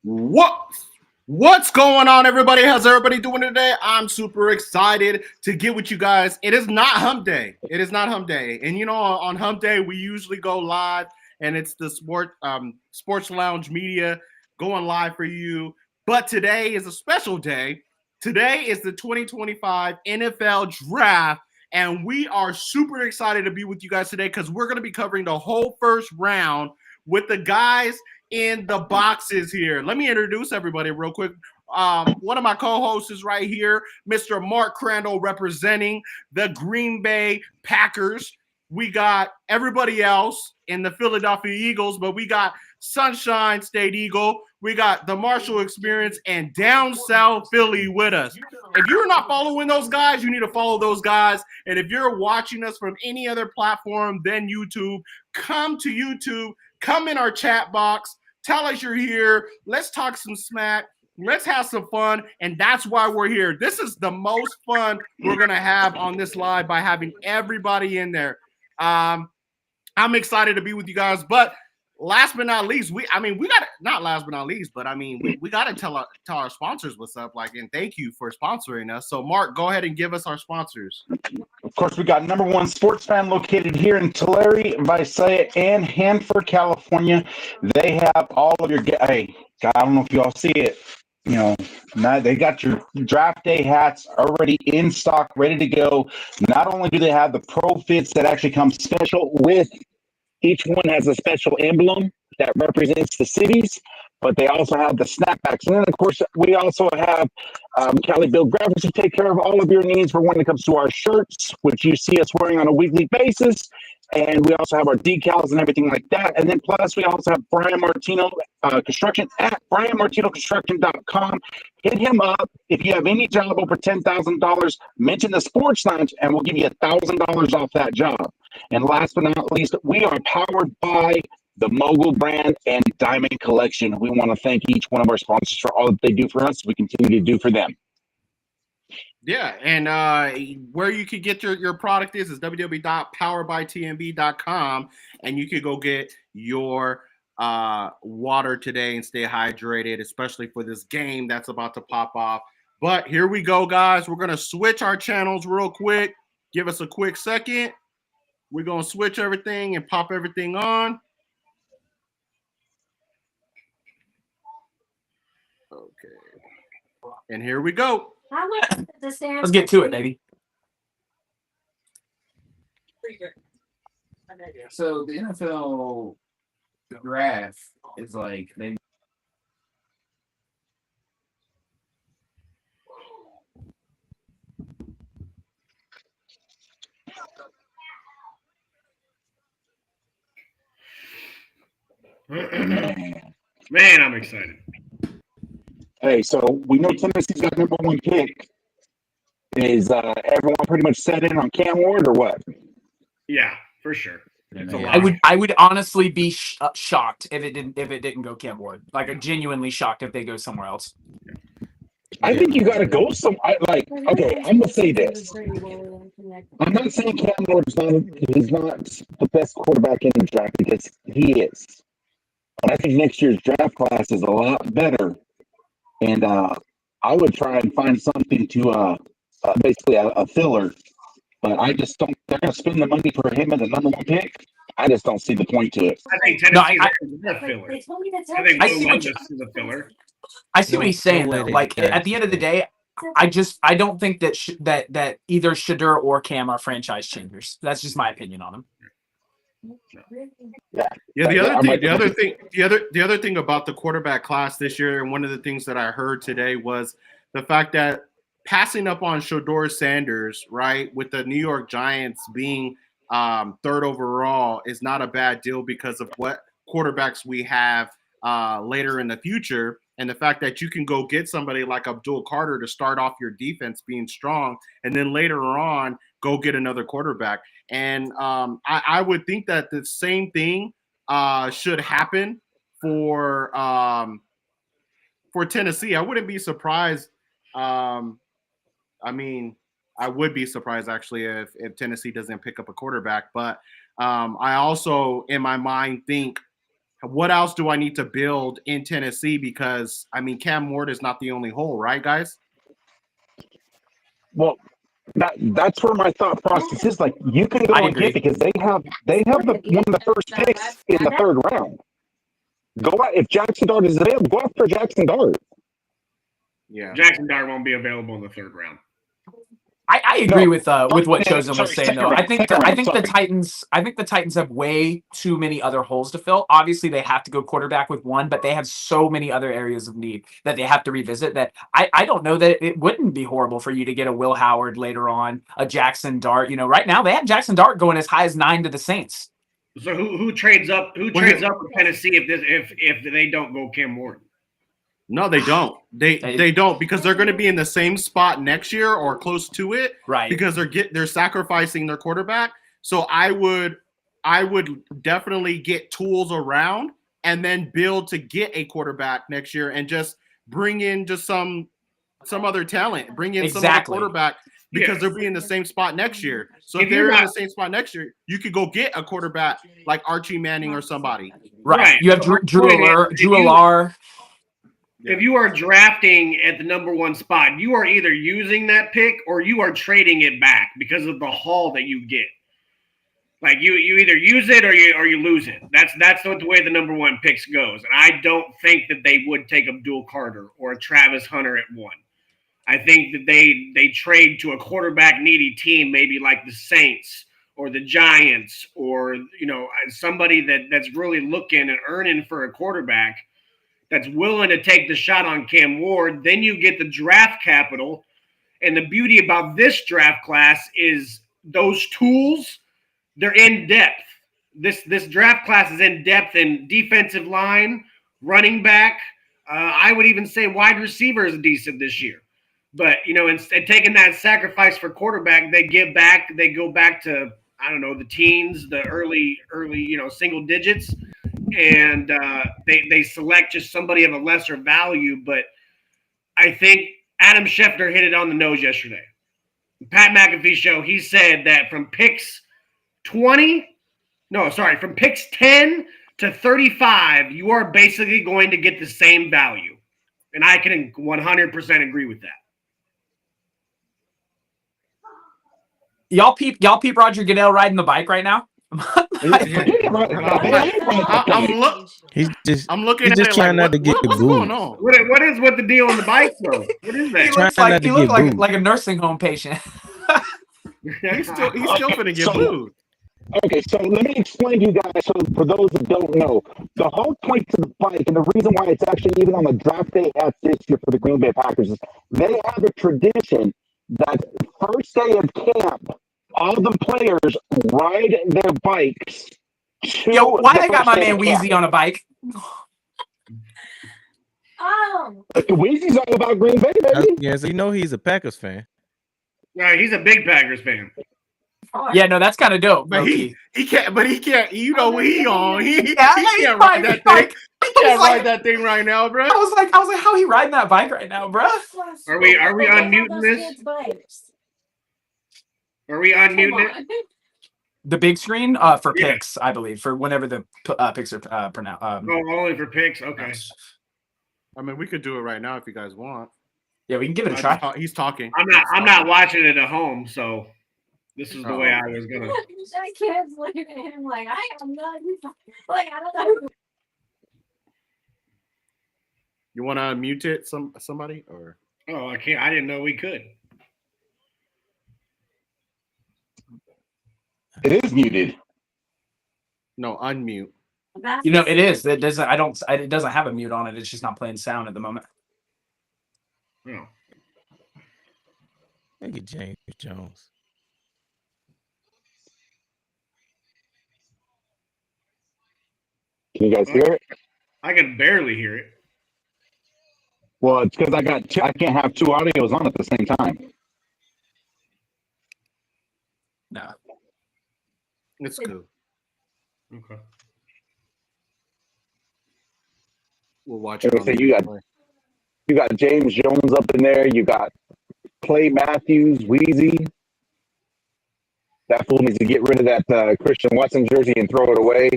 What? What's going on, everybody? How's everybody doing today? I'm super excited to get with you guys. It is not Hump Day. It is not Hump Day. And you know, on Hump Day, we usually go live, and it's the Sports Lounge Media going live for you. But today is a special day. Today is the 2025 NFL Draft, and we are super excited to be with you guys today because we're going to be covering the whole first round with the guys in the boxes here. Let me introduce everybody real quick. One of my co-hosts is right here, Mr. Mark Crandall, representing the Green Bay Packers. We got everybody else in the Philadelphia Eagles, but we got Sunshine State Eagle. We got the Marshall Experience and Down South Philly with us. If you're not following those guys, you need to follow those guys. And if you're watching us from any other platform than YouTube, come to YouTube. Come in our chat box. Tell us you're here. Let's talk some smack. Let's have some fun. And that's why we're here. This is the most fun we're going to have on this live by having everybody in there. I'm excited to be with you guys. But last but not least, we got to, not last but not least, but we got to tell our sponsors what's up. And thank you for sponsoring us. So, Mark, go ahead and give us our sponsors. Of course, we got number one sports fan located here in Tulare, Visalia, and Hanford, California. They have all of your I don't know if you all see it. Now they got your draft day hats already in stock, ready to go. Not only do they have the pro fits that actually come special with each one has a special emblem that represents the cities, but they also have the snapbacks. And then, of course, we also have Cali Build Graphics to take care of all of your needs for when it comes to our shirts, which you see us wearing on a weekly basis. And we also have our decals and everything like that. And then plus, we also have Brian Martino Construction at BrianMartinoConstruction.com. Hit him up. If you have any job over $10,000, mention the Sports Lounge, and we'll give you $1,000 off that job. And last but not least, we are powered by the Mogul brand and Diamond Collection. We want to thank each one of our sponsors for all that they do for us. We continue to do for them. Yeah, and where you could get your product is www.poweredbytmb.com, and you could go get your water today and stay hydrated, especially for this game that's about to pop off. But here we go, guys. We're going to switch our channels real quick. Give us a quick second. We're going to switch everything and pop everything on. Okay. And here we go. Let's get to it, baby. So the NFL draft is like they. Man, I'm excited. Hey, so we know Tennessee's got number one pick. Is everyone pretty much set in on Cam Ward or what? Yeah, for sure. I would honestly be shocked if it didn't go Cam Ward. Like, genuinely shocked if they go somewhere else. I think you got to go okay, I'm gonna say this. I'm not saying Cam Ward he's not the best quarterback in the draft, because he is. But I think next year's draft class is a lot better, and I would try and find something to basically a filler. But I just don't. They're gonna spend the money for him as a number one pick. I just don't see the point to it. I think Tennessee is a filler. I think Columbus is a filler. I see what he's saying, though. Like, at the end of the day, I don't think that that either Shedeur or Cam are franchise changers. That's just my opinion on them. Yeah. The other thing about the quarterback class this year, and one of the things that I heard today was the fact that passing up on Shedeur Sanders, right, with the New York Giants being third overall, is not a bad deal because of what quarterbacks we have later in the future. And the fact that you can go get somebody like Abdul Carter to start off your defense being strong, and then later on go get another quarterback. And I would think that the same thing should happen for Tennessee. I wouldn't be surprised. I would be surprised actually if Tennessee doesn't pick up a quarterback. But I also, in my mind, think what else do I need to build in Tennessee? Because I mean, Cam Ward is not the only hole, right, guys? Well, that's where my thought process is. Like, you can go I and agree. get, because they have one of the first picks in the third round. Go out if Jackson Dart is available. Go after Jackson Dart. Yeah. Jackson Dart won't be available in the third round. I agree No, with what sorry, Chosen was saying second though. round, I think second I round, think the Titans have way too many other holes to fill. Obviously, they have to go quarterback with one, but they have so many other areas of need that they have to revisit. That I don't know that it wouldn't be horrible for you to get a Will Howard later on, a Jackson Dart. You know, right now they have Jackson Dart going as high as 9 to the Saints. So who trades up? Who trades up with Tennessee if they don't go Cam Ward? No, they don't. They don't, because they're going to be in the same spot next year or close to it, Right. because they're sacrificing their quarterback. So I would definitely get tools around and then build to get a quarterback next year and just bring in just some other talent. Bring in some other quarterback, because they'll be in the same spot next year. So if they're in the same spot next year, you could go get a quarterback like Archie Manning or somebody. Right. You have Drew Allar. If you are drafting at the number one spot, you are either using that pick or you are trading it back because of the haul that you get. Like you either use it or you lose it. That's the way the number one picks goes. And I don't think that they would take Abdul Carter or Travis Hunter at 1. I think that they trade to a quarterback needy team, maybe like the Saints or the Giants, or somebody that's really looking and earning for a quarterback that's willing to take the shot on Cam Ward. Then you get the draft capital. And the beauty about this draft class is those tools, they're in depth. This draft class is in depth in defensive line, running back. I would even say wide receiver is decent this year. But, instead taking that sacrifice for quarterback, they go back to, I don't know, the teens, the early, single digits. And they select just somebody of a lesser value. But I think Adam Schefter hit it on the nose yesterday. Pat McAfee show, he said that from picks 10 to 35, you are basically going to get the same value. And I can 100% agree with that. Y'all peep Roger Goodell riding the bike right now? I'm looking He's at just it trying like, not to get the what's booze. going on? What is with the deal on the bike, though? What is that? He looks like a nursing home patient. He's still finna get booed. Okay, so let me explain to you guys. So for those that don't know, the whole point to the bike, and the reason why it's actually even on the draft day at this year for the Green Bay Packers, is they have a tradition that first day of camp, all the players ride their bikes to. Yo, why the they got first my day man of camp. Weezy on a bike? Weezy's all about Green Bay, baby. Yeah, so he's a Packers fan. Right, he's a big Packers fan. Yeah, no, that's kind of dope. But he can't. But he can't. You know what he on? He Yeah, can't ride that thing. He can't ride that thing right now, bro. I was like, how he riding that bike right now, bro? Are we unmuting this? Are we unmuting it? The big screen for picks, I believe, for whenever the picks are pronounced. Only for picks. Okay. I mean, we could do it right now if you guys want. Yeah, we can give it a try. He's talking. I'm not watching it at home, so this is the way I was gonna. My kids looking at him like I am not. Like I don't know. You want to unmute it, somebody, or? Oh, I can't. I didn't know we could. It is muted. No, unmute. It is. It doesn't. It doesn't have a mute on it. It's just not playing sound at the moment. Oh. Look at James Jones. Can you guys hear it? I can barely hear it. Well, it's because I can't have two audios on at the same time. No. It's cool. Okay. We'll watch it. So you got James Jones up in there. You got Clay Matthews, Wheezy. That fool needs to get rid of that Christian Watson jersey and throw it away.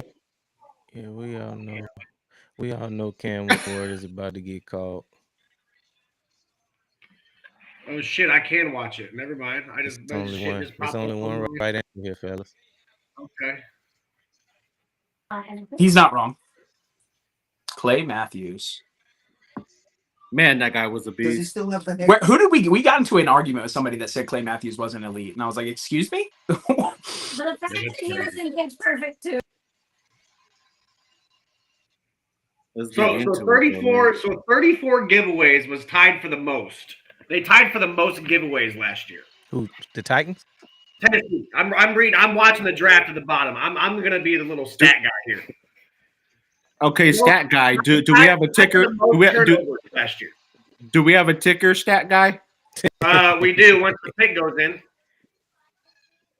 Yeah, we all know. We all know Cam Ward is about to get called. Oh shit, I can watch it. Never mind. I just It's that only shit one. just It's popped only up one on my- right answer here, fellas. Okay. He's not wrong. Clay Matthews. Man, that guy was a Does he beast. still have the hair? Who did we got into an argument with somebody that said Clay Matthews wasn't elite, and I was like, "Excuse me." But the fact that he was in Pitch Perfect too. Let's get So into so it, 34 man. so 34 giveaways was tied for the most. They tied for the most giveaways last year. Who? The Titans? Tennessee. I'm watching the draft at the bottom. I'm gonna be the little stat guy here. Okay, stat guy. Do we have a ticker? Last year? Do we have a ticker, stat guy? We do once the pick goes in.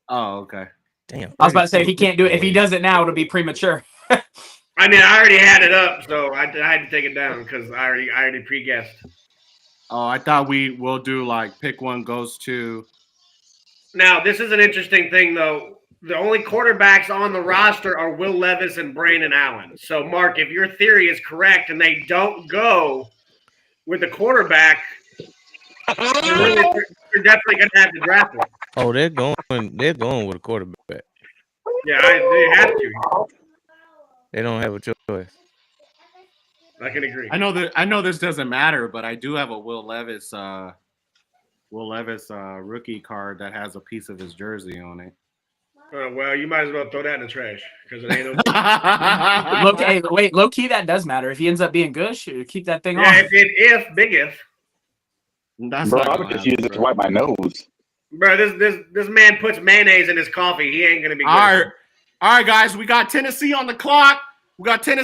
Oh, okay. Damn. I was about to say he can't do it. If he does it now, it'll be premature. I mean, I already had it up, so I had to take it down because I already pre-guessed. Oh, I thought we'll do like pick one goes to. Now, this is an interesting thing, though. The only quarterbacks on the roster are Will Levis and Brandon Allen. So, Mark, if your theory is correct and they don't go with the quarterback, you're definitely going to have to draft him. Oh, they're going with a quarterback. Yeah, they have to. They don't have a choice. I can agree. I know this doesn't matter, but I do have a Will Levis rookie card that has a piece of his jersey on it. Well, you might as well throw that in the trash because it ain't no. Hey, wait, low key that does matter. If he ends up being good, should keep that thing Yeah, on. big if. That's Bro, not I gonna would just happen, use it to bro. wipe my nose. Bro, this man puts mayonnaise in his coffee. He ain't gonna be good. All right, guys, we got Tennessee on the clock. Let's Yeah,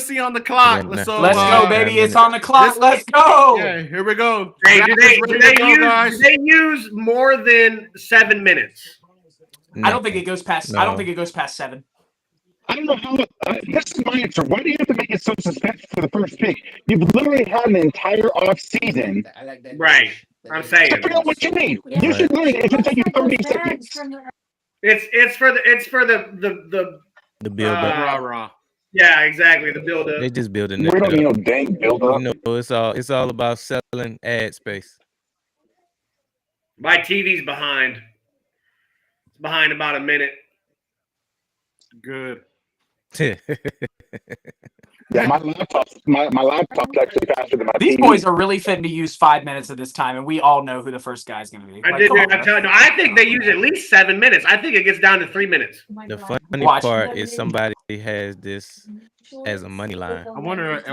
so, Let's go, baby. It's on the clock. this- Let's go. Yeah, here we go. Hey, do Draft is ready to go, guys. do they use more than 7 minutes? I don't think it goes past. I don't No. think it goes past 7. I don't know how. This is my answer. Why do you have to make it so suspenseful for the first pick? You've literally had an entire off season. I like that. Right. I'm saying I forget what you mean. Yeah. You should learn it. It should take you 30 Bags seconds. from the- it's for the The build up. Rah, rah. yeah, exactly, the build up. They just building We it don't need up. no dang build up. You know, it's all about selling ad space. My TV's behind. It's behind about a minute. Good. Yeah, my laptop's actually faster than my These TV. boys are really fitting to use 5 minutes of this time, and we all know who the first guy's going to be. Like, come on, man. I think they use at least 7 minutes. I think it gets down to 3 minutes. Oh my The God. funny Watch. part is somebody has this as a money line. I wonder if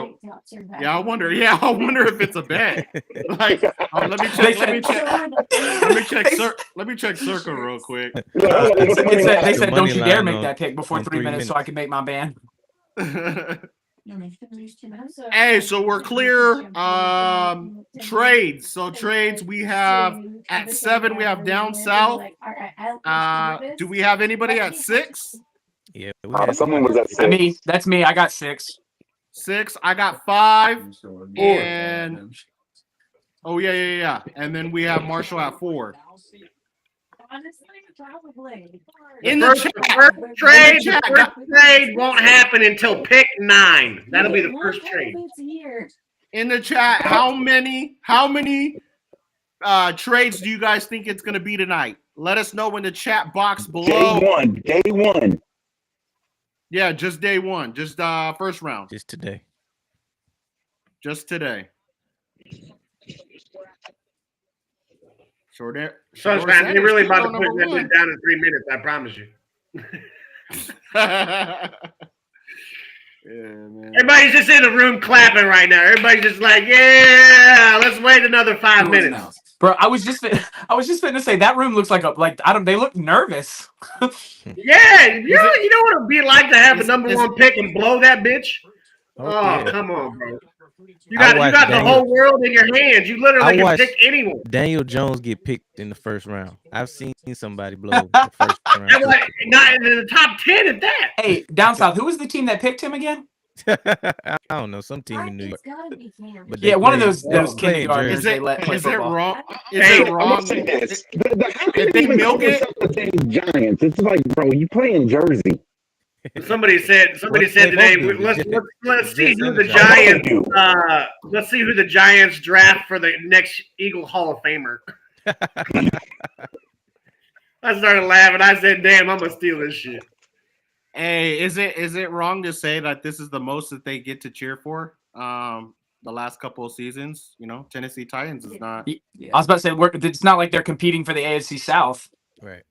it's a bet. Like, let me check Circle real quick. They said, The don't money you dare line make on- that pick before on 3 3 minutes so I can make my ban. Hey, so we're clear. Trades. So trades we have at 7. We have down south. Do we have anybody at 6? Yeah, we Oh, had someone was at 6. Me, that's me. I got 6. 6. I got 5. And oh yeah. And then we have Marshall at 4. Honestly, probably. In The the first, chat, the first trade won't happen until pick 9. That'll be the first trade. in the chat, how many trades do you guys think it's gonna be tonight? Let us know in the chat box below. Day one. Yeah, just day 1, just first round, just today. just today. Sunshine, they're really about to push that shit down in 3 minutes. I promise you. Yeah, man. Everybody's just in the room clapping right now. Everybody's just like, yeah, let's wait another 5 minutes. Bro, I was just going to say that room looks like they look nervous. Yeah, you know what it'd be like to have the Is- number is- 1 pick and blow that bitch? Oh, Oh, yeah. come on, bro. You I got watched the Daniel- whole world in your hands. You literally I can watched- pick anyone. Daniel Jones get picked in the first round. I've seen somebody blow the first And round. like, not in the top 10 at that. Hey, down south, who was the team that picked him again? I don't know, some team in New York. But they Yeah, one of play- those play in kindergartners Is Jersey. they let play it football. wrong? Is Hey, it I'm wrong? gonna say this. How can If they you even milk call it- yourself the dang Giants? It's like, bro, you play in Jersey. Somebody said What today. they both do. Let's see who the Just Giants. Let's see who the Giants draft for the next Eagle Hall of Famer. I started laughing. I said, "Damn, I'm gonna steal this shit." Hey, is it wrong to say that this is the most that they get to cheer for? The last couple of seasons, Tennessee Titans is not. I was about to say it's not like they're competing for the AFC South. Right.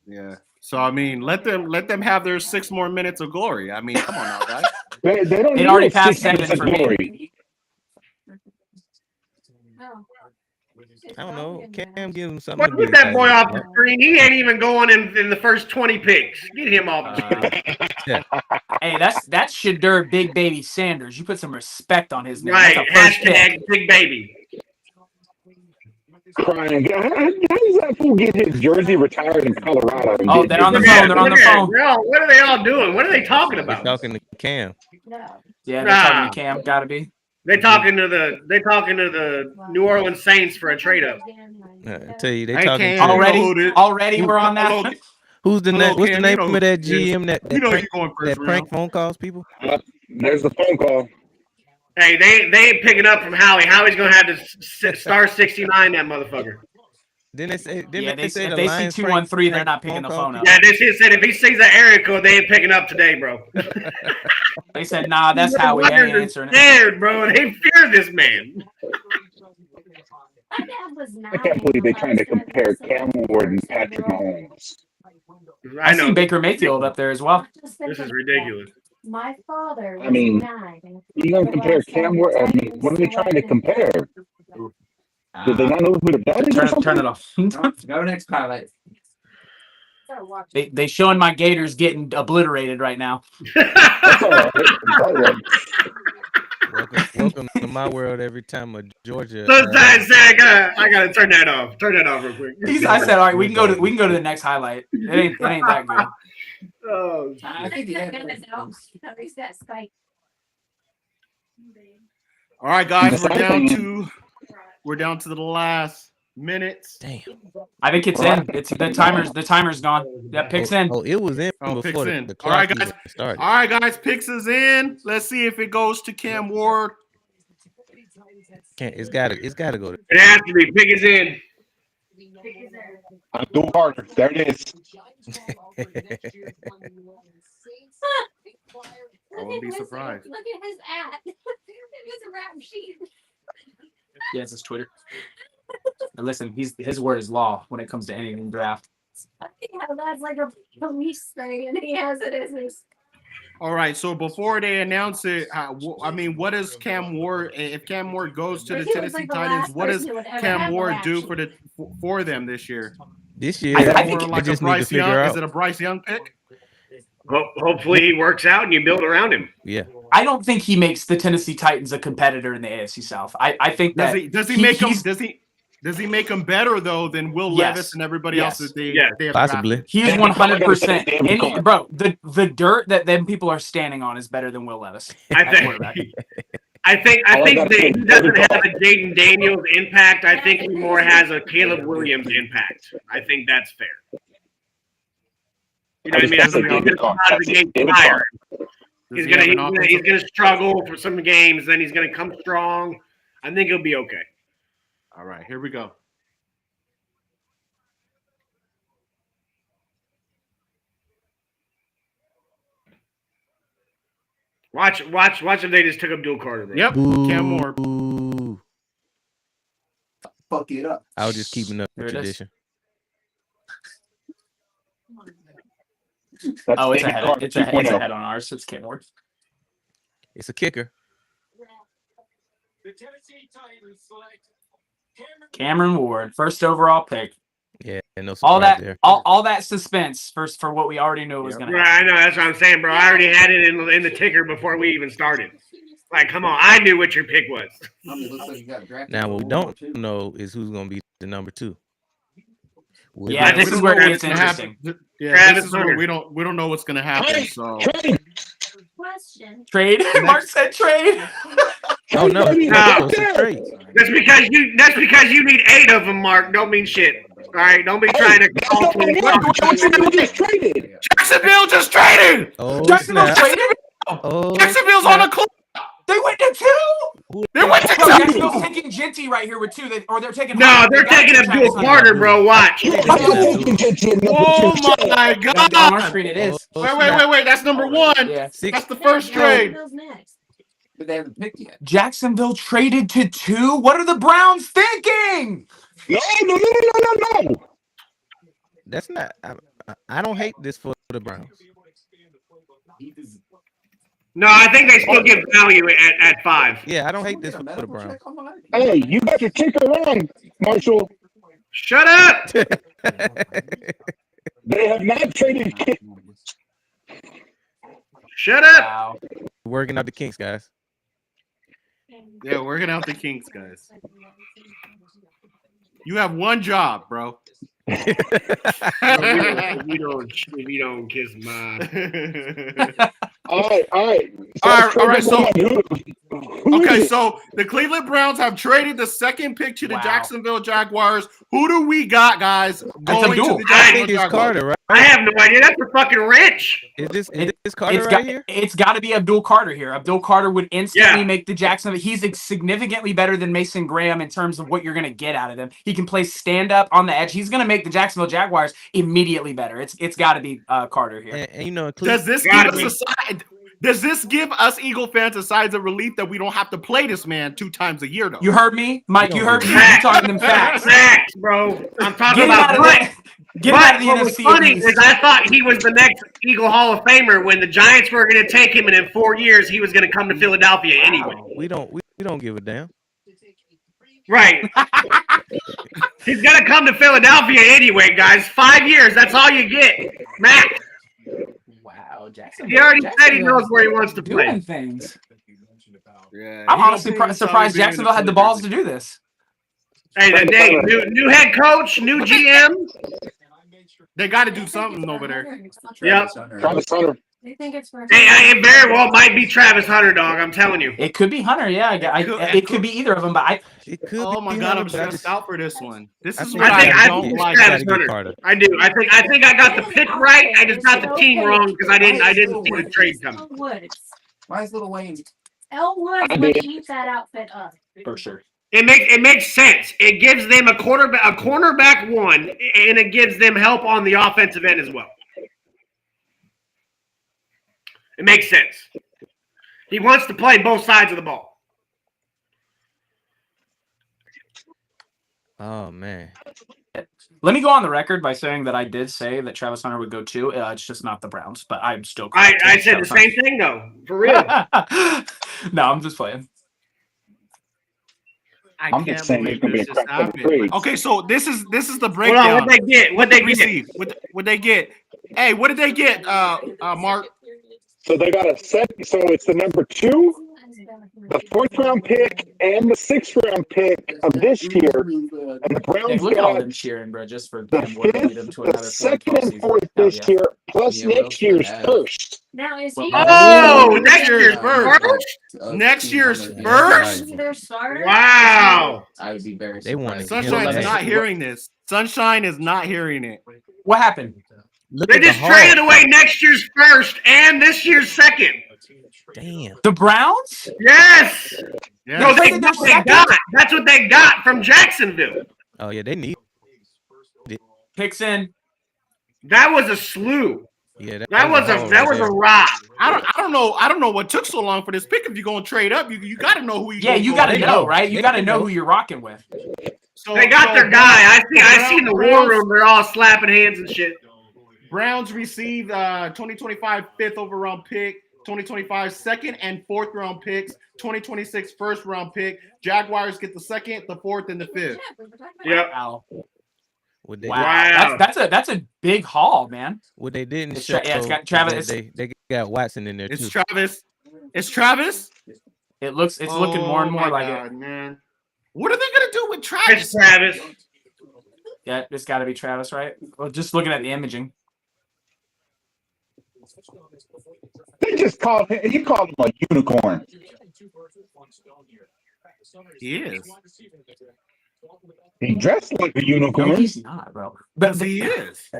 Yeah. So I mean, let them have their 6 more minutes of glory. I mean, come on now, guys. They don't It need already no passed 6 minutes 7 of for me. glory. Oh. I don't know. Cam give him something. to Get be that boy excited off the about. screen. He ain't even going in the first 20 picks. Get him off. Hey, that's Shadur Big Baby Sanders. You put some respect on his name. Right. That's a first pick. Hashtag big baby. Crying. How does that fool get his jersey retired in Colorado? and Oh, get they're on the his- phone. They're on the phone. What are they all doing? What are they talking He's about? talking to Cam. No. Yeah, they're talking to Cam. Gotta be. They're talking to the New Orleans Saints for a trade up. I tell you, they Hey, talking Cam. to Already, we're on that. who's the Hello, name? What's the Cam, name you know of that who it is. GM that You're prank, going first that round. prank phone calls people? There's the phone call. Hey, they ain't picking up from Howie. Howie's gonna have to star 69 that motherfucker. Didn't they say? Didn't Yeah, they say if the they see Lions 213, they're prank not picking the call phone up. Yeah, this shit said if he sees an area code, they ain't picking up today, bro. They said, nah, that's how we ain't Motherfuckers are answering it. scared, bro. They fear this man. My dad was I can't believe they're trying to compare Cam Ward and Patrick Mahomes. I I know. seen Baker Mayfield up there as well. This is ridiculous. My father. I mean, was 9. You gonna compare Cam Ward? I mean, what are they trying to compare? Did they not know who the dad is or something? Turn it off. Go next highlight. They showing my Gators getting obliterated right now. That's all right. That's all right. Welcome to my world. Every time a Georgia. Sometimes I gotta turn that off. Turn that off real quick. I said, all right, we can go to the next highlight. It ain't that good. Oh, I think he had All right, guys, The second thing- we're down to the last minutes. Damn. I think it's in. It's the timer's gone. That picks in. Oh, it was in Oh, picks before in. the All right, clock guys. even started. All right, guys, picks is in. Let's see if it goes to Cam Ward. It's gotta go. To, it has to be. Pick is in. Abdul Carter. There it is. I wouldn't be surprised. Look at his ad. It's a rap sheet. Yeah, it's his Twitter. And listen, his word is law when it comes to anything draft. Yeah, that's like a police thing, and he has it as his. All right, so before they announce it, I mean, what does Cam Ward? If Cam Ward goes to the He was Tennessee like the Titans, last what does person who would ever Cam have a Ward rap do sheet. for them this year? this year, I Is it think more they like a just need to Bryce figure Young? out. Is it a Bryce Young pick? Hopefully he works out and you build around him. Yeah. I don't think he makes the Tennessee Titans a competitor in the AFC South. I think that Does he make him better though than Will Yes. Levis and everybody Yes. else that they Yeah. have Possibly. drafted? he is 100%. Damn Any, car. bro, the dirt that them people are standing on is better than Will Levis. I at think. quarterback. I think All I gotta that say he is doesn't David have Carr. a Jaden Daniels impact. I think he more has a Caleb Williams impact. I think that's fair. You know what I mean? I just I gotta think say he's David gonna Carr. come out of the That's it. gate David tired. Carr. He's Does he gonna have an he's offensive- gonna struggle for some games, then he's gonna come strong. I think he'll be okay. All right, here we go. Watch if they just took Abdul Carter. Bro. Yep, Cam Ward. Boo. Fuck it up. I was just keeping up There with it is. tradition. That's Oh, it's David ahead. Carr It's 2.0. ahead on ours. It's Cam Ward. It's a kicker. Cameron Ward, first overall pick. Yeah, no surprise All that, there. all that suspense first for what we already knew was Yep. gonna Right, happen. I know that's what I'm saying, bro. I already had it in the ticker before we even started. Like, come on, I knew what your pick was. Looks like you got drafted Now, what we for don't World War II. know is who's going to be the number 2. Will Yeah, it- this We is don't where know it what's gets gonna happen. interesting. Yeah, Travis this is where Hunter. we don't know what's gonna happen. So Question. Trade. Mark said trade. Oh, no. Hey, No. It's a trade. That's because you need 8 of them, Mark. Don't mean shit. All right, don't be trying to call What you just traded? Jacksonville just traded. Oh, Jacksonville snap. traded. Oh, Jacksonville's on snap. the clock. They went to 2. They went to Bro, 2. Jacksonville's taking Ginty right here with 2. Or they're taking. No, Hunter. They they're gotta taking take Abdul Travis Carter, Hunter. bro. Watch. You're Taking not Abdul. taking Ginty at number Oh 2. my On our God. screen, it is. Oh, Wait. That's number 1. Yeah. That's the first trade. Jacksonville's next. But they haven't picked yet. Jacksonville traded to 2. What are the Browns thinking? No. That's not. I don't hate this for the Browns. No, I think they still give value at 5. Yeah, I don't hate this for the Browns. Hey, you got your ticker wrong, Marshall. Shut up. They have not traded. Shut up. Wow. Working out the kinks, guys. Yeah, working out the kinks, guys. You have one job, bro. If you don't kiss my. All right. All right, so- Who Okay, is it? so the Cleveland Browns have traded the second pick to the Wow. Jacksonville Jaguars. Who do we got, guys? Going Abdul. to the I Jacksonville think it's Jaguars. Carter, right? I have no idea. That's a fucking wrench. Is this Carter right here? It's got to be Abdul Carter here. Abdul Carter would instantly Yeah. make the Jacksonville. He's significantly better than Mason Graham in terms of what you're going to get out of him. He can play stand up on the edge. He's going to make the Jacksonville Jaguars immediately better. It's got to be Carter here. And you know, Does this give Gotta us a side? Does this give us Eagle fans a sign of relief that we don't have to play this man 2 times a year, though? You heard me, Mike. You heard me. You Facts. talking them facts. Facts, bro. I'm talking Get him out about of Blake. the. Get him out of the What was NFC. funny East. is I thought he was the next Eagle Hall of Famer when the Giants were going to take him, and in 4 years he was going to come to Philadelphia anyway. we don't give a damn. Right. He's going to come to Philadelphia anyway, guys. 5 years. That's all you get. Max. Wow, Jackson. He already said he knows where he wants to play. doing things. Yeah, I'm he honestly don't think surprised he's already Jacksonville had the balls to do this. Hey, new head coach, new GM. They got to do something over there. Yep. Travis Hunter. They think it's for. Hey, it very well might be Travis Hunter, dog. I'm telling you. It could be Hunter, yeah. It could be either of them, but It could Oh be my God, I'm Hunter, but I stressed just- out for this one. This I is think- what I I think don't it's like. Travis Gotta get Hunter. Carter. I do. I think I got the pick right. I just got the team wrong because I didn't see the trade coming. Woods. Why is Little Wayne? El Woods I would did. keep that outfit up. for sure. It makes sense. It gives them a cornerback one, and it gives them help on the offensive end as well. It makes sense. He wants to play both sides of the ball. Oh man. Let me go on the record by saying that I did say that Travis Hunter would go 2. It's just not the Browns, but I'm still. I correct. said the same thing though, for real. No, I'm just playing. I I'm can't just saying believe it's gonna be this a just crap ton of happened. trades. Okay, so this is the Hold on, breakdown. what they get? What they get? receive? What they get? Hey, what did they get? Mark. So they got a second. So it's the number 2, the 4th round pick, and the 6th round pick of this year. And the Hey, Browns look at all got them cheering, bro, just for the him wanting to lead them 5th, to the another 2nd, and 4th Hell this yeah. year, plus Yeah, next well, year's yeah. 1st. Now is he? Oh, next year's year's first. first. Next year's Is first? he their starter? Wow. I would be very They wanted surprised. him. Sunshine's Hey. not hearing this. Sunshine is not hearing it. What happened? Look They at the just Hawks. traded away next year's first and this year's second. Damn. The Browns? Yes. Yeah. No, Traded their that's what they second? got. That's what they got from Jacksonville. Oh yeah, they need. Picks in. That was a slew. Yeah, That was haul a that right was a there. rock. I don't know what took so long for this pick. If you're gonna trade up, you got to know who you. Yeah, you got to know, right? You got to know who you're rocking with. So, They got their guy. I see in the war room. They're all slapping hands and shit. Browns received 2025 5th overall pick, 2025 2nd and 4th round picks, 2026 1st round pick. Jaguars get the 2nd, the 4th, and the 5th. Yep. Wow. What they, Wow. Wow. That's a big haul, man. what they didn't It's show. Tra- yeah, it's got Travis- They got Watson in there It's too. Travis. It's Travis. It's looking more and Oh, more my like God, it. man. What are they gonna do with It's Travis? Travis. Yeah, it's got to be Travis, right? Well, just looking at the imaging. They just called him. He called him a unicorn. He is. He dressed like a No, unicorn. he's not, bro. But Because he is.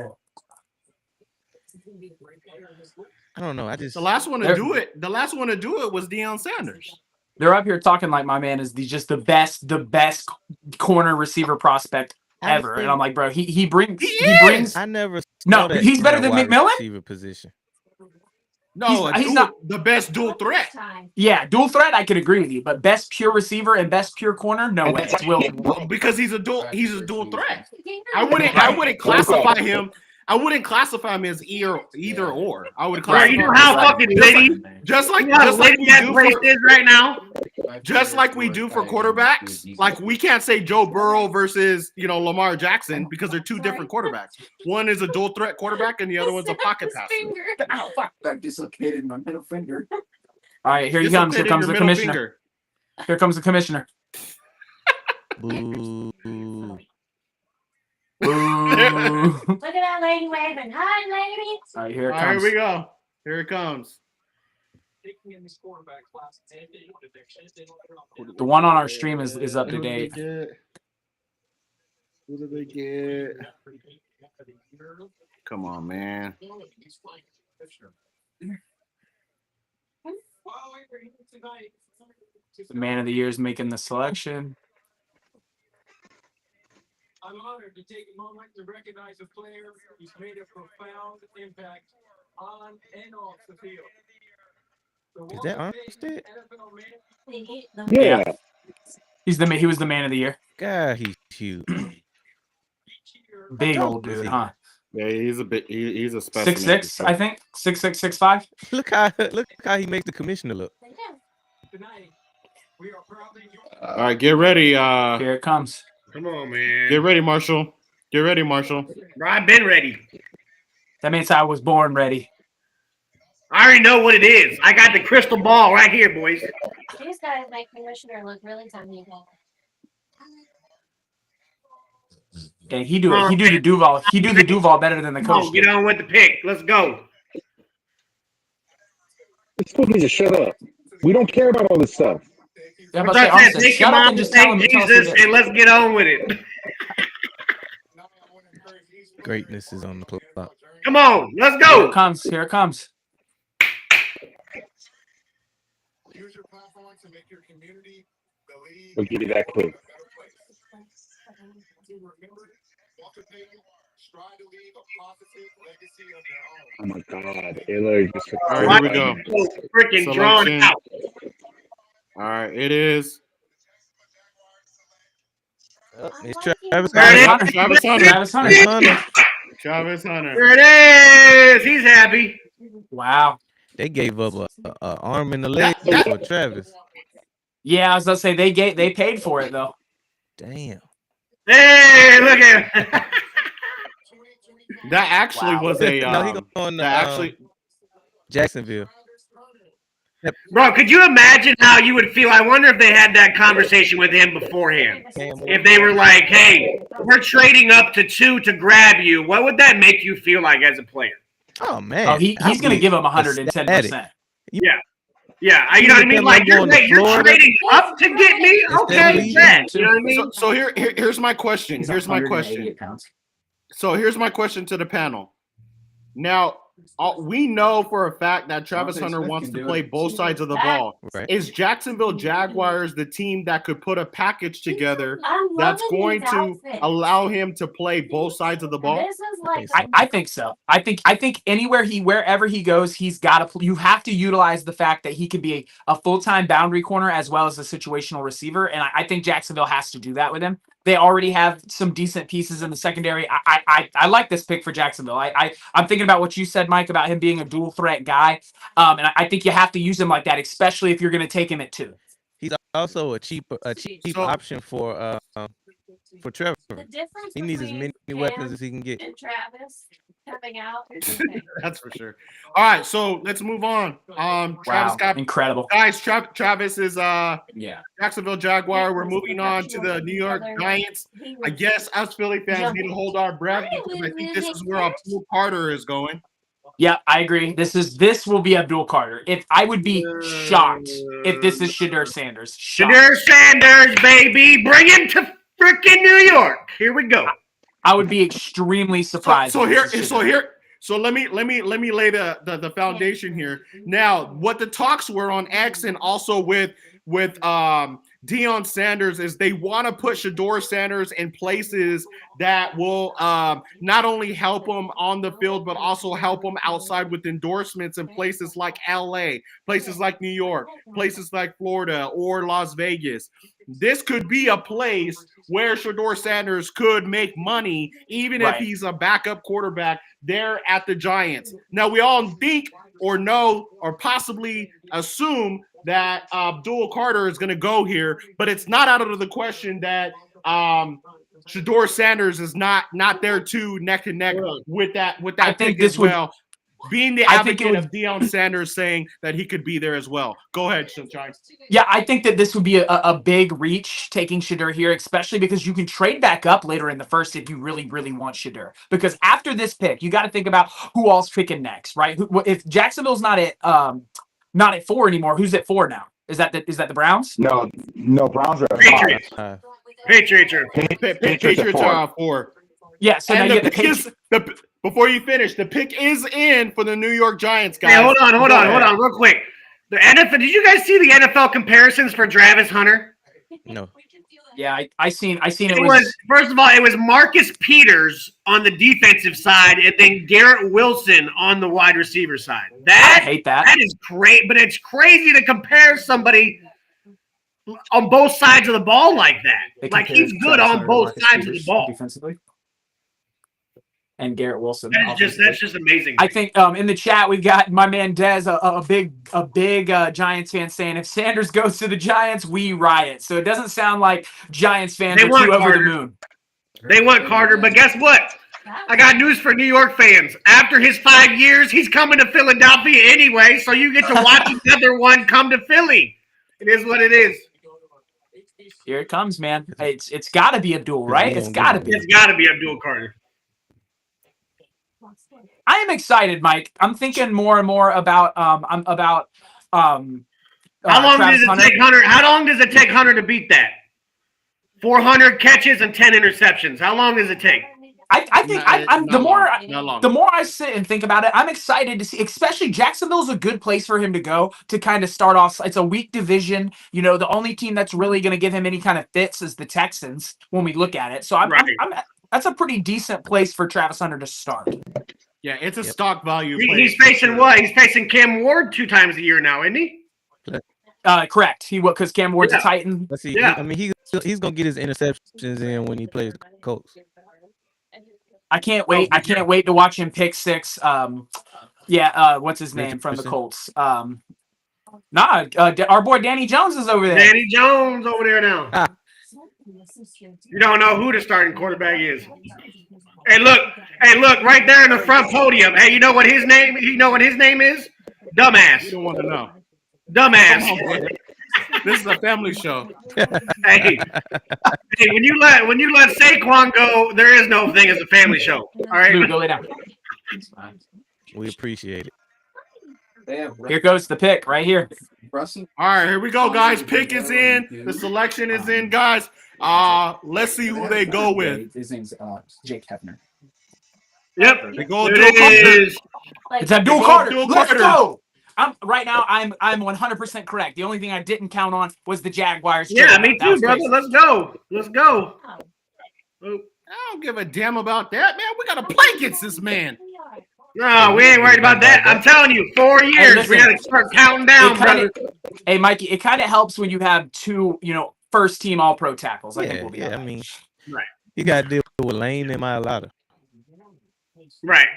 I don't know. I just The last one to They're- do it. The last one to do it was Deion Sanders. They're up here talking like my man is just the best corner receiver prospect ever, and I'm like, bro, he brings He brings. I never. No, saw that he's in better a than wide McMillan? receiver position. No, He's dual- not- the best dual threat. Yeah, dual threat, I could agree with you, but best pure receiver and best pure corner, no way. It's Will. Well, because he's a dual threat. I wouldn't classify him. I wouldn't classify him as either or. I would Bro, classify you know him how as fucking litty, just like you know how just like litty we that do place for, is right now. just like we do for quarterbacks. Like we can't say Joe Burrow versus Lamar Jackson because they're two different quarterbacks. One is a dual threat quarterback and the other one's a pocket passer. Ow, fuck! That dislocated my middle finger. All right, here he comes. Here Dislocated comes your the middle commissioner. finger. Here comes the commissioner. Boo. Boo. Look at that lady waving. Hi, ladies. All right, here it All right, comes. here we go. Here it comes. The one on our stream is up to Who did date. they get? Who did they get? Come on, man. The man of the year is making the selection. I'm honored to take a moment to recognize a player who's made a profound impact on and off the field. Is that Armstead? Yeah. He was the man of the year. God, he's huge. Big How old tall is dude, he? huh? Yeah, he's a bit. He's a specimen. 6'6", I think. 6'6", 6'5". Look how he makes the commissioner look. Tonight, we are proudly All right, get ready. Here it comes. Come on, man. Get ready, Marshall. Get ready, Marshall. Bro, I've been ready. That means I was born ready. I already know what it is. I got the crystal ball right here, boys. These guys make commissioner look really tiny. Yeah, he do the Duval. He do the Duval better than the Come coach on, get did. on with the pick. Let's go. This fool needs to shut up. We don't care about all this stuff. Yeah, I'm but say, saying, Austin, take your shut up mom and to just tell him thank to tell us who Jesus it is. and let's get on with it. Greatness is on the clock. Come on, let's Here go. it comes. Here it comes. use your platform to make your community believe We'll give you that quick. to remember Walter Payton, strive to leave a positive legacy of their own. Oh my God. It literally just All right, here we go. Freaking drawn Selection. out. All right, it is It's Travis There it Hunter. is. Travis Hunter. Travis Hunter. Travis Hunter. Travis Hunter. There it is. He's happy. Wow. They gave up a arm and a leg for Travis. Yeah, I was gonna say they paid for it though. Damn. Hey, look at him. That actually was a. No, he going to that actually. Jacksonville. Bro, could you imagine how you would feel? I wonder if they had that conversation with him beforehand. If they were like, hey, we're trading up to 2 to grab you, what would that make you feel like as a player? Oh man. Oh, he's I'd gonna be give him 110%. ecstatic. Yeah, you know what I mean? Like, you're trading up to get me? Okay, bet. You know what I mean? So here's my question. He's Here's my 188 question. pounds. So here's my question to the panel. Now, we know for a fact that Travis Hunter wants to play both sides of the ball. Right. Is Jacksonville Jaguars the team that could put a package together I'm that's loving going these to outfits. allow him to play both sides of the ball? This is like I think so. I think wherever he goes, he's got to. You have to utilize the fact that he can be a full-time boundary corner as well as a situational receiver, and I think Jacksonville has to do that with him. They already have some decent pieces in the secondary. I like this pick for Jacksonville. I'm thinking about what you said, Mike, about him being a dual threat guy, and I think you have to use him like that, especially if you're going to take him at 2. He's also a cheap So- option for Trevor. the difference He needs as between many weapons him as he can get. and Travis coming out. is okay. That's for sure. All right, so let's move on. Travis Wow, got incredible. guys. Travis is Yeah. Jacksonville Jaguar. We're moving on to the New York Giants. He I was- guess us Philly fans need to hold our breath because I think this is where Abdul Carter is going. Yeah, I agree. This will be Abdul Carter. If I would be shocked if this is Shadur Sanders. Shocked. Shadur Sanders, baby. Bring him to freaking New York. Here we go. I would be extremely surprised. So if this is Shadur. So let me lay the foundation here. Now, what the talks were on X and also with Deion Sanders is they want to put Shedeur Sanders in places that will not only help him on the field, but also help him outside with endorsements in places like LA, places like New York, places like Florida or Las Vegas. This could be a place where Shedeur Sanders could make money, even if Right. he's a backup quarterback there at the Giants. Now, we all think or know or possibly assume that Abdul Carter is going to go here, but it's not out of the question that Shedeur Sanders is not there too neck and neck with that I think pick this as would- well. Being the I think it advocate would- of Deion Sanders saying that he could be there as well. Go ahead, Sunshine. Yeah, I think that this would be a big reach taking Shedeur here, especially because you can trade back up later in the first if you really, really want Shedeur. Because after this pick, you got to think about who all's picking next, right? If Jacksonville's not at 4 anymore, who's at 4 now? Is that the Browns? No, Browns are at 5. Patriots. Patriots Patriots at are 4. Yeah, so now And you the get the pick is before you finish, the pick is in for the New York Giants, guys. Hey, hold on, Go ahead. real quick. The NFL. Did you guys see the NFL comparisons for Travis Hunter? No. Yeah, I seen it It was was first of all, it was Marcus Peters on the defensive side, and then Garrett Wilson on the wide receiver side. I That hate that. that is great, but it's crazy to compare somebody on both sides of the ball like that. They Like compared he's good Travis on Hunter to both Marcus sides of the Peters ball. defensively. And Garrett Wilson. That's offensively. just amazing. I think in the chat we've got my man Dez, a big Giants fan saying if Sanders goes to the Giants, we riot. So it doesn't sound like Giants fans They are want too over the Carter. moon. They want Carter, but guess what? I got news for New York fans. After his 5 years, he's coming to Philadelphia anyway, so you get to watch another one come to Philly. It is what it is. Here it comes, man. It's got to be Abdul, right? It's got to be. It's got to be Abdul Carter. I am excited, Mike. I'm thinking more and more about How long Travis does it Hunter. take Hunter? How long does it take Hunter to beat that? 400 catches and 10 interceptions. How long does it take? I think I'm the Not long. more I sit and think about it, I'm excited to see, especially Jacksonville's a good place for him to go to kind of start off. It's a weak division. You know, the only team that's really going to give him any kind of fits is the Texans when we look at it. So that's a pretty decent place for Travis Hunter to start. Yeah, it's a stock value. He's facing what? He's facing Cam Ward 2 times a year now, isn't he? Correct. He because Cam Ward's a Titan. Let's see. Yeah. I mean, he's gonna get his interceptions in when he plays the Colts. I can't wait. I can't wait to watch him pick 6. What's his name from the Richardson. Colts? Our boy Danny Jones is over there. Danny Jones over there now. Ah. You don't know who the starting quarterback is. Hey, look, right there in the front podium. Hey, you know what his name? You know what his name is? You Dumbass. don't want to know. Dumbass. This is a family show. Hey, when you let Saquon go, there is no thing as a family show. All right. Lou, go lay down. We appreciate it. They have Here goes the pick right here. Russell. All right, here we go, guys. Pick is in. The selection is in, guys. Let's see who they go with. His name's Jake Hefner. Yep. They go There Abdul Carter. it is. It's Abdul Go Carter. Abdul Let's Carter. go. I'm 100% correct. The only thing I didn't count on was the Jaguars. Yeah, trade. me That too, was brother. crazy. Let's go. Let's go. Oh, I don't give a damn about that, man. We got to play against this man. no, we ain't worried about that. I'm telling you, 4 years. We listen. got to start counting down, It kinda- brother. Hey, Mikey, it kind of helps when you have 2, first team All Pro tackles. I think we'll be all I right. mean, Right. you got to deal with Lane and Mailata. Right.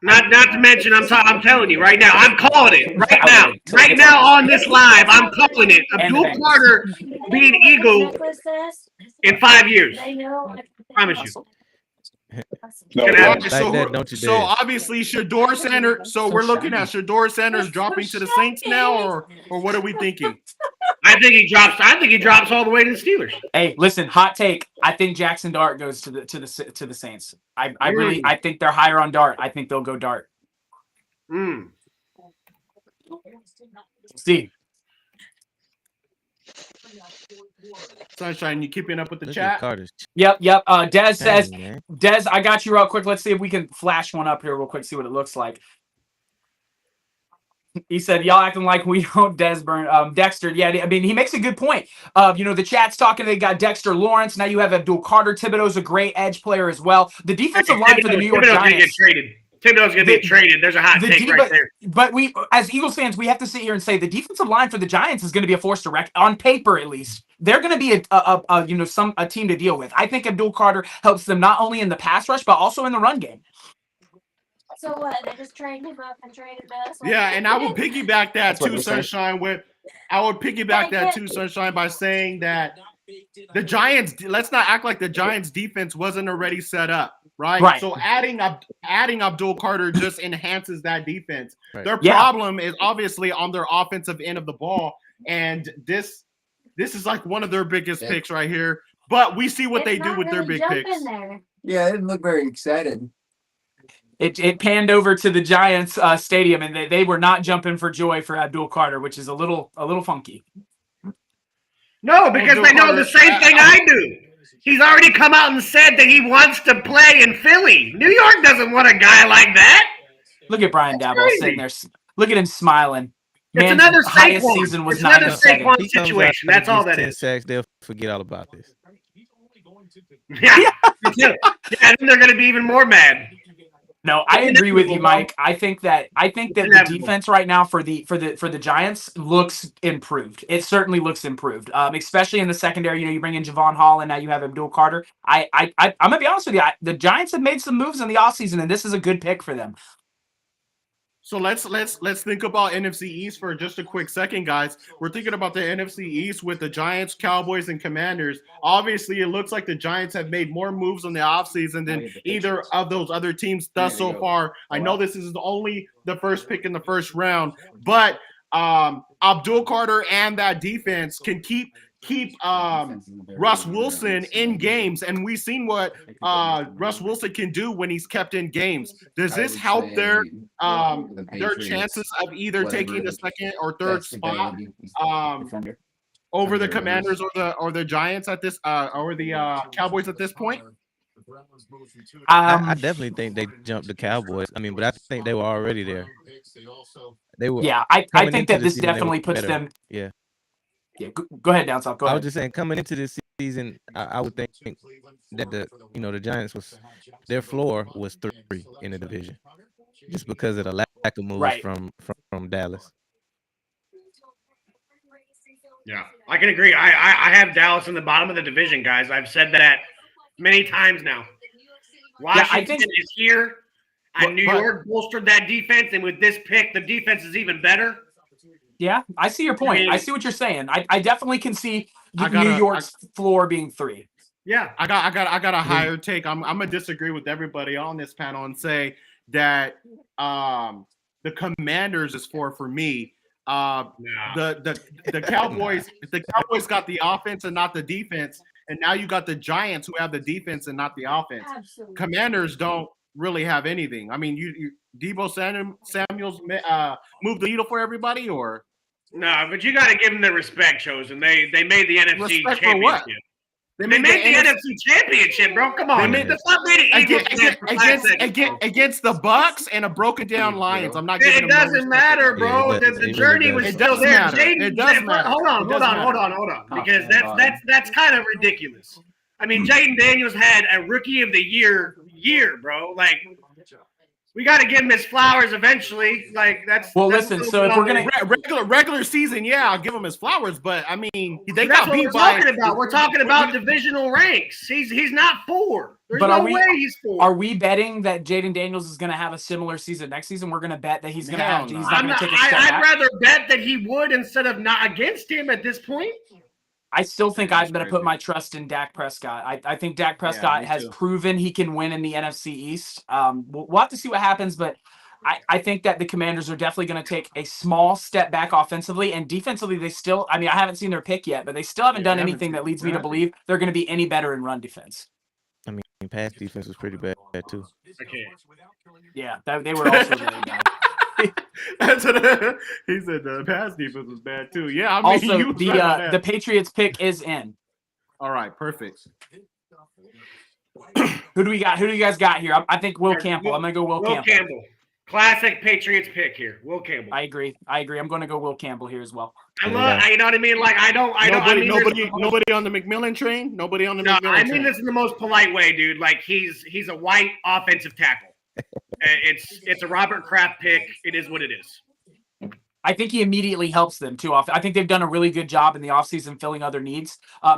Not to mention, I'm telling you right now, I'm calling it right now. Right now on this live, I'm calling it. And Abdul the Bengals. Carter being Eagle in 5 years. Promise you. No, Can All I- right, Like so, that, don't you so dare. obviously Shedeur Sanders. So we're looking at Shedeur Sanders dropping to the Saints now, or what are we thinking? I think he drops all the way to the Steelers. Hey, listen, hot take. I think Jackson Dart goes to the Saints. I think they're higher on Dart. I think they'll go Dart. Mm. See. Sunshine, you keeping up with the Look chat? at Carter's Yep. Des says, chatting, man. Des, I got you real quick. Let's see if we can flash one up here real quick, see what it looks like. He said, y'all acting like we don't Dexter. Yeah, I mean, he makes a good point. The chat's talking, they got Dexter Lawrence. Now you have Abdul Carter. Thibodeau's a great edge player as well. The defensive line for the New York Thibodeau's gonna get Giants. traded. Thibodeau's gonna get traded. There's a hot take right there. But we, as Eagles fans, we have to sit here and say the defensive line for the Giants is going to be a force to reckon, on paper at least. They're going to be a team to deal with. I think Abdul Carter helps them not only in the pass rush but also in the run game. So what? They just trained him up and traded us. Yeah, and I would piggyback that That's what too, they're saying. Sunshine. Sunshine, by saying that the Giants. Let's not act like the Giants' defense wasn't already set up, right? Right. So adding Abdul Carter just enhances that defense. Right. Their Yeah. problem is obviously on their offensive end of the ball, and this is like one of their biggest picks right here. But we see what they do with their big picks. Yeah, I didn't look very excited. It panned over to the Giants stadium, and they were not jumping for joy for Abdul Carter, which is a little funky. No, because they know the same thing I do. He's already come out and said that he wants to play in Philly. New York doesn't want a guy like that. Look at Brian Daboll crazy. sitting there. Look at him smiling. It's Man's another highest Saquon. season was It's another 9-7. Saquon He comes situation. out That's and all gets that 10 is. sacks, they'll forget all about this. Yeah. Yeah, then they're going to be even more mad. No, I It's agree with you, inevitable, Mike. I think that the inevitable. defense right now for the Giants looks improved. It certainly looks improved, especially in the secondary. You bring in Javon Hall, and now you have Abdul Carter. I'm gonna be honest with you. The Giants have made some moves in the offseason, and this is a good pick for them. So let's think about NFC East for just a quick second, guys. We're thinking about the NFC East with the Giants, Cowboys, and Commanders. Obviously, it looks like the Giants have made more moves in the offseason than either of those other teams thus so far. I know this is only the first pick in the first round, but Abdul Carter and that defense can keep Russ Wilson in games, and we've seen what Russ Wilson can do when he's kept in games. Does this help their chances of either taking the second or third spot over the Commanders or the Giants at this or the Cowboys at this point? I definitely think they jumped the Cowboys. I mean, but I think they were already there. They were. Yeah, I coming think into that the this season, they definitely were puts better. them. Yeah. Yeah, go ahead, Down South. Go I ahead. was just saying, coming into this season, I would think that the Giants their floor was 3 in the division, just because of the lack of moves Right. from Dallas. Yeah, I can agree. I have Dallas in the bottom of the division, guys. I've said that many times now. Washington is here. New York bolstered that defense, and with this pick, the defense is even better. Yeah, I see your point. I see what you're saying. I definitely can see New York's floor being 3. Yeah, I got a higher take. I'm gonna disagree with everybody on this panel and say that the Commanders is 4 for me. The Cowboys got the offense and not the defense, and now you got the Giants who have the defense and not the offense. Absolutely. Commanders don't really have anything. I mean, you Deebo Samuel's moved the needle for everybody, or no? But you got to give them the respect, Chosen. They made the NFC respect for what? championship. They They made the NFC championship, bro. Come on, They made the fuck made the Eagles against the Bucks and a broken down Lions. I'm not giving It them no doesn't respect. matter, bro. Yeah, it does. The It journey really was does. It still does there. matter. Jaden, It does matter. Hold on, It does matter. hold on, because that's kind of ridiculous. I mean, Jaden Daniels had a Rookie of the Year, bro. Like, we got to give him his flowers eventually. Like, that's Well, that's listen, what so if we're gonna Regular season, yeah, I'll give him his flowers, but I mean, they that's got what beat we're by. talking about. We're talking about divisional ranks. He's not 4. There's But no are we- way he's 4. Are we betting that Jaden Daniels is going to have a similar season next season? We're going to bet that he's going to Hell have. no. He's not going to take a step I'd back. rather bet that he would instead of not against him at this point. I still think I'm going to put my trust in Dak Prescott. I think Dak Prescott me has too. proven he can win in the NFC East. We'll have to see what happens, but I think that the Commanders are definitely going to take a small step back offensively, and defensively they still. I mean, I haven't seen their pick yet, but they still haven't done anything that leads me to believe they're going to be any better in run defense. I mean, pass defense was pretty bad too. Okay. Yeah, they were also very bad. That's what he said. The pass defense was bad too. Yeah, I mean, Also, you was right on that. the Patriots pick is in. All right, perfect. Who do we got? Who do you guys got here? I think Will Campbell. I'm gonna go Will Will Campbell. Campbell. Classic Patriots pick here. Will Campbell. I agree. I'm going to go Will Campbell here as well. I love, you know what I mean? Like, I mean, Nobody on the McMillan train. Nobody on the no, McMillan I train. mean this in the most polite way, dude. Like, he's a white offensive tackle. It's a Robert Kraft pick. It is what it is. I think he immediately helps them too. I think they've done a really good job in the offseason filling other needs.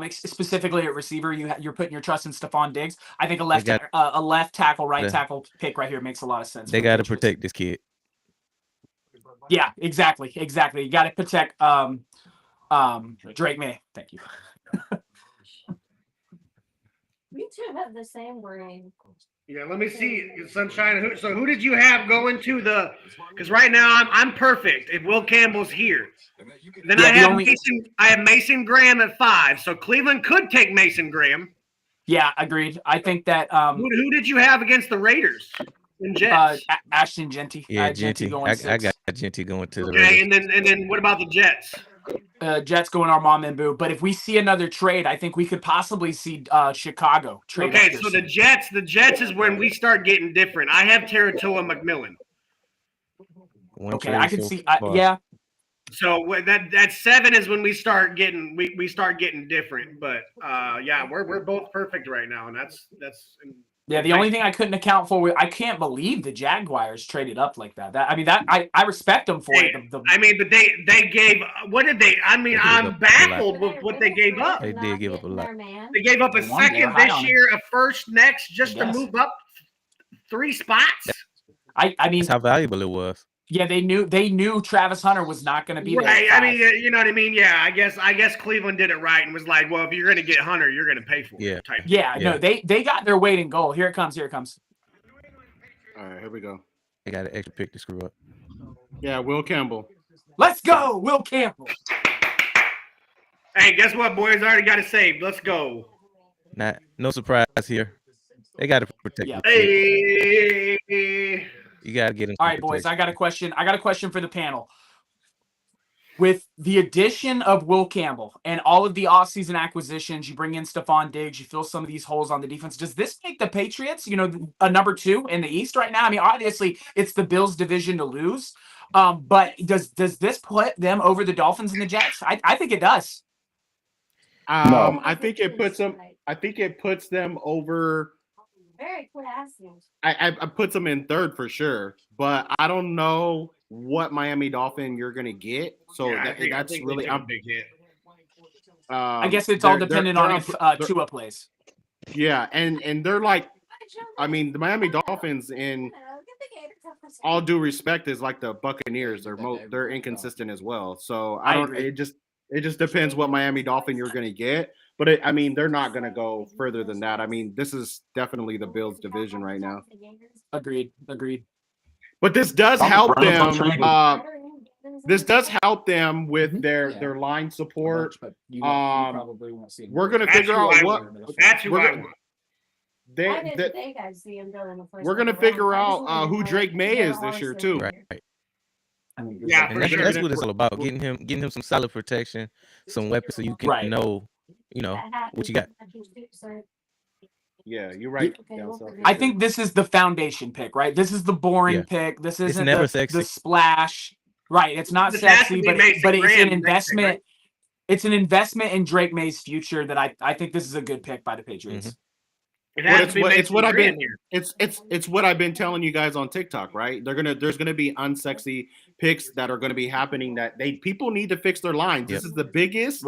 Specifically at receiver, you're putting your trust in Stephon Diggs. I think a left tackle, right tackle pick right here makes a lot of sense. They got to protect this kid. Yeah, exactly. You got to protect Drake May. Thank you. We two have the same brain. Yeah, let me see, Sunshine. Who did you have going to the? Because right now I'm perfect. If Will Campbell's here, then I have Mason Graham at 5. So Cleveland could take Mason Graham. Yeah, agreed. I think that. Who did you have against the Raiders and Jets? Ashton Genty. Yeah, Genty. I got Genty going to the Okay, Raiders. and then what about the Jets? Jets going Armand. But if we see another trade, I think we could possibly see Chicago trade. Okay, so the Jets is when we start getting different. I have Taratoa McMillan. Okay, I can see. Yeah. So that 7 is when we start getting we start getting different. But yeah, we're both perfect right now, and that's. Yeah, the only thing I couldn't account for, I can't believe the Jaguars traded up like that. I respect them for it. I mean, but they gave, what did they? I mean, I'm baffled with what they gave up. They did give up a lot. They gave up a second this year, a first next, just to move up 3 spots. I mean, that's how valuable it was. Yeah, they knew Travis Hunter was not going to be there. Right. I mean, you know what I mean? Yeah, I guess Cleveland did it right and was like, well, if you're going to get Hunter, you're going to pay for it. Yeah. No, they got their weight in gold. Here it comes. All right, here we go. They got an extra pick to screw up. Yeah, Will Campbell. Let's go, Will Campbell. Hey, guess what, boys? I already got it saved. Let's go. No surprise here. They got to protect. Yeah. Hey. You gotta get him. All right, boys. I got a question for the panel. With the addition of Will Campbell and all of the offseason acquisitions, you bring in Stephon Diggs, you fill some of these holes on the defense. Does this make the Patriots, a number 2 in the East right now? I mean, obviously, it's the Bills' division to lose. But does this put them over the Dolphins and the Jets? I think it does. No. I think it puts them over. Very classy. I put them in 3rd for sure, but I don't know what Miami Dolphin you're gonna get. So that's really a big hit. I guess it's all dependent on if Tua plays. Yeah, and they're like, I mean, the Miami Dolphins, in all due respect, is like the Buccaneers. They're inconsistent as well. So I don't. It just depends what Miami Dolphin you're gonna get. But I mean, they're not going to go further than that. I mean, this is definitely the Bills' division right now. Agreed. But this does help them. This does help them with their line support. You probably won't see we're going to figure out what. That's who I want. We're going to figure out who Drake May is this year too. Right. Yeah, and that's what it's all about. Getting him some solid protection, some weapons, so you can know what you got. Yeah, you're right. I think this is the foundation pick, right? This is the boring pick. This isn't the splash. Right. It's not sexy, but it's an investment. Right? It's an investment in Drake May's future that I think this is a good pick by the Patriots. Mm-hmm. It's what I've been telling you guys on TikTok, right? There's gonna be unsexy picks that are gonna be happening that people need to fix their lines. This is the biggest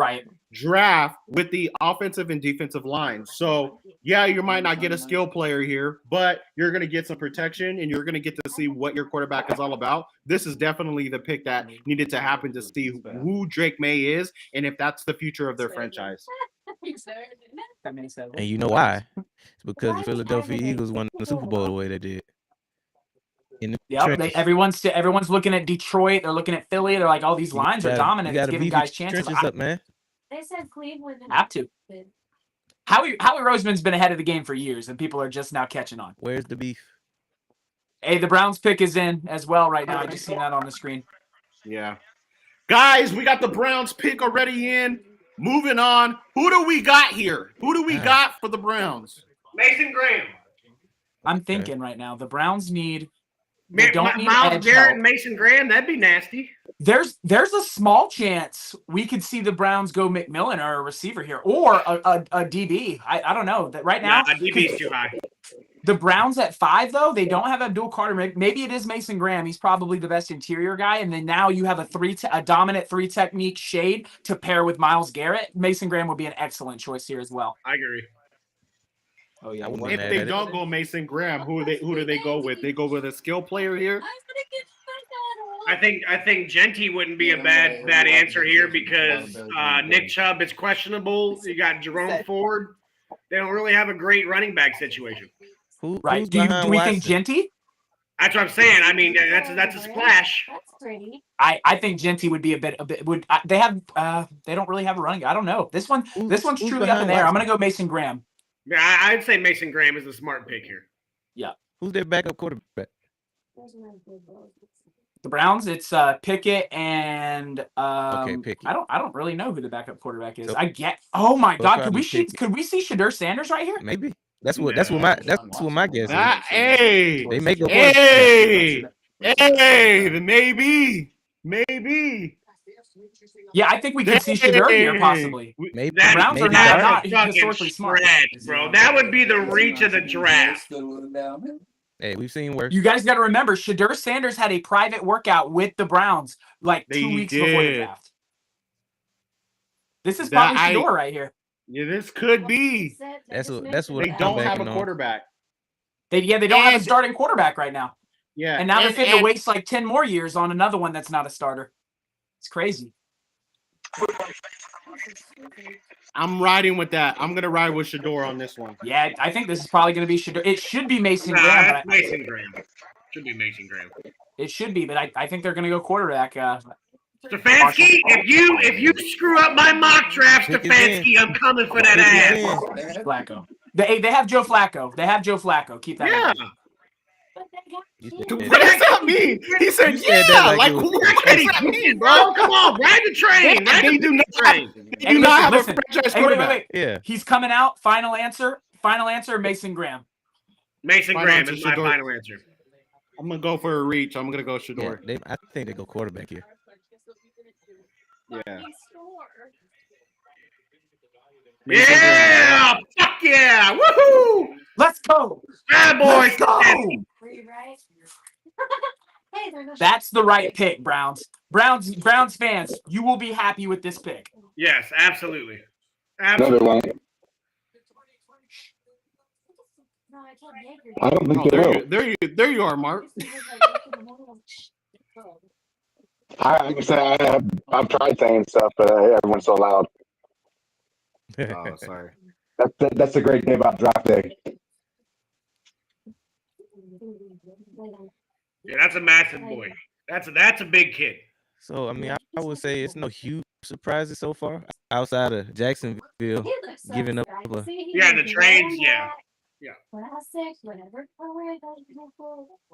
draft with the offensive and defensive lines. So yeah, you might not get a skill player here, but you're gonna get some protection and you're gonna get to see what your quarterback is all about. This is definitely the pick that needed to happen to see who Drake May is and if that's the future of their franchise. And you know why? It's because the Philadelphia Eagles won the Super Bowl the way they did. Everyone's looking at Detroit. They're looking at Philly. They're like, all these lines are dominant. It's giving guys chances. Up, man. They said Cleveland. Have to. Howie Roseman's been ahead of the game for years, and people are just now catching on. Where's the beef? Hey, the Browns pick is in as well right now. I just seen that on the screen. Yeah. Guys, we got the Browns pick already in. Moving on. Who do we got here? Who do we got for the Browns? Mason Graham. I'm thinking right now. The Browns need. They don't need Miles edge Garrett help. and Mason Graham. That'd be nasty. There's a small chance we could see the Browns go McMillan or a receiver here, or a DB. I don't know. That right now, DB's too high. the Browns at 5 though, they don't have Abdul Carter. Maybe it is Mason Graham. He's probably the best interior guy, and then now you have a dominant 3 technique shade to pair with Miles Garrett. Mason Graham would be an excellent choice here as well. I agree. Oh yeah. If they don't go Mason Graham, who do they go with? They go with a skill player here. I think Genty wouldn't be a bad answer here because Nick Chubb is questionable. You got Jerome Ford. They don't really have a great running back situation. Right? Do we think Genty? That's what I'm saying. I mean, that's a splash. That's pretty. I think Genty would be a bit. They don't really have a running. I don't know. This one's who's truly up in the air. I'm gonna go Mason Graham. Yeah, I'd say Mason Graham is a smart pick here. Who's their backup quarterback? The Browns, it's Pickett and Pickett. I don't really know who the backup quarterback is. So- Oh my so God, could probably we see Shadur Sanders right here? Maybe. That's what my guess is. Hey, They make a hey, maybe. Yeah, I think we could see Shadur here possibly. Maybe. The Browns are maybe not- not. not fucking historically smart. spread, bro. That would be the reach of the draft. Hey, we've seen worse. You guys got to remember, Shadur Sanders had a private workout with the Browns like 2 They weeks before the did. draft. This is That probably Shadur right here. Yeah, this could be. That's what They I'm don't have a banking on. quarterback. They don't have a And- starting quarterback right now. Yeah, And now they're fitting to waste like 10 more years on another one that's not a starter. It's crazy. I'm riding with that. I'm gonna ride with Shador on this one. Yeah, I think this is probably going to be Shadur. It should be Mason Nah, Graham. that's But Mason Graham. Should be Mason Graham. it should be, but I think they're going to go quarterback. Stefanski, if you screw up my mock draft, Pick it Stefanski, I'm coming for that ass. Flacco. They have Joe Flacco. Keep that in Yeah. mind. What does that mean? He said, You said that "Yeah." like Like, it was- what does that mean, bro? Come on, ride the train. They Ride the do not. train. They Hey, do not have listen. a franchise Hey, wait. quarterback. Yeah. He's coming out. Final answer, Mason Graham. Mason Final Graham answer, is my Shador. final answer. I'm gonna go for a reach. I'm gonna go Yeah, Shador. I think they go quarterback here. Yeah. Yeah, fuck yeah, woohoo! Let's go. Yeah, boy. Let's go. Hey, there's no That's the right pick, Browns. Browns fans, you will be happy with this pick. Yes, absolutely. No, Absolutely. they won't. No, I can't make your I don't think Oh, they will. there you are, Mark. Like I said, I've tried saying stuff, but everyone's so loud. Oh, sorry. That's the great thing about draft day. Yeah, that's a massive boy. That's a big kid. So I mean, I would say it's no huge surprises so far outside of Jacksonville giving up a Yeah, the trades, yeah.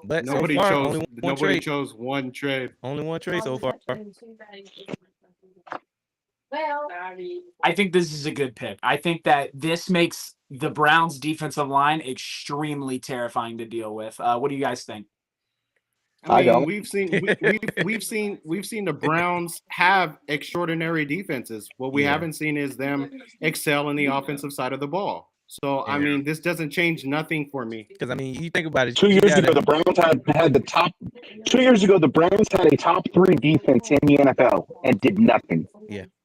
but Nobody so far, chose. only one Nobody trade. chose one trade. Only one trade so far. Well, I think this is a good pick. I think that this makes the Browns' defensive line extremely terrifying to deal with. What do you guys think? I don't. We've seen the Browns have extraordinary defenses. What we Yeah. haven't seen is them excel in the offensive side of the ball. So I Yeah. mean, this doesn't change nothing for me. Because I mean, you think about it. 2 you years gotta- ago, the Browns had the top. 2 years ago, the Browns had a top 3 defense in the NFL and did nothing.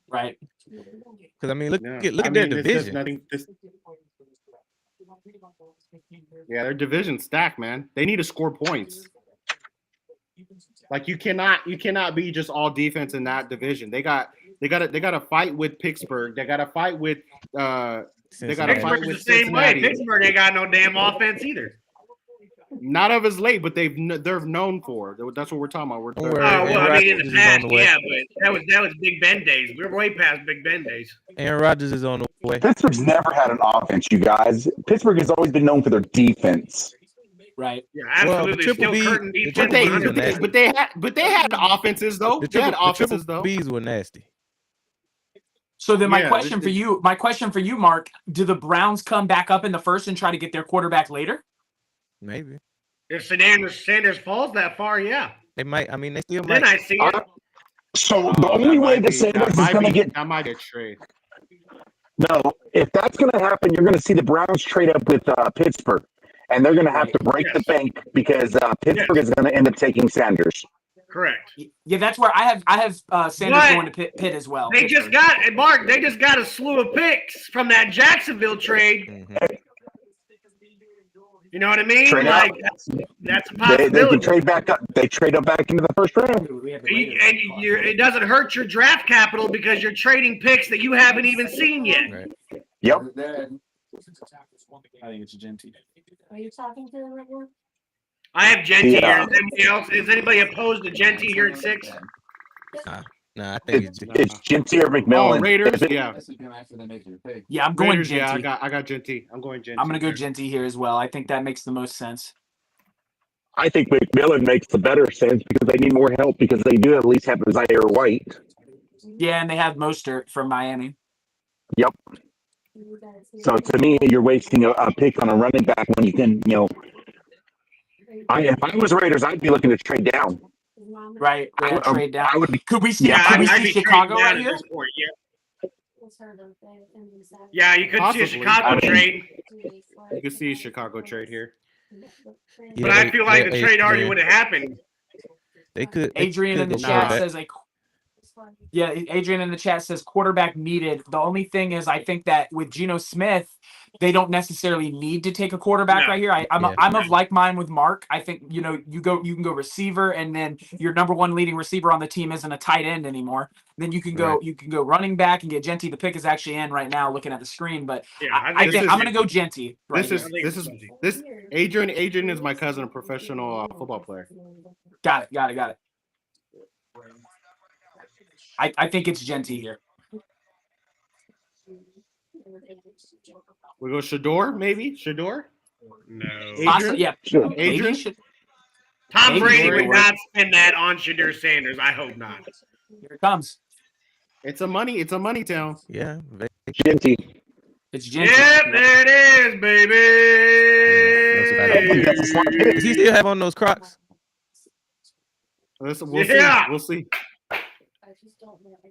Right. Because I mean, look Yeah. at I their mean, this does division. nothing. Yeah, their division stacked, man. They need to score points. Like you cannot be just all defense in that division. They got to fight with Pittsburgh. They got to fight with they got to Cincinnati. fight Pittsburgh's with the same way. Cincinnati. Pittsburgh ain't got no damn offense either. Not of as late, but they're known for. That's what we're talking about. Don't Oh, worry. well, I mean, in Rodgers the is on past, the way. yeah, but that was Big Ben days. We're way past Big Ben days. Aaron Rodgers is on the way. Pittsburgh's never had an offense, you guys. Pittsburgh has always been known for their defense. Right. Yeah, Well, the absolutely. triple Still B- curtain the defense. But they, Triple Bs are but they, nasty. but they had, but they had offenses though. The They had triple offenses though. Bs were nasty. So then my Yeah, question this for is- you, Mark, do the Browns come back up in the first and try to get their quarterback later? Maybe If Sanders falls that far, yeah. they might. I mean, they still Then might. I see it. So Oh, the only way might that be- Sanders is might going to be- get that might get trade. no, if that's going to happen, you're going to see the Browns trade up with Pittsburgh, and they're going to have Right. to break the Yes. bank because Pittsburgh is going to end up taking Sanders. Correct. Yeah, that's where I have Sanders But going to Pitt as well. They just Pittsburgh. Mark. They just got a slew of picks from that Jacksonville trade. Mhm. You know what I mean? Trade Like out. that's a They can possibility. trade back up. They trade up back into the first round. We have the And Raiders. it doesn't hurt your draft capital because you're trading picks that you haven't even seen yet. Right. Yep. I think it's Genty. Are you talking to them right now? I have Genty Yeah. here. Is anybody else? Is anybody opposed to Genty here at 6? Nah, I think It's Genty or Oh, McMillan. Raiders. If it- Yeah, After they make their pick. Yeah, I'm going Raiders. Genty. Yeah, I got Genty. I'm going Genty. I'm going to go here. Genty here as well. I think that makes the most sense. I think McMillan makes the better sense because they need more help because they do at least have Zaire White. Yeah, and they have Mostert from Miami. Yep. So to me, you're wasting a pick on a running back when you can, if I was Raiders, I'd be looking to trade down. Right. Yeah, trade down. I would. Could we see, Yeah, could we I'd see be Chicago trading down right at here? this point, yeah, you could see a Possibly. Chicago I mean- trade, You can see Chicago trade here. Yeah, but I feel like the trade already man. would have happened. They could. Adrian in the go chat quarterback. says Adrian in the chat says quarterback needed. The only thing is, I think that with Geno Smith, they don't necessarily need to take a quarterback No. right here. I'm Yeah. of like mind with Mark. I think you can go receiver, and then your number one leading receiver on the team isn't a tight end anymore. Then you can go running back and get Genty. The pick is actually in right now, looking at the screen. But Yeah, I think I'm going to go Genty. Right This here. is Adrian is my cousin, a professional football player. Got it. I think it's Genty here. We go Shador, maybe Shador. No. Possi- yeah, Sure. maybe Adrian? should- Tom Maybe Brady Shador. would not spend that on Shadur Sanders. I hope not. Here it comes. It's a money town. Yeah. Genty. It's Genty. Yep, there it is, baby. That's a smart pick. Does he still have on those Crocs? We'll Yeah. see. We'll see.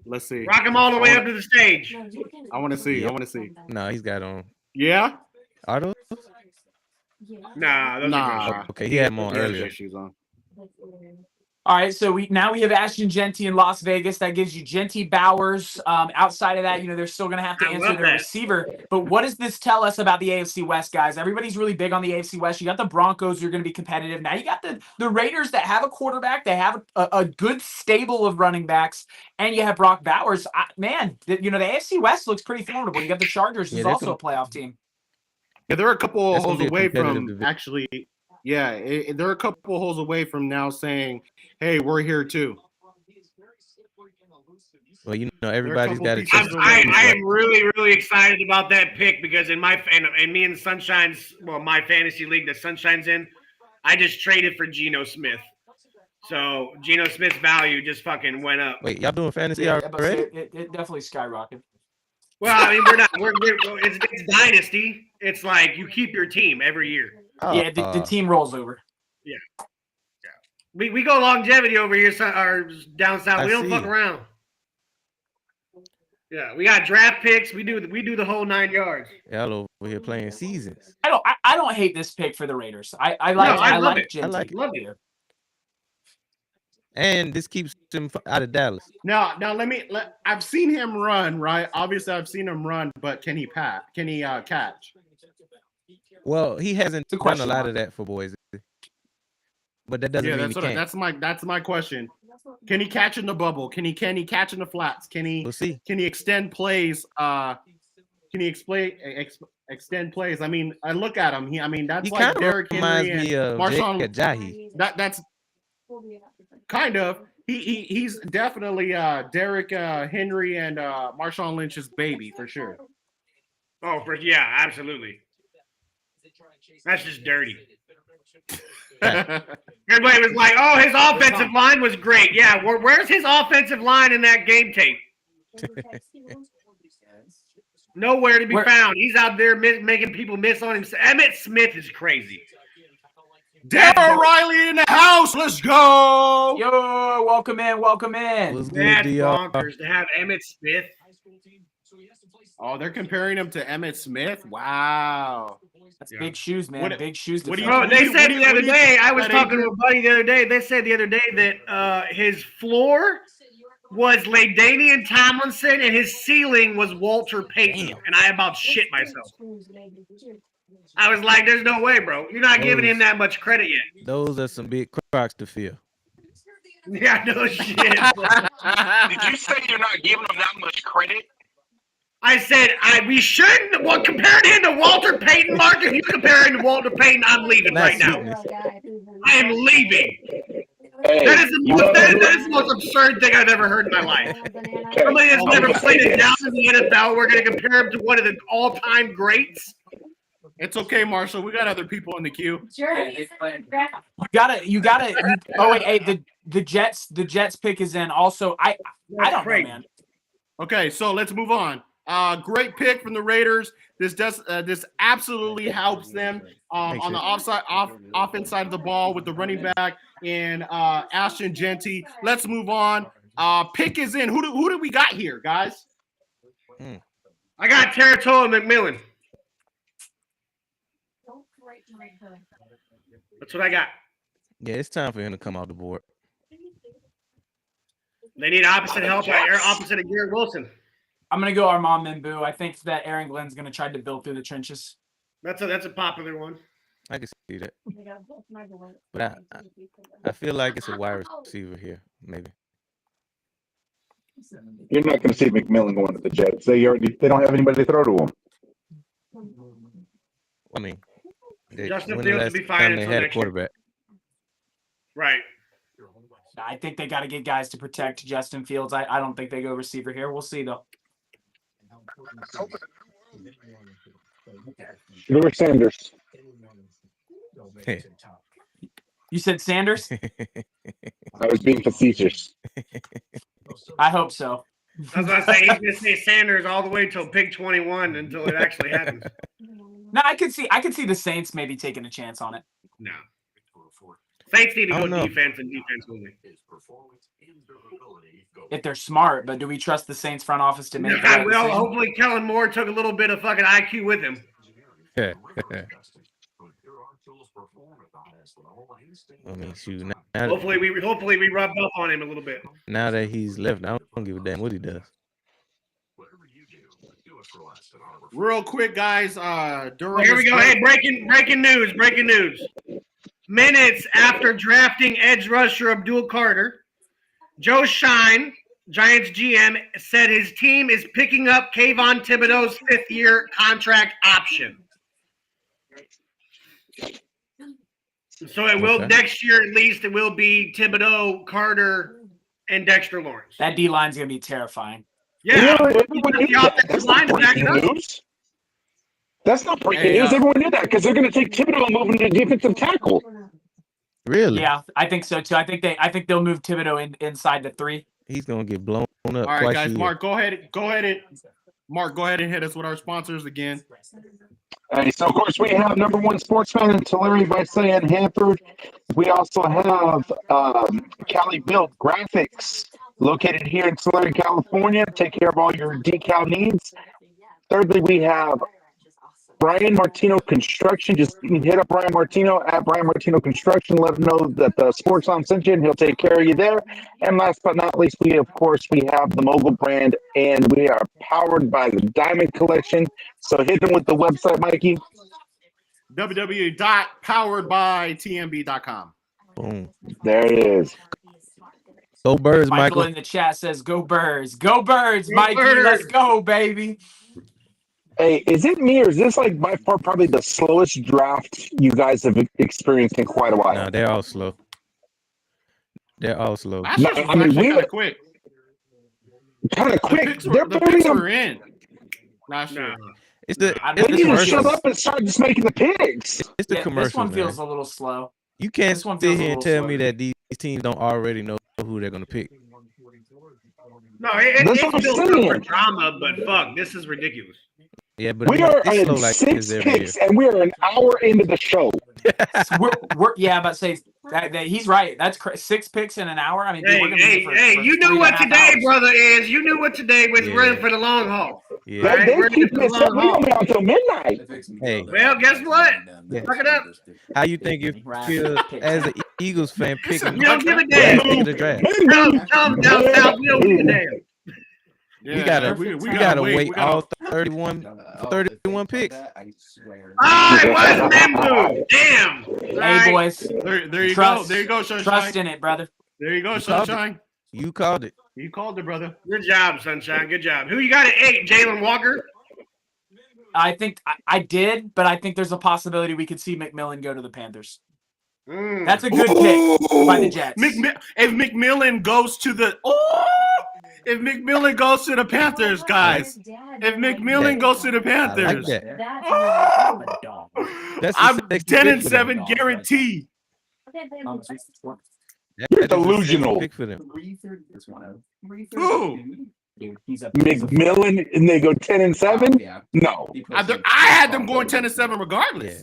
Let's see. Rock him all the way up to the stage. I want to see. Yeah. I want to see. No, he's got on. Yeah. Are those? Nah, those are Nah. Okay, he had them on He has earlier. issues on. All right, so we have Ashton Genty in Las Vegas. That gives you Genty Bowers. Outside of that, they're still going to have to I answer love their that. receiver. But what does this tell us about the AFC West, guys? Everybody's really big on the AFC West. You got the Broncos, you're going to be competitive. Now you got the Raiders that have a quarterback. They have a good stable of running backs, and you have Brock Bowers. The AFC West looks pretty formidable. You got the Chargers, who's Yeah, also a playoff team. Yeah, they're a couple That's gonna holes be a away competitive from division. actually. Yeah, they're a couple holes away from now saying, "Hey, we're here too." Well, everybody's couple got to pieces check. I am really, really excited about that pick because in my and me and Sunshine's my fantasy league that Sunshine's in, I just traded for Geno Smith. So Geno Smith's value just fucking went up. Wait, y'all doing fantasy But already? it definitely skyrocketed. Well, I mean, we're not. It's dynasty. It's like you keep your team every year. Yeah, the team rolls over. We go longevity over here, or down south. I We don't see. fuck around. Yeah, we got draft picks. We do the whole 9 yards. Y'all over here playing seasons. I don't hate this pick for the Raiders. I I love like it. Genty. I like it. Love it. And this keeps him out of Dallas. Now I've seen him run, right? Obviously, I've seen him run, but can he pass? Can he catch? Well, he hasn't It's a done a question lot mark. of that for boys. But that doesn't Yeah, mean he can't. that's my question. Can he catch in the bubble? Can he catch in the flats? We'll see. Can he extend plays? Can he extend plays? I mean, I look at him. That's He like kind of Derrick reminds Henry me and of Marshawn. Ajayi. That's kind of he's definitely Derrick Henry and Marshawn Lynch's baby for sure. Oh, yeah, absolutely. That's just dirty. Everybody was like, "Oh, his offensive line was great." Yeah, where's his offensive line in that game tape? Nowhere to be found. He's out there making people miss on him. Emmett Smith is crazy. Daryl Riley in the house. Let's go. Yo, welcome in, welcome in. What's good, That's DR? bonkers to have Emmett Smith. Oh, they're comparing him to Emmett Smith. Wow. That's big shoes, man. What- Big shoes. To what do fill. you- Oh, they what said do you- the other what do you day, think I was about talking to Adrian? a buddy the other day. They said the other day that his floor was LaDainian Tomlinson and his ceiling was Walter Payton. And I about shit myself. I was like, there's no way, bro. You're not giving him that much credit yet. Those are some big crocs to fill. Yeah, no shit. Did you say you're not giving them that much credit? I said we shouldn't. Well, comparing him to Walter Payton, Mark, if you compare him to Walter Payton, I'm leaving Not right now. sweetness. I am leaving. Hey, That is the most absurd thing I've ever heard in my life. Somebody that's never played it down in the NFL, we're going to compare him to one of the all-time greats. It's okay, Marshall. We got other people in the queue. You gotta. Oh wait, hey, the Jets pick is in. Also, I don't know, Great. man. Okay, so let's move on. Great pick from the Raiders. This absolutely helps them on the offense side of the ball with the running back and Ashton Genty. Let's move on. Pick is in. Who do we got here, guys? I got Teratola McMillan. That's what I got. Yeah, it's time for him to come off the board. They need opposite help, opposite of Garrett Wilson. I'm gonna go Armand Membu. I think that Aaron Glenn's gonna try to build through the trenches. That's a popular one. I can see that. But I feel like it's a wide receiver here, maybe. you're not going to see McMillan going to the Jets. They don't have anybody to throw to him. I mean, Justin when the Fields last will be fine time they until had a next year. quarterback? Right. I think they got to get guys to protect Justin Fields. I don't think they go receiver here. We'll see though. Lewis Sanders. You said Sanders? I was being facetious. I hope so. I was about to say he's gonna say Sanders all the way till pick 21 until it actually happens. No, I could see the Saints maybe taking a chance on it. No. Saints need to I go don't know. defense and defense only. If they're smart, but do we trust the Saints front office to make the I right will. decision? Hopefully Kellen Moore took a little bit of fucking IQ with him. I mean, shoot. Now, Hopefully we rub up on him a little bit. now that he's left, I don't give a damn what he does. Real quick, guys. During Here we this go. break- Hey, breaking news. Minutes after drafting edge rusher Abdul Carter, Joe Shine, Giants GM, said his team is picking up Kayvon Thibodeau's fifth-year contract option. So it will Okay. next year at least. It will be Thibodeau, Carter, and Dexter Lawrence. That D line's gonna be terrifying. Yeah, Everyone knew the that. offensive That's line not to back breaking it up. news. That's not breaking Hey, news. Everyone knew that because they're going to take Thibodeau and move him to defensive tackle. Really? Yeah, I think so too. I think they'll move Thibodeau inside the 3. He's gonna get blown up. All right, twice guys. a year. Mark, go ahead and hit us with our sponsors again. Hey, so of course we have number one sports fan in Tulare by saying Hanford. We also have Cali Built Graphics located here in Tulare, California. Take care of all your decal needs. Thirdly, we have Brian Martino Construction. Just hit up Brian Martino at Brian Martino Construction. Let him know that the Sports On sent you, and he'll take care of you there. And last but not least, we have the Mogul brand, and we are powered by the Diamond Collection. So hit them with the website, Mikey. www.poweredbytmb.com. Boom. There it is. Go Birds, Michael Michael. in the chat says, "Go Birds, go Birds, Go Mikey, Birds." let's go, baby." Hey, is it me or is this like by far probably the slowest draft you guys have experienced in quite a while? No, they're all slow. They're all slow. Last No, year's was I mean, actually we kind were- of quick. Kind of The quick. picks They're were, the building picks them. were in last year. No. It's the I They mean, it's need the to shut commercials. up and start just making the picks. It's the Yeah, this commercials, one man. feels a little slow. You can't This one sit feels a here and little tell me slower. that these teams don't already know who they're gonna pick. No, That's what I'm it's built up for saying. drama, but fuck, this is ridiculous. Yeah, but We are it's slow in like 6 this every year. picks, and we are an hour into the show. We're yeah, but say that he's right. That's 6 picks in an hour. I mean, dude, we're gonna be here for You knew 3.5 what today, hours. brother, is. You knew what today was. Yeah. We're in for the long haul. Yeah. All right, They we're in keep for the this up. long We're gonna be haul. on until midnight. Hey. Well, guess what? Yeah. Fuck it up. How you think you feel as an Eagles fan picking You don't give a last damn. pick of the draft? Tell them down south, we don't give a damn. We gotta wait we gotta- all 31 picks. I swear. Ah, it was Membu. Damn. All Hey, right. boys, There you Trust- go. There you go, Sunshine. trust in it, brother. There you go, You called it. Sunshine. You called it. You called it, brother. Good job, Sunshine. Good job. Who you got at 8? Jalen Walker? I think I did, but I think there's a possibility we could see McMillan go to the Panthers. Mm. That's a good pick by the Jets. If McMillan goes to the if McMillan goes to the Panthers, guys. If McMillan goes to the I like Panthers, that. I'm a dog. That's the I'm sexy 10-7 pick for them. guaranteed. That You're is the sexy delusional. pick for them. Who? Dude, he's a McMillan, and they go 10-7. Yeah. No, I had them going 10-7 regardless.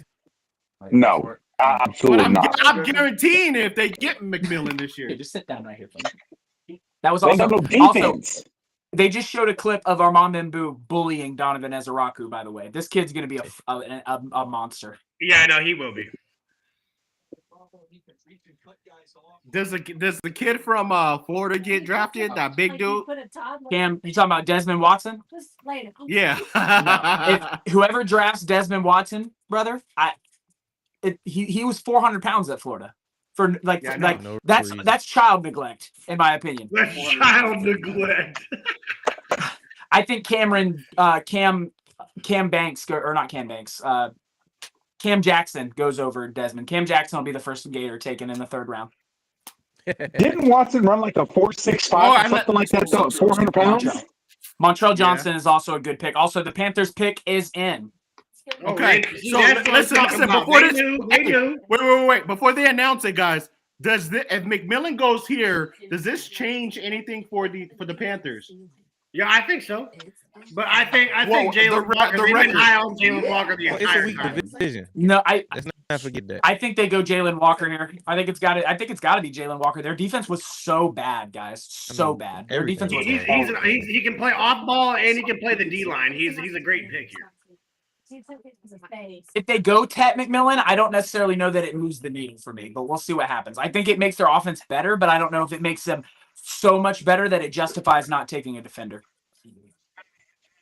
Yeah. no, But absolutely not. I'm guaranteeing if they get McMillan this Here, year. just sit down right here. That was They also, got no also defense. they just showed a clip of Armand Membu bullying Donovan Ezeraku. By the way, this kid's gonna be a monster. Yeah, I know he will be. Does the kid from Florida get drafted? That big dude? Cam, you talking about Desmond Watson? Yeah. If whoever drafts Desmond Watson, brother, he was 400 pounds at Florida for Yeah, I know. No that's reason. child neglect in my opinion. That's child neglect. I think Cam Banks or not Cam Banks, Cam Jackson goes over Desmond. Cam Jackson will be the first Gator taken in the 3rd round. Didn't Watson run like a 4.65 or something like that? Though, 400 pounds. Montreal Johnson is also a good pick. Also, the Panthers pick is in. Okay, See, so that's what I'm listen, talking about. before They this, knew, they knew. wait, before they announce it, guys, if McMillan goes here, does this change anything for the Panthers? Yeah, I think so. But I think Well, Jalen Walker. the They've been record. high on Jalen Walker the Well, it's a entire weak time. division. No, Let's not forget that. I think they go Jalen Walker here. I think it's got to be Jalen Walker. Their defense was so bad, guys. So bad. Their defense was everything. He can play off ball and he can play the D line. He's a great pick here. If they go Tet McMillan, I don't necessarily know that it moves the needle for me, but we'll see what happens. I think it makes their offense better, but I don't know if it makes them so much better that it justifies not taking a defender.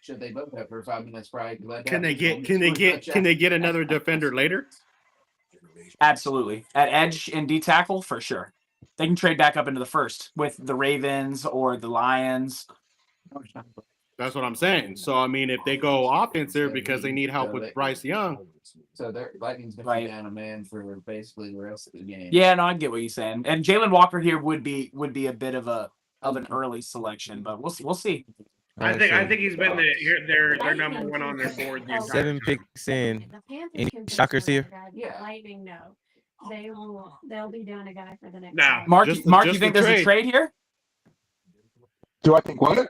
Should they both have for 5 minutes prior to let Can they that? get another defender later? Absolutely. At edge and D tackle, for sure. They can trade back up into the 1st with the Ravens or the Lions. That's what I'm saying. So I mean, if they go offensive because they need help with Bryce Young, So their Lightning's been Right. down a man for basically the rest of the game. Yeah, no, I get what you're saying. And Jalen Walker here would be a bit of an early selection, but we'll see. Oh, I Alright, think so he's been their number one on their board. The entire 7 picks in. Any shockers here? Yeah. Lightning, no. They'll be doing a guy for the next. No. Mark, Just you the think there's a trade. trade here? Do I think what?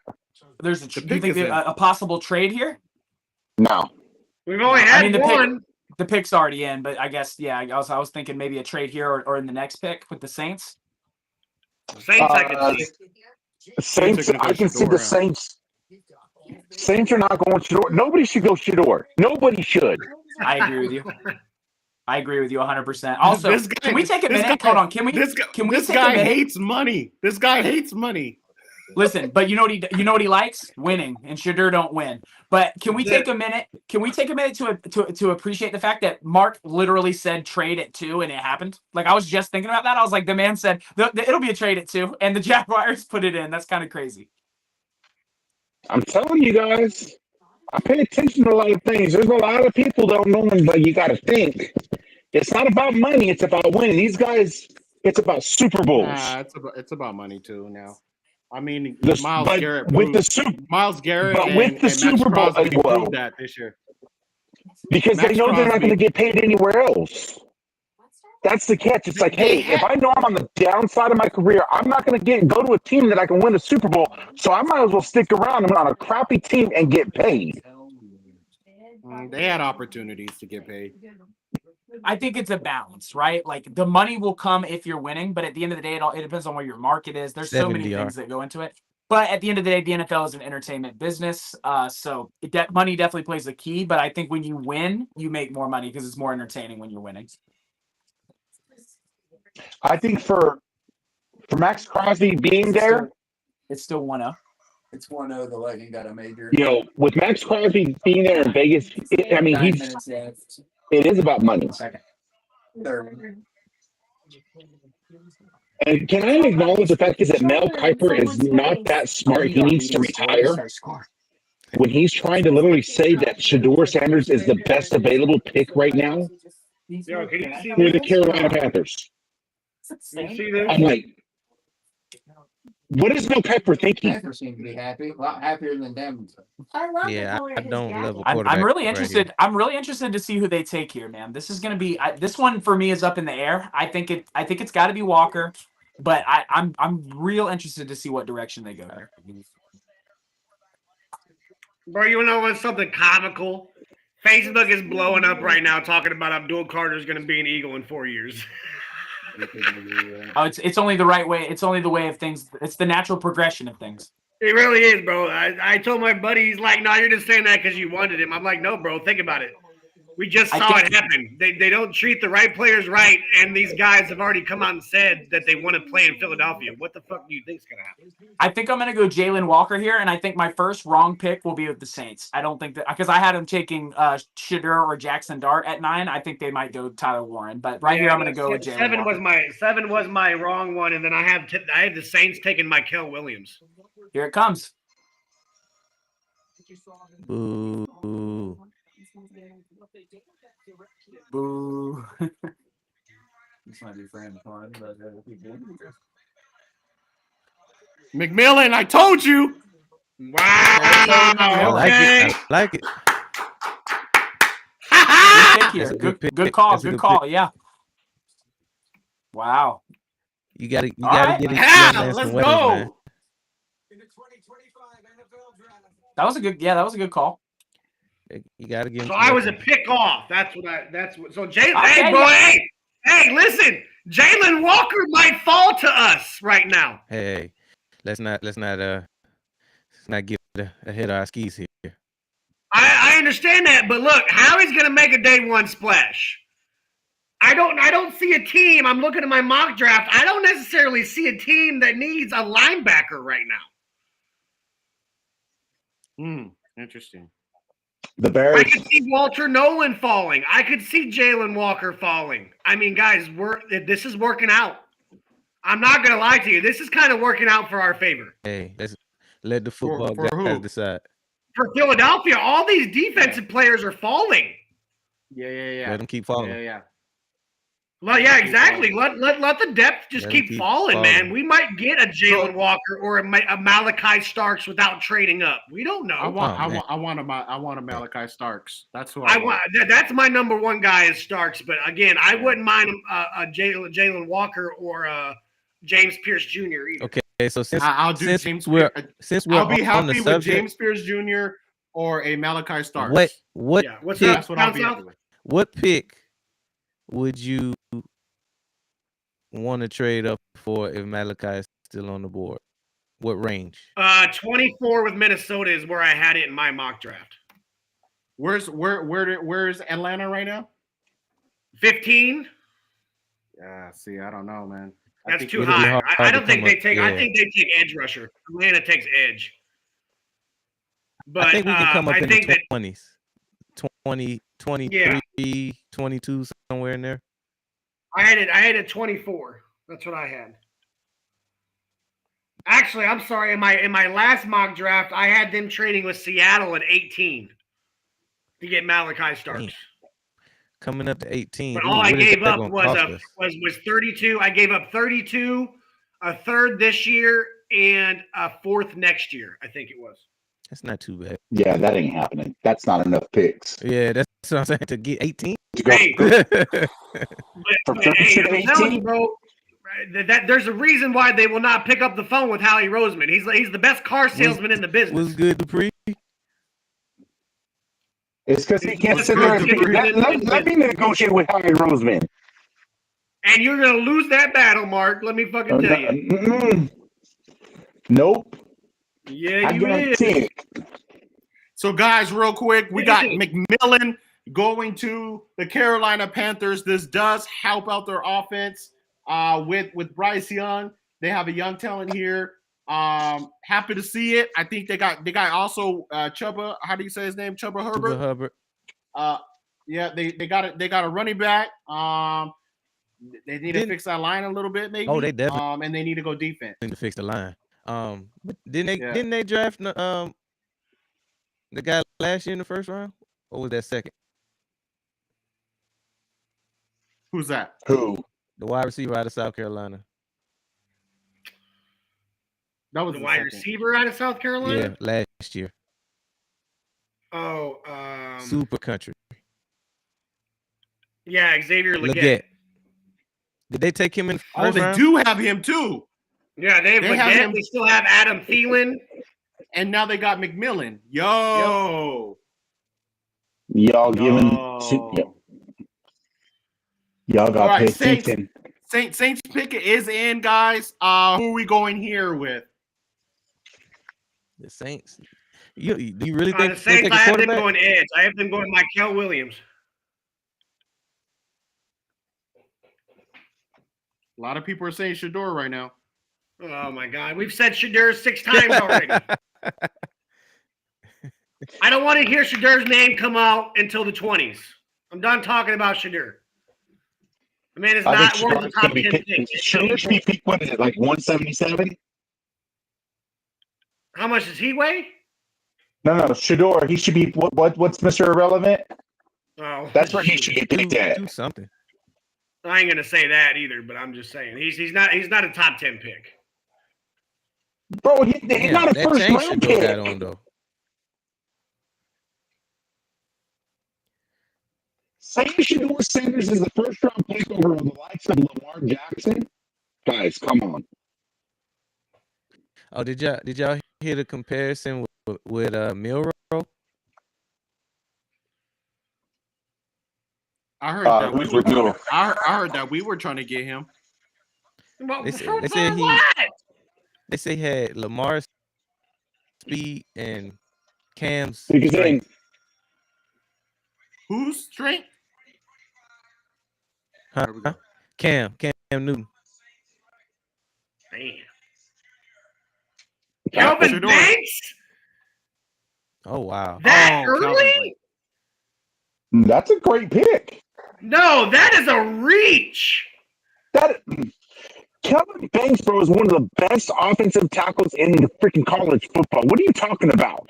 There's a The you pick think is in. a possible trade here? No. We've only I had mean, the one. The pick's already in, but I guess I was thinking maybe a trade here or in the next pick with the Saints. Saints I can see. Saints. I can see the Saints. Saints are not going Shador. Nobody should go Shador. Nobody should. I agree with you. I agree with you 100%. Also, This guy- can we take a this minute? guy- Hold on. Can we? this guy, Can we this take a guy minute? hates money. This guy hates money. Listen, but you know what he likes? Winning, and Shador don't win. But can we take a minute? Can we take a minute to appreciate the fact that Mark literally said trade at 2 and it happened? Like I was just thinking about that. I was like, the man said it'll be a trade at 2, and the Jaguars put it in. That's kind of crazy. I'm telling you guys. I pay attention to a lot of things. There's a lot of people don't know them, but you got to think. It's not about money. It's about winning. These guys. It's about Super Bowls. It's about money too now. I mean, The- Miles but Garrett with the proved- Super Miles Garrett but and, with the and Max Super Bowl Crosby as well. proved that this year. because Max they know they're not Crosby. going to get paid anywhere else. That's the catch. It's like, They hey, if I know I'm on the downside of my career, I'm not going to go to a team that I can win a Super Bowl. So I might as well stick around on a crappy team and get paid. They had opportunities to get paid. I think it's a balance, right? Like the money will come if you're winning, but at the end of the day, it depends on where your market is. There's so many 70 things that go into it. But at the end of the day, the NFL is an entertainment business. So money definitely plays a key. But I think when you win, you make more money because it's more entertaining when you're winning. I think for Max Crosby being there, It's still 1-0. It's 1-0. The Lightning got a major. with Max Crosby being there in Vegas, it 9 minutes left. is about money. Second. Third. And can I acknowledge the fact is that Mel Kiper is not that smart. He needs to retire. When he's trying to literally say that Shedeur Sanders is the best available pick right now Yo, can you see for the this? Carolina Panthers. You see this? I'm like, what is Mel Kiper thinking? Panthers seem to be happy. A lot happier than them. I love the Yeah, color I of his don't jacket. love a I'm quarterback. really right interested. here. I'm really interested to see who they take here, man. This is going to be this one for me is up in the air. I think it's got to be Walker, but I'm real interested to see what direction they go there. Bro, you know what's something comical? Facebook is blowing up right now talking about Abdul Carter's going to be an Eagle in 4 years. Oh, it's only the right way. It's only the way of things. It's the natural progression of things. It really is, bro. I told my buddy, he's like, no, you're just saying that because you wanted him. I'm like, no, bro, think about it. We just I saw think- it happen. They don't treat the right players right, and these guys have already come out and said that they want to play in Philadelphia. What the fuck do you think's going to happen? I think I'm going to go Jalen Walker here, and I think my first wrong pick will be with the Saints. I don't think that because I had him taking Shedeur or Jackson Dart at 9. I think they might go Tyler Warren, but here I'm going to go with Jalen Seven Walker. seven was my wrong one, and then I have the Saints taking Mykel Williams. Here it comes. Boo. Boo. This might be frowned upon, but McMillan, I told you. Wow. I like Okay. it. I like it. Good pick here. That's a good pick. Good call. That's a Good good call. Yeah. Wow. You gotta All right. get it. Yeah, man, let's some weapons, go. man. In the 2025 NFL Draft. That was a good call. You gotta give. So I was a pick off. So Jalen, Okay, hey, bro, yeah. hey, listen, Jalen Walker might fall to us right now. Hey, let's not get ahead of our skis here. I understand that, but look, Howie's gonna make a day one splash. I don't see a team. I'm looking at my mock draft. I don't necessarily see a team that needs a linebacker right now. Interesting. The Bears. I could see Walter Nolan falling. I could see Jalen Walker falling. I mean, guys, this is working out. I'm not gonna lie to you. This is kind of working out for our favor. Hey, let's let the football for guys who? decide. For Philadelphia, all these defensive players are falling. Yeah. Let them keep falling. Yeah. Well, yeah, exactly. Let the depth just Let keep 'em keep falling, man. falling. We might get a Jalen Walker or a Malachi Starks without trading up. We don't know. I want a Malachi Starks. That's who I want. That's my number one guy is Starks. But again, I wouldn't mind a Jalen Walker or James Pierce Jr. either. Okay, so I'll do since James. we're I'll be on the happy with subject, James Pierce Jr. or a Malachi Starks. what Yeah. What's pick, up? That's what I'll be Down happy south? with. what pick would you want to trade up for if Malachi is still on the board? What range? 24 with Minnesota is where I had it in my mock draft. Where's Atlanta right now? 15. Yeah. See, I don't know, man. I That's think too it'll be high. hard I to don't think come they up- take. I yeah. think they take edge rusher. Atlanta takes edge. But I think we can come up I in think the that 20s. 20, 23, 22, somewhere in there. I had it 24. That's what I had. Actually, I'm sorry. In my last mock draft, I had them trading with Seattle at 18 to get Malachi Starks. Damn. Coming up to 18. But Ooh, all I what is gave that up gonna was cost us? 32. I gave up 32, a third this year, and a fourth next year. I think it was. That's not too bad. Yeah, that ain't happening. That's not enough picks. Yeah, that's what I'm saying. To get 18, Hey, For but, first hey, and I'm telling 18? you, bro. That there's a reason why they will not pick up the phone with Howie Roseman. He's the best car salesman in the business. Was good, Dupree. It's because he He's the can't best sit car there and salesman in the let me business. negotiate with Howie Roseman. And you're gonna lose that battle, Mark. Let me fucking tell you. Nope. Yeah, I you guarantee is. it. So, guys, real quick, we got McMillan going to the Carolina Panthers. This does help out their offense with Bryce Young. They have a young talent here. Happy to see it. I think they got also Chuba. How do you say his name? Chuba Herbert. Chuba Hubbard. Yeah, they got it. They got a running back. They need to fix that line a little bit, maybe. Oh, they definitely and they need to go defense. need to fix the line. But didn't they draft the guy last year in the first round, or was that second? Who's that? Who? The wide receiver out of South Carolina. That was The the wide second. receiver out of South Carolina. Yeah, last year. Oh, Super country. yeah, Xavier Legette. Legette. Did they take him in the Oh, first they round? do have him too. Yeah, they have Legette. They still have Adam Thielen. And now they got McMillan. Yo. Y'all giving Yo. y'all got All right, paid attention. Saints pick is in, guys. Who are we going here with? The Saints. Do you really think The they Saints, take I a have them quarterback? going edge. I have them going Mykal Williams. A lot of people are saying Shador right now. Oh my God, we've said Shador 6 times already. I don't want to hear Shador's name come out until the 20s. I'm done talking about Shador. The man is not one of the top 10 picks. Shador should be picked, what is it, like 177? How much does he weigh? No, Shador. He should be what's Mr. Irrelevant? Oh, That's where he should get picked at. Do something. I ain't gonna say that either, but I'm just saying he's not a top 10 pick. Bro, he's Damn, not a that first chain round Shador got pick. on though. Saying Shador Sanders is the first round pick over the likes of Lamar Jackson? Guys, come on. Oh, did y'all hear the comparison with Milroe? I heard that who's with Milroe? I heard that we were trying to get him. They say he had Lamar's speed and Cam's Because strength. Who's strength? Huh? Cam Newton. Man. Kelvin Banks? Oh wow. That early? That's a great pick. No, that is a reach. Kelvin Banks, bro, is one of the best offensive tackles in the freaking college football. What are you talking about?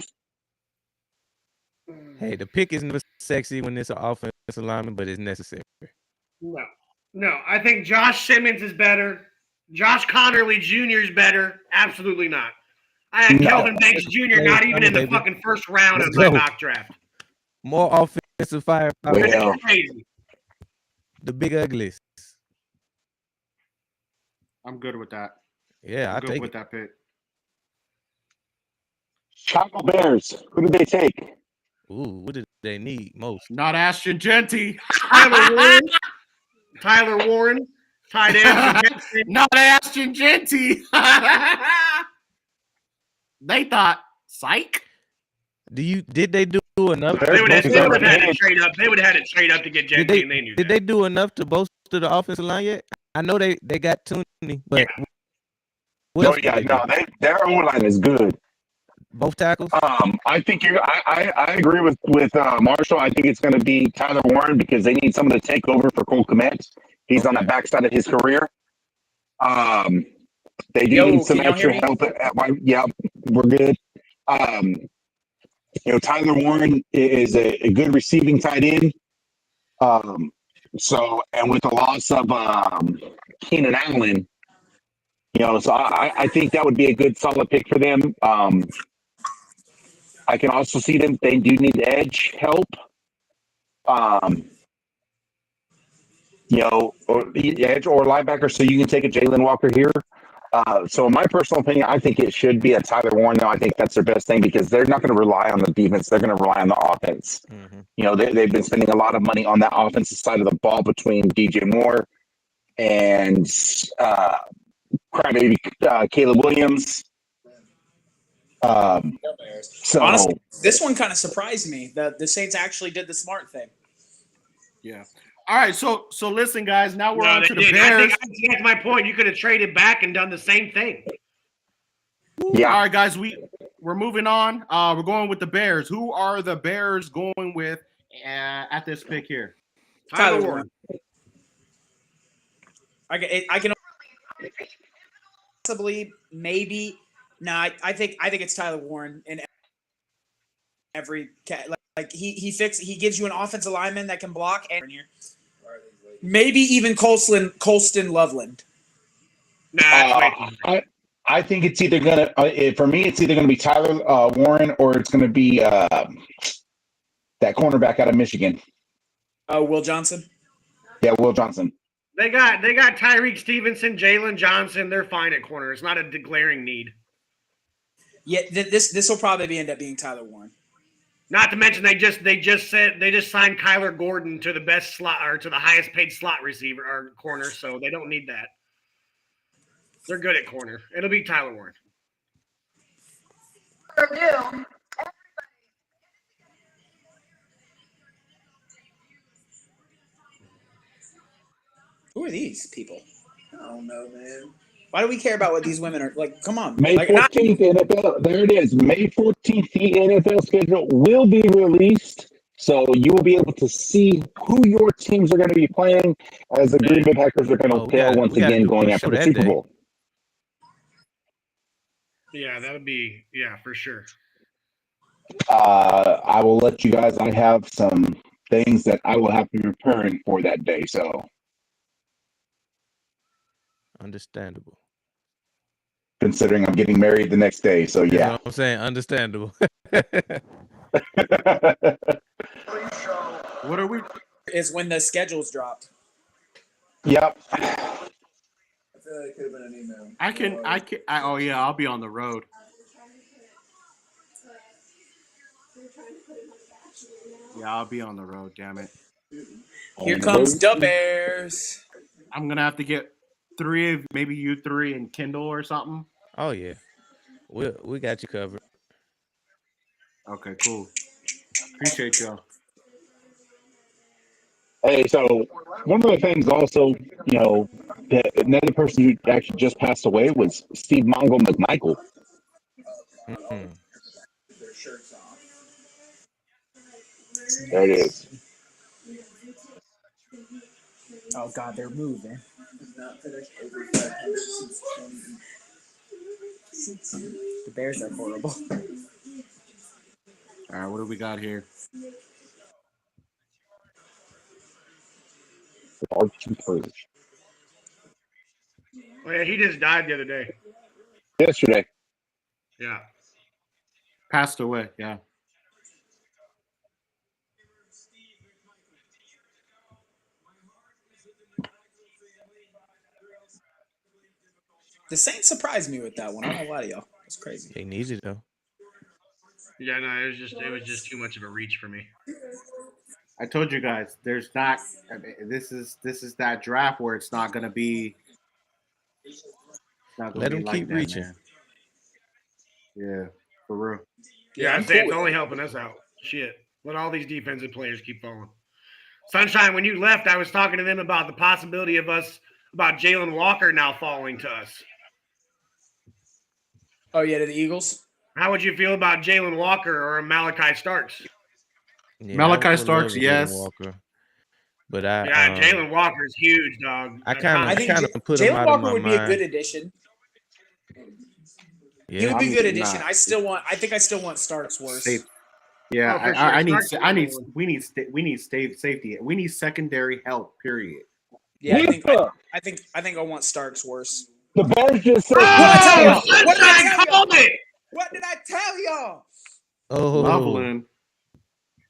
Hey, the pick is never sexy when it's an offensive lineman, but it's necessary. No. I think Josh Simmons is better. Josh Connerly Jr. is better. Absolutely not. I had Kelvin Banks Jr. not even in the fucking first round of my mock draft. More offensive firepower. That's crazy. The big uglies. I'm good with that. Yeah, I'm I good take with it. that pick. Chicago Bears. Who did they take? Ooh, what did they need most? Not Ashton Genty. Tyler Warren. Tight end. Not Ashton Genty. They thought, psych. Did they do enough? They would have had to trade up. They would have had to trade up to get Genty, and they knew Did they do enough to bolster the offensive line yet? I know they got Tooney, but their O line is good. Both tackles. I think I agree with Marshall. I think it's going to be Tyler Warren because they need someone to take over for Cole Kmet. He's on the backside of his career. They do need some extra help yeah, we're good. Tyler Warren is a good receiving tight end. And with the loss of Keenan Allen, so I think that would be a good solid pick for them. I can also see them. They do need edge help. or edge or linebacker, so you can take a Jalen Walker here. So in my personal opinion, I think it should be a Tyler Warren. Though I think that's their best thing because they're not going to rely on the defense; they're going to rely on the offense. They've been spending a lot of money on that offensive side of the ball between DJ Moore and crybaby Caleb Williams. So Honestly, this one kind of surprised me. The Saints actually did the smart thing. Yeah. All right. So listen, guys. Now we're No, on they to the didn't. Bears. I think that's my point. You could have traded back and done the same thing. yeah, All right, guys. We're moving on. We're going with the Bears. Who are the Bears going with at this pick here? Tyler Tyler Warren. I can possibly, maybe. No, I think it's Tyler Warren in every like he gives you an offensive lineman that can block and maybe even Colston Loveland. Nah, I think it's either gonna for me it's either gonna be Tyler Warren or it's gonna be that cornerback out of Michigan. Will Johnson. Yeah, Will Johnson. they got Tyreek Stevenson, Jalen Johnson. They're fine at corner. It's not a glaring need. Yeah, this will probably end up being Tyler Warren. Not to mention they just signed Kyler Gordon to the best slot or to the highest paid slot receiver or corner, so they don't need that. They're good at corner. It'll be Tyler Warren. Who are these people? I don't know, man. Why do we care about what these women are like? Come on, May 14th NFL. There it is. May 14th, the NFL schedule will be released, so you will be able to see who your teams are going to be playing as the Green Bay Packers are going to fail once again going after the Super Bowl. Yeah, that'll be for sure. I will let you guys. I have some things that I will have to be preparing for that day. So Understandable. considering I'm getting married the next day, so That's yeah. what I'm saying understandable. What are we? is when the schedules dropped. Yep. I feel like it could have been an email. Oh yeah, I'll be on the road. Yeah, I'll be on the road. Damn it. Here comes the Bears. I'm gonna have to get maybe you three and Kendall or something. Oh yeah, we got you covered. Okay, cool. Appreciate y'all. Hey, so one of the things also, that another person who actually just passed away was Steve Mongo McMichael. Mm-hmm. Their shirts off. There it is. Oh God, they're moving. The Bears are horrible. All right, what do we got here? Archie Purge. Oh yeah, he just died the other day. Yesterday. Yeah. Passed away. Yeah. The Saints surprised me with that one. I don't know why to y'all. It's crazy. They need you though. Yeah, no, it was just too much of a reach for me. I told you guys, there's not. This is that draft where it's not gonna be. Let them keep reaching. Man. Yeah, for real. Yeah, I'm I'd say cool it's with only helping us out. Shit. Let all these defensive players keep falling. Sunshine, when you left, I was talking to them about the possibility about Jalen Walker now falling to us. Oh yeah, to the Eagles. How would you feel about Jalen Walker or Malachi Starks? Yeah, Malachi I would Starks, love a Jalen yes. Walker. But Jalen Walker is huge, dog. I think put him Jalen out of Walker my would be a mind. good addition. He Yeah, would be a good addition. not. I think I still want Starks worse. Safe. Yeah, Oh, for I sure. need. We need safety. We need secondary help. Period. Yeah, I think I want Starks worse. The Bears just said. Oh, What did I Sunshine tell called it. What did I tell y'all? oh, Loveland.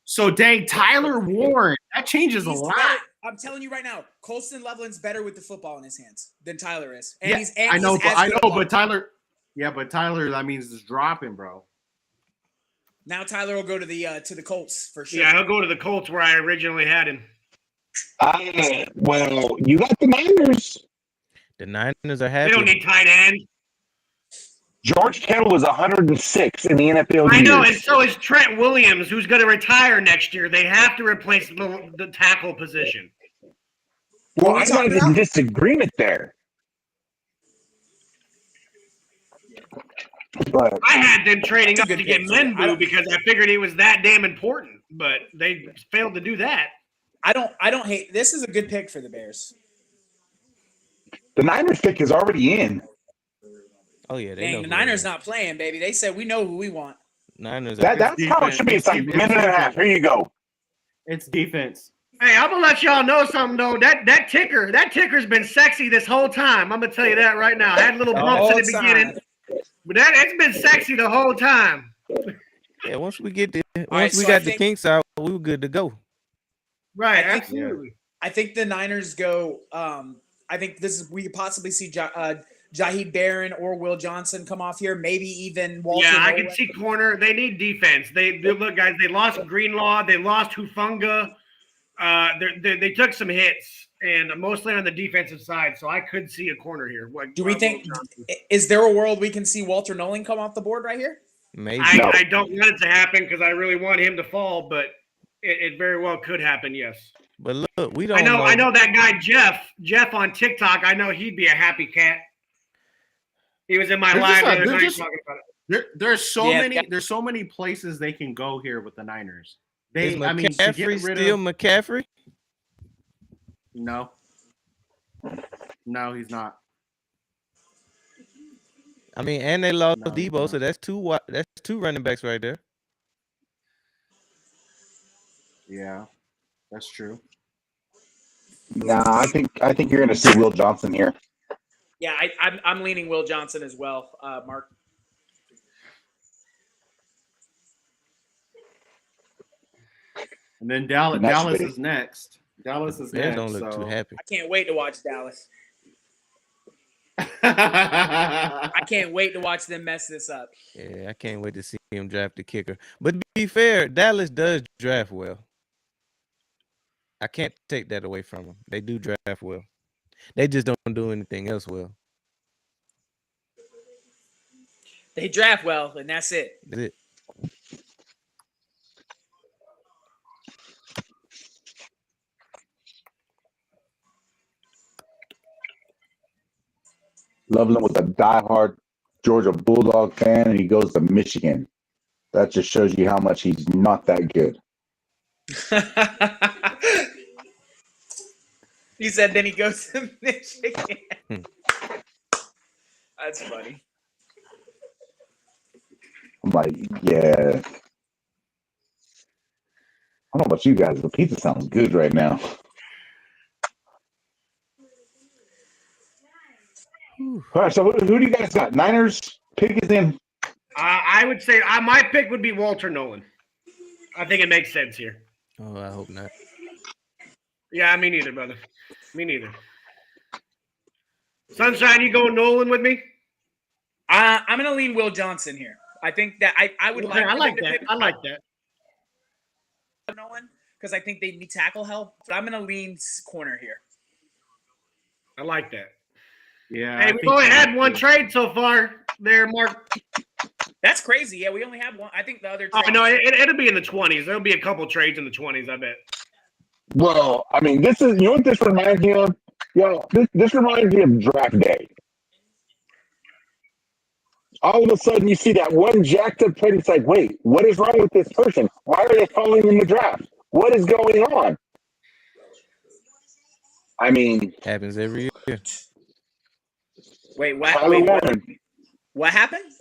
So dang, Tyler Warren. That changes a He's lot. better. I'm telling you right now, Colston Loveland's better with the football in his hands than Tyler is. And Yeah, he's I know, he's as good a but Tyler. Yeah, but Tyler, that means it's dropping, bro. Now Tyler will go to the Colts for sure. Yeah, he'll go to the Colts where I originally had him. Well, you got the Niners. The Niners are They happy. don't need tight end. George Kittle was 106 in the NFL. I know, and years. so is Trent Williams, who's going to retire next year. They have to replace the tackle position. Well, What are we I'm not talking in disagreement there. But I had them trading That's up a to good get pick, too. I Menbu don't- because I figured he was that damn important, but they failed to do that. I don't hate this is a good pick for the Bears. the Niners pick is already in. Oh yeah, they Dang, know the who Niners they are. not playing, baby. They said we know who we want. Niners. That's how it should be. It's like a minute and a half. Here you go. It's defense. Hey, I'm gonna let y'all know something though. That ticker's been sexy this whole time. I'm gonna tell you that right now. I had little The bumps whole in the beginning, time. but it's been sexy the whole time. Yeah, once we get the right, once we so I got the think- kinks out, we were good to go. Right, I think- absolutely. I think the Niners go. I think we could possibly see Jaheed Barron or Will Johnson come off here. Maybe even Walter. Yeah, I Nolan. can see corner. They need defense. They look, guys. They lost Greenlaw. They lost Hufanga. They took some hits, and mostly on the defensive side. So I could see a corner here. Do we think? Is there a world we can see Walter Nolan come off the board right here? Maybe. No. I don't want it to happen because I really want him to fall, but it very well could happen. Yes. But look, we don't I know that guy Jeff on TikTok. I know he'd be a happy cat. He was in my They're live just the a- other they're night just- talking about it. There's so many places they can go here with the Niners. They, Is I mean, to get McCaffrey rid still of McCaffrey? no, he's not. I mean, and they lost No, he's Debo, not. so that's two running backs right there. Yeah, that's true. Nah, I think you're going to see Will Johnson here. Yeah, I'm leaning Will Johnson as well, Mark. And then Dallas Next, is next. Dallas is Bears next. don't look too so. happy. I can't wait to watch Dallas. I can't wait to watch them mess this up. Yeah, I can't wait to see him draft the kicker. But to be fair, Dallas does draft well. I can't take that away from them. They do draft well. They just don't do anything else well. They draft well, and that's it. That's it. Loveland was a diehard Georgia Bulldog fan, and he goes to Michigan. That just shows you how much he's not that good. He said then he goes to Michigan. That's funny. I'm like, yeah. I don't know about you guys, but pizza sounds good right now. All right, so who do you guys got? Niners pick is in. I would say my pick would be Walter Nolan. I think it makes sense here. Oh, I hope not. Yeah, me neither, brother. Me neither. Sunshine, you going Nolan with me? I'm gonna lean Will Johnson here. I think that I would. Okay, I like that. I like that. Nolan because I think they need tackle help. But I'm gonna lean corner here. I like that. Yeah. Hey, we've only had one trade so far there, Mark. That's crazy. Yeah, we only have one. I think the other. Oh, no, it'll be in the 20s. There'll be a couple trades in the 20s, I bet. Well, I mean, this is, you know what this reminds me of? Yo, this reminds me of draft day. All of a sudden, you see that one jacked up kid. It's like, wait, what is wrong with this person? Why are they falling in the draft? What is going on? I mean, Happens every year. Wait, what? Tyler Wait, Warren. what happened?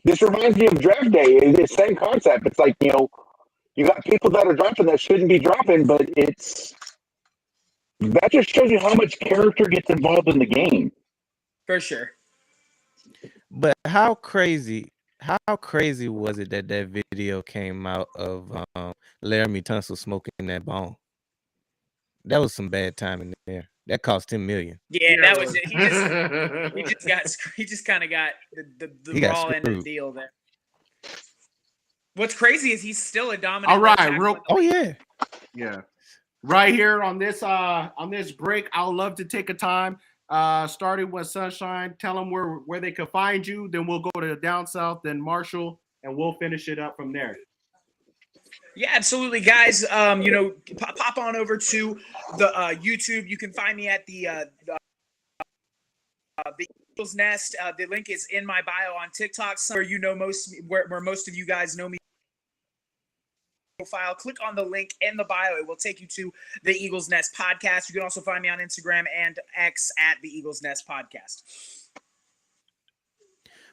This reminds me of draft day. It's the same concept. It's like, you know, you got people that are dropping that shouldn't be dropping, but that just shows you how much character gets involved in the game. For sure. But how crazy was it that video came out of Laramie Tunsil smoking that bone? That was some bad timing there. That cost $10 million. Yeah, Yeah, that it was it. He just kind of got the He got raw end of the screwed. deal there. What's crazy is he's still a dominant. All right, tackle real- in the Oh league. yeah. Yeah. Right here on this break, I would love to take a time, starting with Sunshine. Tell them where they can find you. Then we'll go to Down South, then Marshall, and we'll finish it up from there. Yeah, absolutely, guys. Pop on over to the YouTube. You can find me at the Eagles Nest. The link is in my bio on TikTok, where most of you guys know me. Profile. Click on the link in the bio. It will take you to the Eagles Nest podcast. You can also find me on Instagram and X at the Eagles Nest podcast.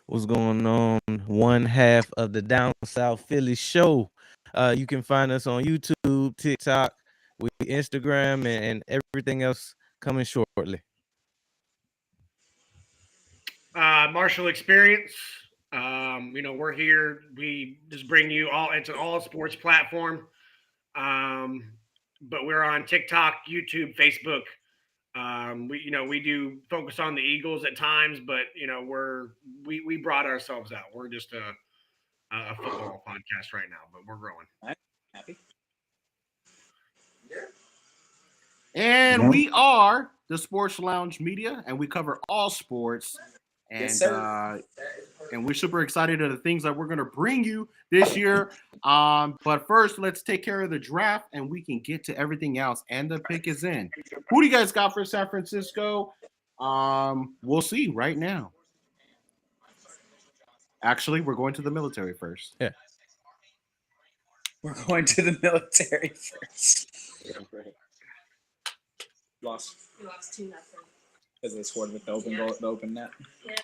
What's going on? One half of the Down South Philly show. You can find us on YouTube, TikTok, Instagram, and everything else coming shortly. Marshall Experience. We're here. We just bring you all. It's an all sports platform. But we're on TikTok, YouTube, Facebook. We do focus on the Eagles at times, but we brought ourselves out. We're just a football podcast right now, but we're growing. Happy. And we are the Sports Lounge Media, and we cover all sports. And Yes, sir. And we're super excited of the things that we're going to bring you this year. But first, let's take care of the draft, and we can get to everything else. And the pick is in. Who do you guys got for San Francisco? We'll see right now. Actually, we're going to the military first. Yeah. We're going to the military first. Lost You lost 2-0. because they scored with the open goal, the open net. Yeah.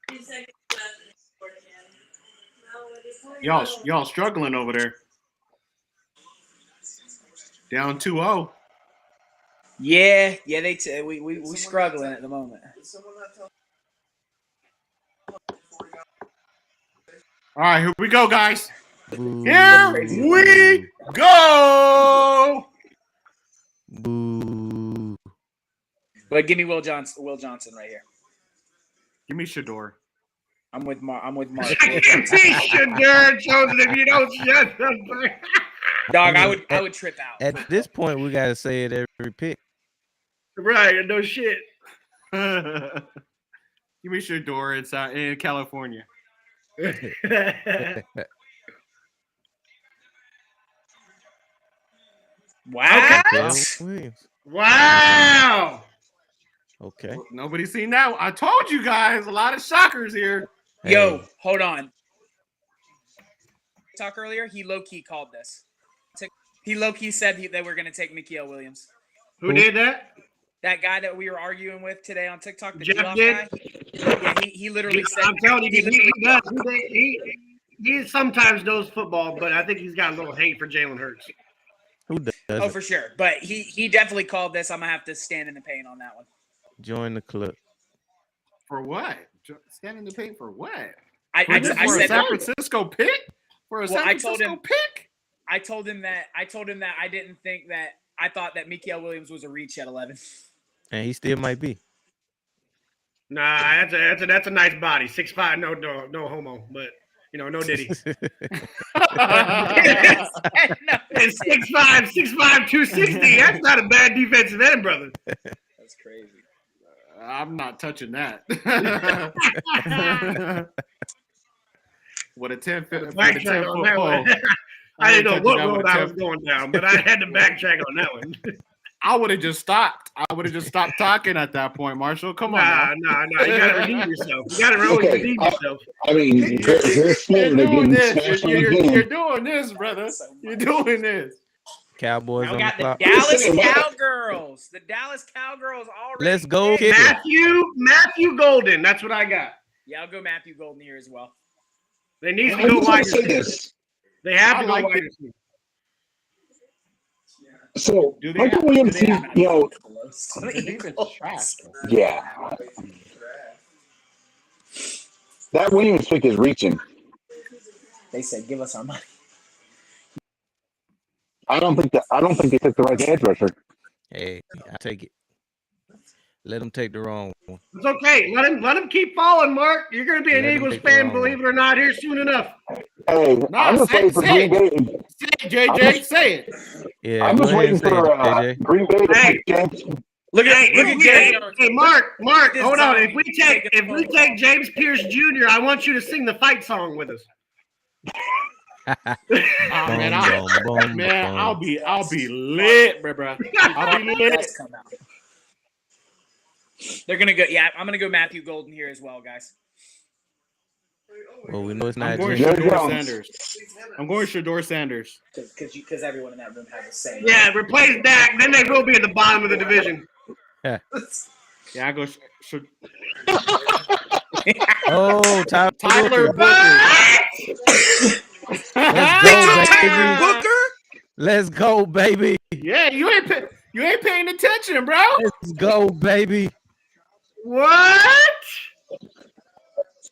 2 seconds left and they scored again. No, what is it? Y'all struggling over there. Down 2-0. Yeah, we struggling at the moment. All right, here we go, guys. Boo. Here we go. Boo. But give me Will Johnson right here. Give me Shador. I'm with Mark. Shadur Johnson, if you don't shut up. Dog, I would trip out. At this point, we gotta say it every pick. Right, no shit. Give me Shador in California. Wow. Bill Williams. Wow. Okay. Nobody's seen that. I told you guys, a lot of shockers here. Yo, Hey. hold on. Talk earlier, he low-key called this. He low-key said they were going to take Mikael Williams. Who did that? That guy that we were arguing with today on TikTok, the Jeff G-Off did? guy. Yeah, he literally said. I'm telling you, he does. He sometimes knows football, but I think he's got a little hate for Jalen Hurts. Who does Oh, it? for sure. But he definitely called this. I'm going to have to stand in the pain on that one. Join the club. For what? Stand in the paint for what? I For a said San Francisco pick? For a Well, San I told Francisco him- pick? I told him that I didn't think that I thought that Mikael Williams was a reach at 11. And he still might be. Nah, that's a nice body. 6'5", no homo, but no diddy. And 6'5", 260. That's not a bad defensive end, brother. That's crazy. I'm not touching that. What a 10 foot Backtrack on that pole. one. I didn't know touching what that road with I 10 was going down, but I had to backtrack on that one. I would have just stopped. I would have just stopped talking at that point, Marshall. Come on. Nah. You gotta redeem yourself. You gotta always Okay, redeem yourself. I mean, they're You're smart. They're doing getting this. smashed on You're again. doing this, brother. You're doing this. Cowboys Now on we the got the clock. Dallas Listen, Cowgirls. The Dallas Cowgirls already. Let's go, picked. kicker. Matthew Golden. That's what I got. Yeah, I'll go Matthew Golden here as well. They need to I go just want wide to say receiver. this. They have I to go like wide it. receiver. So, Do they Michael have- Williams, do they have- yeah. That Williams pick is reaching. They said, "Give us our money." I don't think they took the right edge rusher. Hey, I take it. Let them take the wrong one. It's okay. Let him keep falling, Mark. You're going to be an Let 'em Eagles take the fan, wrong believe one. it or not, here soon enough. Hey, Nah, I'm just say waiting for it. Green Bay. Say it, JJ. Say it. Yeah, I'm go just ahead waiting and say for it, JJ. Green Bay to Hey. pick James. Look at Hey, look if at we, Gary. hey, Mark, This hold on. zombie If we take James Pierce Jr., I want you to sing the fight song with us. Man, Boom, I'll be lit, bro. I'll be lit. Let's come out. They're gonna go. Yeah, I'm gonna go Matthew Golden here as well, guys. Well, we know it's I'm not going James. Jerry Shador Jones. Sanders. I'm going Shador Sanders. Because everyone in that room had the same. Yeah, replace Dak. Then they will be at the bottom of the division. Yeah, I go. Oh, Tyler Tyler Booker. Booker. Let's go, baby. Booker. Let's go, baby. Yeah, you ain't paying attention, bro. Let's go, baby. What?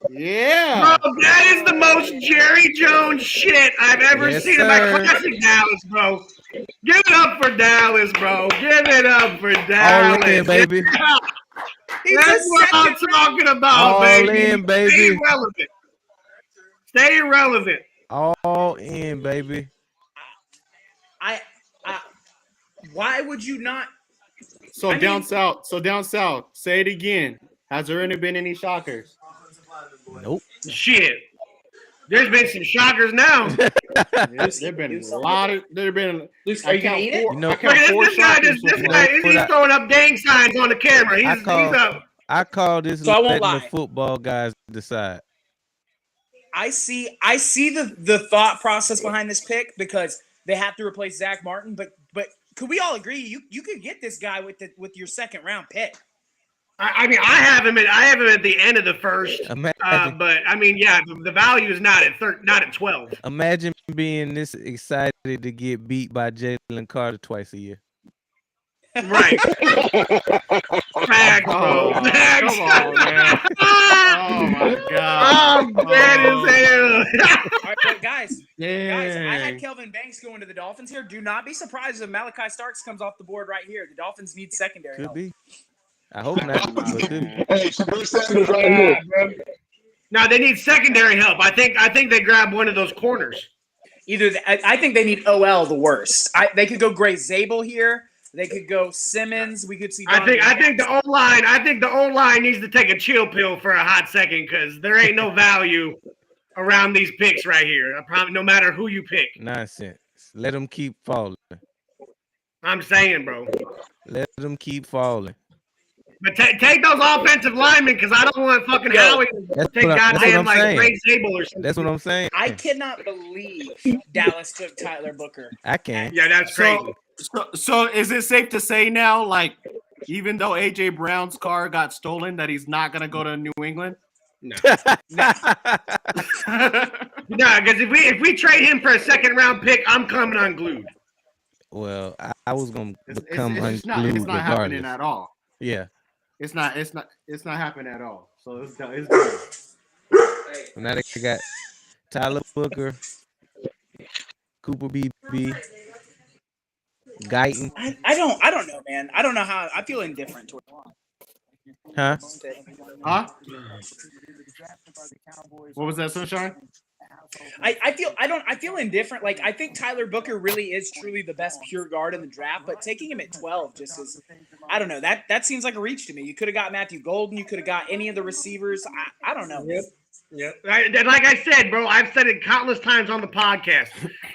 Yeah. Bro, that is the most Jerry Jones shit I've ever Yes, seen in my sir. classic Dallas, bro. Give it up for Dallas, bro. Give it up for All Dallas. in, baby. That's what I'm talking about, All baby. in, baby. Stay relevant. Stay relevant. All in, baby. I why would you not? So I down mean- south. Say it again. Has there been any shockers? Nope. Shit. There's been some shockers now. There've been a lot of. There've been. Luke, I are you gonna count eat it? four. You know- I Look count at four this guy. shockers. This so guy. far. He's throwing up gang signs on the camera. He's up. I call this So I won't letting lie. the football guys decide. I see the thought process behind this pick because they have to replace Zach Martin, but could we all agree you could get this guy with your second round pick? I mean, I have him at the end of the first. Imagine, But I mean, yeah, the value is not at 12. imagine being this excited to get beat by Jalen Carter twice a year. Right. Facts, bro. Oh, Facts. come on, man. Oh my god. I'm dead as hell. All right, but guys, I Dang. had Kelvin Banks going to the Dolphins here. Do not be surprised if Malachi Starks comes off the board right here. The Dolphins need secondary Could help. be. I hope not. But could be. Hey, Shador Sanders right here. No, they need secondary help. I think they grab one of those corners. I think they need OL the worst. They could go Gray Zabel here. They could go Simmons. We could see. I think the O line needs to take a chill pill for a hot second because there ain't no value around these picks right here. I promise, no matter who you pick. Nonsense. Let them keep falling. I'm saying, bro. Let them keep falling. But take those offensive linemen because I don't want fucking Howie to That's take what goddamn I'm like saying. Ray Zabel or something. That's what I'm saying. I cannot believe Dallas took Tyler Booker. I can. Yeah, that's crazy. So is it safe to say now, like, even though AJ Brown's car got stolen, that he's not gonna go to New England? No, because if we trade him for a second round pick, I'm coming unglued. Well, I was gonna become It's not unglued happening regardless. at all. Yeah. It's not happening at all. So it's done. Now they got Tyler Booker, Cooper BB, Guyton. I don't know, man. I don't know how. I feel indifferent toward Huh? Huh? What was that, Sunshine? I feel indifferent. Like I think Tyler Booker really is truly the best pure guard in the draft, but taking him at 12 just is, I don't know. That seems like a reach to me. You could have got Matthew Golden. You could have got any of the receivers. I don't know. Yep. Like I said, bro, I've said it countless times on the podcast.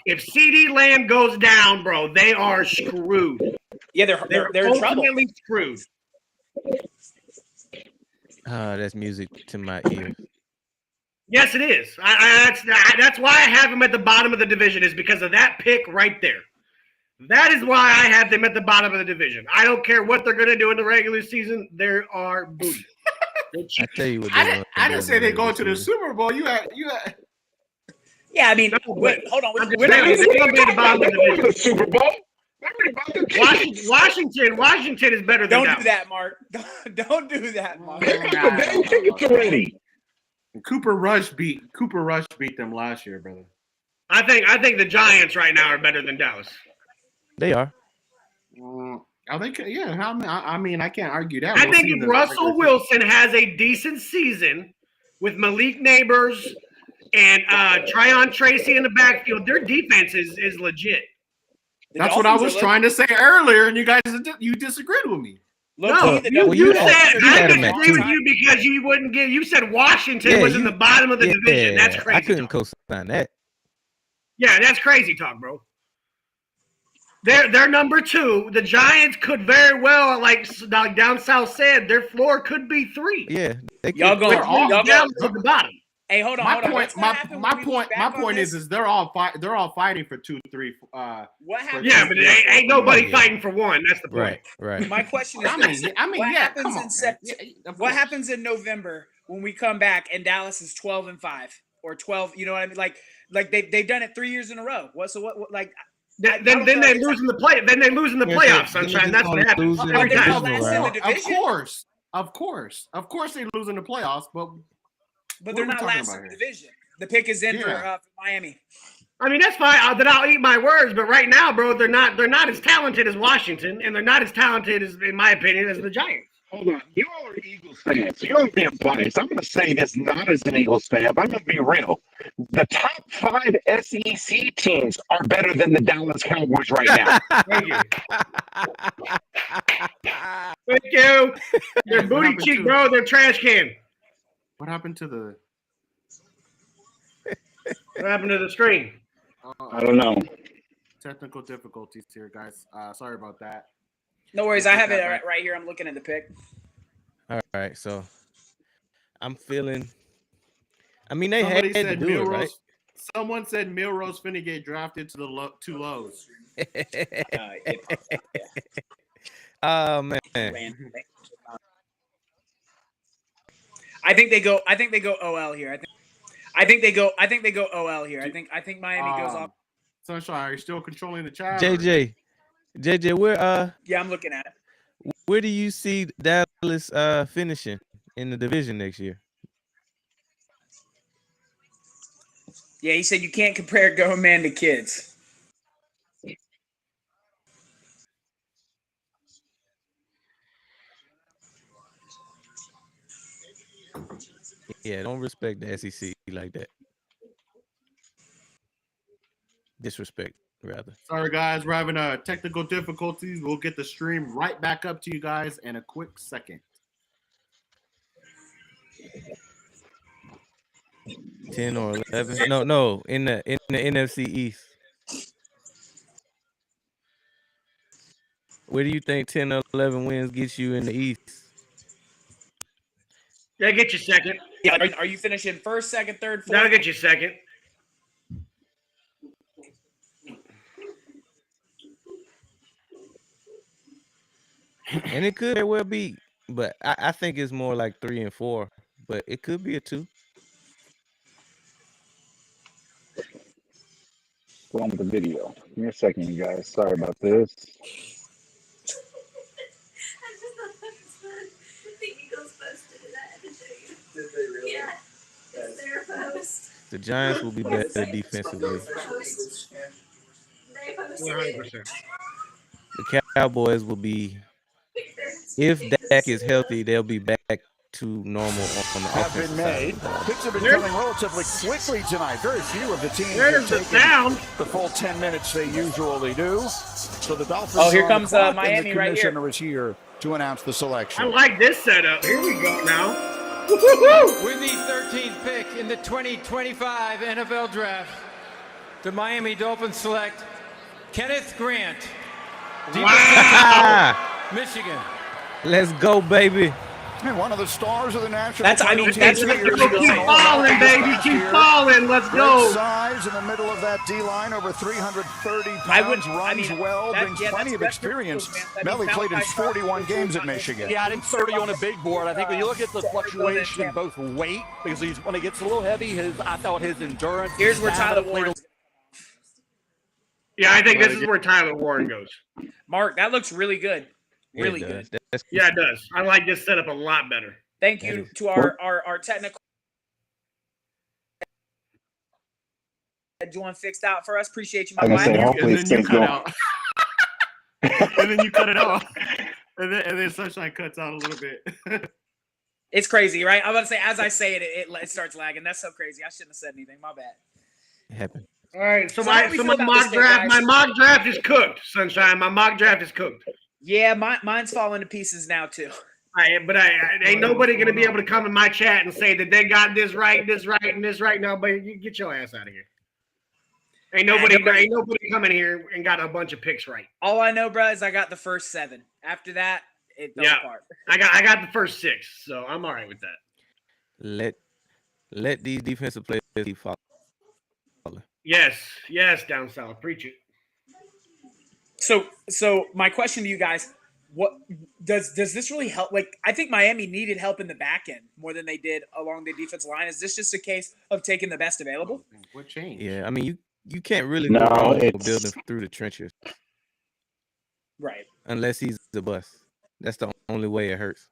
If CD Lamb goes down, bro, they are screwed. Yeah, they're in trouble. ultimately screwed. That's music to my ears. Yes, it is. That's why I have him at the bottom of the division is because of that pick right there. That is why I have them at the bottom of the division. I don't care what they're going to do in the regular season. They are booty. I tell you what. I didn't say they go to the Super Bowl. You had. Yeah, I mean, No, wait, hold on. I'm just We're not saying, they're going to be at the bottom of the division. The Super Bowl. They're about to kick it. Washington is better than Don't do Dallas. that, Mark. Don't do that, Mark. They got the damn tickets already. Cooper Rush beat them last year, brother. I think the Giants right now are better than Dallas. They are. I think, yeah. I mean, I can't argue that. I We'll think see in if the Russell regular Wilson has a decent season with Malik Neighbors and Tryon Tracy in the backfield, their defense is legit. The That's what I Dolphins was are trying to say earlier, and you guys disagreed with me. No, the you Dolphins said are I had him at disagree with 2. you because you wouldn't give. You said Washington Yeah, was in the bottom of the division. That's I crazy. couldn't talk. co-sign that. Yeah, that's crazy talk, bro. They're number 2. The Giants could very well, like down south said, their floor could be 3. Yeah, they Y'all could. going They're all y'all Down go. to the bottom. Hey, hold on. My hold on. point, What's gonna happen when we look back on this? is they're all fighting for 2, 3. What happens? Yeah, but ain't nobody Yeah. fighting for one. That's the point. Right, right. My question is, I this. mean, What yeah. happens Come in on, man. September? Yeah, of What course. happens in November when we come back and Dallas is 12-5 or 12? You know what I mean? Like they've done it 3 years in a row. What like? Then they lose in the play. Then they lose in the Yeah, playoffs, so sunshine. they're That's what gonna happens lose in every the time. divisional Last in the round. division? Of course, they lose in the playoffs, but But What they're are we not talking last in about the here? division. The pick is in Yeah. for Miami. I mean, that's fine. Then I'll eat my words. But right now, bro, they're not as talented as Washington, and they're not as talented as, in my opinion, as the Giants. Hold on. You all are Eagles fans. So you're being biased. I'm going to say this not as an Eagles fan, but I'm going to be real. The top 5 SEC teams are better than the Dallas Cowboys right now. Thank you. Thank you. They're What booty happened cheek, to- bro. They're trash can. what happened to the? What happened to the screen? I don't know. Technical difficulties here, guys. Sorry about that. No worries. We'll I get have it that back. right here. I'm looking at the pick. All right, so I'm feeling. I mean, they Somebody had to said do it, right? Milrose. Someone said Milrose finna get drafted to the 2 lows. Oh man, I think they go OL here. I think they go OL here. I think Miami goes off. Sunshine, are you still controlling the chat? JJ, where Yeah, I'm looking at it. where do you see Dallas finishing in the division next year? Yeah, he said you can't compare Go Man to kids. Yeah, don't respect the SEC like that. Disrespect, rather. Sorry, guys, we're having technical difficulties. We'll get the stream right back up to you guys in a quick second. 10 or 11? No, in the NFC East. Where do you think 10 or 11 wins gets you in the East? That'll get you second. Yeah, are you finishing first, second, third, fourth? That'll get you second. And it could very well be, but I think it's more like 3 and 4, but it could be a 2. Go on with the video. Give me a second, you guys. Sorry about this. The Eagles posted it. I had to show you. Did they really? Yeah. It's their post. The Giants will be better defensively. They posted 100%. it. The Cowboys will be, if Dak is healthy, they'll be back to normal on the Have offensive been side made. of the ball. Picks have been coming relatively quickly tonight. Very few of the teams There's the have taken sound. the full 10 minutes they usually do. So the Dolphins. Oh, here are on the comes, clock, and Miami the right here. commissioner is here to announce the I selection. like this setup. Here we go now. Woo-hoo-hoo. With the 13th pick in the 2025 NFL Draft, the Miami Dolphins select Kenneth Grant, Ah, Michigan. let's go, baby. And one of the stars of the national That's- I mean, title that's- team 2 years Keep ago. falling, baby. Keep falling. Let's Great go. size in the middle of that D-line, over 330 I pounds, would- runs I mean, well, that- brings yeah, plenty of that's experience. pretty cool, man. Melly played in Malachi 41 Starks games at was- Michigan. Yeah, I think 30 on a big board. I think when you look at the fluctuation in both weight, because when he gets a little heavy, I thought his endurance. Here's where stamina Tyler played Warren. Yeah, I think this is where Tyler Warren goes. Mark, that looks really good. Really It good. does. That's Yeah, it does. I like this setup a lot better. Thank you to our technical. Doing fixed out for us. Appreciate you, my I'm gonna say, boy. hopefully And it then you stays cut going. out. and then you cut it off, and then Sunshine cuts out a little bit. It's crazy, right? I'm about to say, as I say it, it starts lagging. That's so crazy. I shouldn't have said anything. My bad. It happened. All right, so So how my do we so feel my about mock this thing, draft, guys? my mock draft is cooked, Sunshine. My mock draft is cooked. Yeah, mine's falling to pieces now too. But ain't nobody gonna be able to come in my chat and say that they got this right, and this right. Now, but you get your ass out of here. Ain't nobody coming here and got a bunch of picks right. All I know, bro, is I got the first 7. After that, it fell apart. I got the first 6, so I'm all right with that. Let these defensive players keep following. Yes, down south, preach it. So my question to you guys: what does this really help? Like, I think Miami needed help in the back end more than they did along the defensive line. Is this just a case of taking the best available? What changed? Yeah, I mean you can't really No, go wrong with it's- building through the trenches Right. unless he's a bust. That's the only way it hurts.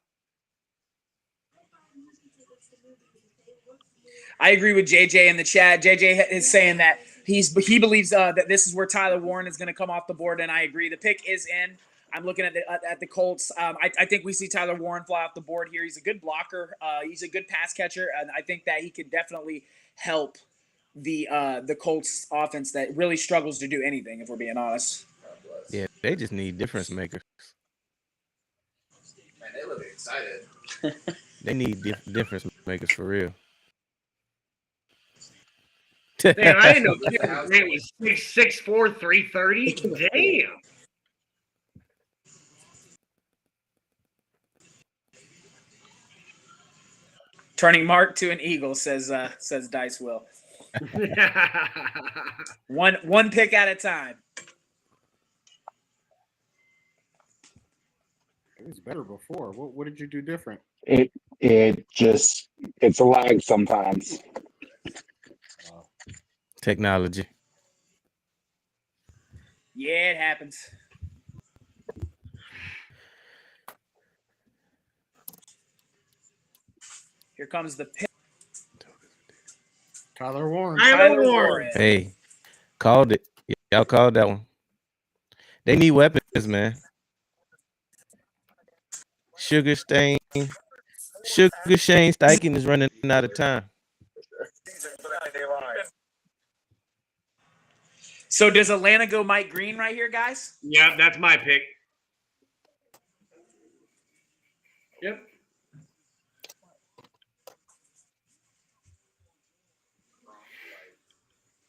I agree with JJ in the chat. JJ is saying that he believes that this is where Tyler Warren is going to come off the board, and I agree. The pick is in. I'm looking at the Colts. I think we see Tyler Warren fly off the board here. He's a good blocker. He's a good pass catcher, and I think that he could definitely help the Colts offense that really struggles to do anything, if we're being honest. Yeah, they just need difference makers. Man, they look excited. They need difference makers for real. Damn, I didn't know Kevin Grant was 6'4", 330. Damn. Turning Mark to an Eagle, says Dice Will. One pick at a time. It was better before. What did you do different? It's a lag sometimes. Technology. Yeah, it happens. Here comes the pick. Tyler Warren. Tyler Warren. Hey, called it. Y'all called that one. They need weapons, man. Sugar Shane Steichen is running out of time. So does Atlanta go Mike Green right here, guys? Yep, that's my pick. Yep.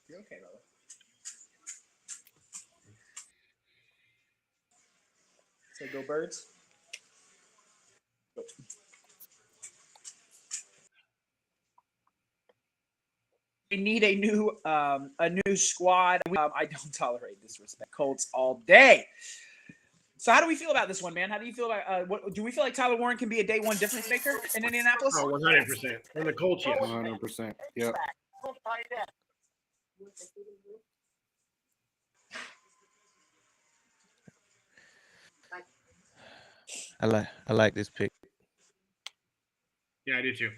You're okay, brother. So go Birds. We need a new squad. I don't tolerate disrespect. Colts all day. So how do we feel about this one, man? How do you feel about do we feel like Tyler Warren can be a day one difference maker in Indianapolis? Oh, 100%. For the Colts, yes. 100%. Yep. I like this pick. Yeah, I do too.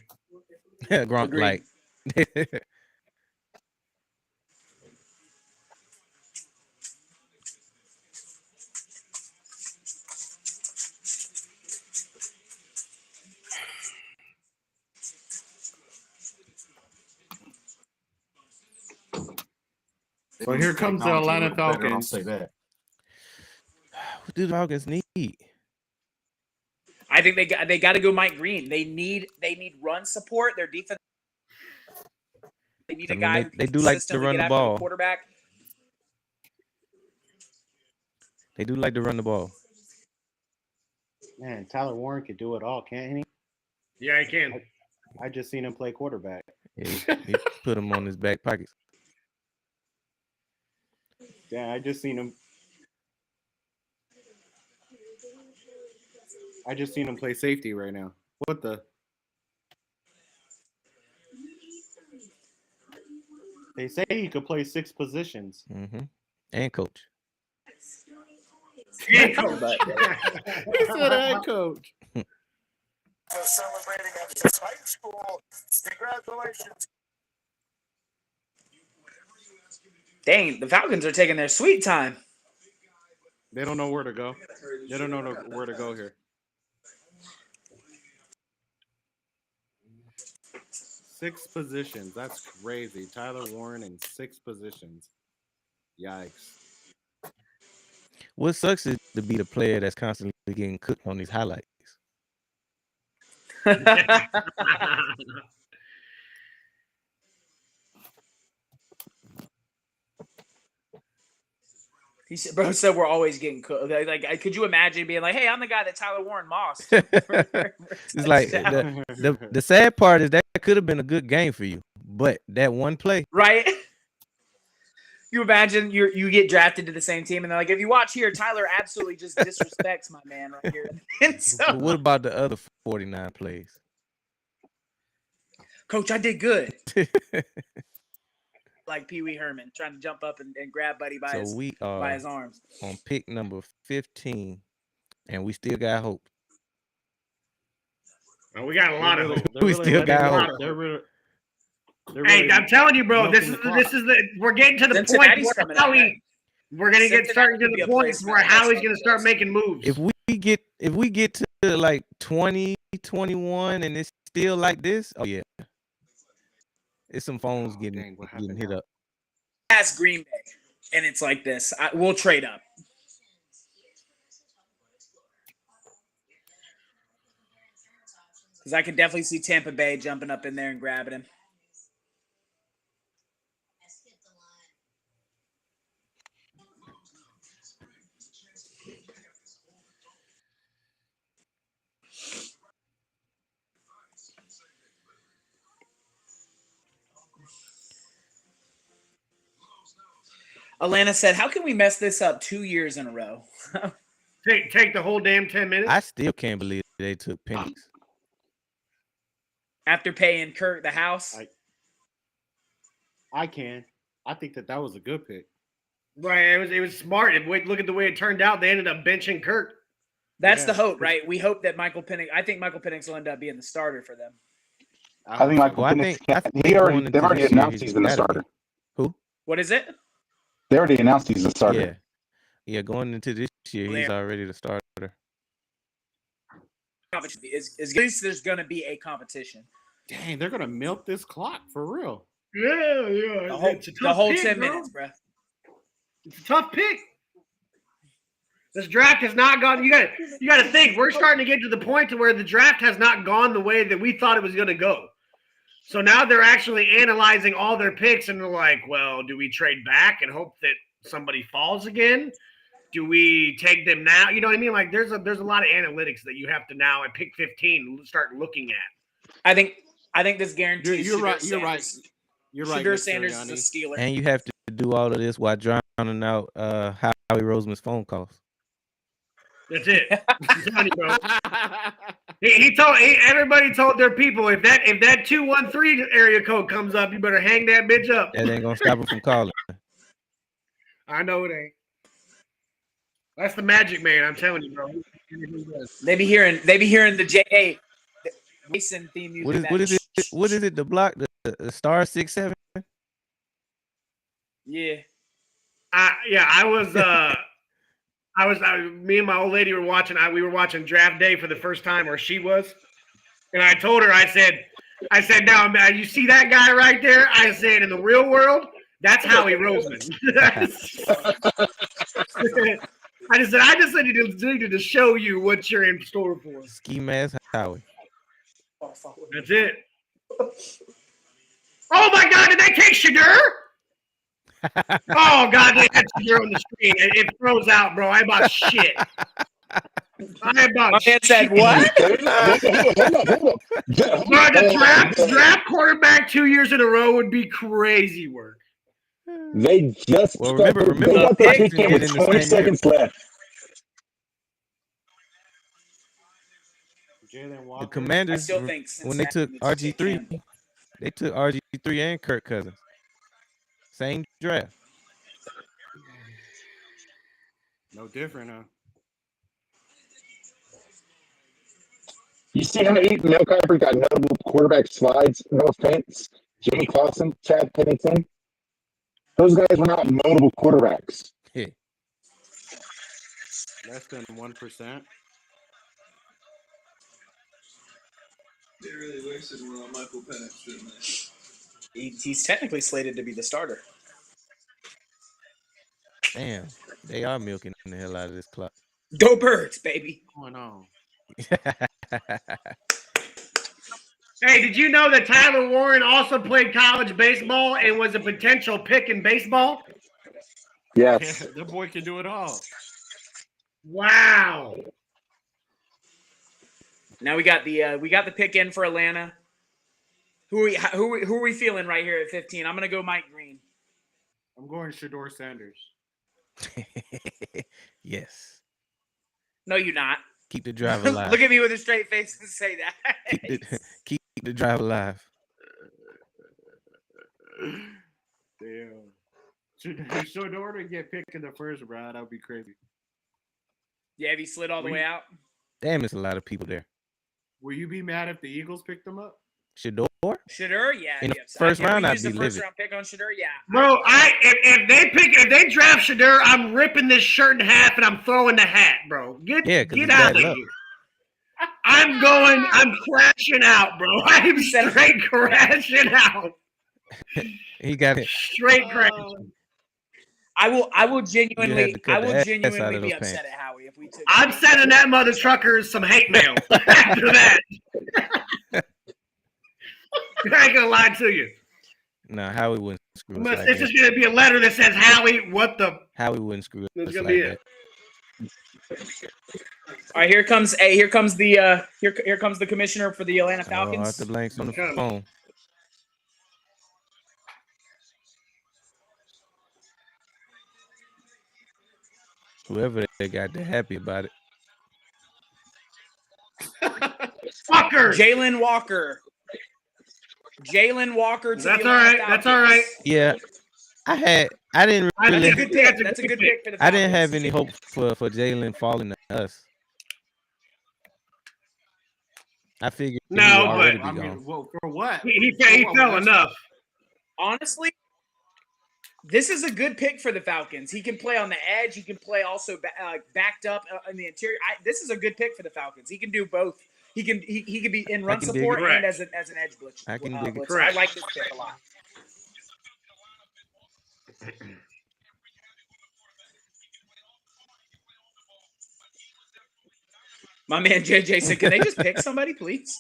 Gronk Agreed. like. Well, here comes the Atlanta Falcons. I'll say that. What do the Falcons need? I think they got to go Mike Green. They need run support. Their defense. They need a guy. They do like to run the ball. Quarterback. They do like to run the ball. Man, Tyler Warren could do it all, can't he? Yeah, I can. I just seen him play quarterback. Yeah, he put him on his back pockets. Yeah, I just seen him play safety right now. What the? They say he could play 6 positions. Mm-hmm. And coach. And coach. He said head coach. Celebrating at his high school. Congratulations. Dang, the Falcons are taking their sweet time. They don't know where to go. They don't know where to go here. 6 positions. That's crazy. Tyler Warren in 6 positions. Yikes. What sucks is to be the player that's constantly getting cooked on these highlights. He said, bro said we're always getting cooked. Like, could you imagine being like, "Hey, I'm the guy that Tyler Warren mossed." It's like the sad part is that could have been a good game for you, but that one play, right? You imagine you get drafted to the same team, and they're like, "If you watch here, Tyler absolutely just disrespects my man right here." And so, But what about the other 49 plays? Coach, I did good. Like Pee Wee Herman trying to jump up and grab Buddy by So we are by his arms. on pick number 15, and we still got hope. Well, we got a lot of hope. We still got hope. Hey, I'm telling you, bro. This is we're getting to the point where we're gonna get starting to the point where Howie's gonna start making moves. If we get to like 20, 21, and it's still like this, oh yeah, it's some phones getting hit up. Ask Green Bay, and it's like this. We'll trade up. Because I could definitely see Tampa Bay jumping up in there and grabbing him. Alana said, "How can we mess this up 2 years in a row?" Take the whole damn 10 minutes. I still can't believe they took Penix. After paying Kurt the house. I can. I think that was a good pick. Right, it was smart. Look at the way it turned out. They ended up benching Kurt. That's the hope, right? We hope that Michael Penix. I think Michael Penix will end up being the starter for them. I think Michael Penix. They've already announced he's been the starter. Who? What is it? They already announced he's the starter. Yeah. Going into this year, he's already the starter. At least there's going to be a competition. Dang, they're gonna milk this clock for real. Yeah. The whole 10 minutes, bro. It's a tough pick. This draft has not gone. You got to think. We're starting to get to the point to where the draft has not gone the way that we thought it was going to go. So now they're actually analyzing all their picks, and they're like, "Well, do we trade back and hope that somebody falls again? Do we take them now?" You know what I mean? Like, there's a lot of analytics that you have to now at pick 15 start looking at. I think this guarantees. You're right. You're right. Shedeur Sanders is a Steeler. And you have to do all of this while drowning out Howie Roseman's phone calls. That's it. I'm telling you, bro. Everybody told their people, if that 213 area code comes up, you better hang that bitch up. That ain't gonna stop him from calling. I know it ain't. That's the magic man. I'm telling you, bro. They be hearing the J.A. Mason theme music. What is it? What is it? The block, the star 6-7. Yeah. Me and my old lady were watching. We were watching Draft Day for the first time, or she was, and I told her, I said, now, you see that guy right there? I said, in the real world, that's Howie Roseman. I just needed to show you what you're in store for. Ski mask Howie. That's it. Oh my God! Did they take Shedeur? Oh God! They had Shedeur on the screen. It froze out, bro. I about shit. My man said what? Bro, the draft quarterback 2 years in a row would be crazy work. They just remember they got the pick in with 20 seconds left. The Commanders, when they took RG3, they took RG3 and Kirk Cousins. Same draft. No different, huh? You see how many Mel Kiper got notable quarterback slides? No offense. Jimmy Clausen, Chad Pennington. Those guys were not notable quarterbacks. Yeah. Less than 1%. They really wasted one on Michael Penix, didn't they? He's technically slated to be the starter. Damn, they are milking the hell out of this clock. Go Birds, baby. What's going on? Hey, did you know that Tyler Warren also played college baseball and was a potential pick in baseball? Yes. Yeah, that boy can do it all. Wow. Now we got the pick in for Atlanta. Who are we feeling right here at 15? I'm gonna go Mike Green. I'm going Shador Sanders. Yes. No, you're not. Keep the drive alive. Look at me with a straight face and say that. keep the drive alive. Damn. Should Shador to get picked in the first round? That would be crazy. Yeah, have you slid all the way out? Damn, there's a lot of people there. Will you be mad if the Eagles picked them up? Shador? Shadur, yeah. In the yeah. first round, we I'd use the be first livid. round pick on Shadur, yeah. Bro, if they draft Shador, I'm ripping this shirt in half and I'm throwing the hat, bro. Get 'cause out it's of bad here. luck. I'm crashing out, bro. I'm straight crashing out. He got it. Straight crashing. I will genuinely to cut the ass out of be those upset pants. at Howie if we took. I'm sending that mother trucker some hate mail after that. I ain't gonna lie to you. No, Howie wouldn't screw us like It's that. just gonna be a letter that says, Howie, what the? Howie wouldn't screw us That's like gonna be that. it. All right, here comes the commissioner for the Atlanta Oh, Falcons. Arthur Blanks on the Come. phone. Whoever they got, they're happy about it. Fucker. Jalen Walker. To That's the all Atlanta right. That's all right. Falcons. Yeah, I didn't I really. That's a good pick. That's a good pick for the Falcons. I didn't have any hope for Jalen falling to us. I figured he No, would already but, be I gone. mean, well, for what? He For fell what? enough. Honestly, this is a good pick for the Falcons. He can play on the edge. He can play also backed up in the interior. This is a good pick for the Falcons. He can do both. He can be in run can dig support it. and as an edge blitz. I can dig it. blitzer. I Correct. like this pick a lot. My man JJ said, "Can they just pick somebody, please?"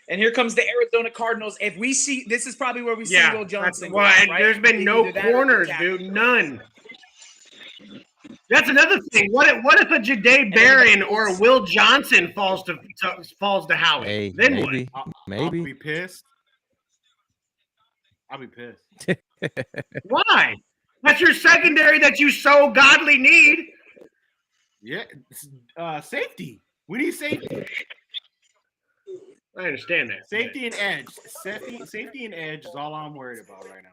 And here comes the Arizona Cardinals. If we see, this is probably where we see Yeah, Will that's Johnson. why go out, right? there's been no Either that or corners, tackle. dude. None. That's another thing. What if a Jadae Barron or a Will Johnson falls to Howie? Hey, Then maybe, I'll maybe. be pissed. I'll be pissed. what? Why? That's your secondary that you so godly need. Yeah, safety. We need safety. I understand that. Safety and edge. Safety and edge is all I'm worried about right now.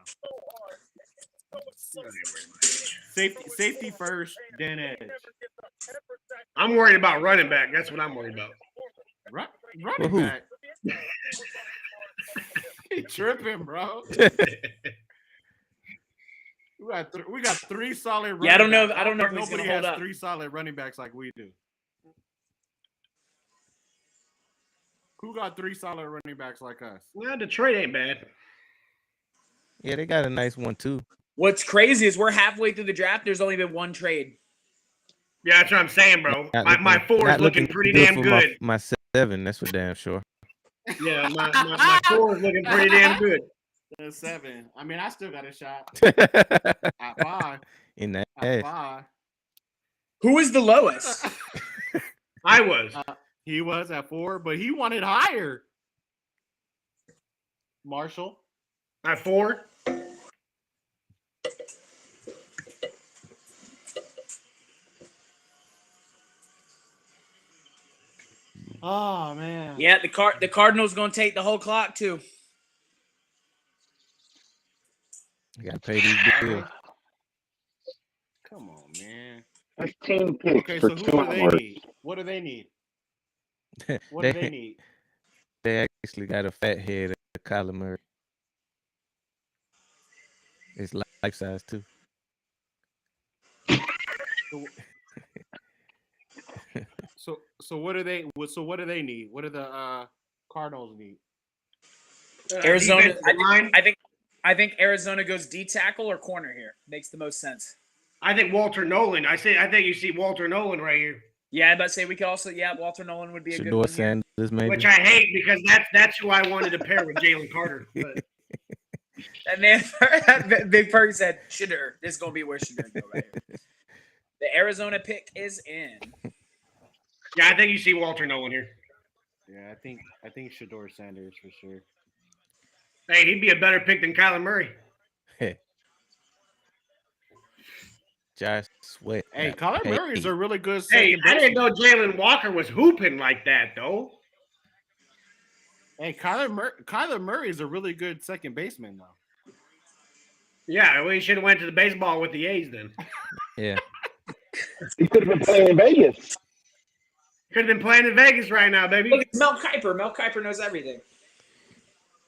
Safety first, then edge. I'm worried about running back. That's what I'm worried about. Running who? back. He tripping, bro. We got three solid. Yeah, I don't know. backs. I don't know if he's Nobody gonna hold has up. three solid running backs like we do. Who got three solid running backs like us? Well, Detroit ain't bad. Yeah, they got a nice one too. What's crazy is we're halfway through the draft. There's only been one trade. Yeah, that's what I'm saying, bro. Not My four is not looking pretty good damn for good. My 7, that's for damn sure. Yeah, my four is looking pretty damn good. 7. I mean, I still got a shot at 5. In that At ass. 5. Who is the lowest? I was. He was at 4, but he wanted higher. Marshall. At 4. Oh man. Yeah, the Cardinals going to take the whole clock too. You gotta pay these bills. Come on, man. That's 10 picks Okay, for so who 2 do they hours. need? What do they need? What do they need? They actually got a fat head of Kyler Murray. It's life size too. So what do they? What do they need? What do the Cardinals need? Arizona. defensive line. I think Arizona goes D tackle or corner here. Makes the most sense. I think Walter Nolan. I think you see Walter Nolan right here, Yeah, but say we could also. Yeah, Walter Nolan would be a good Shador one here. Sanders, maybe. which I hate because that's who I wanted to pair with Jalen Carter. But That man, Big Perk said, Shador. This is gonna be where Shador go right here. The Arizona pick is in. yeah, I think you see Walter Nolan here. Yeah, I think Shador Sanders for sure. Hey, he'd be a better pick than Kyler Murray. Josh Sweat. Hey, got Kyler paid. Murray is a really good Hey, second I didn't baseman. know Jalen Walker was hooping like that though. Hey, Kyler Murray is a really good second baseman though. Yeah, well, he should have went to the baseball with the A's then. Yeah. He could have been playing in Vegas. Could have been playing in Vegas right now, baby. Look, it's Mel Kiper. Mel Kiper knows everything.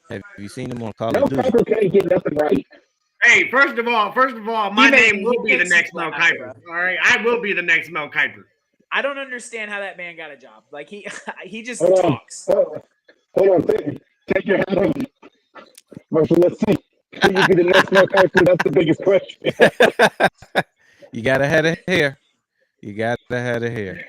Have you seen him on Call No of Duty? Piper can't get nothing right. Hey, first of all, my made- name will he be the makes next me Mel laugh, Kiper. All right, I will be the next Mel Kiper. I don't understand how that man got a job. Like he just Hold on. talks. Hold on. Take your hat off. Marshall, let's see. Who you be the next Mel Kiper? That's the biggest question. You gotta have the hair. You gotta have the hair.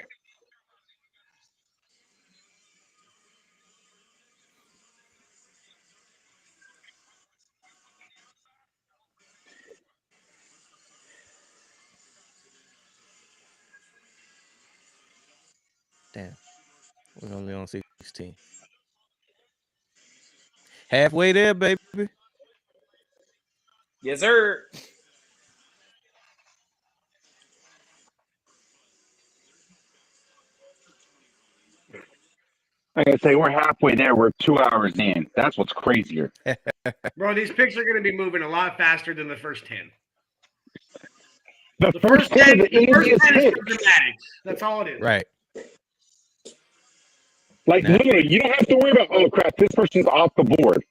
Damn. We're only on 16. Halfway there, baby. Yes, sir. I gotta say, we're halfway there. We're 2 hours in. That's what's crazier. Bro, these picks are going to be moving a lot faster than the first 10. The The first first 10 10, is the the first easiest 10 is pick. for dramatics. That's all it is. Right. Like, Nah. literally, you don't have to worry about, oh, crap, this person's off the board.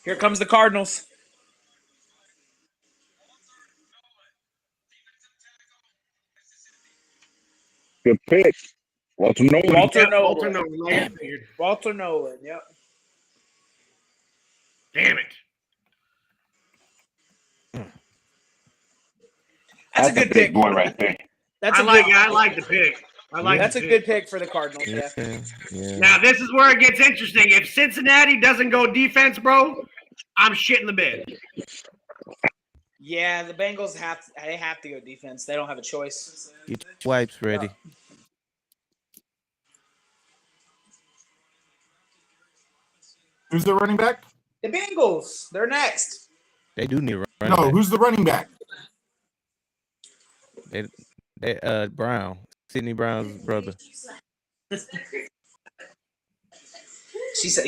Here comes the Cardinals. Good pick. Walter Nolan. Walter Yep, Nolan. Walter Nolan. Like I figured. Walter Nolan. Yep. Damn it. That's a good big pick. boy right there. That's I a like good. I like the pick. I like That's the a pick. good pick for the Cardinals. Yeah. Yeah. Now this is where it gets interesting. If Cincinnati doesn't go defense, bro, I'm shitting the bed. Yeah, the Bengals have to go defense. They don't have a choice. Get your wipes ready. Who's the running back? The Bengals. They're next. They do need a run. No, who's the running back? They Brown. Sidney Brown's brother. She said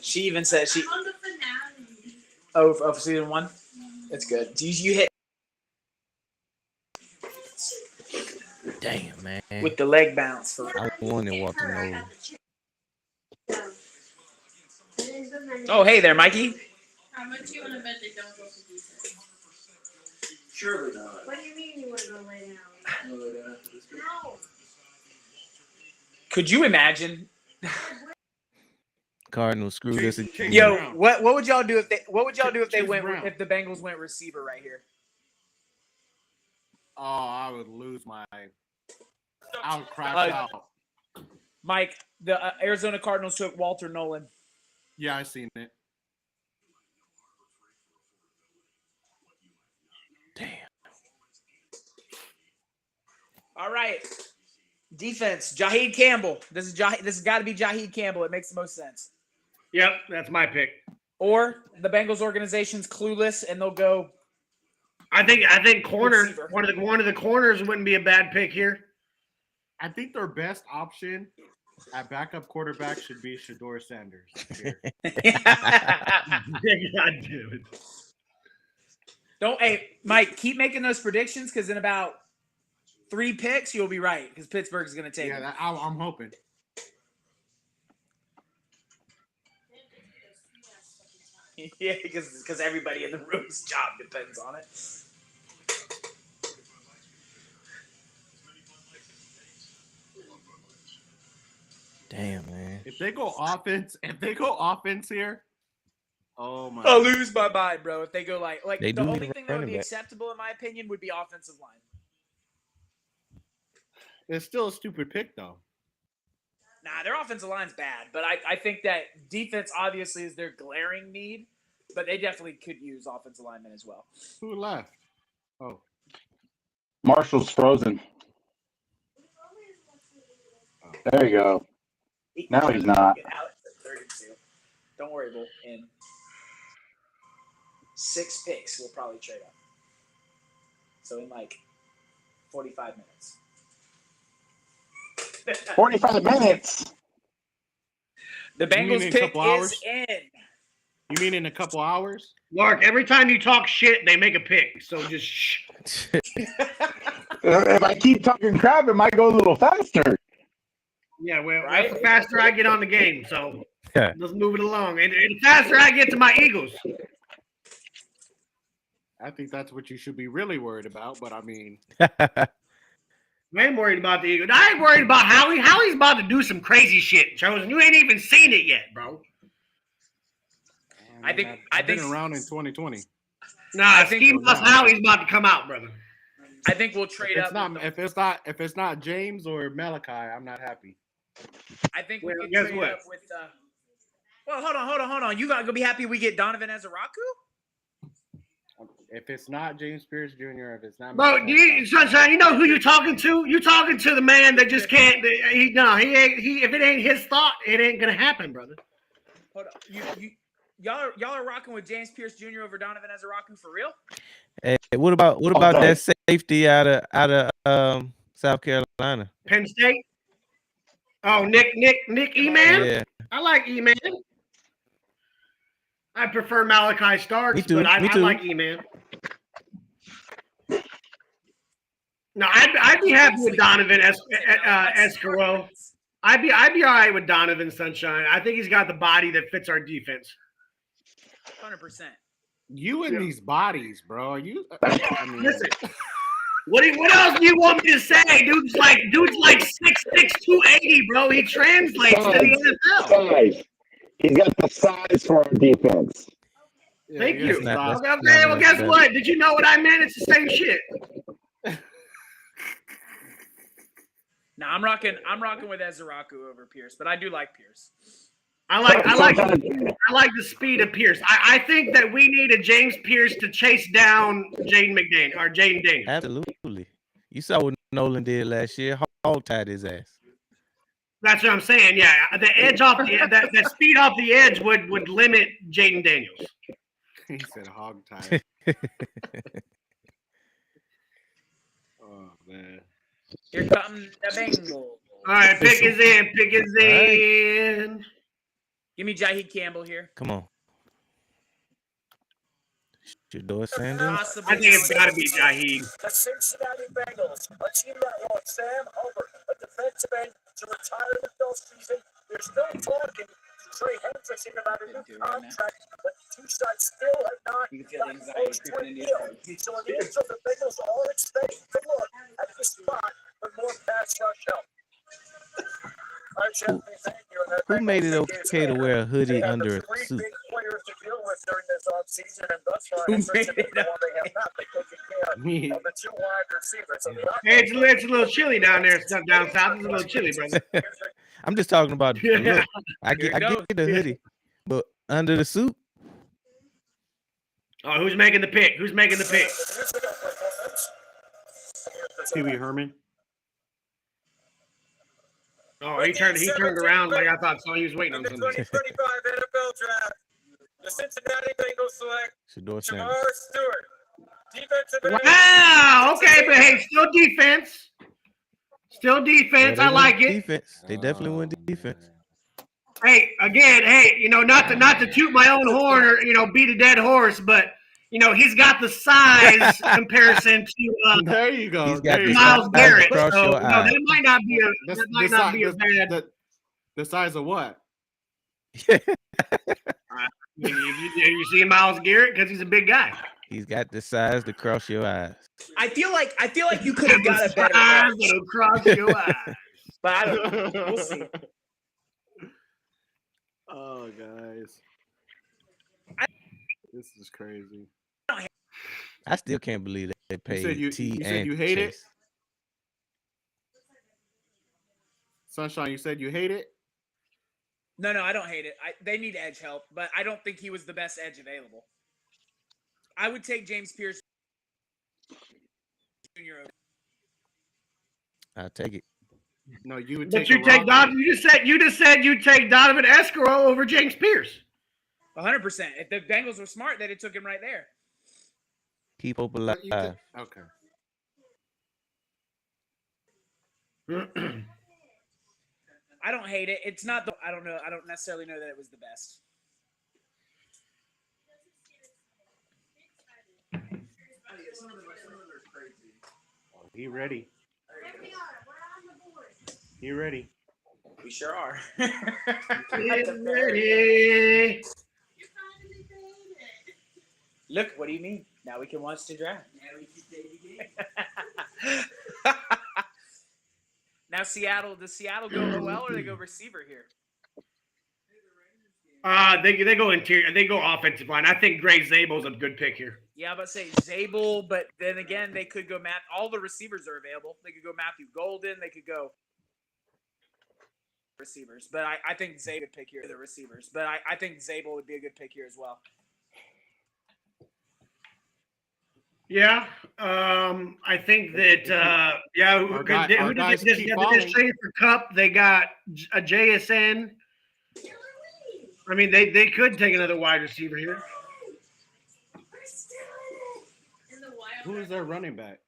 she even said she. On the finale. Oh, of season 1. That's good. You hit Damn, man. with the leg bounce for. I wanted Walter Nolan. Oh, hey there, Mikey. How much you want to bet they don't go to defense? Surely not. What do you mean you want to go lay down? No. Could you imagine? Cardinals screwed us Chase again. Yo, Brown. what would y'all do if they Chase went Brown. if the Bengals went receiver right here? Oh, I would lose my. I would crash Uh, out. Mike, the Arizona Cardinals took Walter Nolan. Yeah, I seen it. Damn. All right. Defense, Jaheed Campbell. This has got to be Jaheed Campbell. It makes the most sense. Yep, that's my pick. Or the Bengals organization's clueless and they'll go. I think corner Receiver. one of the corners wouldn't be a bad pick here. I think their best option at backup quarterback should be Shador Sanders. Here. God damn it. Hey, Mike, keep making those predictions because in about 3 picks, you'll be right because Pittsburgh's going to take Yeah, it. I'm hoping. Yeah, because everybody in the room's job depends on it. Damn, man. If they go offense here, oh my. I'll lose my mind, bro. If they go like They the do only need a thing that would running be back. acceptable in my opinion would be offensive line. It's still a stupid pick though. Nah, their offensive line's bad, but I think that defense obviously is their glaring need, but they definitely could use offensive linemen as well. Who left? Oh, Marshall's frozen. There you go. No, he's not. Get Alex at 32. Don't worry, Bull. In 6 picks, we'll probably trade up. So in like 45 minutes. 45 minutes. The You mean Bengals in a pick couple hours? is in. you mean in a couple hours? Mark, every time you talk shit, they make a pick. So just shh. If I keep talking crap, it might go a little faster. Yeah, well, Right? that's the faster I get on the game. So Yeah. let's move it along. And the faster I get to my Eagles. I think that's what you should be really worried about. But I mean, I ain't worried about the Eagles. I ain't worried about Howie. Howie's about to do some crazy shit, Chosen. You ain't even seen it yet, bro. I think- I've been around in 2020. Nah, I think- Ski Mask Howie's about to come out, brother. I think we'll trade It's up. not if it's not James or Malachi, I'm not happy. I think Well, we can guess trade what? up with. Well, hold on. You gotta go be happy we get Donovan Ezeraku? If it's not James Pierce Jr., if it's not Bro, Malachi, you, Sunshine, you know who you're talking to? You're talking to the man that just can't. He ain't. If it ain't his thought, it ain't gonna happen, brother. Hold on. Y'all are rocking with James Pierce Jr. over Donovan Ezeraku for real? Hey, what about that safety out of South Carolina? Penn State. Oh, Nick E-Man? Yeah. I like E-Man. I prefer Malachi Starks, Me too, but I me too. like E-Man. No, I'd be happy with Donovan Escaro. I'd be all right with Donovan Sunshine. I think he's got the body that fits our defense. 100%. you and these bodies, bro. You. I mean, Listen, what else do you want me to say? Dude's like 6'6", 280, bro. He translates to the NFL. Size. He's got the size for our defense. yeah, Thank yeah, you. it's not- not- Okay, well, guess what? Did you know what I meant? It's the same shit. Nah, I'm rocking with Ezeraku over Pierce, but I do like Pierce. I like the speed of Pierce. I think that we need a James Pierce to chase down Jaden McDaniel or Jaden Daniels. Absolutely. You saw what Nolan did last year. Hog tied his ass. That's what I'm saying. Yeah, the edge off that speed off the edge would limit Jaden Daniels. He said hog tie. Oh man. Here comes the Bengals. All right, pick is in. Give me Jaheed Campbell here. Come on. Shador Sanders. Possibly I think it's got to be Jaheed. The Cincinnati Bengals, a team that wants Sam Hubbard, a defensive end, to retire the Bill season. They're still talking to Trey Hendrickson about a new contract, but the two sides still have not You can feel the gotten anxiety close to a creeping into deal. your So it means that the Bengals are expecting to look at the spot for more pass rush help. All right, Jeff, thank you. And that Who made it Bengals okay to wear a hoodie they have under the a three suit? big players to deal with during this offseason, and thus far, Who Hendrickson made is it the one they have not been taking care Me. of the two wide receivers. So the Hey, it's a little chilly down there. Stuff down south. It's a little chilly, brother. I'm just talking about the look. I Here get it goes. the hoodie, but under the suit, Oh, who's making the pick? Who's making the pick? Pee Wee Herman. Oh, he turned around like I thought. So he was waiting on the something. 2025 NFL Draft, the Cincinnati Bengals select Shador Sanders. Jamar Stewart, defensive end. Wow. Okay, but hey, still defense. Still Yeah, defense. they I went like it. Defense. They definitely went defense. Hey, again, not to toot my own horn or beat a dead horse, but he's got the size comparison to There you go. He's got There the you Miles go. Garrett. across So your eye. that might not be The- bad. The size of what? You see Miles Garrett because he's a big guy. He's got the size to cross your eyes. I feel like you could have got a better Size edge, that'll cross your eyes. but I don't know. We'll see. Oh, guys. This is crazy. I still can't believe that they You paid said you T said and you hate it? Chase. Sunshine, you said you hate it? No, I don't hate it. They need edge help, but I don't think he was the best edge available. I would take James Pierce Jr. over. I'll take it. No, you would But take. you take Donovan. You just said you take Donovan Escaro over James Pierce. 100%. If the Bengals were smart, they'd have took him right there. Keep hope alive. Okay. I don't hate it. It's not the. I don't know. I don't necessarily know that it was the best. He ready. He ready. We sure are. Ready. Look, what do you mean? Now we can watch the draft. Now Seattle, does Seattle go OL or they go receiver here? They go interior. They go offensive line. I think Gray Zabel's a good pick here. Yeah, I'm about to say Zabel, but then again, they could go all the receivers are available. They could go Matthew Golden. They could go receivers. But I think Zabel would pick here the receivers. But I think Zabel would be a good pick here as well. Yeah, I think that who did this trade for Cup? They got a JSN. I mean, they could take another wide receiver here. Who is their running back?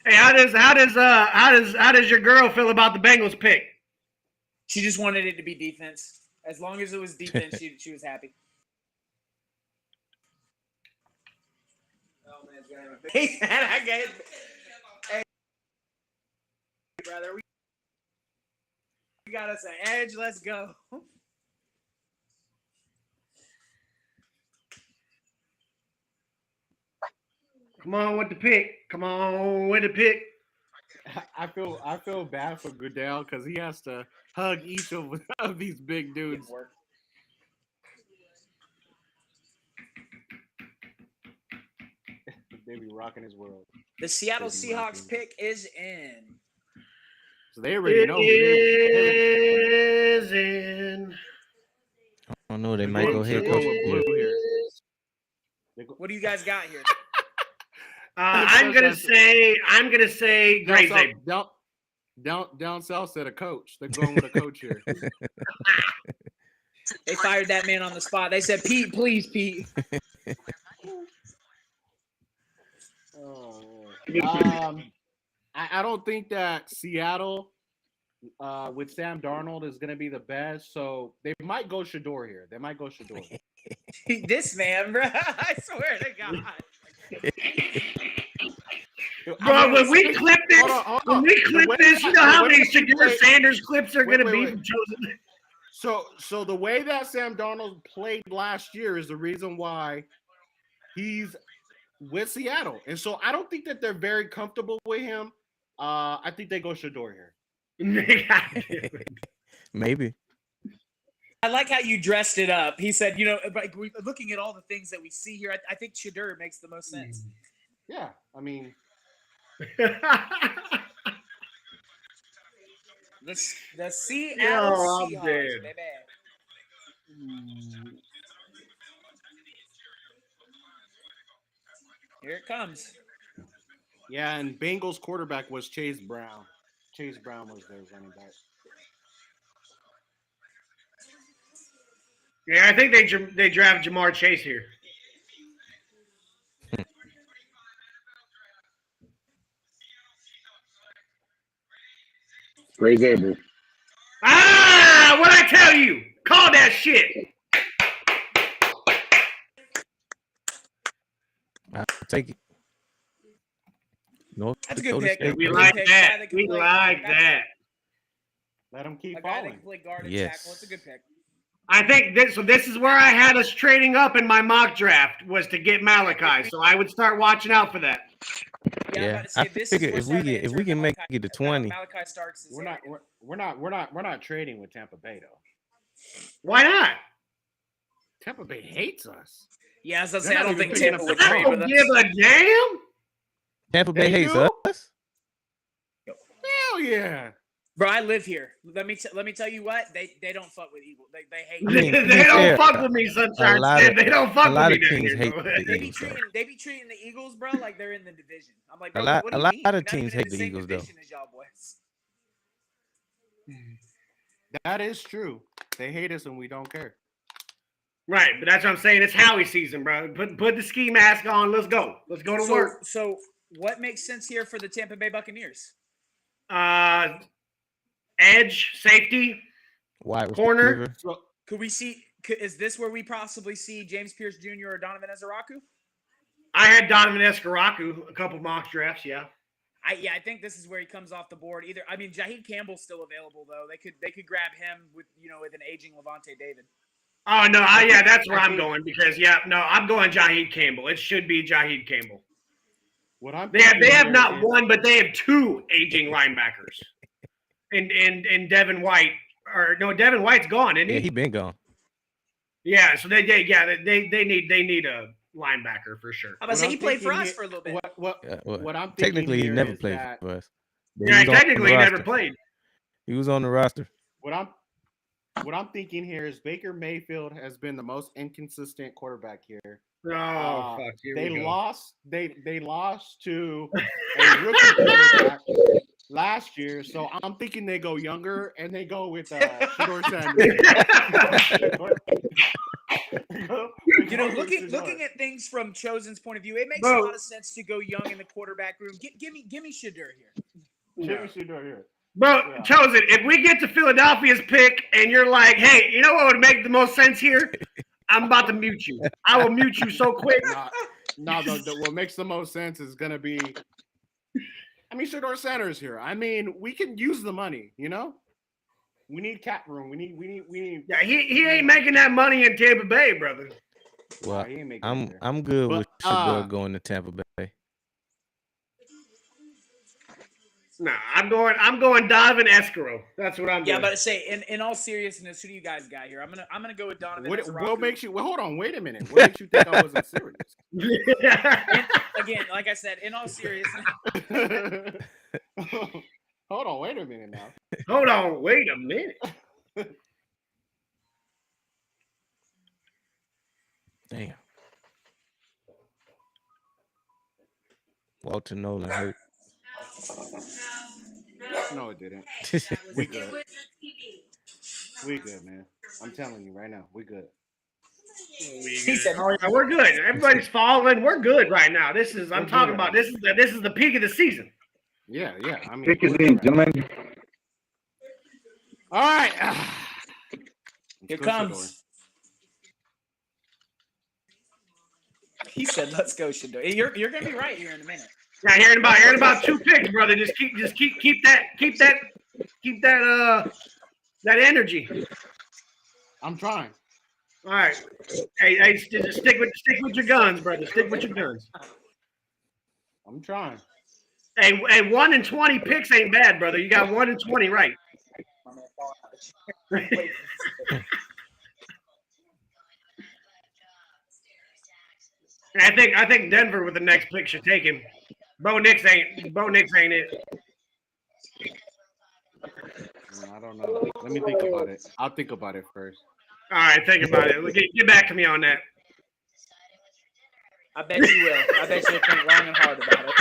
Hey, how does your girl feel about the Bengals pick? She just wanted it to be defense. As long as it was defense, she was happy. Hey, I get it. Hey, brother, we got us an edge. Let's go. Come on with the pick. Come on with the pick. I feel bad for Goodell because he has to hug each of these big dudes. They be rocking his world. The Seattle Seahawks pick is in. So they already know. Is in. I don't know. They might go head coach. What do you guys got here? I'm gonna say Gray Zabel. Down south said a coach. They're going with a coach here. They fired that man on the spot. They said, "Pete, please, Pete." I don't think that Seattle with Sam Darnold is going to be the best, so they might go Shador here. They might go Shador. This man, bro. I swear to God. Bro, when we clip this, you know how many Shador Sanders clips are going to be from Chosen. So the way that Sam Darnold played last year is the reason why he's with Seattle. And so I don't think that they're very comfortable with him. I think they go Shador here. Maybe. I like how you dressed it up. He said, like looking at all the things that we see here, I think Shador makes the most sense. Yeah, I mean. The Seattle Seahawks, baby. Here it comes. Yeah, and Bengals quarterback was Chase Brown. Chase Brown was their running back. Yeah, I think they draft Jamar Chase here. Gray Zabel. What'd I tell you? Call that shit. I'll take it. North That's a good Dakota pick. State. We like that. We like that. Let him keep A guy that falling. can play guard and Yes. tackle. It's a good pick. I think this is where I had us trading up in my mock draft was to get Malachi. So I would start watching out for that. I'm Yeah, about to say, I this is figure where if we Saturday get turns make Malachi- it to 20, Malachi Starks is We're not trading with Tampa Bay though. Why not? Tampa Bay hates us. Yeah, as I They're say, I not don't even think picking Tampa up would the trade phone. with us. Give a damn. Tampa Bay They hates do? us. Hell yeah. Bro, I live here. Let me tell you what, they don't fuck with Eagles. They hate. I mean, to be They don't fair, fuck with me, Sunshine. a lot of They don't fuck a lot with of me down teams here, hate bro. the They be Eagles though. treating the Eagles, bro, like they're in the division. I'm like, A bro, lot what do a you lot mean? of You're not teams even in hate the the same Eagles though. division as y'all boys. That is true. They hate us and we don't care. Right, but that's what I'm saying. It's Howie season, bro. Put the ski mask on. Let's go. Let's go to work. So what makes sense here for the Tampa Bay Buccaneers? Edge, safety, Wide corner. receiver. So, Could we see? Is this where we possibly see James Pierce Jr. or Donovan Ezeraku? I had Donovan Escaraku a couple mock drafts. Yeah. I think this is where he comes off the board. Either Jaheed Campbell's still available though. They could grab him with an aging Levante David. Oh no, that's where I'm going because I'm going Jaheed Campbell. It should be Jaheed Campbell. what I'm They have thinking not here one, but they have two aging linebackers. And Devin White Devin White's gone, isn't Yeah, he? he been gone. Yeah, so they need a linebacker for sure. I'm about to say he played for us for a little bit. What I'm thinking Technically, he here never is played that for us. But Yeah, he was on the technically he never roster. played. He was on the roster. what I'm thinking here is Baker Mayfield has been the most inconsistent quarterback here. Oh fuck! Here They we go. lost. They lost to a rookie quarterback last year, so I'm thinking they go younger and they go with Shedeur Sanders. Looking at things from Chosen's point of view, it makes Bro. a lot of sense to go young in the quarterback room. Give me Shedeur here. Jimmy Shedeur here. Bro, Yeah. Chosen, if we get to Philadelphia's pick and you're like, hey, you know what would make the most sense here? I'm about to mute you. I will mute you so quick. What makes the most sense is gonna be. I mean, Shedeur Sanders here. I mean, we can use the money. We need cap room. We need. Yeah, he ain't making that money in Tampa Bay, brother. Well, he ain't making it I'm there. I'm good But, with Shedeur going to Tampa Bay. Nah, I'm going Donovan Escaro. That's what I'm Yeah, doing. but to say, in all seriousness, who do you guys got here? I'm gonna go with Donovan. What Ezeraku. makes you? Well, hold on. Wait a minute. What makes you think I wasn't serious? Again, like I said, in all seriousness, Hold on. Wait a minute now. Hold on, wait a minute. Damn. Walter Nolan hurt. No, it didn't. We good. We good, man. I'm telling you right now, we good. he said, Oh, yeah, we're good. Everybody's falling. We're good right now. I'm We're talking good. about this is the peak of the season. Yeah. I mean, Pick his we're name, good right now. gentlemen. All right. Here Let's go, comes. He said, "Let's go, Shedeur." You're gonna be right here in a minute. Yeah, hearing about 2 picks, brother. Just keep that energy. I'm trying. All right. Hey, just stick with your guns, brother. Stick with your guns. I'm trying. Hey, 1 in 20 picks ain't bad, brother. You got 1 in 20 right. And I think Denver with the next pick should take him. Bo Nix ain't it. I don't know. Let me think about it. I'll think about it first. All right, think about it. Get back to me on that. I bet you will. I bet you'll think long and hard about it.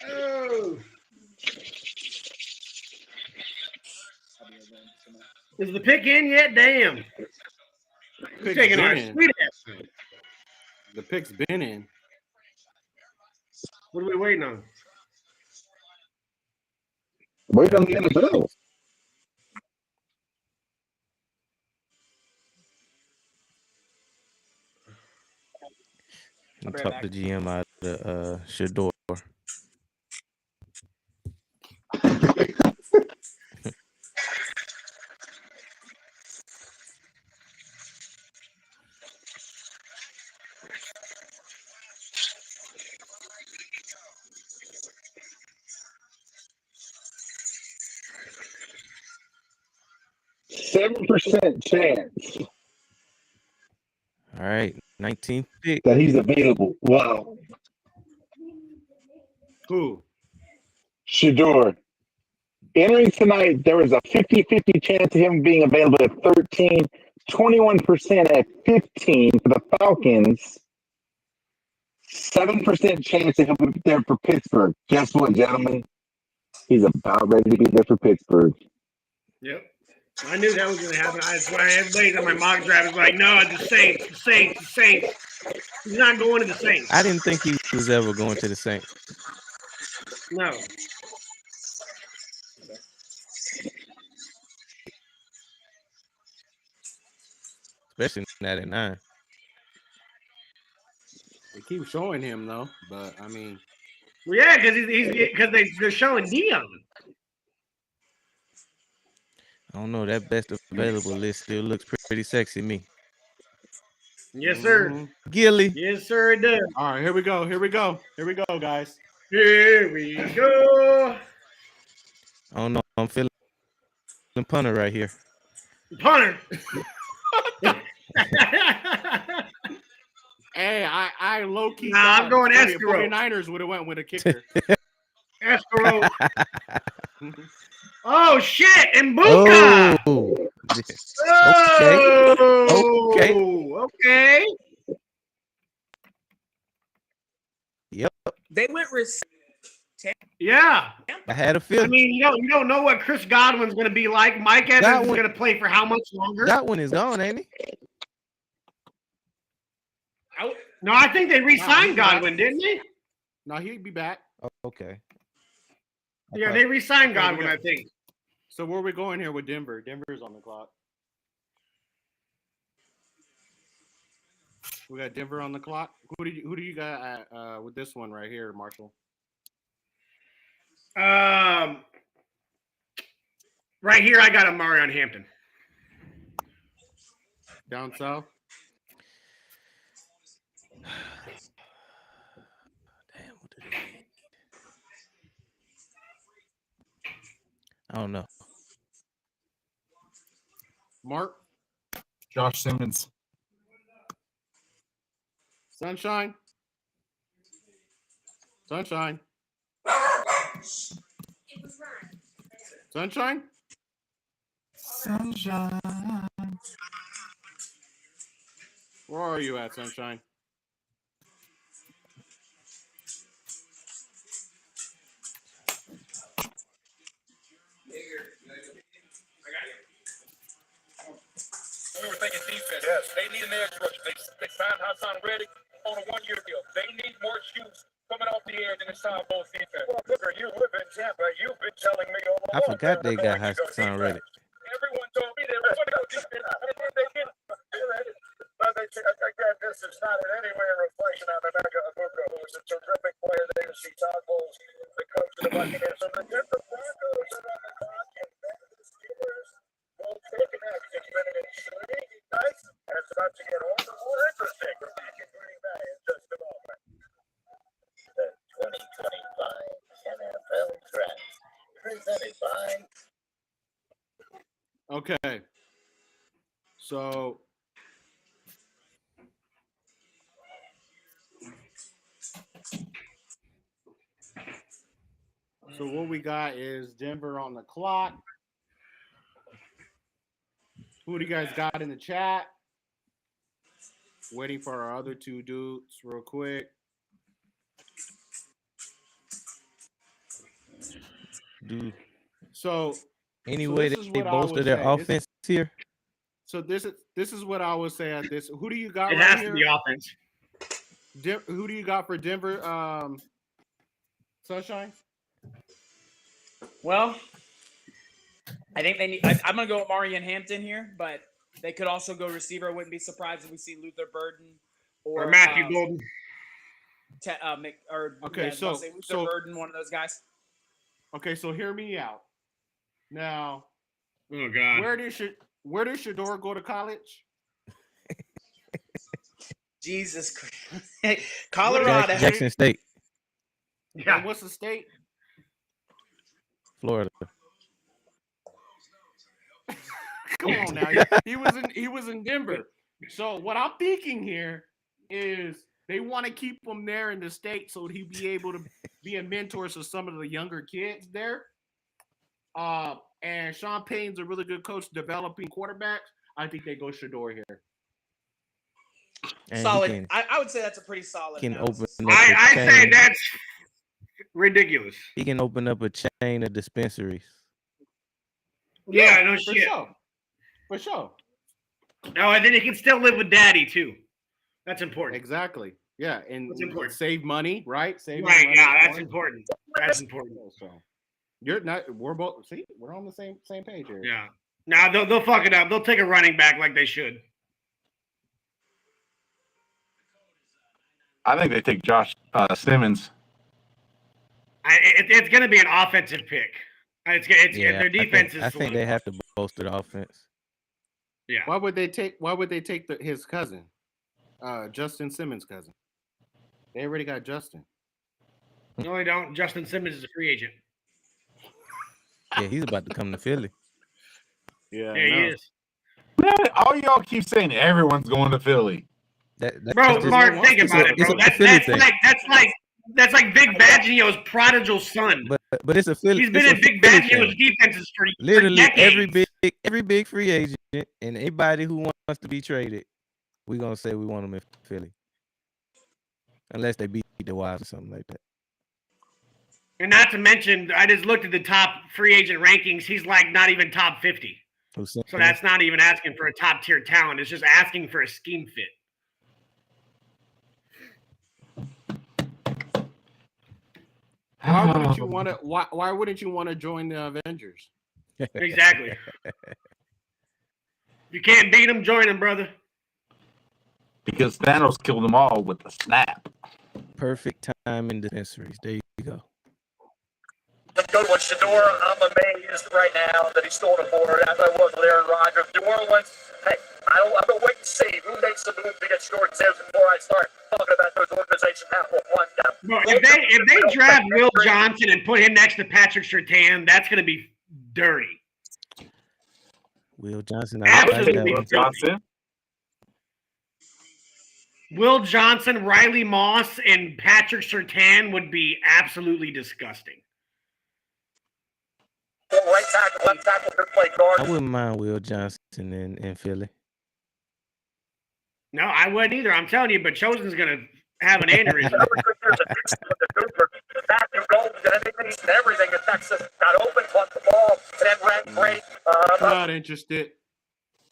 Oh. Is the pick in yet? Damn. We're Pick's taking our been in. sweet ass. The pick's been in. What are we waiting on? Wait on the NFL. I'll be right talk back. the GM out of Shedeur. 7% chance All right, 19th pick. that he's available. Wow. Who? Shador. Entering tonight, there was a 50-50 chance of him being available at 13, 21% at 15 for the Falcons, 7% chance that he'll be there for Pittsburgh. Guess what, gentlemen? He's about ready to be there for Pittsburgh. Yep. I knew that was going to happen. That's why everybody's on my mock draft is like, no, it's the Saints, the Saints, the Saints. He's not going to the Saints. I didn't think he was ever going to the Saints. No. Especially not at 9. They keep showing him though, but I mean, Well, yeah, because they're showing Dion. I don't know. That best available list still looks pretty sexy to me. Yes, sir. Gilly. Yes, sir, it does. all right, here we go, guys. Here we go. I don't know. I'm feeling punter right here. Punter. Hey, I low key. Nah, I'm going Escaro. 49ers would have went with a kicker. Escaro. Oh shit! And Mbuka. Oh. Okay. Okay. Yep. They went Yeah. I had a I feeling. mean, you don't know what Chris Godwin's going to be like. Mike Evans is going to play for how much longer? That one is gone, ain't he? No, I think they re-signed back. Godwin, didn't they? No, he'd be back. Oh, okay. Yeah, they re-signed Godwin, I think. So where are we going here with Denver? Denver's on the clock. We got Denver on the clock. Who do you got with this one right here, Marshall? Right here, I got Amari on Hampton. Down south. Damn, what did he need? I don't know. Mark. Josh Simmons. Sunshine. Sunshine. Sunshine. Sunshine. Where are you at, Sunshine? We were thinking defense. Yes. They need an edge rusher. They signed Hassan Reddick on a 1-year deal. They need more shoots coming off the edge in the side ball defense. Well, Booker, you live in Tampa. You've been telling me all along. I forgot they got Hassan Reddick. Everyone told me they were going to go defense, and then they didn't. But again, this is not in any way a reflection on Emeka Egbuka, who is a terrific player. They see Todd Bowles, the coach of the Buccaneers. So the Denver Broncos are on the clock, and then the Steelers will take an action. It's been an intriguing night, and it's about to get all the more interesting. We're back in Green Bay in just a moment. The 2025 NFL Draft, presented by. Okay. So what we got is Denver on the clock. Who do you guys got in the chat? Waiting for our other two dudes real quick. Dude. So Anyway, this is they what I would bolster their say. offense here. So this is what I would say at this. Who do you got It right has here? to be offense. Who do you got for Denver? Sunshine? Well, I think they need. I'm going to go with Marion Hampton here, but they could also go receiver. I wouldn't be surprised if we see Luther Burden Or Matthew Golden. Okay, Luther Burden, one of those guys. Okay, so hear me out. Now, oh God, where does Shador go to college? Jesus Christ, Colorado, Jackson State. Yeah, and what's the state? Florida. Come on now. He was in Denver. So what I'm thinking here is they want to keep him there in the state so he'd be able to be a mentor to some of the younger kids there. And Sean Payton's a really good coach developing quarterbacks. I think they go Shador here. And Solid. I would say that's a pretty solid. Can analysis. open up I say that's ridiculous. He can open up a chain of dispensaries. Yeah, no for shit. Sure. For sure. No, and then he can still live with daddy too. That's important. Exactly. Yeah, and That's important. save money, right? Save Right, money yeah, is that's important. That's important. So you're not. We're both. See, we're on the same page here. Yeah. Now they'll fuck it up. They'll take a running back like they should. I think they take Josh Simmons. It's going to be an offensive pick. Their defense I think they have to bolster the offense. Yeah. Why would they take his cousin, Justin Simmons' cousin? They already got Justin. No, they don't. Justin Simmons is a free agent. Yeah, he's about to come to Philly. Yeah, he is. Man, all y'all keep saying everyone's going to Philly. Bro, Mark, think about it, bro. That's like Vic Fangio's prodigal son. But it's a Philly. He's been in Vic Fangio's defenses for literally decades. every big free agent and anybody who wants to be traded, we're gonna say we want them in Philly, unless they beat the Wild or something like that. And not to mention, I just looked at the top free agent rankings. He's like not even top 50. So that's not even asking for a top tier talent. It's just asking for a scheme fit. Why wouldn't you want to? Why wouldn't you want to join the Avengers? Exactly. You can't beat them, join them, brother. Because Thanos killed them all with a snap. Perfect time in dispensaries. There you go. Good one, Shador. I'm amazed right now that he's throwing a board as I was with Aaron Rodgers. New Orleans, hey, I'm going to wait and see who makes the move to get Shador Sims before I start talking about those organizations half of one down. Bro, if they draft Will Johnson and put him next to Patrick Surtain, that's going to be dirty. Will Johnson. Absolutely. Will Johnson. Will Johnson, Riley Moss, and Patrick Surtain would be absolutely disgusting. Right tackle, left tackle, could play guard. I wouldn't mind Will Johnson in Philly. No, I wouldn't either. I'm telling you, but Chosen's going to have an aneurysm. Matthew Golden did everything in Texas. Got open, caught the ball, then ran great. Not interested.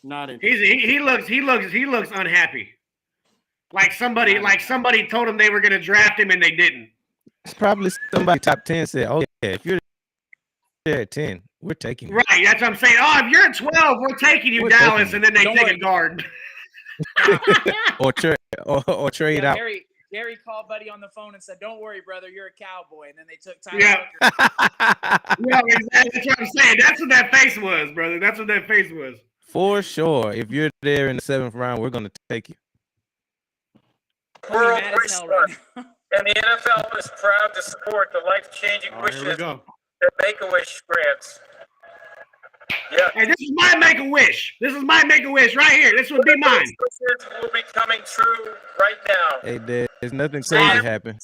Not interested. He looks unhappy. Like somebody told him they were going to draft him and they didn't. It's probably somebody top 10 said, "Oh yeah, if you're there at 10, we're taking you." Right, that's what I'm saying. Oh, if you're at 12, we're taking you, Dallas, and then they take a guard. or trade out. Gary called Buddy on the phone and said, "Don't worry, brother, you're a Cowboy." And then they took time. Yeah, yeah, exactly. That's what I'm saying. That's what that face was, brother. That's what that face was. For sure. If you're there in the 7th round, we're going to take you. World Restart. And the NFL is proud to support the life-changing wishes that Make-A-Wish grants. Yeah. Hey, this is my Make-A-Wish. This is my Make-A-Wish right here. This would be mine. Wishes will be coming true right now. Hey, there's nothing crazy happen.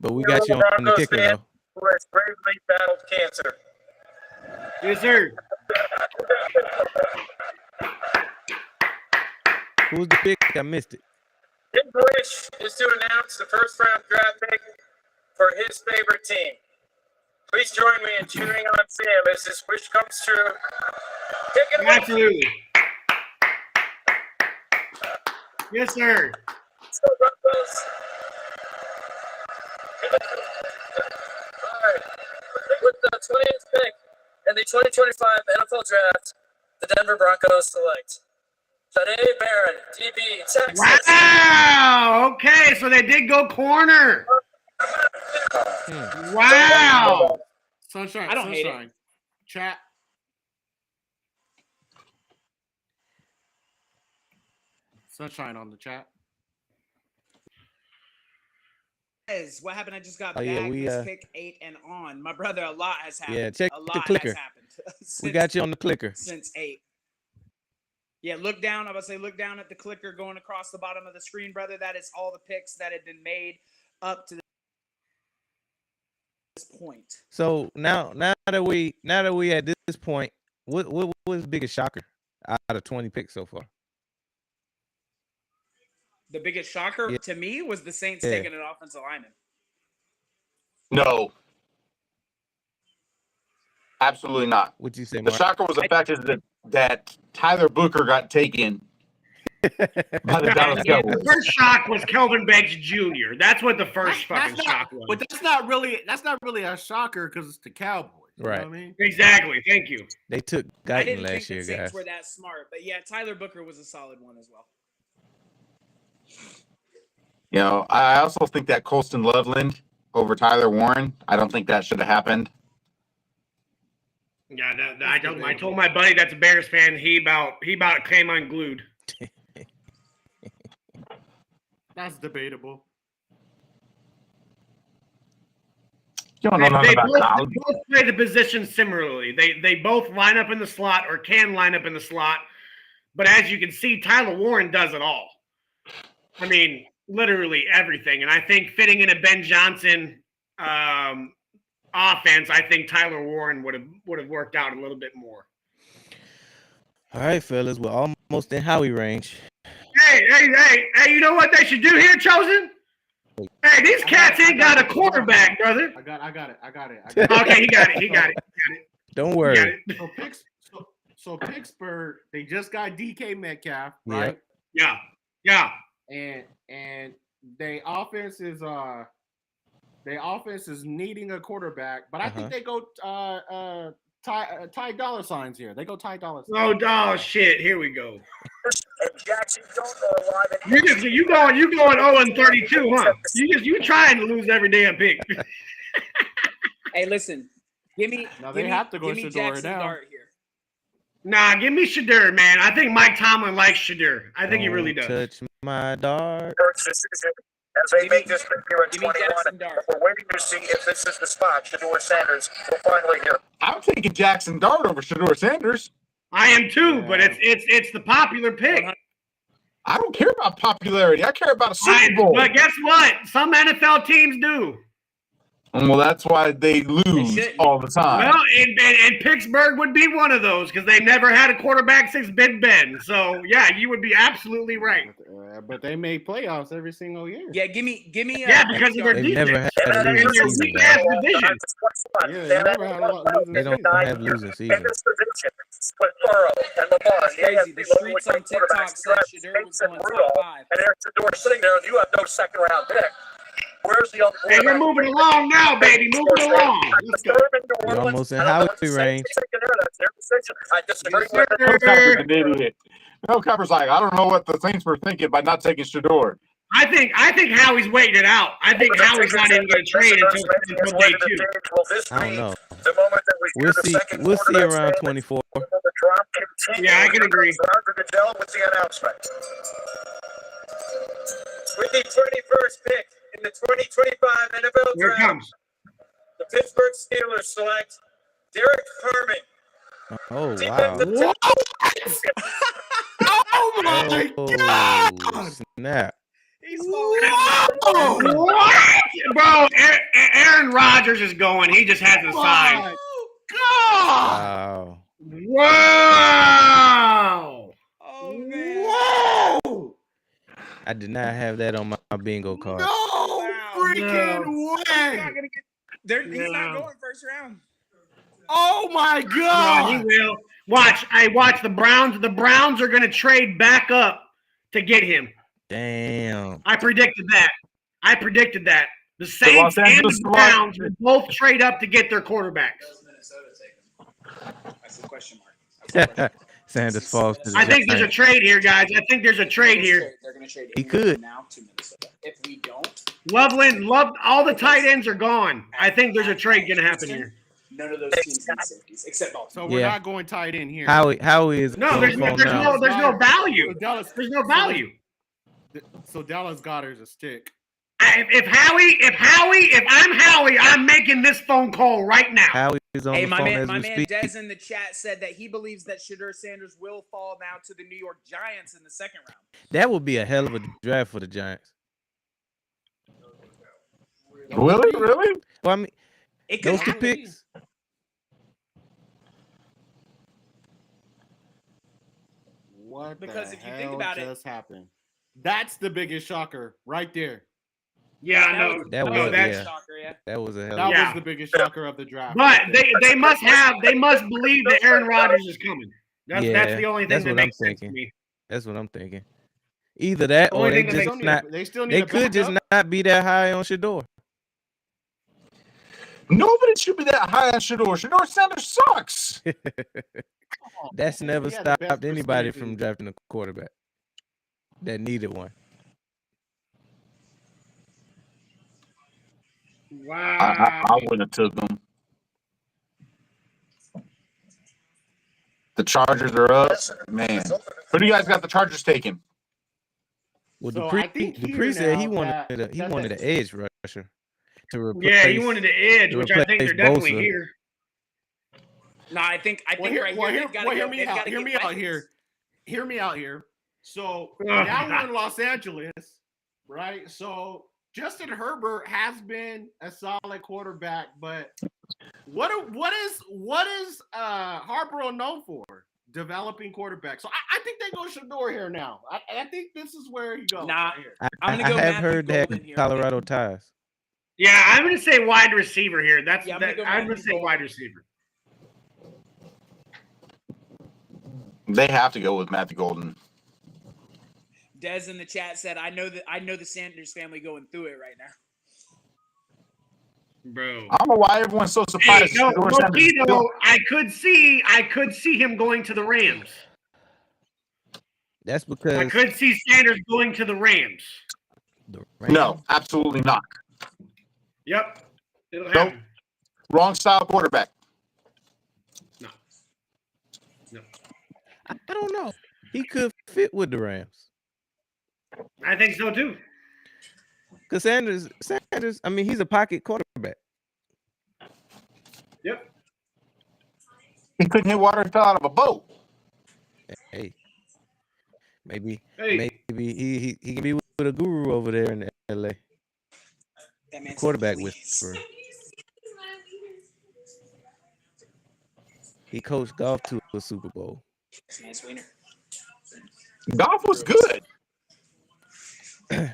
But we got you on the Broncos kicker, fan though. who has bravely battled cancer. Yes, sir. Who's the pick? I missed it. Nick Wish is to announce the first-round draft pick for his favorite team. Please join me in cheering on Sam as his wish comes true. Take it away. Absolutely. Yes, sir. Let's go, Broncos. All right. With the 20th pick in the 2025 NFL Draft, the Denver Broncos select Jahdae Barron, DB, Texas. Wow. Okay, so they did go corner. Wow. Sunshine. I don't hate Sunshine. Chat. Sunshine on the chat. What happened? I just got Oh, back. yeah, This pick 8 and on. My brother, a lot has happened. Yeah, check a the lot clicker. has happened. We got you on the clicker. Since 8. Yeah, look down. I was say look down at the clicker going across the bottom of the screen, brother. That is all the picks that had been made up to this point. So now that we at this point, what was the biggest shocker out of 20 picks so far? The biggest shocker Yeah. to me was the Saints Yeah. taking an offensive lineman. No. Absolutely not. What you say, The Mark? shocker was the fact is that Tyler Booker got taken by the Dallas Yeah, Cowboys. the first shock was Kelvin Banks Jr. That's what the first fucking shock was. But that's not really a shocker because it's the Cowboys. You Right. know what I mean? Exactly. Thank you. They took I Guyton didn't think last the year, Saints guys. were that smart, but yeah, Tyler Booker was a solid one as well. You know, I also think that Colston Loveland over Tyler Warren, I don't think that should have happened. Yeah, I told my buddy that's a Bears fan. He about came unglued. That's debatable. You don't know nothing about college. They both play the position similarly. They both line up in the slot or can line up in the slot. But as you can see, Tyler Warren does it all. I mean, literally everything. And I think fitting in a Ben Johnson offense, I think Tyler Warren would have worked out a little bit more. All right, fellas, we're almost in Howie range. Hey, you know what they should do here, Chosen? Hey, these cats ain't got a quarterback, brother. I got it. Okay, he got it. Don't He got worry. it. So Pittsburgh, they just got DK Metcalf, Yeah. right? Yeah. And their offense is needing a quarterback, but I think they go Ty dollar signs here. They go Ty dollar signs. Oh shit! Here we go. And Jackson don't know why that You going 0-32, huh? You trying to lose every damn pick. Hey, listen, give me Shedeur Jackson now. Dart here. Nah, give me Shedeur, man. I think Mike Tomlin likes Shedeur. I think he really does. Touch my dart. Hurts decision as they make this pick here at Give me 21. Jackson Dart. We're waiting to see if this is the spot. Shedeur Sanders will finally hear. I'm taking Jackson Dart over Shedeur Sanders. I am too, but it's the popular pick. I don't care about popularity. I care about a Super Bowl. But guess what? Some NFL teams do. Well, that's why they lose all the time. Well, and Pittsburgh would be one of those because they never had a quarterback since Big Ben. So yeah, you would be absolutely right. But they made playoffs every single year. Yeah, give me. Yeah, because of their They've never defense. had a And losing their season, weak guys. ass division. Yeah, they never had a lot of They don't have losing In seasons. this division, with Burrow and Lamar. That's crazy. The streets on TikTok said Shedeur was going top 5. And there's Shedeur sitting there, and you have no second round pick. Where's the other? Hey, we're moving along now, baby. Moving along. Let's go. We're almost in Howie range. That's their decision. I disagree Yes, with sir. Mel Kiper's an idiot. Mel Kiper's like, I don't know what the Saints were thinking by not taking Shedeur. I think Howie's waiting it out. I think Howie's not even going to trade until day 2. I don't know. The moment that we We'll see. We'll see around 24. The drop continues. Yeah, I can agree. Roger Goodell with the announcement. With the 21st pick in the 2025 NFL Here it Draft, comes. the Pittsburgh Steelers select Derek Herman. Oh, Defensive wow. Oh my God! Oh, snap. What? Bro, Aaron Rodgers is going. He just hasn't signed. God! Wow. Wow. Oh man. Whoa! I did not have that on my bingo card. No freaking way! He's not going first round. Oh my No, God! he will. Watch. The Browns. The Browns are going to trade back up to get him. Damn. I predicted that. The Los Saints and Angeles the Browns will both trade up to get their quarterbacks. That's the question mark. Sanders falls to the I think there's a Giants. trade here, guys. I think there's a trade here. They're going to trade He anyone could. now to Minnesota. If we don't, Loveland, all the tight ends are gone. I think there's a trade going to happen here. none of those teams need safeties except Baltimore. So we're Yeah. not going tight end here. Howie is No, on there's the no phone now. value. Dallas, There's no value. So Dallas Goddard's a stick. If I'm Howie, I'm making this phone call right now. Howie on Hey, the my phone man, as my we man speak. Dez in the chat said that he believes that Shedeur Sanders will fall now to the New York Giants in the second round. That would be a hell of a draft for the Giants. Really? Well, I mean, It could those two happen. picks. What Because the if you hell think about it- just happened? That's the biggest shocker right there. Yeah, That no, was- That no, was that's yeah. Shocker, yeah. That was a hell. That Of Yeah. was the biggest shocker of the draft. but right there. they must believe that Aaron Rodgers is coming. That's the only thing that's that what I'm makes sense to thinking. me. That's what I'm thinking. Either that Only or they thing that They makes just still need not. they still need They a could just backup. not be that high on Shedeur. Nobody should be that high on Shedeur. Shedeur Sanders sucks. That's never He had the best stopped anybody percentage from in- drafting a quarterback that needed one. Wow. I wouldn't have took him. The Chargers are up, man. Who do you guys got the Chargers taking? Well, So I Dupree, think Dupree here said now he wanted that- he that- wanted that- an edge rusher to replace. Yeah, he wanted the edge, to which I think they're replace definitely Bosa. here. No, I think right here they've got to hear go. me They've out. got to Hear get me out weapons. here. Hear me out here. So now we're in Los Angeles, right? So Justin Herbert has been a solid quarterback, but what is Harbaugh known for? Developing quarterbacks. So I think they go Shedeur here now. I think this is where he goes. Nah, right here. I'm gonna I go have Matthew heard that Golden here. Colorado ties. Yeah, I'm going to say wide receiver here. That's Yeah, I'm that, gonna go I'm going to Matthew say wide Golden. receiver. They have to go with Matthew Golden. Dez in the chat said, "I know the Sanders family going through it right now." Bro. I don't know why everyone's so Hey, surprised. no, Shedeur Sanders is Mosquito, still- I could see him going to the Rams. That's I because could see Sanders going to the Rams. the No, absolutely not. Yep. It'll Nope. happen. Wrong style quarterback. No. I don't know. He could fit with the Rams. I think so too. Because Sanders, I mean, he's a pocket quarterback. Yep. He couldn't hit water and fell out of a boat. Hey, maybe Hey. he can be with a guru over there in LA. That man said, Quarterback "Please." whisperer. He coached golf to a Super Bowl. Nice wiener. Golf was good. Bring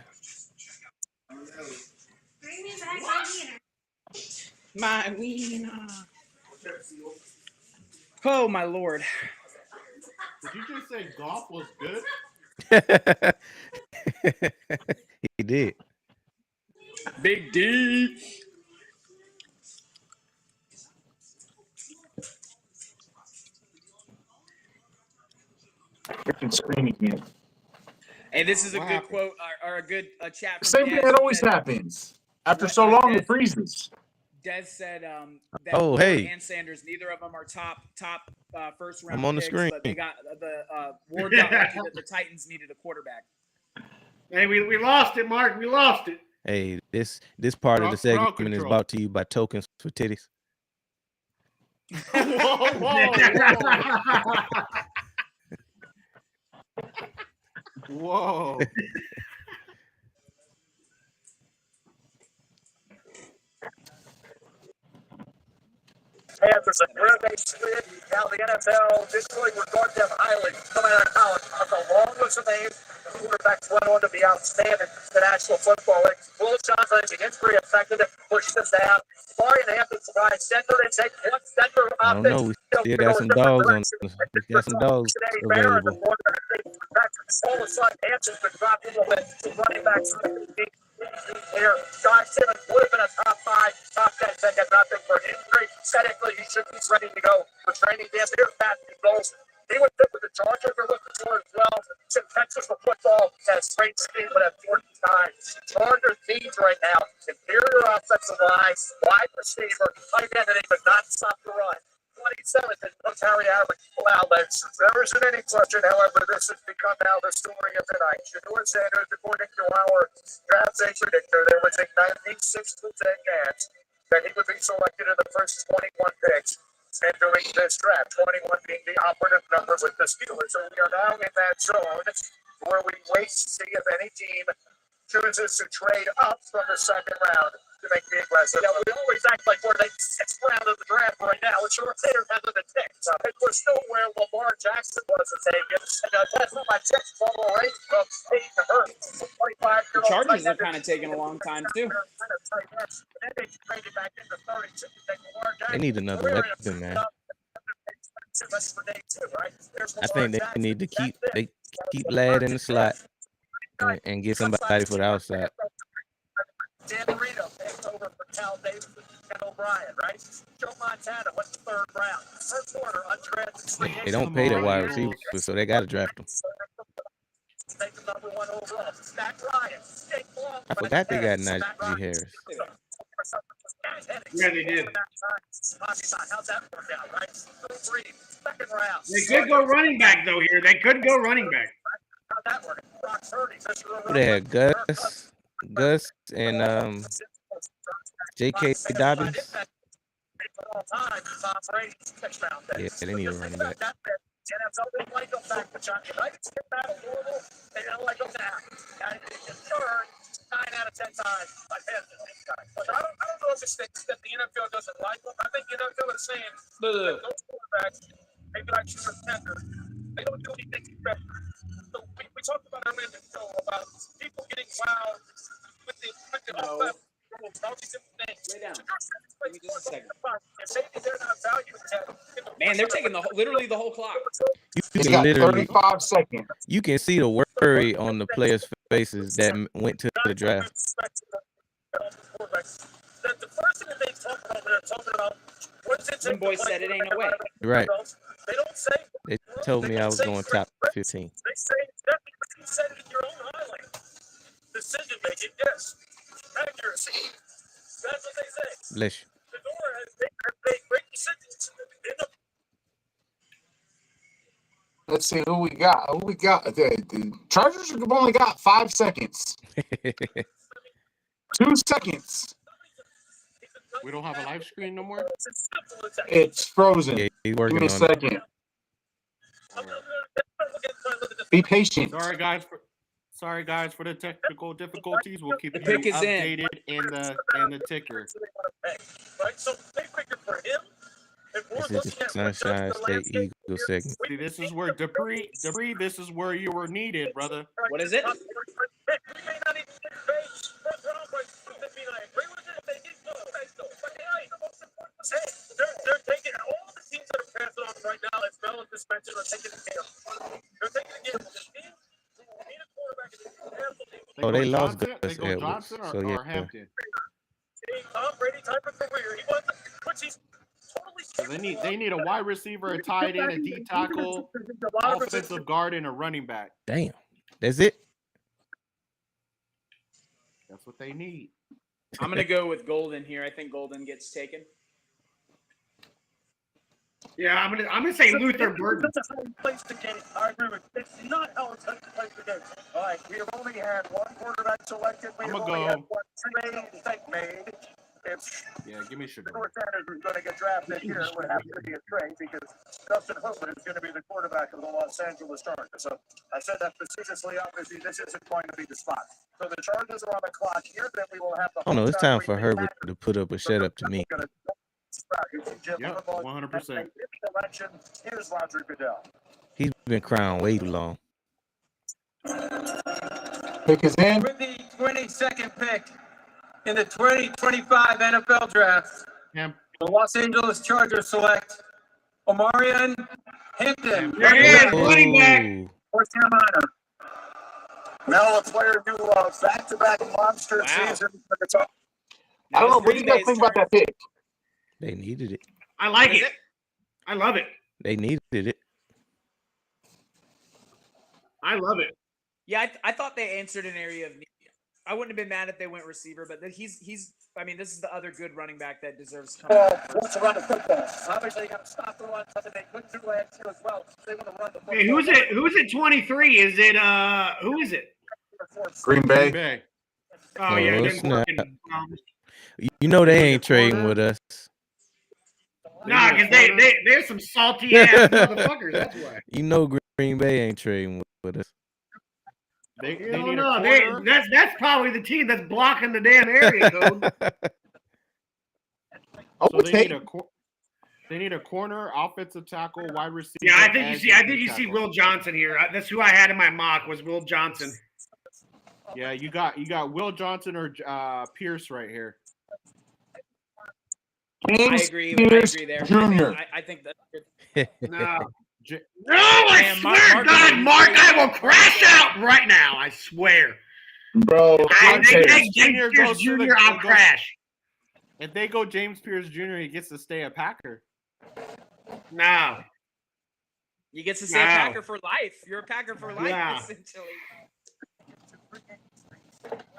me back my wiener. My wiener. Oh my lord. Did you just say golf was good? He did. Big D. Freaking screen again. Hey, this is a What good happened? quote or a good chat from Same thing Dez that always said- happens. After so long, it freezes. Des said that Oh, Moore hey. and Sanders, neither of them are top first round I'm on the picks, screen. but they got the Ward got lucky that the Titans needed a quarterback. Hey, we lost it, Mark. We lost it. Hey, this part of the Crowd segment is control. brought to you by Tokens for Titties. Whoa. Panthers and where they slid. Now the NFL didn't really regard them highly coming out of college. That's a long list of names. The quarterbacks went on to be outstanding in the National Football League. Will Johnson is injury affected and pushed us down. Florian Hampton surprised Denver. They take one Denver I don't know. We still got some dogs on. We got some dogs available. All of a sudden, Hampton's been dropped a little bit. Running backs here. John Simmons would have been a top 5, top 10 pick at nothing for an injury. Technically, he should be ready to go for training camp. Here's Matthew Golden. He would fit with the Chargers are looking for as well. Some Texas for football has great speed, but at 40 times. Chargers needs right now interior offensive line, wide receiver, tight end, and he could not stop the run. 27th in military average outlets. There isn't any question, however, this has become now the story of the night. Shedeur Sanders, according to our draft day predictor, there was a 96% chance that he would be selected in the first 21 picks entering this draft, 21 being the operative number with the Steelers. So we are now in that zone where we wait to see if any team chooses to trade up from the second round to make the aggressive. Yeah, we always act like we're the sixth round of the draft right now. It's your hitter hasn't been picked. We're still where Lamar Jackson was a Savior. And that's not my text bubble rate from Peyton Hurst. The Chargers are kind of taking a long time too. They need another weapon, man. I think they need to keep Ladd in the slot and get somebody for the outside. Dan Marino takes over for Cal Davis and O'Brien, right? Joe Montana went the third round. First quarter, undrafted. They don't pay that wide receiver, so they got to draft them. Take the number 1 overall. Matt Ryan. I forgot they got Najee Harris. Yeah, they did. How's that work out, right? Second round. They could go running back though here. They could go running back. How'd that work? Brock Purdy. Who they had? Gus and J.K. Dobbins. Yeah, they need a running back. NFL didn't like them back with John United. Skip that a Louisville. They don't like them now. And it's third 9 out of 10 times by Panthers. But I don't know if it's that the NFL doesn't like them. I think the NFL is saying that those quarterbacks, maybe like Shooter Panther, they don't do anything better. So we talked about earlier in the show about people getting wild with the offense. All these different things. Way down. Man, they're taking literally the whole clock. You got can literally 35 seconds. You can see the worry on the players' faces that went to the draft. The first thing that they talk about when they're talking about what's it Some boys said it ain't no way. Right. They don't say. They told me I was going top 15. They say exactly what you said in your own highlight. Decision making, yes. Accuracy. That's what they say. Bless you. The door has made great decisions. Let's see who we got. The Chargers have only got 5 seconds. 2 seconds. We don't have a live screen no more. It's frozen. Yeah, he's Give working me a on it. second. Be patient. Sorry guys for the technical difficulties. We'll keep you pick is in. updated in the ticker. Right? So they figure for him, if we're This is looking the at Sunshine State Eagles segment. See, this is where Dupree, this is where you were needed, brother. What is it? We may not even get paid. I agree with it if they didn't go. But hey, the most important was, hey, they're taking all the teams that are passing on right now, as Bell and just mentioned, are taking the gamble. They're taking the gamble. Oh, they lost Johnson? Gus They go Edwards. Johnson or, So or yeah, Hampton? Tom Brady type of career. He wasn't, which he's totally. So they need a wide receiver, a tight end, a D tackle, offensive guard, and a running back. damn. That's it. That's what they need. I'm gonna go with Golden here. I think Golden gets taken. Yeah, I'm gonna say Luther Burton. That's how he plays the game. I agree with you. It's not how it's plays the game. All right, we have only had one quarterback selected. We have I'ma only go. had one trade made. If Yeah, give me Sugar. Shedeur Sanders is going to get drafted this year, it would have to be a trade because Justin Herbert is going to be the quarterback of the Los Angeles Chargers. So I said that facetiously. Obviously, this isn't going to be the spot. So the Chargers are on the clock here. Then we will have the. Oh no, it's time for Herbert to put up a shut up to me. Yep, 100%. Here's Roger Goodell. He's been crying way too long. Pick is in. With the 22nd pick in the 2025 NFL Draft, Him. the Los Angeles Chargers select Omarion Hampton. There it is, running back. Oh, North Carolina. Now a player who back-to-back monster season for the top. I don't know. What do you guys think about that pick? they needed it. I like it. I love it. They needed it. I love it. Yeah, I thought they answered an area of need. I wouldn't have been mad if they went receiver, but he's. I mean, this is the other good running back that deserves to come. Wants to run the football. Obviously, you got to stop the run, something they couldn't do last year as well. They want to run the football. Hey, who's it? Who's it? 23? Is it? Who is it? Green Bay. Oh yeah, it Oh, didn't snap. work. You know they Look ain't at trading corner. with us. Nah, because they're some salty ass motherfuckers. That's why. You know Green Bay ain't trading with us. They Hell need no, a corner. that's probably the team that's blocking the damn area code. So they need a corner, offensive tackle, wide receiver. Yeah, I think edge, you see. I and think you D see tackle. Will Johnson here. That's who I had in my mock was Will Johnson. Yeah, you got Will Johnson or Pierce right here. I agree there. Jr. I think that's good. No. No, I Man, swear, Mark God, is Mark, great. I will crash out right now. I swear. Bro, I think James James Jr. Pierce goes to the- Jr. I'll goes- crash. If they go James Pierce Jr., he gets to stay a Packer. No. You get to say a No. Packer for life. You're a Packer for life, Yeah. essentially.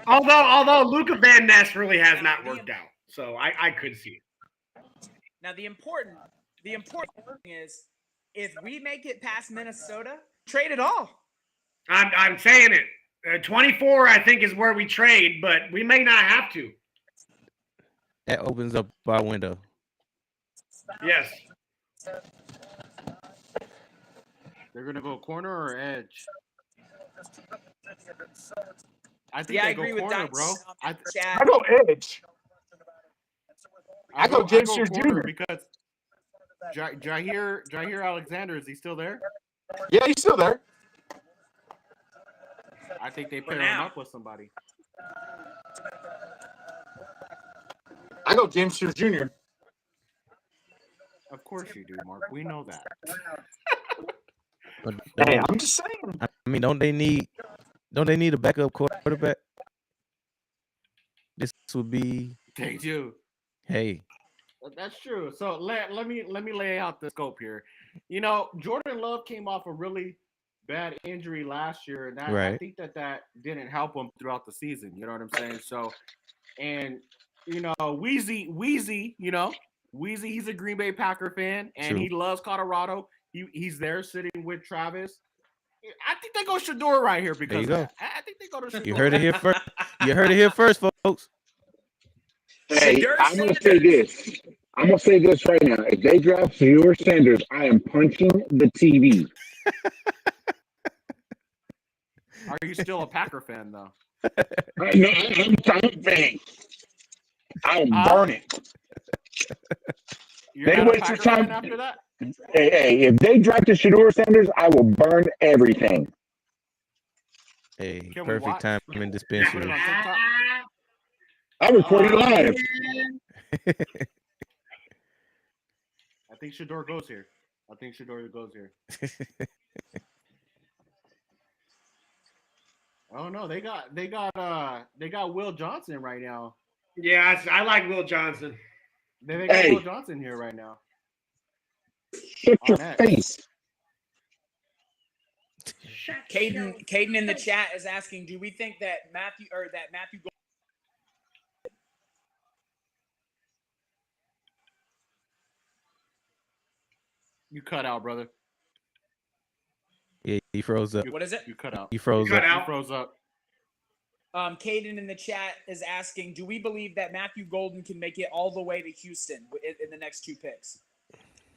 Although Luca Van Ness really has not worked out, so I could see it. Now the important thing is if we make it past Minnesota, trade it all. I'm saying it. 24, I think, is where we trade, but we may not have to. That opens up our window. Yes. They're gonna go corner or edge. I think Yeah, I they agree go with corner, that. bro. I go edge. I go James Pierce corner Jr. because Jair Alexander, is he still there? Yeah, he's still there. I think they For pair him now. up with somebody. I go James Pierce Jr. Of course you do, Mark. We know that. But Hey, don't- I'm just saying. I mean, don't they need a backup quarterback? This would be They do. hey. That's true. So let me lay out the scope here. You know, Jordan Love came off a really bad injury last year, and I Right. think that didn't help him throughout the season. You know what I'm saying? So, and you know, Wheezy, you know, Wheezy, he's a Green Bay Packer fan, and True. he loves Colorado. He's there sitting with Travis. I think they go Shador right here because There you of go. that. I think they go to Shador. You heard it here first. You heard it here first, folks. Hey, Shedeur I'm gonna say Sanders. this. I'm gonna say this right now. If they draft Shedeur Sanders, I am punching the TV. Are you still a Packer fan though? I'm saying. I'll burn it. You're They not a waste your Packer fan time. after that? Hey, if they drafted Shedeur Sanders, I will burn everything. Hey, Can we perfect watch? time in Put it dispensary. on TikTok. I recorded live. I think Shador goes here. Oh no, they got Will Johnson right now. Yeah, I like Will Johnson. They got Hey. Will Johnson here right now. Shut your Next. face. Caden in the chat is asking, do we think that Matthew Gold You cut out, brother. Yeah, he froze up. What is it? You cut out. He froze cut up. out. You froze up. Caden in the chat is asking, do we believe that Matthew Golden can make it all the way to Houston in the next 2 picks?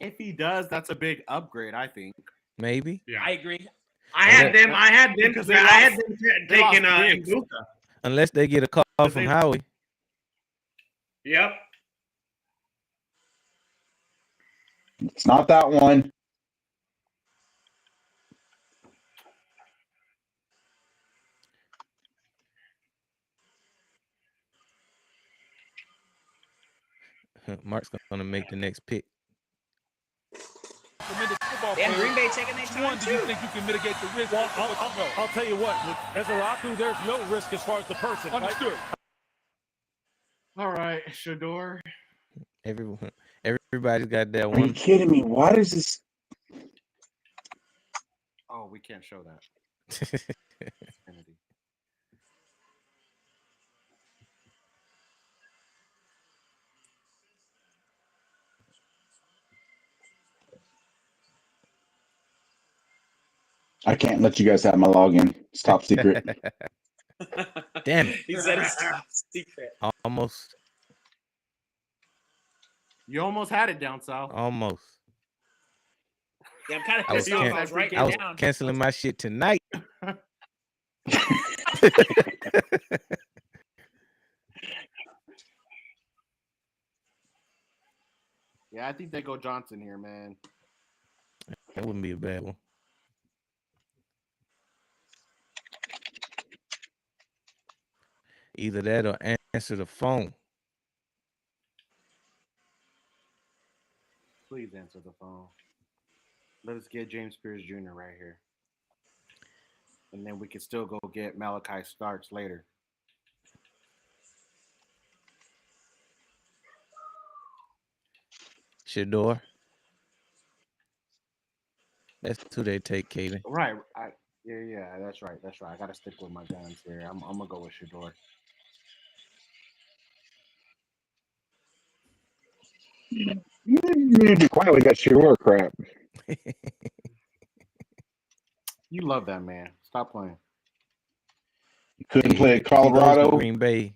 If he does, that's a big upgrade, I think. Maybe. Yeah. I agree. I had them Because they taking lost Diggs. Ibuka. Unless they get a call from Howie. Yep. It's not that one. Mark's gonna make the next pick. Tremendous football And player. Green Bay taking their Which time one do you too. think you can mitigate the risk? Well, I'll tell you what. With Ezeraku, there's no risk as far as the person. Understood. All right, Shador. Everybody's got that Are you one. kidding me? Why does this? Oh, we can't show that. Kennedy. I can't let you guys have my login. It's top secret. Damn it. He said it's top secret. Almost. You almost had it down south. Almost. Yeah, I'm kind of I was, pissed off. can- I was writing I it was down. canceling my shit tonight. Yeah, I think they go Johnson here, man. That wouldn't be a bad one. Either that or answer the phone. Please answer the phone. Let us get James Pierce Jr. right here. And then we can still go get Malachi Starks later. Shador. That's who they take, Kaden. Right. Yeah, that's right. That's right. I got to stick with my guns here. I'm going to go with Shador. You need to be quiet with that Shador crap. You love that man. Stop playing. Couldn't play at If he goes to Colorado. Green Bay,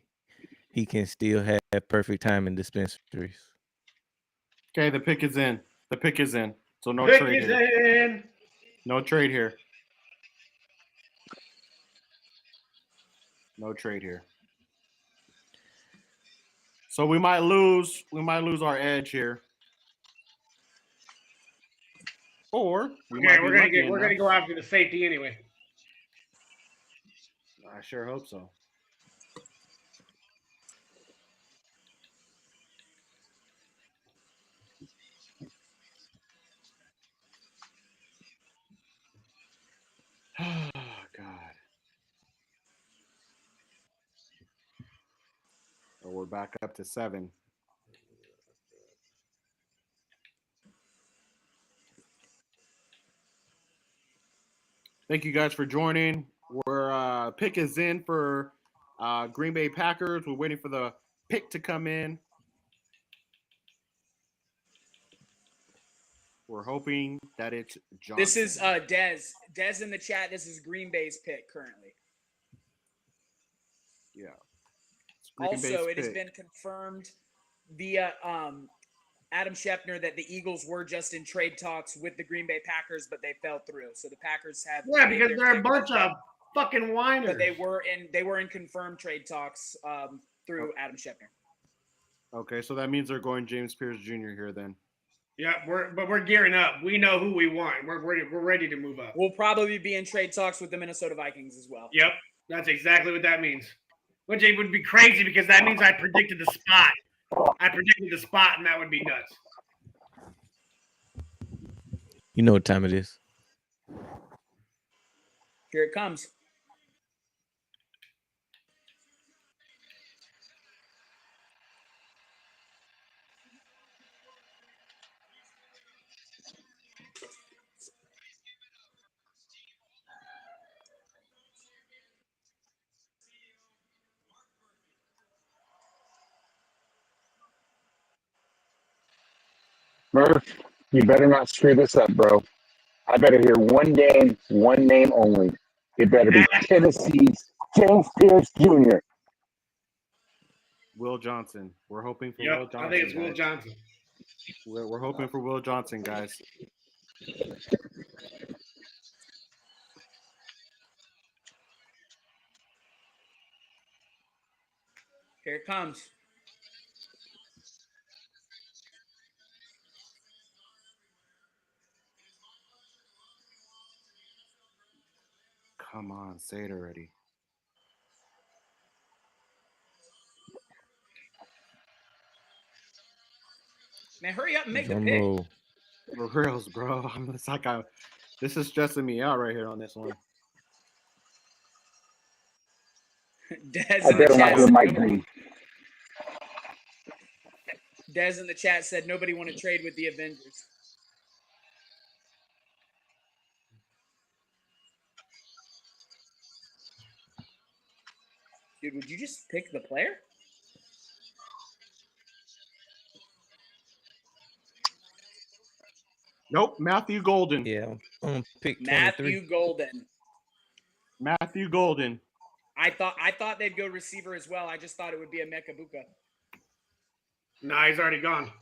he can still have perfect time in dispensaries. Okay, the pick is in. The pick is in. So no Pick trade is here. in. No trade here. No trade here. So we might lose our edge here. Or we might Okay, be we're gonna go after the safety anyway. I sure hope so. Oh God. So we're back up to 7. Thank you guys for joining. We're pick is in for Green Bay Packers. We're waiting for the pick to come in. We're hoping that it's Johnson. This is Dez. Dez in the chat. This is Green Bay's pick currently. Yeah. Also, it has been confirmed via Adam Schefter that the Eagles were just in trade talks with the Green Bay Packers, but they fell through. So the Packers have Because they're a bunch of fucking whiners. But they were in confirmed trade talks through Adam Schefter. Okay, so that means they're going James Pierce Jr. here then. Yeah, we're gearing up. We know who we want. We're ready to move up. We'll probably be in trade talks with the Minnesota Vikings as well. Yep, that's exactly what that means. Which it would be crazy because that means I predicted the spot. I predicted the spot, and that would be nuts. You know what time it is. Here it comes. Murph, you better not screw this up, bro. I better hear one game, one name only. It better be Tennessee's James Pierce Jr. Will Johnson. We're hoping for Yep, Will Johnson. I think it's Will guys. Johnson. We're hoping for Will Johnson, guys. Here it comes. Come on, say it already. Man, hurry up and make the Drum pick. roll. For reals, bro. This is stressing me out right here on this one. Dez I in the better not chat. hear Mike Green. Dez in the chat said nobody want to trade with the Avengers. Dude, would you just pick the player? Nope, Matthew Golden. Yeah, I'm gonna pick 23. Matthew Golden. Matthew Golden. I thought they'd go receiver as well. I just thought it would be a Mekabuka. Nah, he's already gone.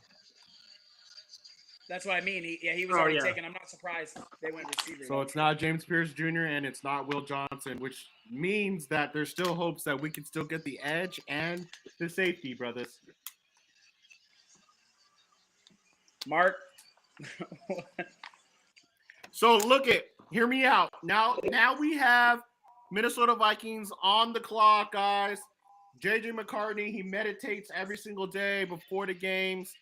That's what I mean. He was Oh, already yeah. taken. I'm not surprised they went receiver. So it's not James Pierce Jr. and it's not Will Johnson, which means that there's still hopes that we can still get the edge and the safety, brothers. Mark. So hear me out. Now we have Minnesota Vikings on the clock, guys. JJ McCartney, he meditates every single day before the games.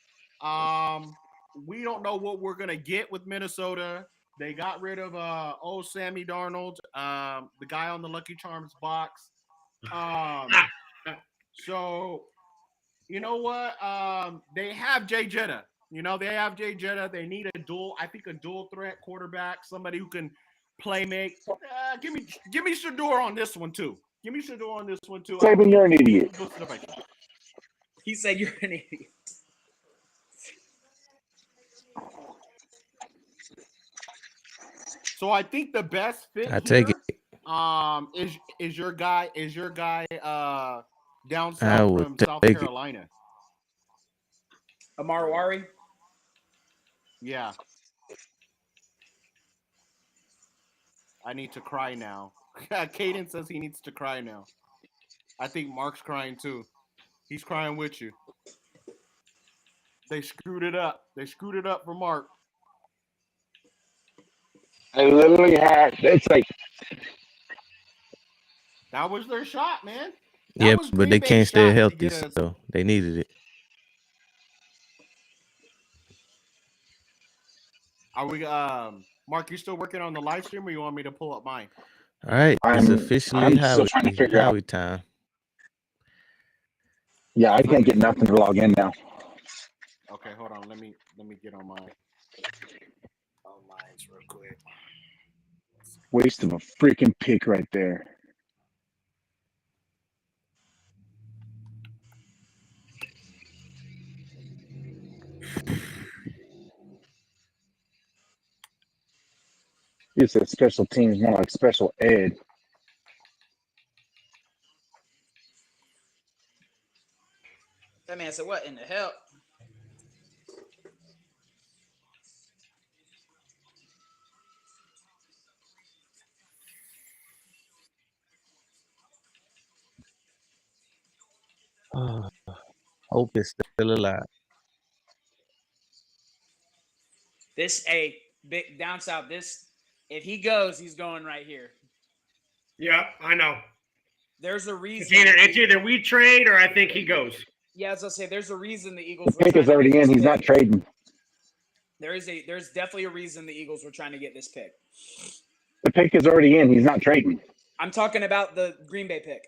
We don't know what we're gonna get with Minnesota. They got rid of old Sammy Darnold, the guy on the Lucky Charms box. So you know what? They have Jay Jetta. They have Jay Jetta. They need a dual threat quarterback, somebody who can play make. Give me Shador on this one too. Saban, you're an idiot. He said you're an idiot. So I think the best fit I take here, it. is your guy down I south would from South take it. Carolina. Amar Wari. Yeah. I need to cry now. Caden says he needs to cry now. I think Mark's crying too. He's crying with you. They screwed it up. For Mark. I literally had. It's like That was their shot, man. Yeah, was but Green they Bay's can't shot stay to healthy, get us- so they needed it. Are we Mark, you still working on the live stream or you want me to pull up mine? All right, it's officially I'm still trying to figure out. Howie time. Yeah, I can't get nothing to log in now. Okay, hold on. Let me get on mine. Mine's real quick. Waste of a freaking pick right there. You said special teams, more like special ed. That man said, "What in the hell?" Hope it's still alive. This big down south. This if he goes, he's going right here. Yeah, I know. There's a reason. It's either we trade or I think he goes. Yeah, as I say, there's a reason the The Eagles. pick is already in. He's not trading. There's definitely a reason the Eagles were trying to get this pick. The pick is already in. He's not trading. I'm talking about the Green Bay pick.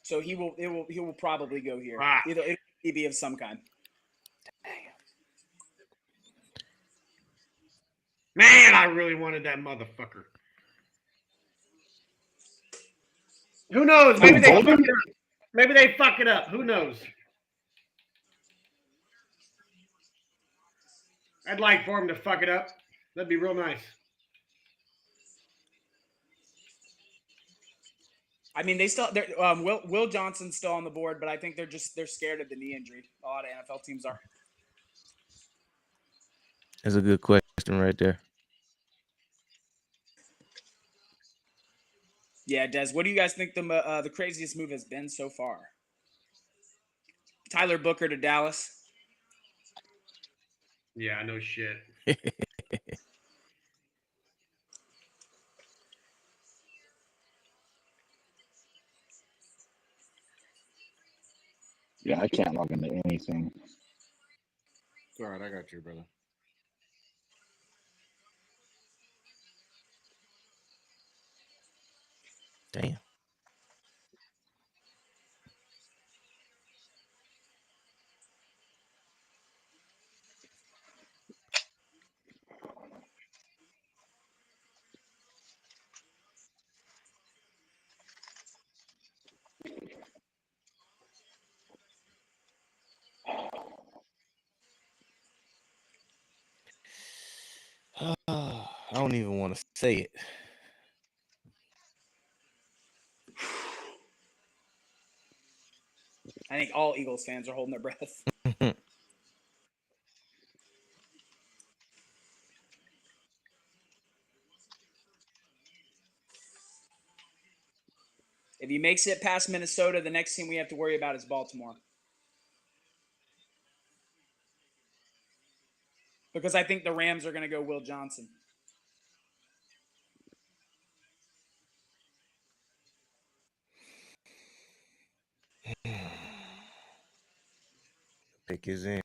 So he will probably go here. Wow. It'll be of some kind. Man, I really wanted that motherfucker. Who knows? Maybe they fuck it up. Maybe they fuck it up. Who knows? I'd like for him to fuck it up. That'd be real nice. I mean, Will Johnson's still on the board, but I think they're scared of the knee injury. A lot of NFL teams are. That's a good question right there. Yeah, Des. What do you guys think the craziest move has been so far? Tyler Booker to Dallas. Yeah, no shit. Yeah, I can't log into anything. It's all right, I got you, brother. Damn. I don't even want to say it. I think all Eagles fans are holding their breath. If he makes it past Minnesota, the next team we have to worry about is Baltimore. Because I think the Rams are going to go Will Johnson. Pick is in.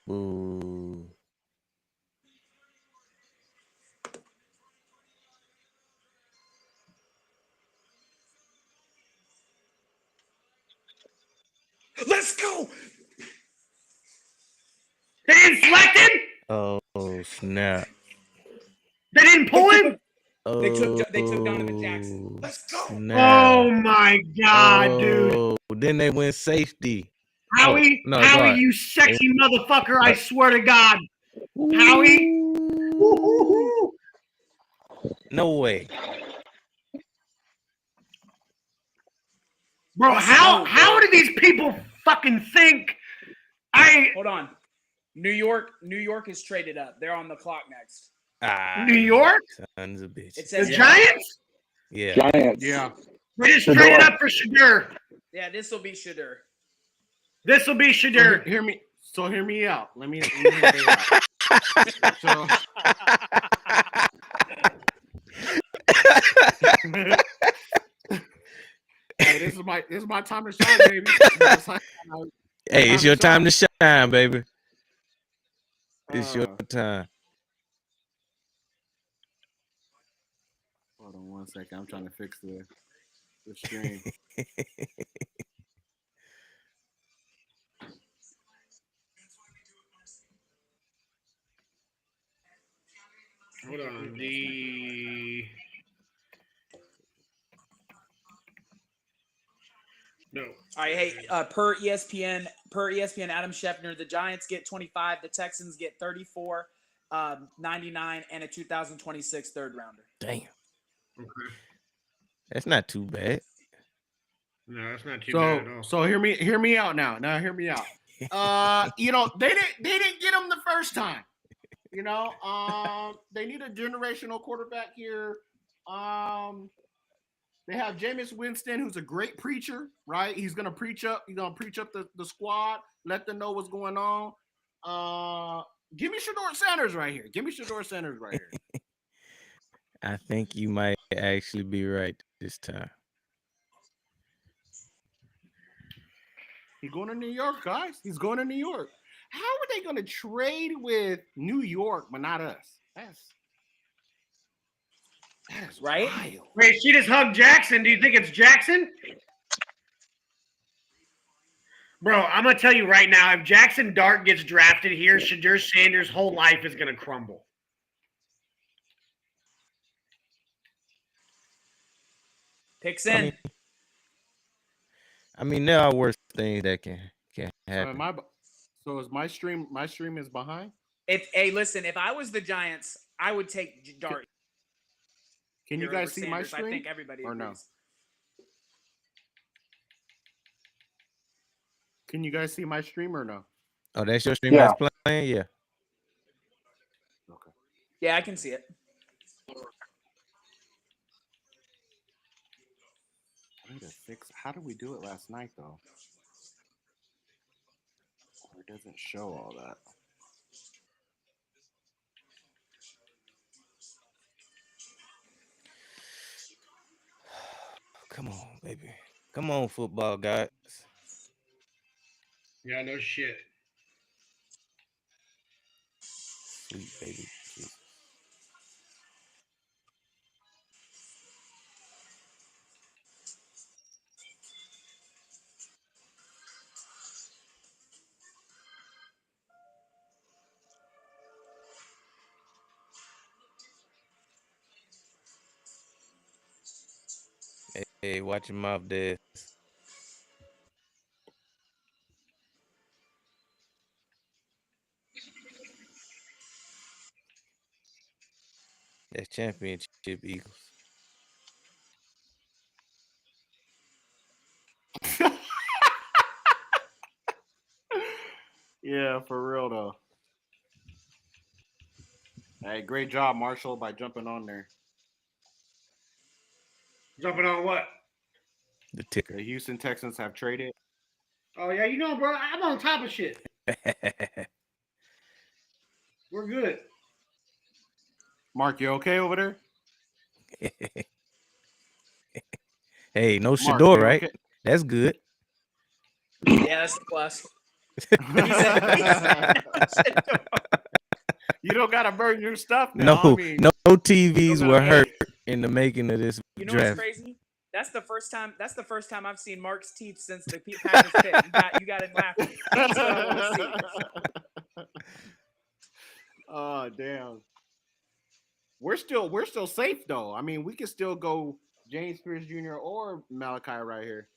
Boo. Let's go. They didn't select him? Oh snap! They didn't pull him? They took Donovan Jackson. Let's go. Snap. Oh my God, dude. Oh, then they went safety. Howie, no, Howie, God. you sexy motherfucker, I swear to God. Howie. Woo-hoo-hoo. No way. Bro, how do these people fucking think? Hold on. New York is traded up. They're on the clock next. New York? Sons of bitches. It says The Giants? Yeah. Giants. Yeah. They just traded up for Shadur. Yeah, this will be Shadur. This will be Shadur. Hear me. So hear me out. Let me hear it out. So, hey, this is my time to shine, baby. Hey, it's your time to shine, baby. It's your time. Hold on one second. I'm trying to fix the stream. Hold on. No. All right, hey, per ESPN, Adam Schefter, the Giants get 25, the Texans get 34, 99, and a 2026 third rounder. Damn. Okay. That's not too bad. No, that's not too bad at all. So hear me out now. Now hear me out. You know, they didn't get him the first time. You know, they need a generational quarterback here. They have Jameis Winston, who's a great preacher, right? He's gonna preach up. He's gonna preach up the squad, let them know what's going on. Give me Shedeur Sanders right here. Give me Shedeur Sanders right here. I think you might actually be right this time. He's going to New York, guys. He's going to New York. How are they going to trade with New York, but not us? That's right. Wild. Wait, she just hugged Jackson. Do you think it's Jackson? Bro, I'm going to tell you right now, if Jackson Dart gets drafted here, Shedeur Sanders' whole life is going to crumble. Picks in. I mean, there are worse things that can happen. So is my stream is behind? Hey, listen, if I was the Giants, I would take Dart. Can you guys see my Sanders. stream? I think everybody or agrees. no? Can you guys see my stream or no? Oh, that's your stream Yeah. that's playing? Yeah. Okay. Yeah, I can see it. I need to fix. How did we do it last night though? Or it doesn't show all that. Come on, baby. Come on, football guys. Yeah, no shit. Sweet baby. Jesus. Hey, watch your mouth, Dez. That's championship Eagles. Yeah, for real though. Hey, great job, Marshall, by jumping on there. Jumping on what? The ticker. The Houston Texans have traded. Oh yeah, you know, bro, I'm on top of shit. We're good. Mark, you okay over there? Hey, no Mark, Shador, you right? okay? That's good. Yeah, that's the plus. You don't gotta burn your stuff now. No, I mean, no TVs gotta were pay. hurt in the making of this You know what's draft. crazy? That's the first time. That's the first time I've seen Mark's teeth since the Packers pick. You got him laughing. That's what I want to see. Oh damn. We're still safe though. I mean, we can still go James Pierce Jr. or Malachi right here.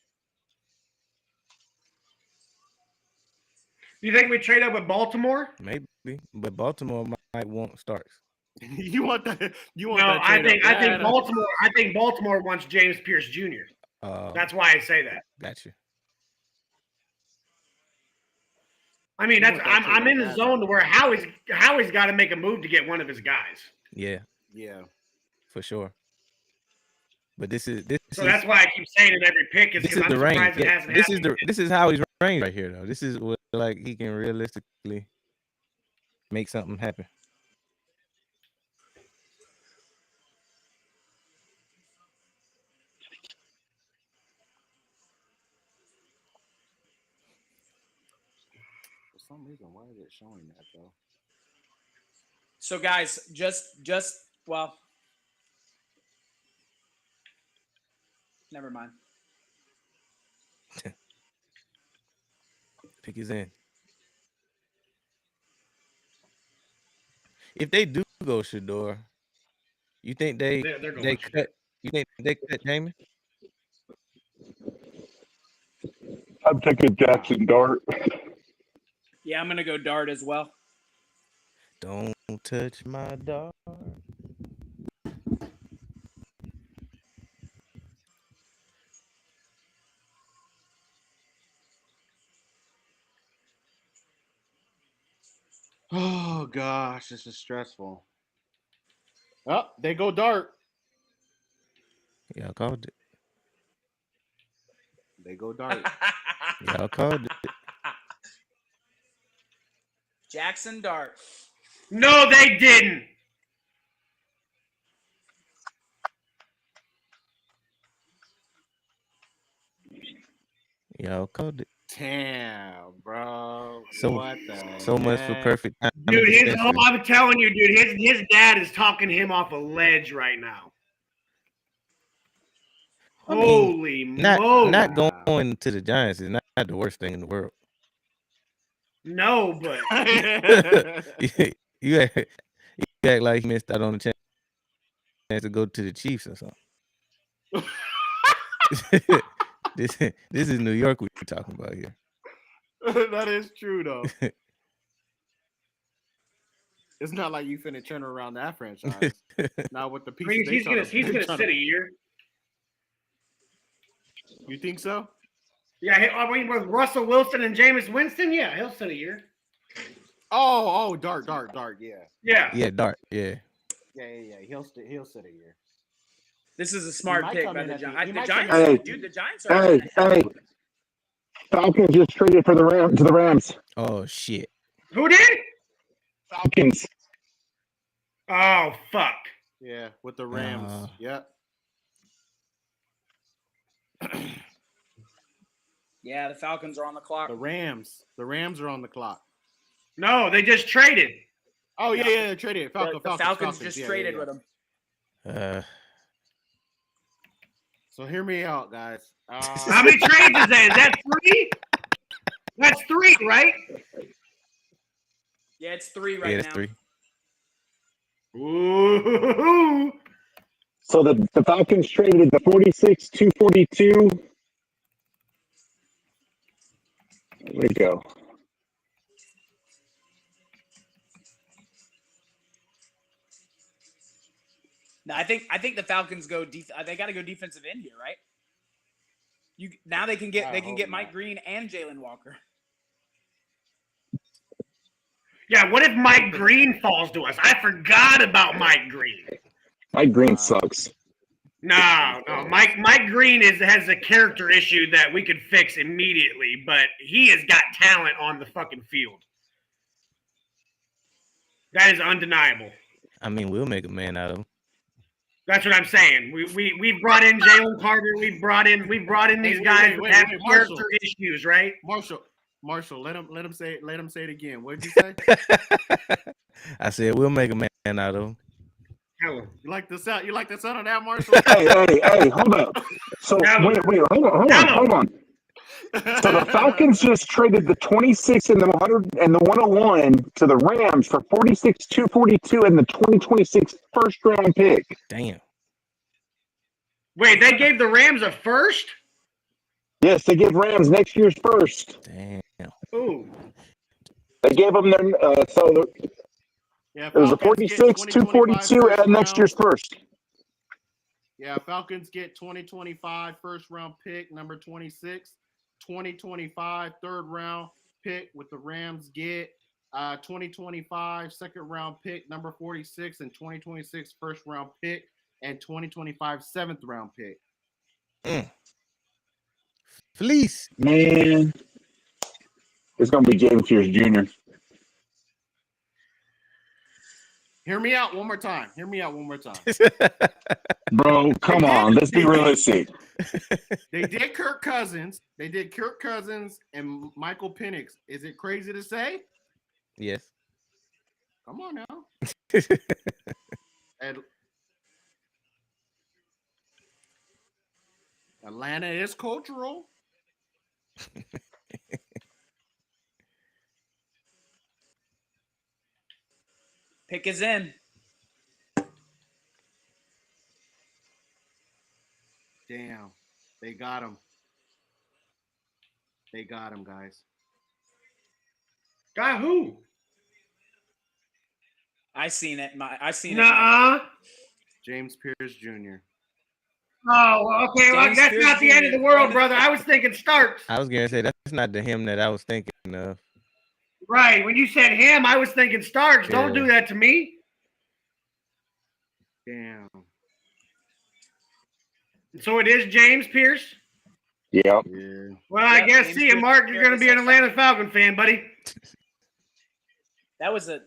You think we trade up with Baltimore? Maybe, but Baltimore might want Starks. You want that? You want No, that? I trade up think bad? Baltimore. I think Baltimore wants James Pierce Jr. That's why I say that. Gotcha. I mean, You that's want that I'm trade in up the bad. zone to where Howie's got to make a move to get one of his guys. Yeah, Yeah. for sure. But this So is that's why I keep saying it every pick is this because is I'm the range. surprised it Yeah, hasn't this is happened. the this is how he's range right here though. This is what like he can realistically make something happen. For some reason, why is it showing that though? So guys, well, never mind. Pick his in. If they do go Shador, you think They're going they Shador. cut? You think they cut Jamin? I'm taking Jackson Dart. Yeah, I'm gonna go Dart as well. Don't touch my dog. Oh gosh, this is stressful. Oh, they go Dart. Y'all called it. They go Dart. Y'all called it. Jackson Dart. No, they didn't. Y'all called it. Damn, bro. So what the so much for heck? perfect time. Dude, discussion. I'm telling you, dude, his dad is talking him off a ledge right now. I mean, Holy moly. not going to the Giants is not the worst thing in the world. No, but you act like he missed out on the chance to go to the Chiefs or something. This is New York we're talking about here. That is true though. It's not like you finna turn around that franchise. Not with the I mean, pieces. he's gonna sit a year. You think so? Yeah, I mean, with Russell Wilson and Jameis Winston, yeah, he'll sit a year. Oh, Dart, yeah. Yeah, Dart, yeah. Yeah. He'll sit a year. This is a smart might pick come by in the at the- Giants. he The might Giants, come in- dude, the Giants are. Hey. Falcons just traded for the Rams. Oh shit. Who did? Falcons. Oh, fuck. Yeah, with the Rams. Yep. Yeah, the Falcons are on the clock. The Rams are on the clock. No, they just traded. Oh yeah, traded. The Falcons just Yeah, traded yeah. with them. So hear me out, guys. How many trades is that? Is that 3? That's 3, right? Yeah, it's 3 right Yeah, now. that's 3. Ooh. So the Falcons traded the 46, 242. There we go. No, I think the Falcons go. They got to go defensive end here, right? Now they can get Mike Green and Jalen Walker. Yeah, what if Mike Green falls to us? I forgot about Mike Green. Mike Green sucks. No. Mike Green has a character issue that we could fix immediately, but he has got talent on the fucking field. That is undeniable. I mean, we'll make a man out of him. That's what I'm saying. We brought in Jalen Carter. We brought in these guys that have character issues, right? Marshall, let him say it again. What did you say? I said we'll make a man out of him. You like the sound? You like the sound of that, Marshall? Hey, hold up. So wait, hold on. So the Falcons just traded the 26 and the 100 and the 101 to the Rams for 46, 242, and the 2026 first round pick. Damn. Wait, they gave the Rams a first? Yes, they gave Rams next year's first. Damn. Ooh. They gave them their it was a 46, 242, and next year's first. Yeah, Falcons get 2025 first round pick, number 26. 2025 third round pick with the Rams get 2025 second round pick, number 46, and 2026 first round pick, and 2025 seventh round pick. Fleece. Man. It's going to be Jaden Pierce Jr. Hear me out one more time. Bro, come on. Let's be realistic. They did Kirk Cousins. And Michael Penix. Is it crazy to say? Yes. Come on now. Atlanta is cultural. Pick is in. Damn. They got him. Guys. Got who? I seen it. Nuh-uh. James Pierce Jr. Oh, okay. Well, that's not the end of the world, brother. I was thinking Starks. I was gonna say that's not the him that I was thinking of. Right. When you said him, I was thinking Starks. Yeah. Don't do that to me. Damn. So it is James Pierce? Yep. Yeah. Well, I guess, see you, Mark. You're going to be an Atlanta Falcon fan, buddy. That's a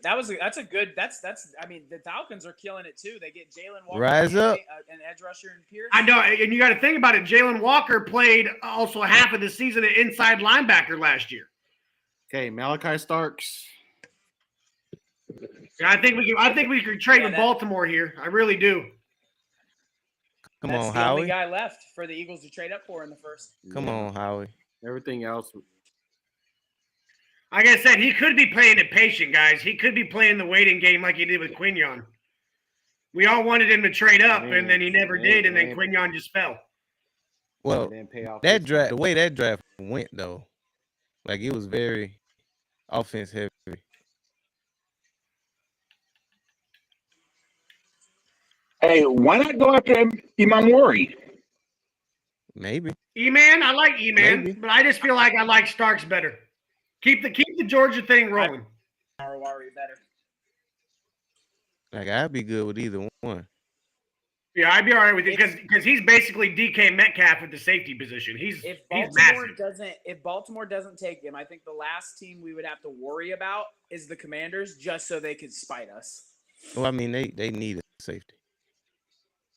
good. I mean, the Falcons are killing it too. They get Jalen Walker, Rise up, an edge rusher, and Pierce. I know, and you got to think about it. Jalen Walker played also half of the season at inside linebacker last year. Okay, Malachi Starks. Yeah, I think we could trade with Baltimore here. I really do. Come That's on, the Howie. only guy left for the Eagles to trade up for in the first. Come on, Howie. Everything else. Like I said, he could be playing it patient, guys. He could be playing the waiting game like he did with Quignon. We all wanted him to trade up, and then he never did, and then Quignon just fell. Well, that draft, the way that draft went, though, like it was very offense heavy. Hey, why not go after Iman Wari? Maybe. E-Man, I like E-Man, but I just feel like I like Starks better. Keep the Georgia thing rolling. Wari better. Like I'd be good with either one. Yeah, I'd be all right with it because he's basically DK Metcalf at the safety position. He's massive. If Baltimore doesn't take him, I think the last team we would have to worry about is the Commanders, just so they could spite us. Well, I mean they need a safety.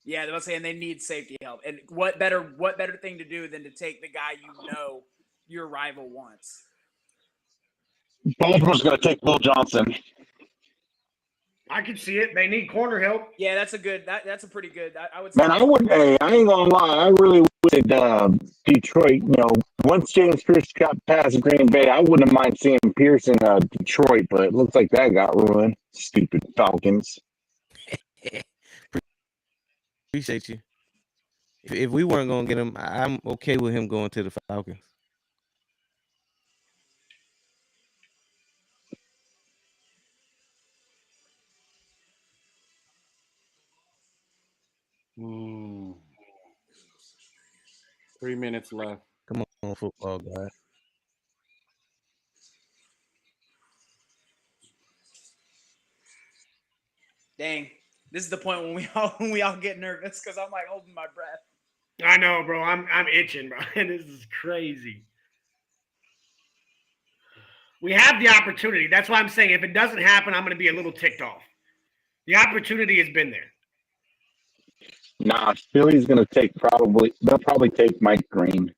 Yeah, they're saying they need safety help, and what better thing to do than to take the guy your rival wants. Baltimore's going to take Will Johnson. I can see it. They need corner help. Yeah, that's a pretty good. I would say. Man, I wouldn't. Hey, I ain't gonna lie. I really would. Detroit. Once James Pierce got past Green Bay, I wouldn't mind seeing Pierce in Detroit, but it looks like that got ruined. Stupid Falcons. Appreciate you. If we weren't gonna get him, I'm okay with him going to the Falcons. Mm. 3 minutes left. Come on, football guy. Dang. This is the point when we all get nervous because I'm like holding my breath. I know, bro. I'm itching, bro. This is crazy. We have the opportunity. That's why I'm saying if it doesn't happen, I'm going to be a little ticked off. The opportunity has been there. Nah, Philly's gonna they'll probably take Mike Green.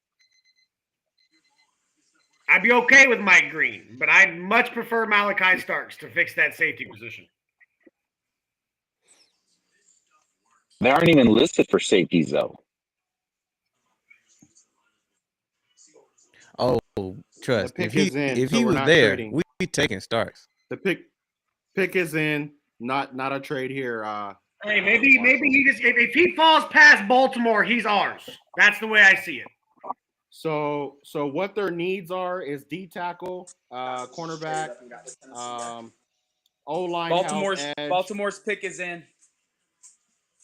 I'd be okay with Mike Green, but I'd much prefer Malachi Starks to fix that safety position. They aren't even listed for safeties though. Oh, trust. The If pick he is in, if so he we're was not there, trading. we taking Starks. The pick is in. Not a trade here. Hey, maybe he just if he falls past Baltimore, he's ours. That's the way I see it. So what their needs are is D tackle, cornerback, O line, Baltimore's pick is in,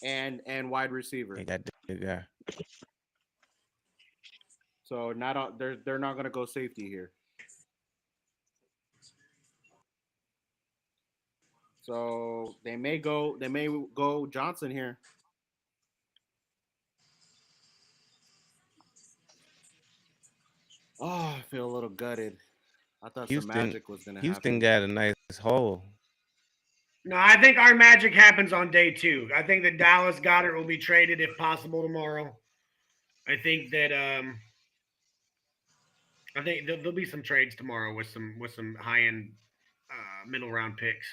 and wide receiver. Hey, that guy. So they're not gonna go safety here. So they may go Johnson here. Oh, I feel a little gutted. I thought some magic was gonna Houston happen. got a nice hole. No, I think our magic happens on day 2. I think that Dallas Goedert will be traded if possible tomorrow. I think that there'll be some trades tomorrow with some high end middle round picks.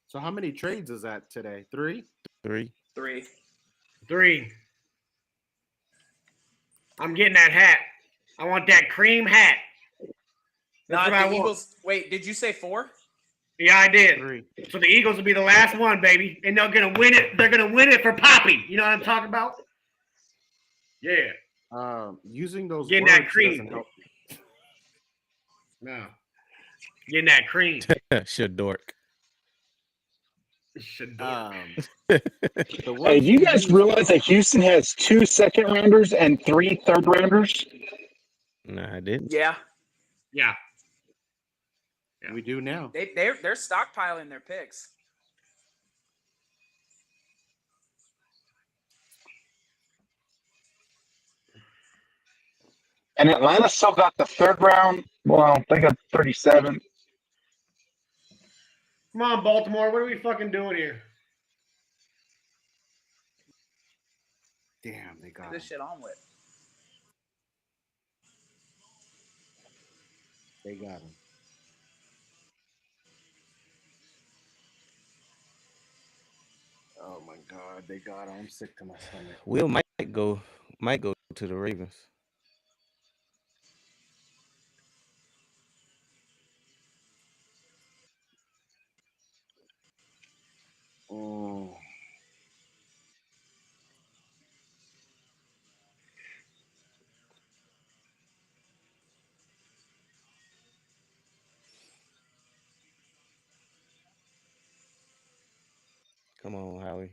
So how many trades is that today? 3? 3. 3. I'm getting that hat. I want that cream hat. That's what I want. Eagles. Wait, did you say 4? Yeah, I did. 3. So the Eagles will be the last one, baby, and they're gonna win it. They're gonna win it for Poppy. You know what I'm talking about? Yeah. Using those Getting words that cream. doesn't help. No. Getting that cream. Shadork. Hey, do you guys realize that Houston has 2 second-rounders and 3 third-rounders? No, I didn't. Yeah. We do now. They're stockpiling their picks. And Atlanta still got the 3rd round. Well, they got 37. Come on, Baltimore. What are we fucking doing here? Damn, they got this shit on with. They got him. Oh my God, they got him. I'm sick to my stomach. Will might go to the Ravens. Oh. Come on, Howie.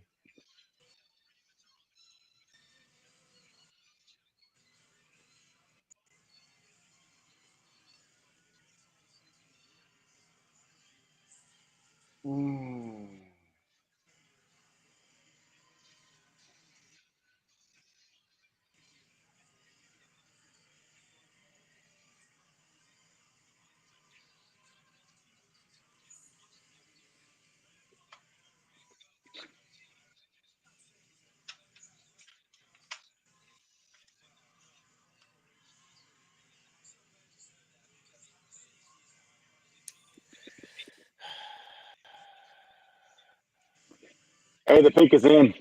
Hey, the pick is in.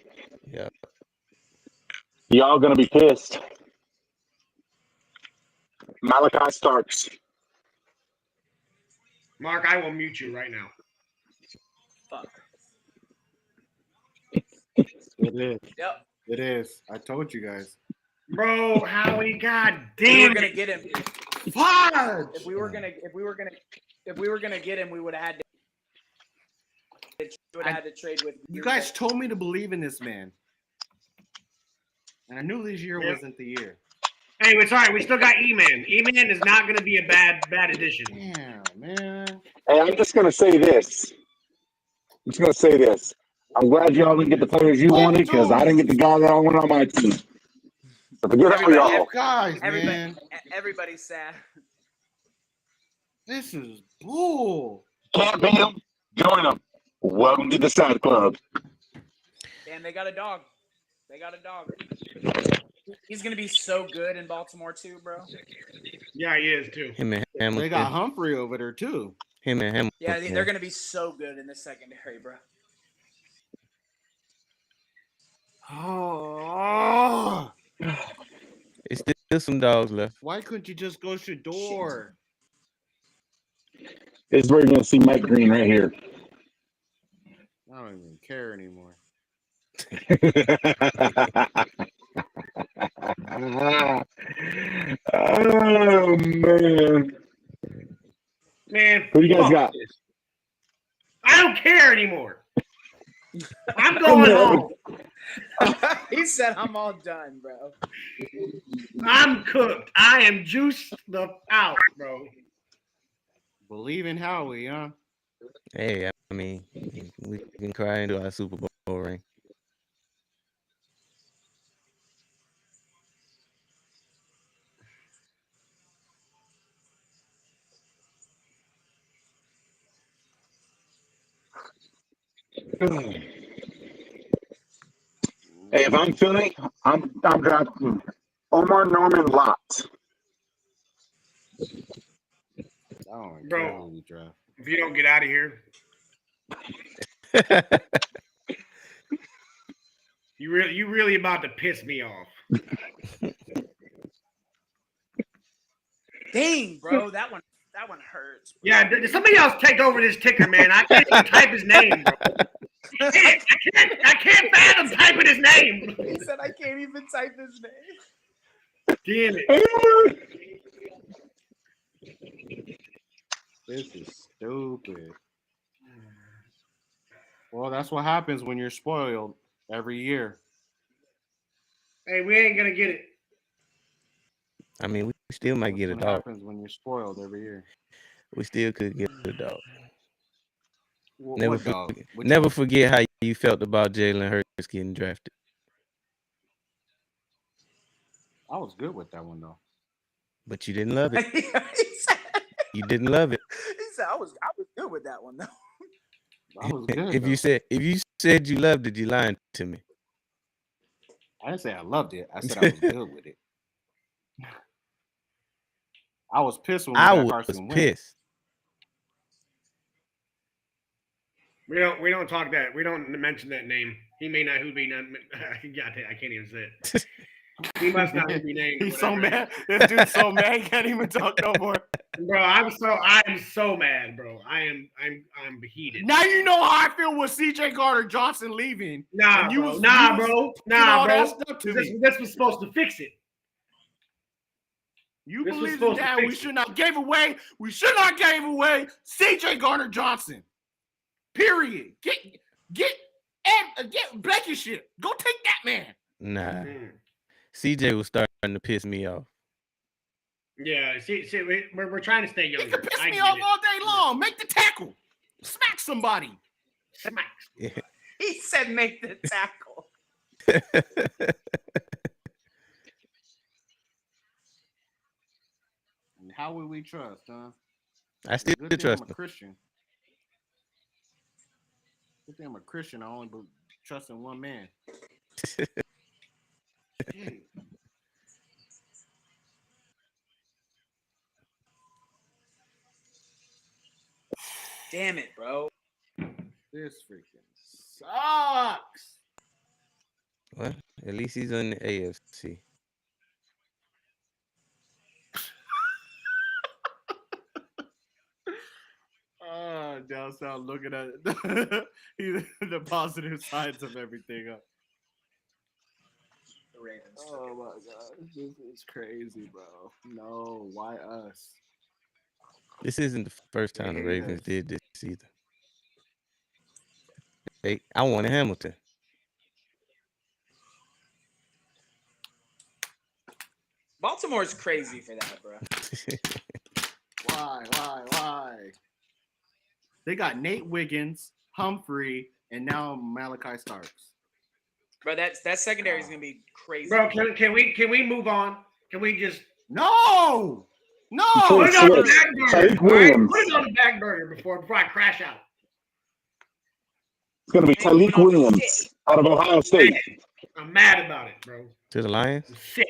Yeah. Y'all gonna be pissed. Malachi Starks. Mark, I will mute you right now. Fuck. It is. Yep. It is. I told you guys. Bro, Howie, god We damn were gonna it. get him. Fudge! If we were gonna get him, we would have had to trade with. You guys told me to believe in this man. And I knew this year Yep. wasn't the year. Hey, it's all right. We still got E-Man. E-Man is not going to be a bad addition. Damn, man. Hey, I'm just gonna say this. I'm glad y'all didn't get the players you wanted because I didn't get the guy that I wanted on my team. So forget all y'all. Guys, Everybody, man, everybody's sad. this is bull. Can't beat them. Join them. Welcome to the Side Club. Damn, they got a dog. They got a dog. He's gonna be so good in Baltimore too, bro. Yeah, he is too. Him and Hamilton. They got Humphrey over there too. Him and Hamilton. Yeah, they're gonna be so good in the secondary, bro. Oh, It's still some dogs left. why couldn't you just go Shador? This is where you're going to see Mike Green right here. I don't even care anymore. Oh, man. Man, Who you guys fuck got? this. I don't care anymore. I'm going home. He said, "I'm all done, bro." I'm cooked. I am juiced the out, bro. Believe in Howie, huh? Hey, I mean, we can cry into our Super Bowl ring. Hey, if I'm Philly, I'm drafting Omar Norman Lott. Oh, my Bro. God, we draft. If you don't get out of here, you really about to piss me off. Dang, bro, that one hurts. Bro. Yeah, did somebody else take over this ticker, man? I can't even type his name, bro. I can't fathom typing his name. He said, "I can't even type his name." Damn it. This is stupid. Well, that's what happens when you're spoiled every year. Hey, we ain't gonna get it. I mean, we still might get a What dog. happens when you're spoiled every year? We still could get a dog. What dog? Which Never one? forget how you felt about Jalen Hurts getting drafted. I was good with that one though. But you didn't love it. he said, You didn't love it. "I was good with that one though." I was good. If you said you loved it, you lying to me. I didn't say I loved it. I said I was good with it. I was pissed when we I got was Carson Wentz. pissed. We don't talk that. We don't mention that name. He may not who be not. I can't even say it. He must not be named. He's so mad. This dude's so mad. He can't even talk no more. Bro, I'm so mad, bro. I'm heated. Now you know how I feel with CJ Gardner Johnson leaving. Nah, And you bro. was- Nah, you was bro. talking Nah, all bro. that stuff to me. This was supposed to fix it. You This was believe in supposed to that? fix We it. should not give away. We should not give away CJ Gardner Johnson. Period. Get Blankenship. Go take that man. Nah. Mm. CJ was starting to piss me off. Yeah, see, we're trying to stay You younger. can piss I me get off it. all day long. Make the tackle. Smack somebody. Smack. He said, "Make the tackle." And how would we trust, huh? I still Good thing trust I'm a him. Christian. Good thing I'm a Christian. I only trust in one man. Hey. Damn it, bro. This freaking sucks. Well, at least he's in the AFC. Oh, down south looking at the positive sides of everything. The Ravens. Oh my god, this is crazy, bro. No, why us? This isn't the first time the Ravens did this either. I wanted Hamilton. Baltimore's crazy for that, bro. Why? They got Nate Wiggins, Humphrey, and now Malachi Starks. Bro, that secondary is gonna be crazy. Bro, can we move on? Can we just No, put it on the Switch. back burner? Tyreek All right, Williams. put it on the back burner before I crash out. It's going to be Tyreek Williams out of Ohio State. I'm mad about it, bro. To the Lions? I'm sick.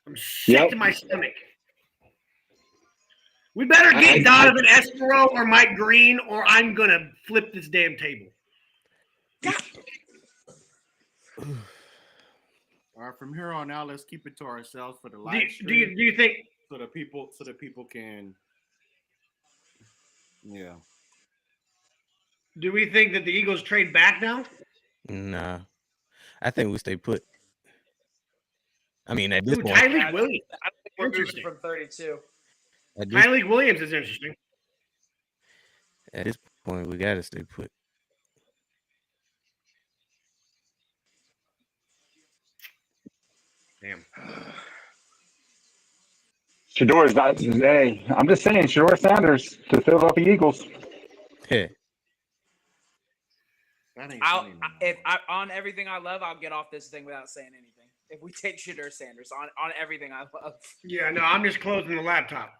I'm sick to my stomach. We better get Donovan Espero or Mike Green, or I'm gonna flip this damn table. All right, from here on out, let's keep it to ourselves for the Do live stream. you think? So the people can, yeah. Do we think that the Eagles trade back now? Nah. I think we stay put. I mean, at this point. Tyreek Williams. I think we're moving Interesting. from 32. At this, Tyreek Williams is interesting. at this point, we gotta stay put. Damn. Shador's not. Hey, I'm just saying, Shador Sanders to the Philadelphia Eagles. Yeah. On everything I love, I'll get off this thing without saying anything. If we take Shador Sanders on everything I love. Yeah, no, I'm just closing the laptop.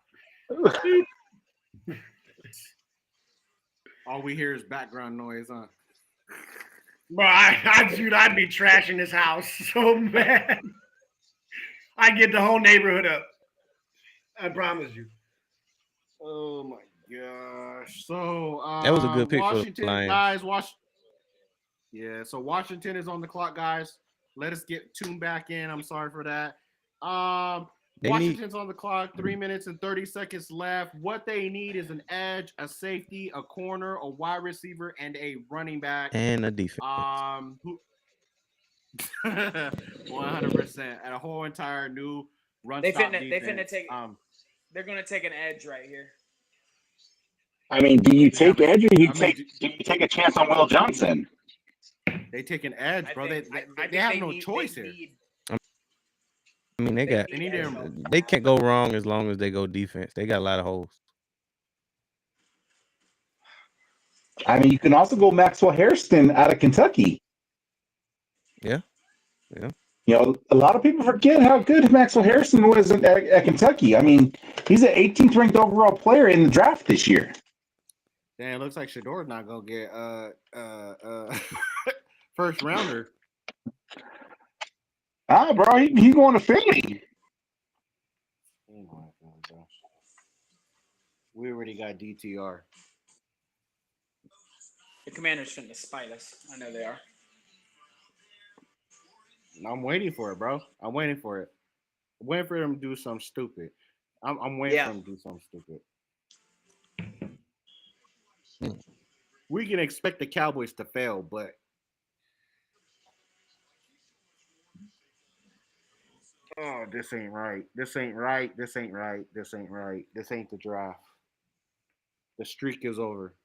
All we hear is background noise, huh? Bro, dude, I'd be trashing this house so bad. I'd get the whole neighborhood up. I promise you. Oh my gosh! So That was a good pick for the Washington, Lions. guys. Yeah, so Washington is on the clock, guys. Let us get tuned back in. I'm sorry for that. Washington's on the clock. 3 minutes and 30 seconds left. What they need is an edge, a safety, a corner, a wide receiver, and a running back. And a defense. 100%. And a whole entire new run They stop finna defense. take. They're gonna take an edge right here. I mean, do you take edge or do you take a chance on Will Johnson? They take an edge, bro. They have no choice here. I mean, they got. They can't go wrong as long as they go defense. They got a lot of holes. I mean, you can also go Maxwell Hairston out of Kentucky. Yeah. You know, a lot of people forget how good Maxwell Hairston was at Kentucky. I mean, he's an 18th ranked overall player in the draft this year. Damn, it looks like Shador's not gonna get first rounder. Bro, he's going to Philly. We already got DTR. The Commanders shouldn't spite us. I know they are. I'm waiting for it, bro. I'm waiting for it. I'm waiting for them to do something stupid. I'm waiting for them to do something stupid. We can expect the Cowboys to fail, but oh, this ain't right. This ain't right. This ain't right. This ain't right. This ain't the draft. The streak is over.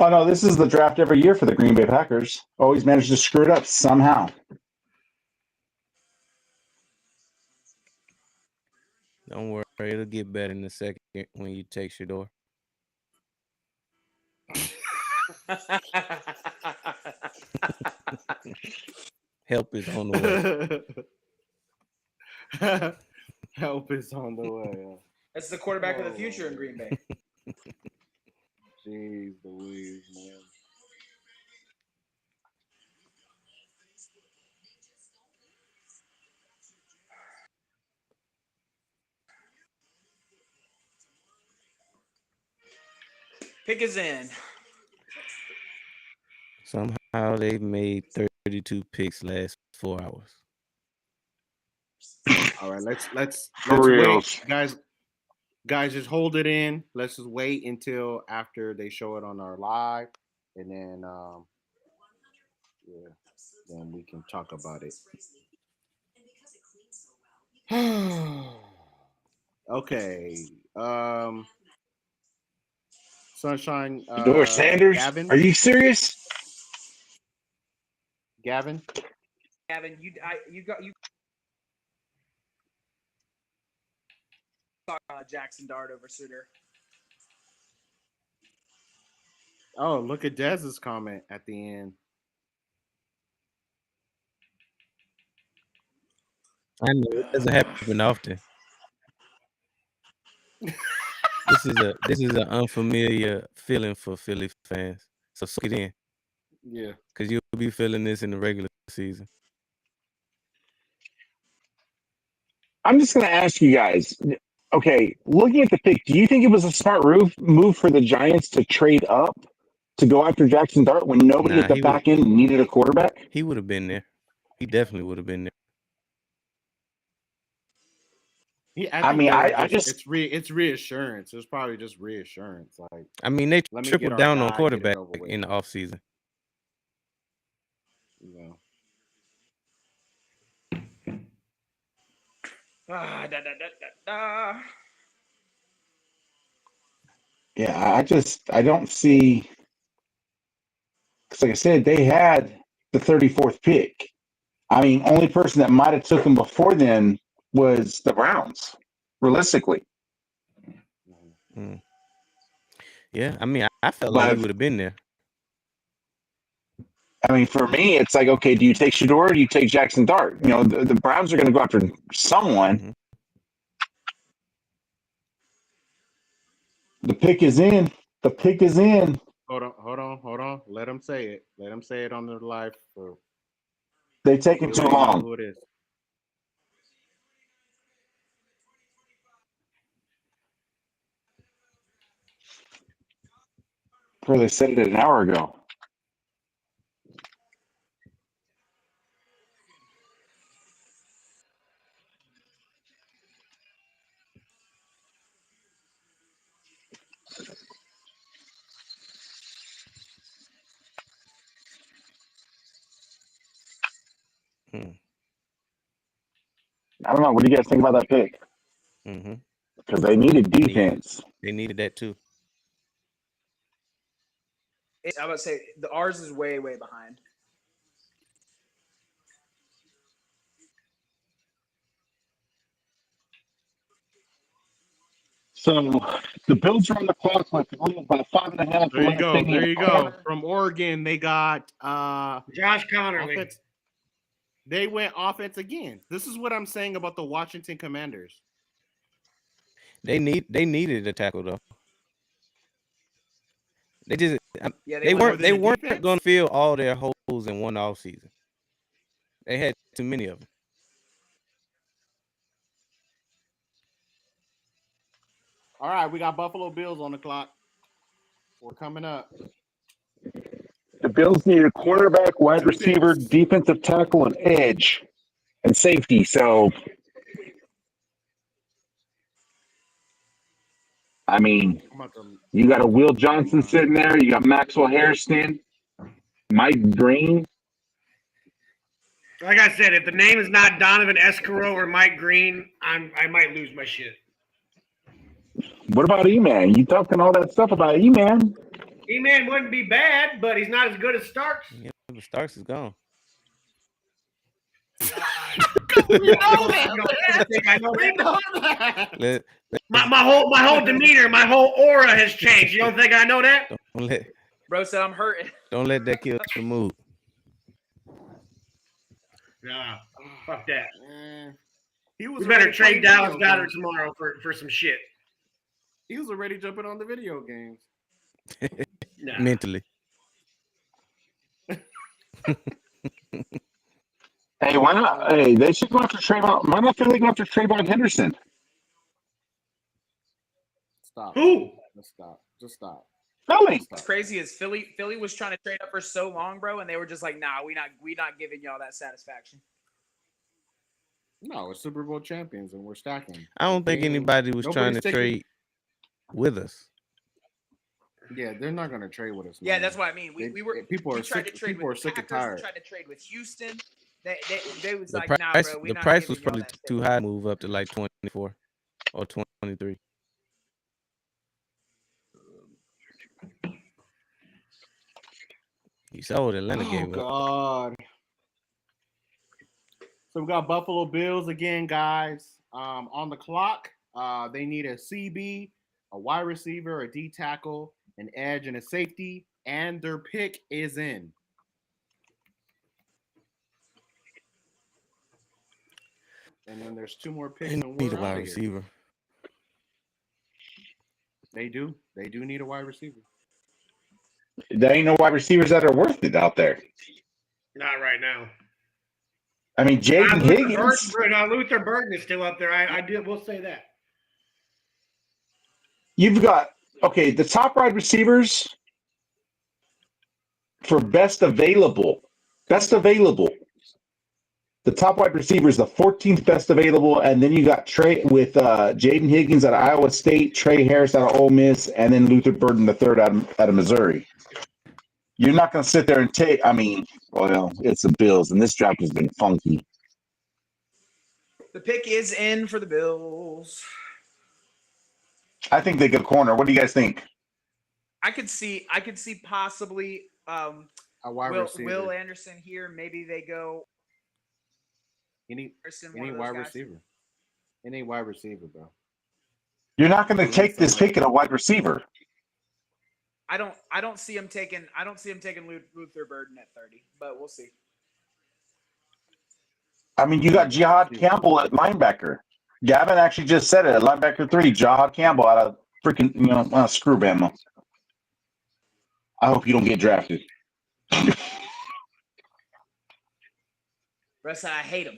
Oh, no, this is the draft every year for the Green Bay Packers. Always manage to screw it up somehow. Don't worry, it'll get better in a second when you take Shador. Help is on the way. Help is on the way. That's the quarterback of the future in Green Bay. Jeez Louise, man. Pick is in. Somehow they've made 32 picks last 4 hours. All right, let's reals. wait, guys. Just hold it in. Let's just wait until after they show it on our live, and then then we can talk about it. Okay. Sunshine. Shador Sanders. Gavin. Are you serious? Gavin, you talk Jackson Dart over Suter. Oh, look at Dez's comment at the end. I know it doesn't happen often. This is an unfamiliar feeling for Philly fans. So soak it in, Yeah. because you'll be feeling this in the regular season. I'm just going to ask you guys. Okay, looking at the pick, do you think it was a smart move for the Giants to trade up to go after Jackson Dart when nobody Nah, at the he back end needed a quarterback? He would have been there. He definitely would have been there. I just it's reassurance. It's probably just reassurance. Like, I mean, they let me tripled get our down on guy, get it quarterback over with. in the offseason. You know. Yeah, I don't see, because like I said, they had the 34th pick. I mean, only person that might have took him before then was the Browns, realistically. Mm. Yeah, I mean, I felt like he would have been there. I mean, for me, it's like, okay, do you take Shador or do you take Jackson Dart? You know, the Browns are going to go after someone. Mm-hmm. The pick is in. The pick is in. Hold on. Let him say it. Let him say it on the live. They taking too long. Who it is? Bro, they said it an hour ago. I don't know. What do you guys think about that pick? Mm-hmm. Because they needed defense. They needed that too. I would say ours is way behind. So the Bills are on the clock with about 5.5. There you go. There you go. From Oregon, they got Josh Connerly. offense. They went offense again. This is what I'm saying about the Washington Commanders. They needed a tackle though. They just they weren't going to fill all their holes in one offseason. They had too many of them. All right, we got Buffalo Bills on the clock. We're coming up. The Bills need a quarterback, wide receiver, defensive tackle, and edge, and safety. So, I mean, you got a Will Johnson sitting there. You got Maxwell Hairston, Mike Green. Like I said, if the name is not Donovan Escaro or Mike Green, I might lose my shit. What about E-Man? You talking all that stuff about E-Man? E-Man wouldn't be bad, but he's not as good as Starks. Yeah, but Starks is gone. My whole demeanor, my whole aura has changed. You don't think I know that? Bro said I'm hurting. Don't let that kill the mood. Nah, fuck that. We better trade Dallas Goedert tomorrow for some shit. He was already jumping on the video games. Mentally. Hey, why not? Hey, they should go after Trayvon. Why not Philly go after Trayvon Henderson? Stop. Who? Just stop. Just stop. Philly. What's crazy is Philly was trying to trade up for so long, bro, and they were just like, nah, we not giving y'all that satisfaction. No, we're Super Bowl champions and we're stacking. I don't think anybody was trying to trade with us. Yeah, they're not going to trade with us. Yeah, man. that's what I mean. People are sick. People are sick and tired. We tried to trade with Houston. They was The like, price, nah, bro, the price was probably too high to move up to like 24 or 23. You saw what Atlanta gave up. God. So we got Buffalo Bills again, guys. On the clock, they need a CB, a wide receiver, a D tackle, an edge, and a safety. and their pick is in. And then there's 2 more picks. They and need a we're wide outta here. receiver. They do. They do need a wide receiver. There ain't no wide receivers that are worth it out there. Not right now. I mean, Jaden Higgins. Luther Burden is still up there. I will say that. You've got the top wide receivers for best available. The top wide receiver is the 14th best available, and then you got Trey with Jaden Higgins out of Iowa State, Trey Harris out of Ole Miss, and then Luther Burden the third out of Missouri. You're not going to sit there and take. I mean, well, it's the Bills, and this draft has been funky. The pick is in for the Bills. I think they get a corner. What do you guys think? I could see possibly A wide receiver. Will Anderson here. Maybe they go. Any one of those wide guys. receiver. Any wide receiver, bro. You're not going to take this pick at a wide receiver. I don't see him taking. I don't see him taking Luther Burden at 30, but we'll see. I mean, you got Jihad Campbell at linebacker. Gavin actually just said it at linebacker 3. Jihad Campbell out of freaking screw Bama. I hope you don't get drafted. Rest I hate him.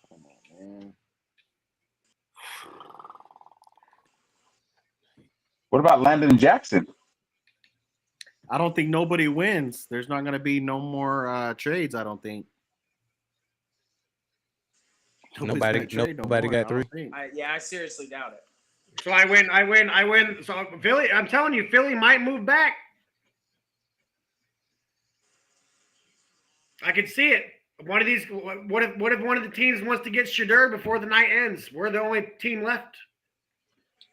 Come on, man. What about Landon Jackson? I don't think nobody wins. There's not going to be no more trades, I don't think. Nobody got 3. I seriously doubt it. So I win. So Philly, I'm telling you, Philly might move back. I could see it. One of these. What if one of the teams wants to get Shedeur before the night ends? We're the only team left.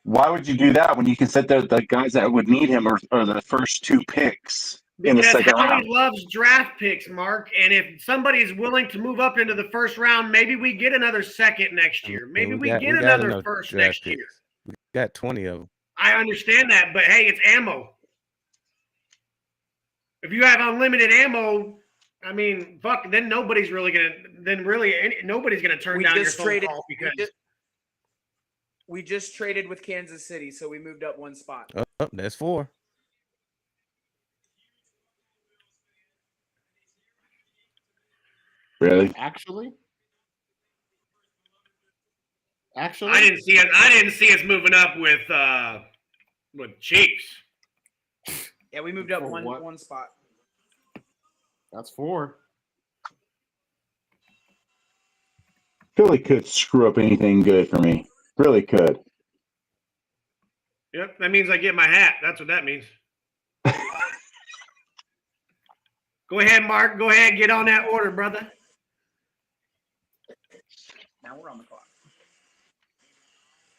Why would you do that when you can sit there the guys that would need him are the first 2 picks in the second round? Howie loves draft picks, Mark. And if somebody's willing to move up into the first round, maybe we get another second next year. Maybe we get another first next year. We got 20 of them. I understand that, but hey, it's ammo. If you have unlimited ammo, I mean, fuck. Then nobody's really gonna. Nobody's gonna turn down your phone call because we just traded with Kansas City, so we moved up 1 spot. Oh, that's 4. Really? Actually, I didn't see us moving up with Chiefs. Yeah, we moved up For one what? one spot. that's 4. Philly could screw up anything good for me. Really could. Yep, that means I get my hat. That's what that means. Go ahead, Mark. Go ahead, get on that order, brother. Now we're on the clock.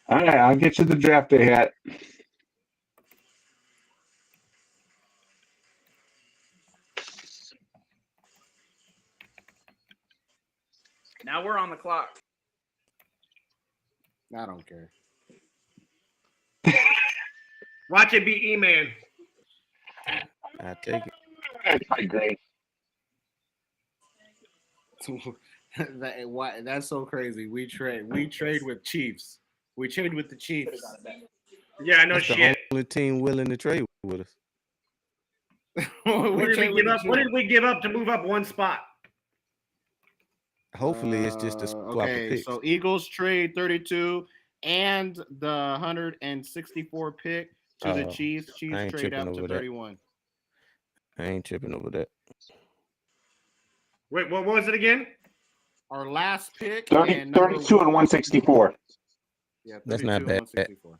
All right, I'll get you the draft day hat. Now we're on the clock. I don't care. Watch it be E-Man. I take it. I agree. That's so crazy. We trade with Chiefs. We trade with the Chiefs. Yeah, I know That's shit. the only team willing to trade with us. What did we give up to move up 1 spot? Hopefully, it's just a swap of Okay, picks. so Eagles trade 32 and the 164 pick to the Oh, Chiefs. I Chiefs ain't trade tripping up to over that. 31. I ain't tripping over that. Wait, what was it again? Our last pick. 32 and 164. Yeah, That's 32 not and bad. 164.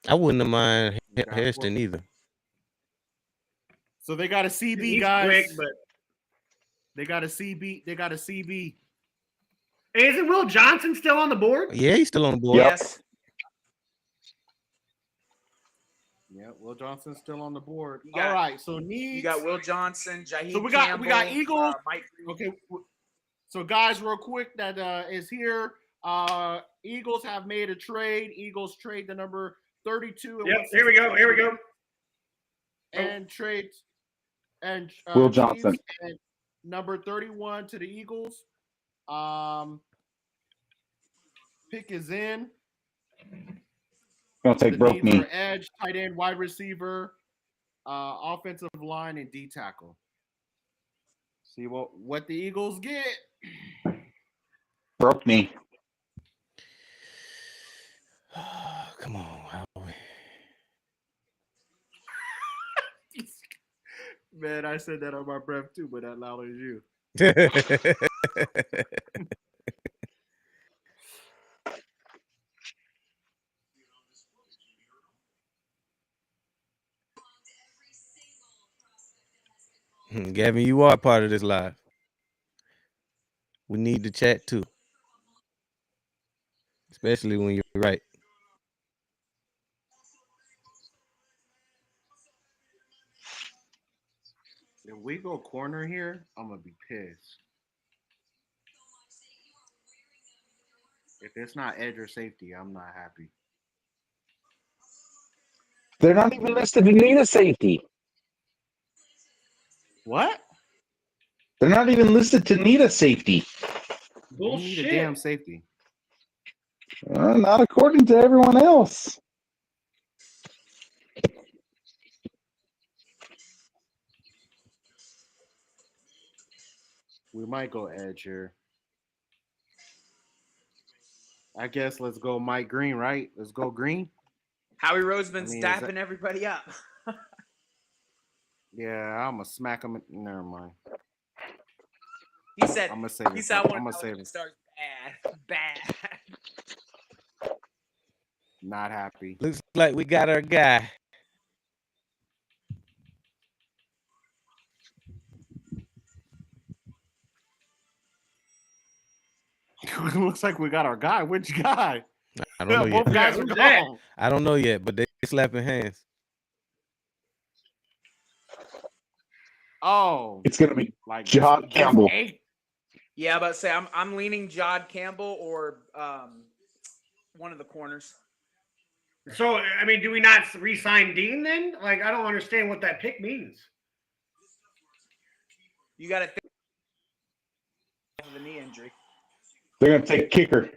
I wouldn't have mind Got Hairston either. So they got a CB, He's guys. quick, but They got a CB. They got a CB. isn't Will Johnson still on the board? Yeah, he's still on the board. Yep. Yes. Yeah, Will Johnson's still on the board. You got- All right, so needs. You got Will Johnson, Jaheim So we got Campbell, Eagles. Mike. Okay, so guys, real quick, that is here. Eagles have made a trade. Eagles trade the number 32. Yep, here we go. Here we go. And trade and Will Johnson. Chiefs and number 31 to the Eagles. Pick is in. Gonna take The broke needs knee. are edge, tight end, wide receiver, offensive line, and D tackle. See what the Eagles get. Broke knee. Come on, Howie. Man, I said that on my breath too, but not louder as you. Gavin, you are part of this live. We need to chat too, especially when you're right. If we go corner here, I'm gonna be pissed. If it's not edge or safety, I'm not happy. They're not even listed to need a safety. What? They're not even listed to need a safety. We need a damn safety. Not according to everyone else. We might go edge here. I guess let's go Mike Green, right? Let's go Green. Howie Roseman's I mean, is dapping everybody up. Yeah, I'm gonna smack him. Never mind. He said. I'm gonna save He it. said, I'm gonna save it. Start bad. Not happy. Looks like we got our guy. Looks like we got our guy. Which guy? I don't know Both yet. guys are gone. I don't know yet, but they slapping hands. Oh, It's gonna be like John Campbell. Yeah, but say I'm leaning Jod Campbell or one of the corners. So, I mean, do we not re-sign Dean then? Like, I don't understand what that pick means. You got to think of the knee injury. They're gonna take kicker.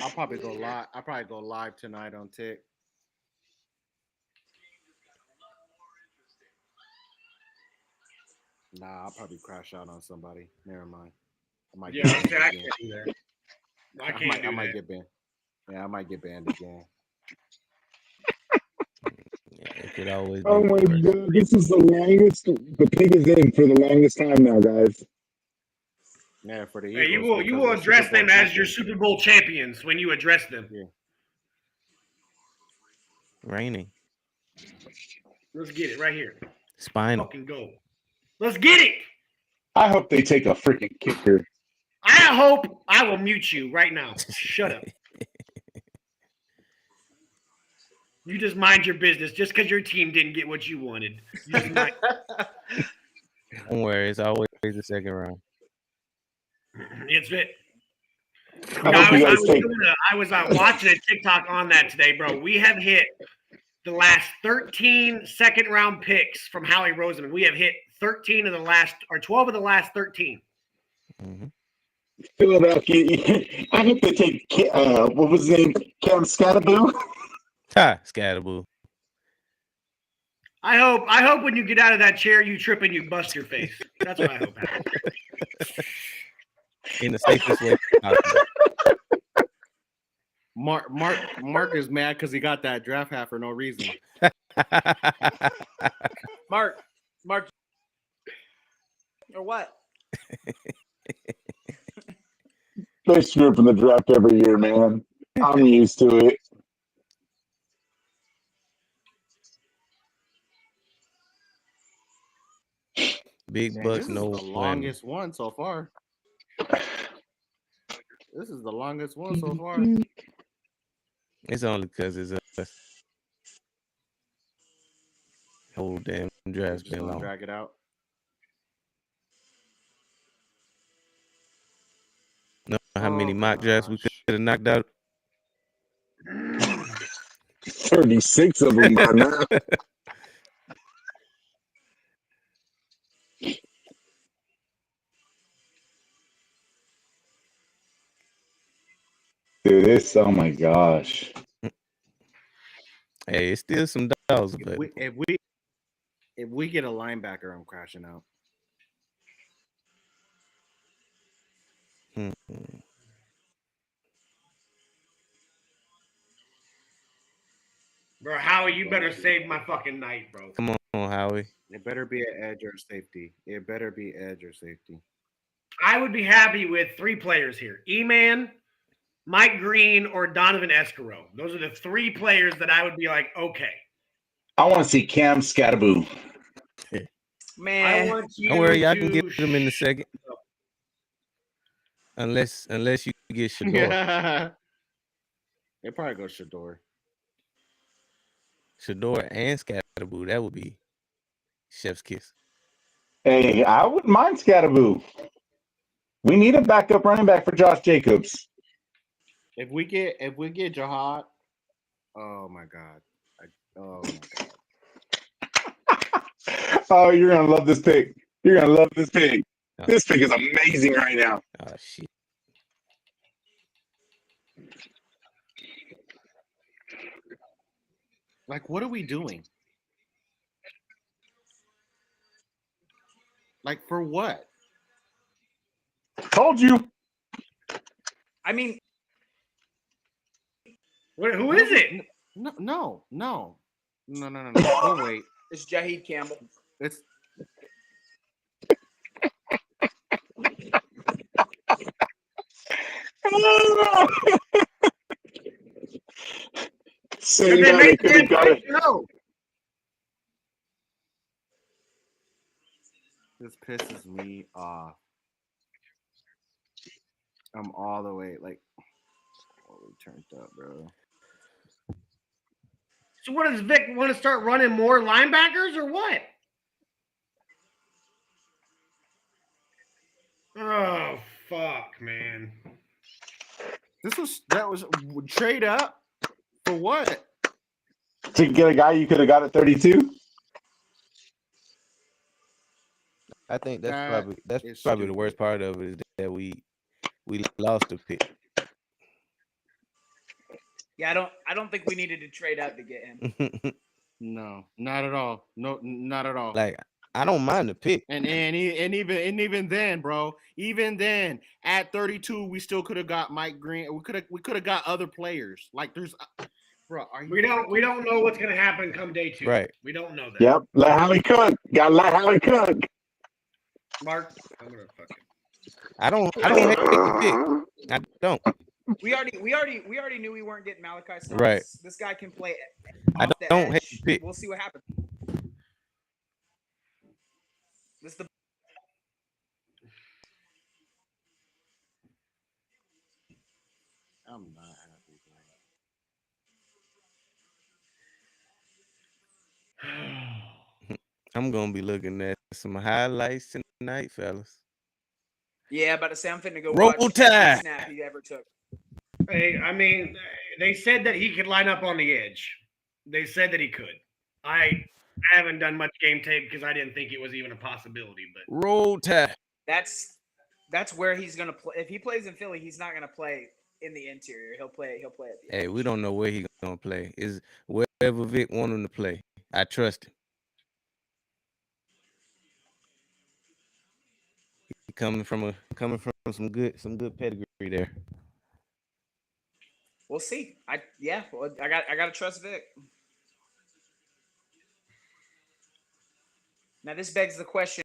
I'll probably go live. I'll probably go live tonight on Tick. Nah, I'll probably crash out on somebody. Never mind. I might Yeah, get banned I again. can't do that. I can't I do might that. get banned. Yeah, I might get banned again. It could always Oh be my worse. god, this is the longest. The pig is in for the longest time now, guys. Yeah, for the Hey, you Eagles, will because they're address Super Bowl them as your champions. Super Bowl champions when you address them. Yeah. Raining. Let's get it right here. Spinal. Fucking go. Let's get it. I hope they take a freaking kicker. I hope I will mute you right now. Shut up. You just mind your business just because your team didn't get what you wanted. You just mind- Don't worry, it's always the second round. It's it. I hope you guys take. I was watching a TikTok on that today, bro. We have hit the last 13 second round picks from Howie Roseman. We have hit 13 of the last, or 12 of the last 13. Mm-hmm. Philadelphia. I hope they take. What was his name? Cam Scatterboo. Ha, Scatterboo. I hope when you get out of that chair, you trip and you bust your face. That's what I hope happens. In the safest way possible. Mark is mad because he got that draft hat for no reason. Mark, or what? They screw up in the draft every year, man. I'm used to it. Big Dang, bucks, this is no the whammy. longest one so far. This is the longest one so far. It's only because it's us. Whole damn We're draft's just been gonna long. drag it out. Know how many Oh mock drafts we could gosh. have knocked out? 36 of them by now. Dude, this, oh my gosh. Hey, it's still some dogs If available. we get a linebacker, I'm crashing out. Hmm. Bro, Howie, you better save my fucking night, bro. Come on, Howie. It better be an edge or safety. It better be edge or safety. I would be happy with 3 players here: E-Man, Mike Green, or Donovan Escaro. Those are the 3 players that I would be like, okay. I want to see Cam Scatterboo. Man, I want you Don't worry, I can to get him in a second. Unless you get Shador. Yeah. It probably goes Shador. Shador and Scatterboo, that would be chef's kiss. Hey, I wouldn't mind Scatterboo. We need a backup running back for Josh Jacobs. If we get Jihad, oh my god. Oh my god. Oh, you're gonna love this pick. You're gonna love this pick. Oh, This pick is amazing right now. oh shit. Like, what are we doing? Like, for what? Told you. I mean, who is it? No. We'll wait. it's Jaheed Campbell. It's Same They guy make that could have got it. no. this pisses me off. I'm all the way like turned up, bro. So what does Vic want to start running more linebackers or what? Oh fuck, man. That was trade up for what? To get a guy you could have got at 32. I think that's That probably is the stupid. worst part of it is that we lost a pick. Yeah, I don't think we needed to trade up to get him. No, not at all. No, not at all. Like, I don't mind the pick. And even then, bro, even then, at 32, we still could have got Mike Green. We could have got other players. Like, there's, bro, are you? We don't know what's gonna happen come day 2. Right. We don't know that. Yep. Let Howie cook. Gotta let Howie cook. Mark, I'm gonna fucking. I don't hate the pick. I don't. We already knew we weren't getting Malachi Starks. Right. This guy can play I off the don't hate edge. the pick. We'll see what happens. This the I'm not happy, bro. I'm gonna be looking at some highlights tonight, fellas. Yeah, about to say I'm finna go Roll watch Tide. every snap he ever took. Hey, I mean, they said that he could line up on the edge. They said that he could. I haven't done much game tape because I didn't think it was even a possibility. But Roll Tide. That's where he's gonna play. If he plays in Philly, he's not gonna play in the interior. He'll play at the Hey, we don't know where he's gonna play. Is wherever Vic want him to play. I trust him. He coming from some good pedigree there. We'll see. I gotta trust Vic. Now this begs the question.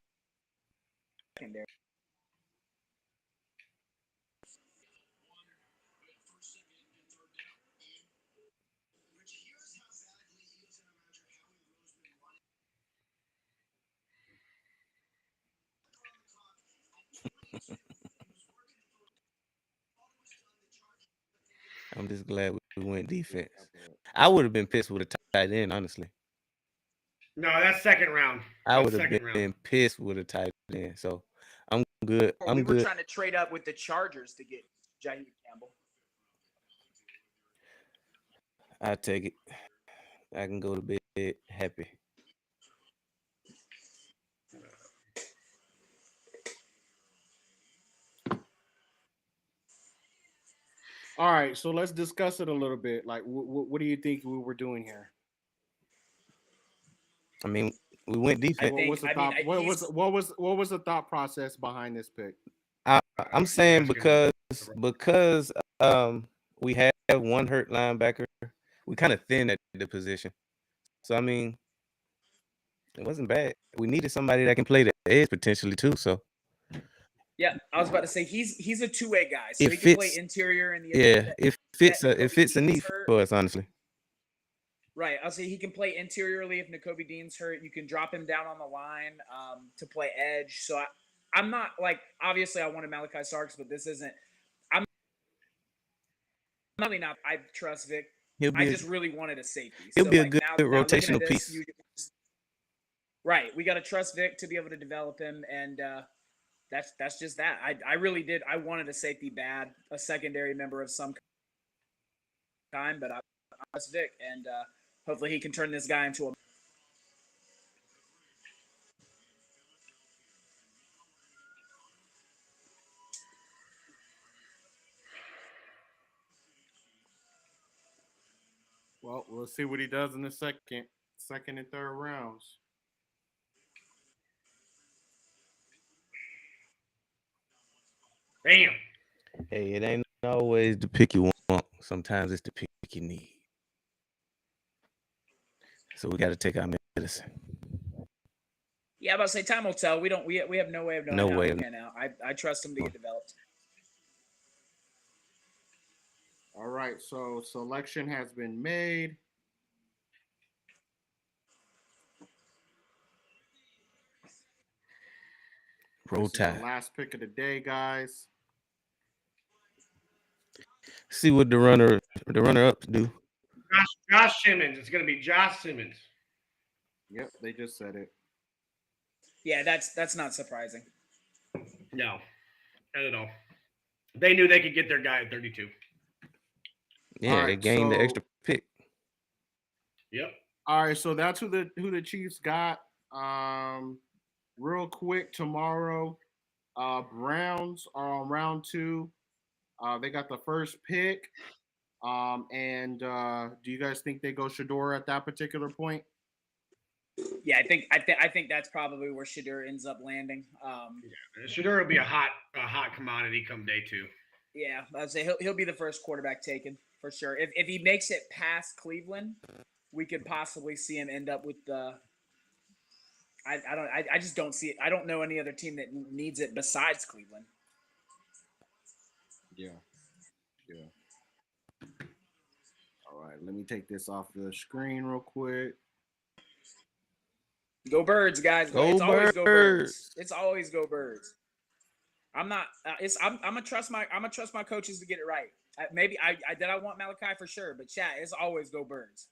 I'm just glad we went defense. I would have been pissed with a tight end, honestly. No, that's second round. I That's would have second been round. pissed with a tight end. So I'm good. We I'm were good. trying to trade up with the Chargers to get Jaheim Campbell. I take it. I can go to bed happy. All right, so let's discuss it a little bit. Like, what do you think we were doing here? I mean, we went defense. What was the thought process behind this pick? I'm saying because we have one hurt linebacker, we kind of thin at the position. So I mean, it wasn't bad. We needed somebody that can play the edge potentially too. So Yeah, I was about to say he's a two-way guy, so It he can play fits- interior in the yeah, it fits a Dean's need hurt. for us, honestly. Right, I'll say he can play interiorly if Nakobe Dean's hurt. You can drop him down on the line to play edge. So I'm not like, obviously I wanted Malachi Starks, but this isn't. I'm really not. I trust Vic. He'll be I a- just really wanted a safety. he'll So, be a like, good now looking at rotational this, piece. right, we got to trust Vic to be able to develop him, and that's just that. I really did. I wanted a safety bad, a secondary member of some kind, but I trust Vic, and hopefully he can turn this guy into a. Well, we'll see what he does in the second and third rounds. Damn. Hey, it ain't always the pick you want. Sometimes it's the pick you need. So we got to take our medicine. Yeah, I'm about to say time will tell. We have no way of knowing No how way we of- pan out. I trust him to get developed. All right, so selection has been made. Roll This is the Tide. last pick of the day, guys. See what the runner ups do. Josh Simmons. It's going to be Josh Simmons. Yep, they just said it. Yeah, that's not surprising. No, not at all. They knew they could get their guy at 32. Yeah, All they right, gained the so- extra pick. Yep. All right, so that's who the Chiefs got. Real quick, tomorrow, Browns are on round 2. They got the first pick. And do you guys think they go Shador at that particular point? Yeah, I think that's probably where Shadur ends up landing. Shador will be a hot commodity come day 2. Yeah, I'd say he'll be the first quarterback taken for sure. If he makes it past Cleveland, we could possibly see him end up with the. I just don't see it. I don't know any other team that needs it besides Cleveland. Yeah. All right, let me take this off the screen real quick. Go Birds, guys! Go It's always go Birds. Birds. It's always go Birds. I'm not. I'm gonna trust my coaches to get it right. Maybe I want Malachi for sure, but chat, it's always go Birds.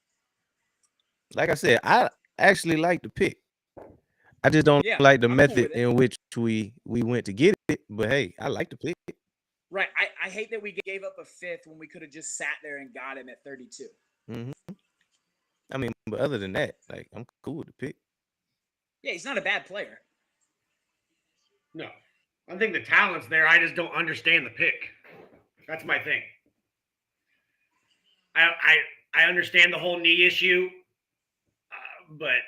Like I said, I actually like the pick. I just don't Yeah, like the I'm cool method with it. in which we went to get it. But hey, I like the pick. Right. I hate that we gave up a 5th when we could have just sat there and got him at 32. I mean, but other than that, like I'm cool with the pick. Yeah, he's not a bad player. No, I think the talent's there. I just don't understand the pick. That's my thing. I understand the whole knee issue, but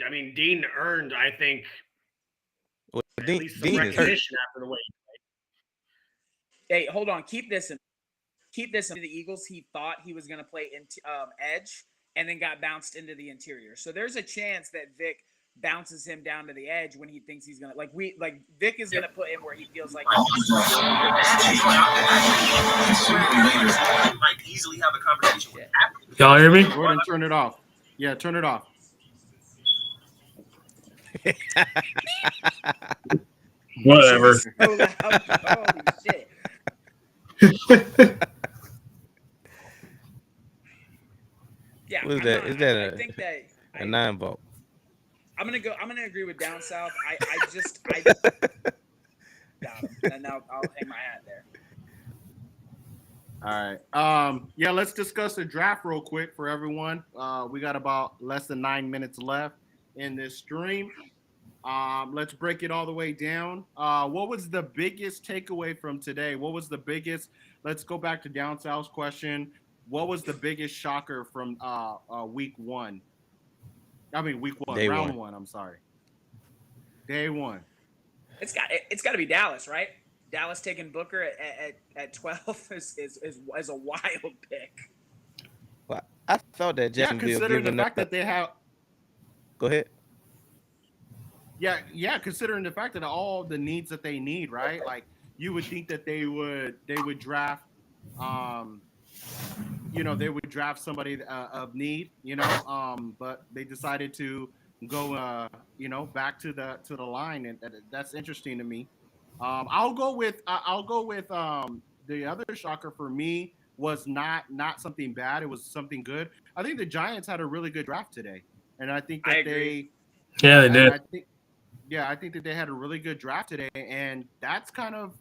I mean, Dean earned, I think, Well, at Dean least some is hurt. recognition after the way. Hey, hold on. Keep this in. The Eagles, he thought he was going to play edge and then got bounced into the interior. So there's a chance that Vic bounces him down to the edge when he thinks he's going to Vic is going to put him where he feels like might easily have a conversation with Y'all hear me? Go ahead and turn it off. Yeah, turn it off. Whatever. So loud. Holy shit. What is I'm that? not- Is that I think that a 9-volt? I'm gonna agree with down south. I got him, and now I'll hang my hat there. All right. Yeah, let's discuss the draft real quick for everyone. We got about less than 9 minutes left in this stream. Let's break it all the way down. What was the biggest takeaway from today? What was the biggest? Let's go back to down south's question. What was the biggest shocker from week one? I mean, week one, Day round one. one. I'm sorry. Day one. It's got to be Dallas, right? Dallas taking Booker at 12 is a wild pick. Well, I thought that Yeah, Jacksonville considering the giving fact up. that they have. Go ahead. Yeah, considering the fact that all the needs that they need, right? Like you would think that they would draft, they would draft somebody of need, but they decided to go, back to the line, and that's interesting to me. I'll go with the other shocker for me was not something bad. It was something good. I think the Giants had a really good draft today, and I think that they did. I think that they had a really good draft today, and that's kind of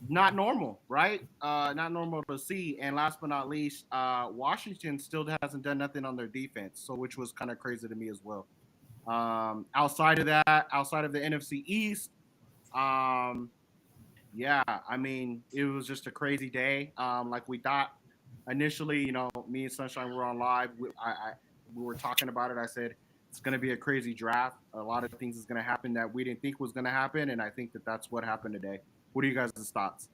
not normal, right? Not normal to see. And last but not least, Washington still hasn't done nothing on their defense, so which was kind of crazy to me as well. Outside of that, outside of the NFC East, I mean, it was just a crazy day. Like we thought initially, me and Sunshine were on live. We were talking about it. I said it's going to be a crazy draft. A lot of things is going to happen that we didn't think was going to happen, and I think that that's what happened today. What are you guys' thoughts?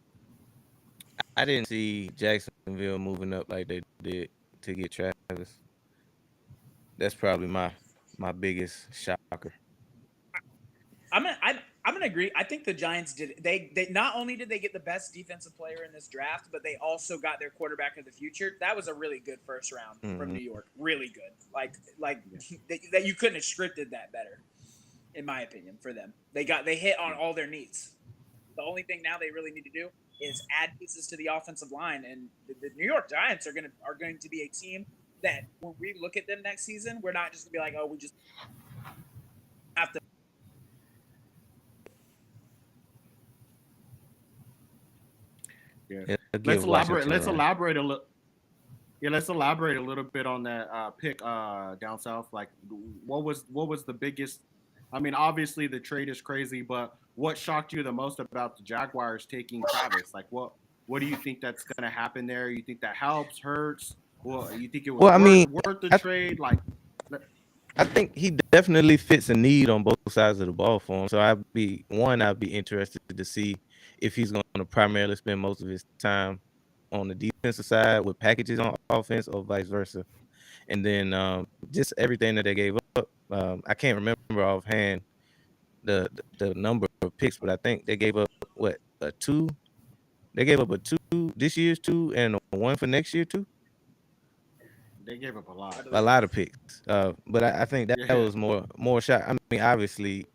I didn't see Jacksonville moving up like they did to get Travis. That's probably my biggest shocker. I'm gonna agree. I think the Giants did. They not only did they get the best defensive player in this draft, but they also got their quarterback of the future. That was a really good first round from New York. Really good. Like that you couldn't have scripted that better, in my opinion. For them, they hit on all their needs. The only thing now they really need to do is add pieces to the offensive line, and the New York Giants are going to be a team that when we look at them next season, we're not just gonna be like, oh, we just have to. Yeah. Let's elaborate a little. Yeah, let's elaborate a little bit on that pick down south. Like, what was the biggest? I mean, obviously the trade is crazy, but what shocked you the most about the Jaguars taking Travis? Like, what do you think that's going to happen there? You think that helps, hurts? Well, you think it was worth the trade? Like, I think he definitely fits a need on both sides of the ball for him. So I'd be interested to see if he's going to primarily spend most of his time on the defensive side with packages on offense or vice versa. And then just everything that they gave up. I can't remember offhand the number of picks, but I think they gave up a 2. They gave up a 2 this year's 2 and a 1 for next year 2. They gave up a lot of picks. But I think that was more shot. I mean, obviously,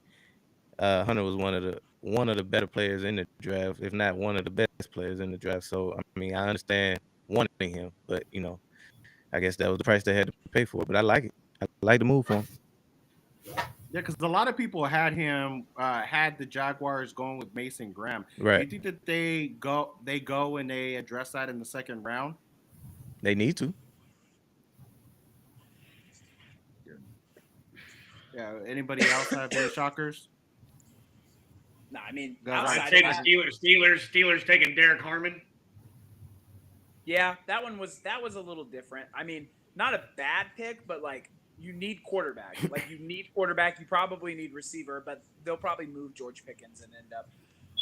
Hunter was one of the better players in the draft, if not one of the best players in the draft. So I mean, I understand wanting him, but I guess that was the price they had to pay for it. But I like it. I like the move for him. Yeah, because a lot of people had him had the Jaguars going with Mason Graham. Right. Do you think that they go and they address that in the second round? They need to. Yeah. Anybody else have any shockers? No, I mean, I'd say the Steelers taking Derek Harmon. Yeah, that was a little different. I mean, not a bad pick, but like you need quarterback. Like you need quarterback. You probably need receiver, but they'll probably move George Pickens and end up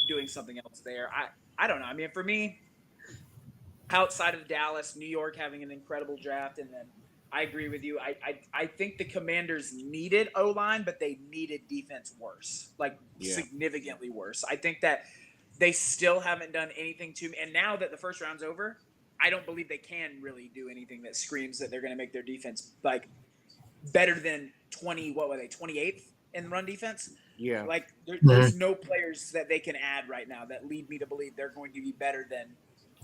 doing something else there. I don't know. I mean, for me, outside of Dallas, New York having an incredible draft, and then I agree with you. I think the Commanders needed O-line, but they needed defense worse, significantly worse. I think that they still haven't done anything to me. And now that the first round's over, I don't believe they can really do anything that screams that they're going to make their defense like better than 28th in run defense. Yeah. Like there's no players that they can add right now that lead me to believe they're going to be better than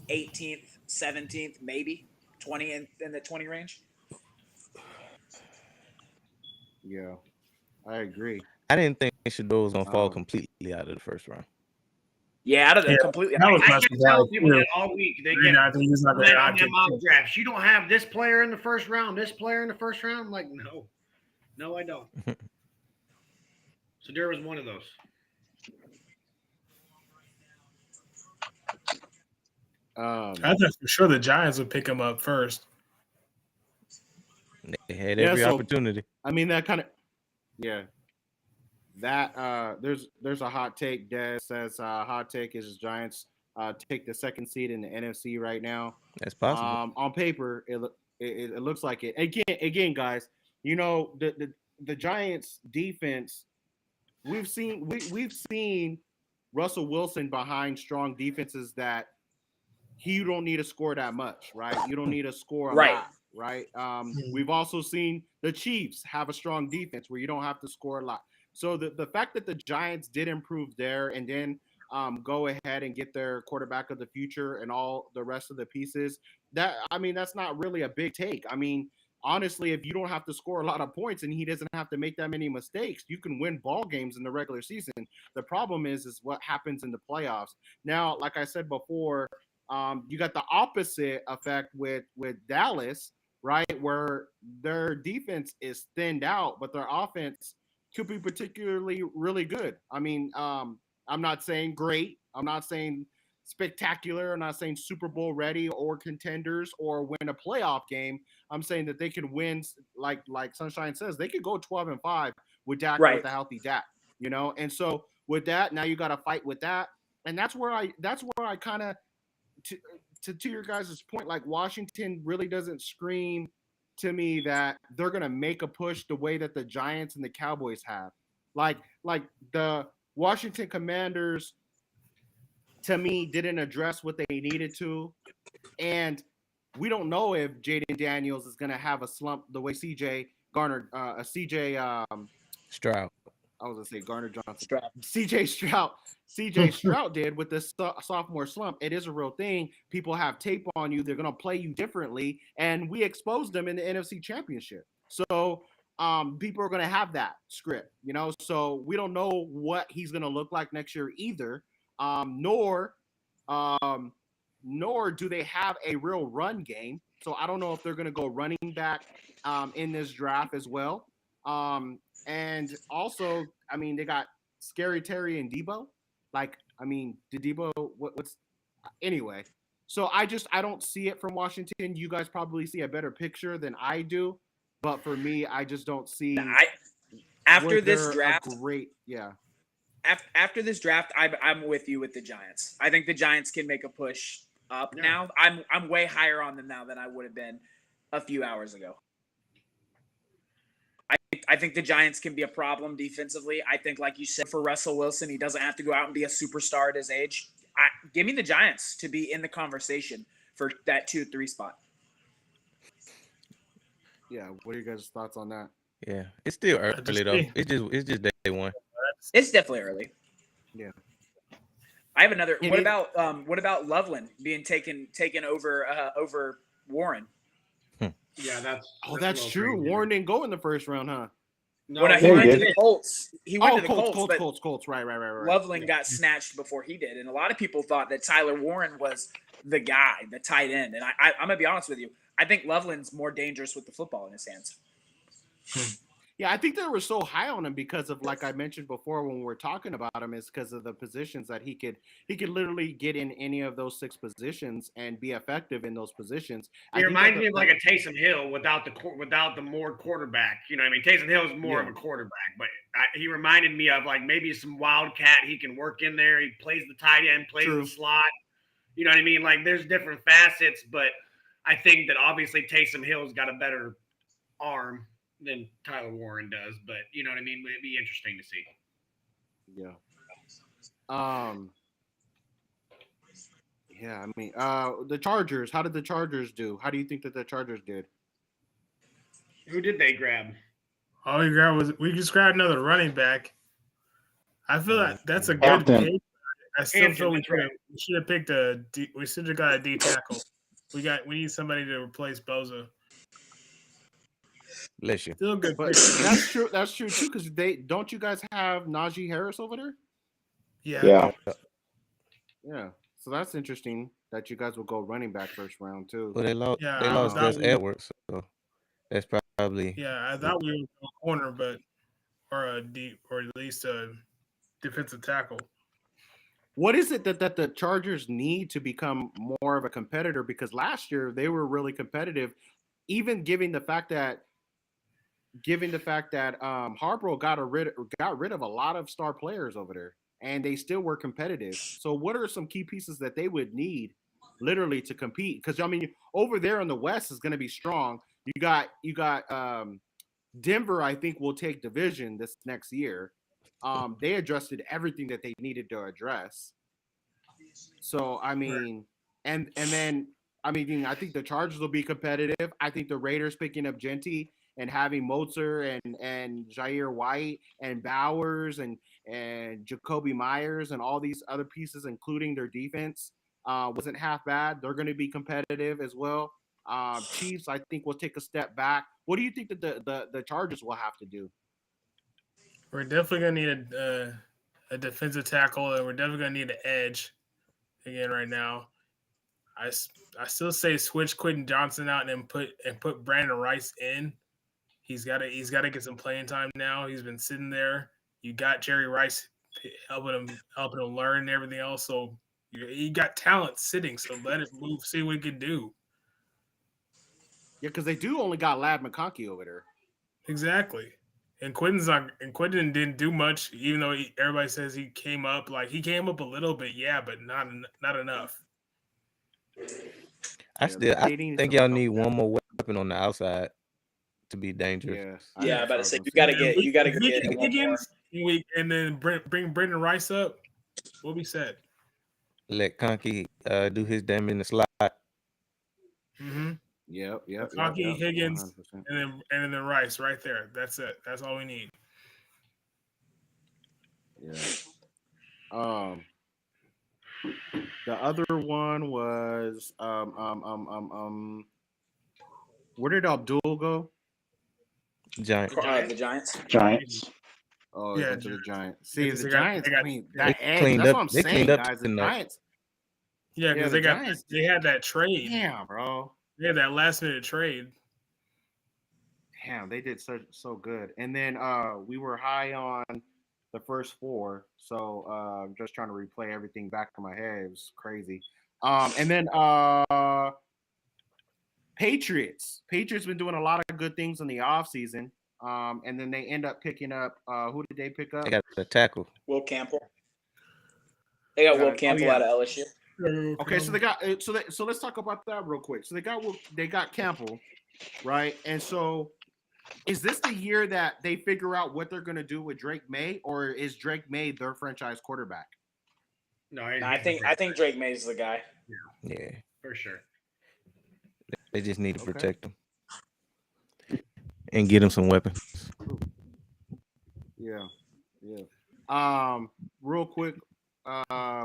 18th, 17th, maybe 20 in the 20 range. Yeah, I agree. I didn't think Shador was gonna fall Um, completely out of the first round. Yeah, out of the Yeah, completely. that was I- my I- kept telling people that all week. They Maybe get I think he's not gonna on get their mock picked. drafts. You don't have this player in the first round, this player in the first round. I'm like, no, I don't. Shador was one of those. Um, I thought for sure the Giants would pick him up first. They had Yeah, every so- opportunity. I mean, that kind of, yeah. That there's a hot take. Des says hot take is Giants take the second seed in the NFC right now. That's possible. On paper, it looks like it. Again, guys, you know the Giants defense. We've seen Russell Wilson behind strong defenses that you don't need to score that much, right? You don't need to score a Right. lot, right? We've also seen the Chiefs have a strong defense where you don't have to score a lot. So the fact that the Giants did improve there and then go ahead and get their quarterback of the future and all the rest of the pieces, that's not really a big take. I mean, honestly, if you don't have to score a lot of points and he doesn't have to make that many mistakes, you can win ball games in the regular season. The problem is what happens in the playoffs. Now, like I said before, you got the opposite effect with Dallas, right? Where their defense is thinned out, but their offense could be particularly really good. I mean, I'm not saying great. I'm not saying spectacular. I'm not saying Super Bowl ready or contenders or win a playoff game. I'm saying that they could win, like Sunshine says, they could go 12-5 with Dak, Right. with a healthy Dak, you know. And so with that, now you got to fight with that, and that's where I kind of to your guys' point, like Washington really doesn't scream to me that they're gonna make a push the way that the Giants and the Cowboys have. Like the Washington Commanders, to me, didn't address what they needed to, and we don't know if Jaden Daniels is gonna have a slump the way CJ Stroud. I was gonna say Garner Johnson. Stroud. CJ Stroud did with this sophomore slump. It is a real thing. People have tape on you. They're gonna play you differently, and we exposed them in the NFC Championship. So people are gonna have that script, you know. So we don't know what he's gonna look like next year either. Nor do they have a real run game. So I don't know if they're gonna go running back in this draft as well. And also, I mean, they got Scary Terry and Debo. Like, I mean, did Debo what's anyway? So I don't see it from Washington. You guys probably see a better picture than I do, but for me, I just don't see. After this draft, After this draft, I'm with you with the Giants. I think the Giants can make a push up now. I'm way higher on them now than I would have been a few hours ago. I think the Giants can be a problem defensively. I think, like you said, for Russell Wilson, he doesn't have to go out and be a superstar at his age. Give me the Giants to be in the conversation for that 2-3 spot. Yeah, what are you guys' thoughts on that? Yeah, it's still early though. It's just day one. It's definitely early. Yeah. I have another. It What is- about Loveland being taken over Warren? Yeah, that's Oh, that's true. crazy. Warren didn't go in the first round, huh? No, When he he went to did. the Colts, he went to the Colts, Colts. Right. Loveland got snatched before he did, and a lot of people thought that Tyler Warren was the guy, the tight end. And I'm gonna be honest with you, I think Loveland's more dangerous with the football in his hands. Yeah, I think they were so high on him because of, like I mentioned before when we were talking about him, is because of the positions that he could literally get in any of those 6 positions and be effective in those positions. He reminds me of like a Taysom Hill without the more quarterback. You know what I mean? Taysom Hill is more of a quarterback, but he reminded me of like maybe some wildcat he can work in there. He plays the tight end, plays the slot. You know what I mean? Like there's different facets, but I think that obviously Taysom Hill's got a better arm than Tyler Warren does, but you know what I mean? It'd be interesting to see. Yeah. Yeah, I mean, the Chargers, how did the Chargers do? How do you think that the Chargers did? Who did they grab? All we just grabbed another running back. I feel like that's a good Hampton. pick. I still Hampton, feel we that's right. should have picked we should have got a D tackle. We need somebody to replace Boza. Bless you. Still good. But that's true. That's true too. Because don't you guys have Najee Harris over there? Yeah. Yeah. So that's interesting that you guys will go running back first round too. Well, they lost. Yeah, They I lost thought Gus we- Edwards, so that's probably. Yeah, I thought we were a corner, but or a deep, or at least a defensive tackle. What is it that the Chargers need to become more of a competitor? Because last year they were really competitive, even given the fact that Harbaugh got rid of a lot of star players over there, and they still were competitive. So, what are some key pieces that they would need, literally, to compete? Because I mean, over there in the West is going to be strong. You got Denver. I think will take division this next year. They adjusted everything that they needed to address. So I mean, and then I mean, I think the Chargers will be competitive. I think the Raiders picking up Genty and having Mozart and Jair White and Bowers and Jacoby Myers and all these other pieces, including their defense, wasn't half bad. They're going to be competitive as well. Chiefs, I think, will take a step back. What do you think that the Chargers will have to do? We're definitely gonna need a defensive tackle, and we're definitely gonna need an edge again right now. I still say switch Quentin Johnson out and put Brandon Rice in. He's got to get some playing time now. He's been sitting there. You got Jerry Rice helping him learn and everything else. So you got talent sitting. So let it move. See what he can do. Yeah, because they do only got Lad McConkey over there. Exactly. And Quentin didn't do much, even though everybody says he came up. Like he came up a little bit, yeah, but not enough. I think y'all need one more weapon on the outside to be dangerous. Yeah, I'm about to say you gotta get one more. Higgins, and then bring Brendan Rice up. What we said. Let Conkey do his damn in the slot. Mm-hmm. Yep. Conkey, Higgins, 100%. and then Rice right there. That's it. That's all we need. Yeah. The other one was where did Abdul go? Giants. The Giants. Giants. Oh, Yeah, yeah, to the Giants. See, Because the they got- Giants. they got- I mean, they that edge. cleaned That's up- what I'm they saying, cleaned up guys. The enough. Giants. Yeah, because the Giants. they had that trade. Damn, bro. They had that last minute trade. Damn, they did so good. And then we were high on the first four, so I'm just trying to replay everything back in my head. It was crazy. And then Patriots. Patriots been doing a lot of good things in the offseason. And then they end up picking up who did they pick up? They got the tackle. Will Campbell. They got Will Campbell yeah. out of LSU. Okay, so they got so let's talk about that real quick. So they got Campbell, right? And so is this the year that they figure out what they're gonna do with Drake May, or is Drake May their franchise quarterback? No, I think Drake May's the guy. Yeah, for sure. they just need to protect him and get him some weapons. Yeah. Real quick,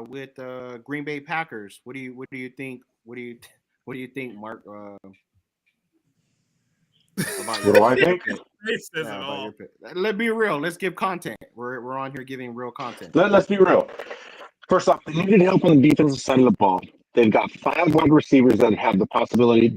with Green Bay Packers, what do you think? What do you think, Mark? About What do I think? He says it about all. your pick. Let's be real. Let's give content. We're on here giving real content. Let's be real. First off, they needed help on the defensive side of the ball. They've got 5 wide receivers that have the possibility.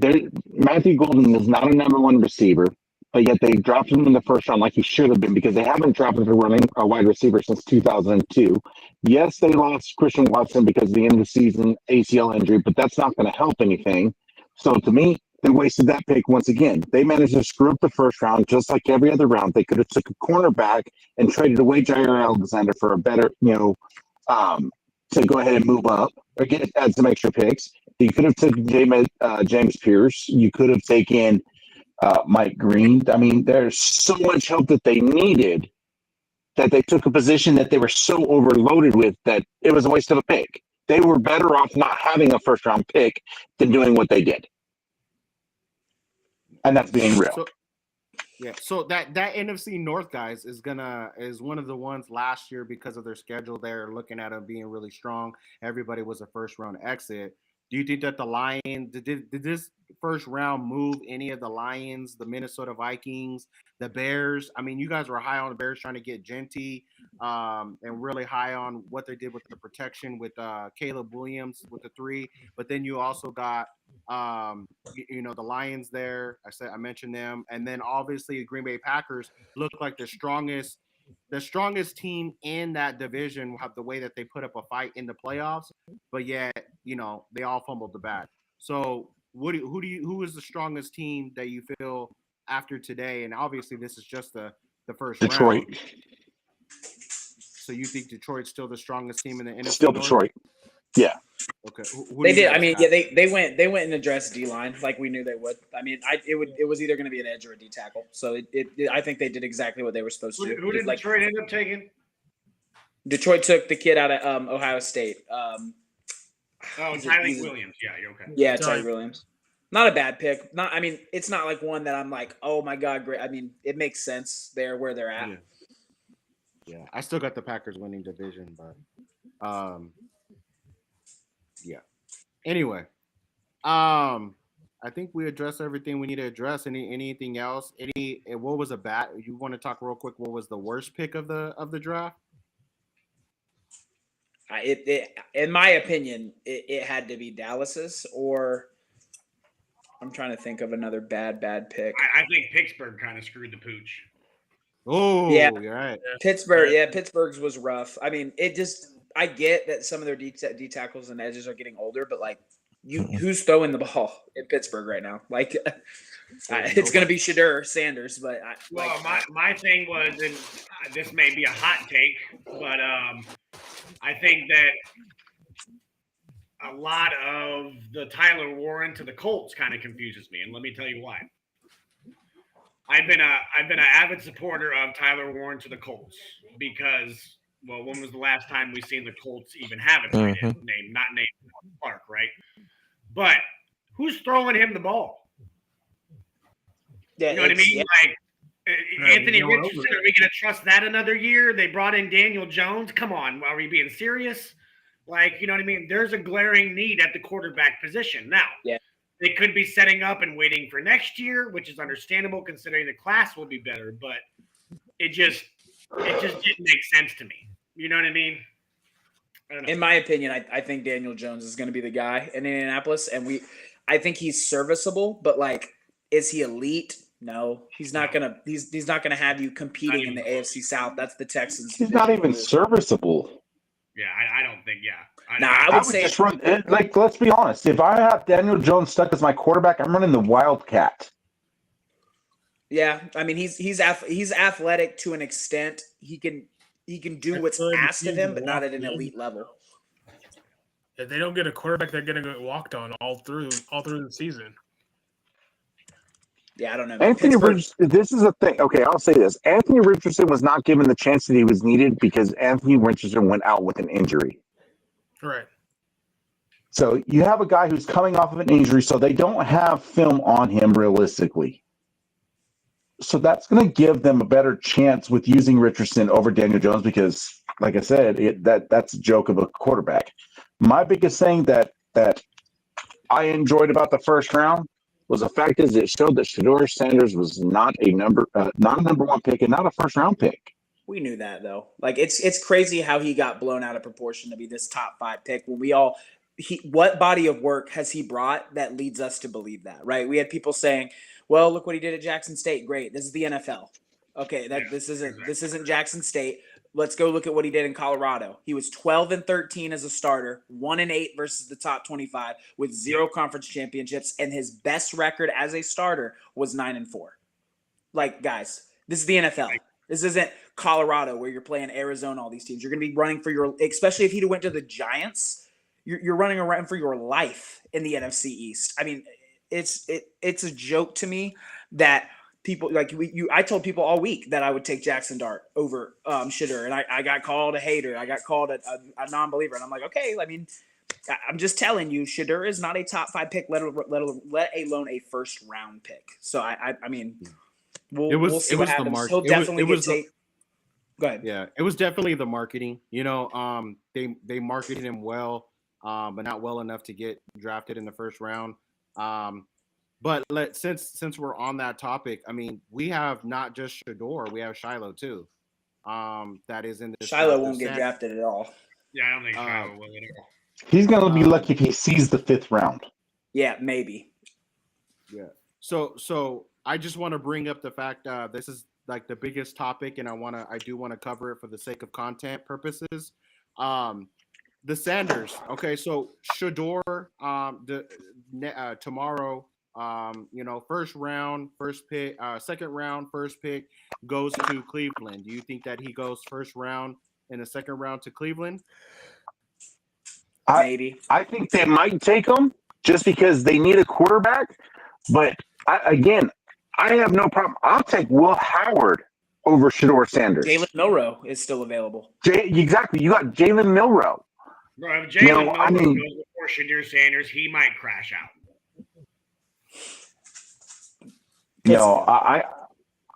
Matthew Golden is not a number 1 receiver, but yet they dropped him in the first round like he should have been because they haven't dropped him for a wide receiver since 2002. Yes, they lost Christian Watson because of the end of the season ACL injury, but that's not going to help anything. So to me, they wasted that pick once again. They managed to screw up the first round just like every other round. They could have took a cornerback and traded away Jair Alexander for a better, to go ahead and move up or add some extra picks. You could have taken James Pierce. You could have taken Mike Green. I mean, there's so much help that they needed that they took a position that they were so overloaded with that it was a waste of a pick. They were better off not having a first round pick than doing what they did. And that's being real. So that NFC North, guys, is one of the ones last year because of their schedule. They're looking at them being really strong. Everybody was a first round exit. Do you think that the Lions did this first round move any of the Lions, the Minnesota Vikings, the Bears? I mean, you guys were high on the Bears trying to get Genty, and really high on what they did with the protection with Caleb Williams with the 3. But then you also got the Lions there. I mentioned them, and then obviously the Green Bay Packers look like the strongest team in that division, have the way that they put up a fight in the playoffs, but yet, they all fumbled the bag. So who is the strongest team that you feel after today? And obviously this is just the first Detroit. round. So you think Detroit's still the strongest team in the NFC Still North? Detroit. Yeah. Okay. Who They do you did. I guys mean, have? yeah, they went and addressed D line like we knew they would. I mean, it was either going to be an edge or a D tackle. So I think they did exactly what they were supposed to. Who did Detroit end up taking? Detroit took the kid out of Ohio State. Tyreek Williams. Yeah, you're okay. Yeah, Tyreek Williams. Not a bad pick. I mean, it's not like one that I'm like, oh my god, great. I mean, it makes sense there where they're at. Yeah, I still got the Packers winning division, but yeah. Anyway, I think we addressed everything we need to address. Anything else? What was you want to talk real quick? What was the worst pick of the draft? In my opinion, it had to be Dallas's, or I'm trying to think of another bad pick. I think Pittsburgh kind of screwed the pooch. Oh, yeah, you're right. Pittsburgh. Yeah, Pittsburgh's was rough. I mean, I get that some of their D tackles and edges are getting older, but like, who's throwing the ball in Pittsburgh right now? Like, it's going to be Shedeur Sanders, but my thing was, and this may be a hot take, but I think that a lot of the Tyler Warren to the Colts kind of confuses me, and let me tell you why. I've been an avid supporter of Tyler Warren to the Colts because, well, when was the last time we seen the Colts even have a tight end named Clark, right? But who's throwing him the ball? Yeah, you know what I mean? yeah. Like Anthony Richardson, are we going to trust that another year? They brought in Daniel Jones. Come on, are we being serious? Like, you know what I mean? There's a glaring need at the quarterback position. Now, they could be setting up and waiting for next year, which is understandable considering the class will be better, but it just didn't make sense to me. You know what I mean? In my opinion, I think Daniel Jones is going to be the guy in Indianapolis, and I think he's serviceable, but like, is he elite? No, he's not gonna. He's not gonna have you competing in the AFC South. That's the Texans. He's not even serviceable. Yeah, I don't think. Yeah, I would say just run. Like, let's be honest. If I have Daniel Jones stuck as my quarterback, I'm running the Wildcat. Yeah, I mean he's athletic to an extent. He can do what's asked of him, but not at an elite level. If they don't get a quarterback, they're gonna get walked on all through the season. Yeah, I don't know. Anthony Richardson, this is a thing. Okay, I'll say this. Anthony Richardson was not given the chance that he was needed because Anthony Richardson went out with an injury. Right. So you have a guy who's coming off of an injury, so they don't have film on him realistically. So that's going to give them a better chance with using Richardson over Daniel Jones because, like I said, that's a joke of a quarterback. My biggest thing that I enjoyed about the first round was the fact is it showed that Shedeur Sanders was not a number one pick and not a first round pick. We knew that though. Like it's crazy how he got blown out of proportion to be this top 5 pick when what body of work has he brought that leads us to believe that, right? We had people saying, well, look what he did at Jackson State. Great. This is the NFL. Okay, this isn't Jackson State. Let's go look at what he did in Colorado. He was 12-13 as a starter, 1-8 versus the top 25 with 0 conference championships, and his best record as a starter was 9-4. Like, guys, this is the NFL. This isn't Colorado where you're playing Arizona, all these teams. You're going to be running for especially if he went to the Giants, you're running around for your life in the NFC East. I mean, it's a joke to me that people like I told people all week that I would take Jackson Dart over Shedeur, and I got called a hater. I got called a non-believer, and I'm like, okay. I mean, I'm just telling you, Shedeur is not a top 5 pick, let alone a first round pick. So I mean, we'll see what happens. He'll definitely get taken. Go ahead. Yeah, it was definitely the marketing. You know, they marketed him well. but not well enough to get drafted in the first round. But since we're on that topic, I mean, we have not just Shedeur, we have Shiloh too. That is in this. Shiloh won't get drafted at all. Yeah, I don't think Shiloh will at all. He's gonna be lucky if he sees the 5th round. Yeah, maybe. Yeah. So I just want to bring up the fact this is like the biggest topic, and I do want to cover it for the sake of content purposes. The Sanders. Okay, so Shedeur, tomorrow, first round, first pick, second round, first pick goes to Cleveland. Do you think that he goes first round in the second round to Cleveland? Maybe. I think they might take him just because they need a quarterback. But I have no problem. I'll take Will Howard over Shedeur Sanders. Jalen Milroe is still available. Exactly. You got Jalen Milroe. Bro, if Jalen Milroe goes before Shedeur Sanders, he might crash out.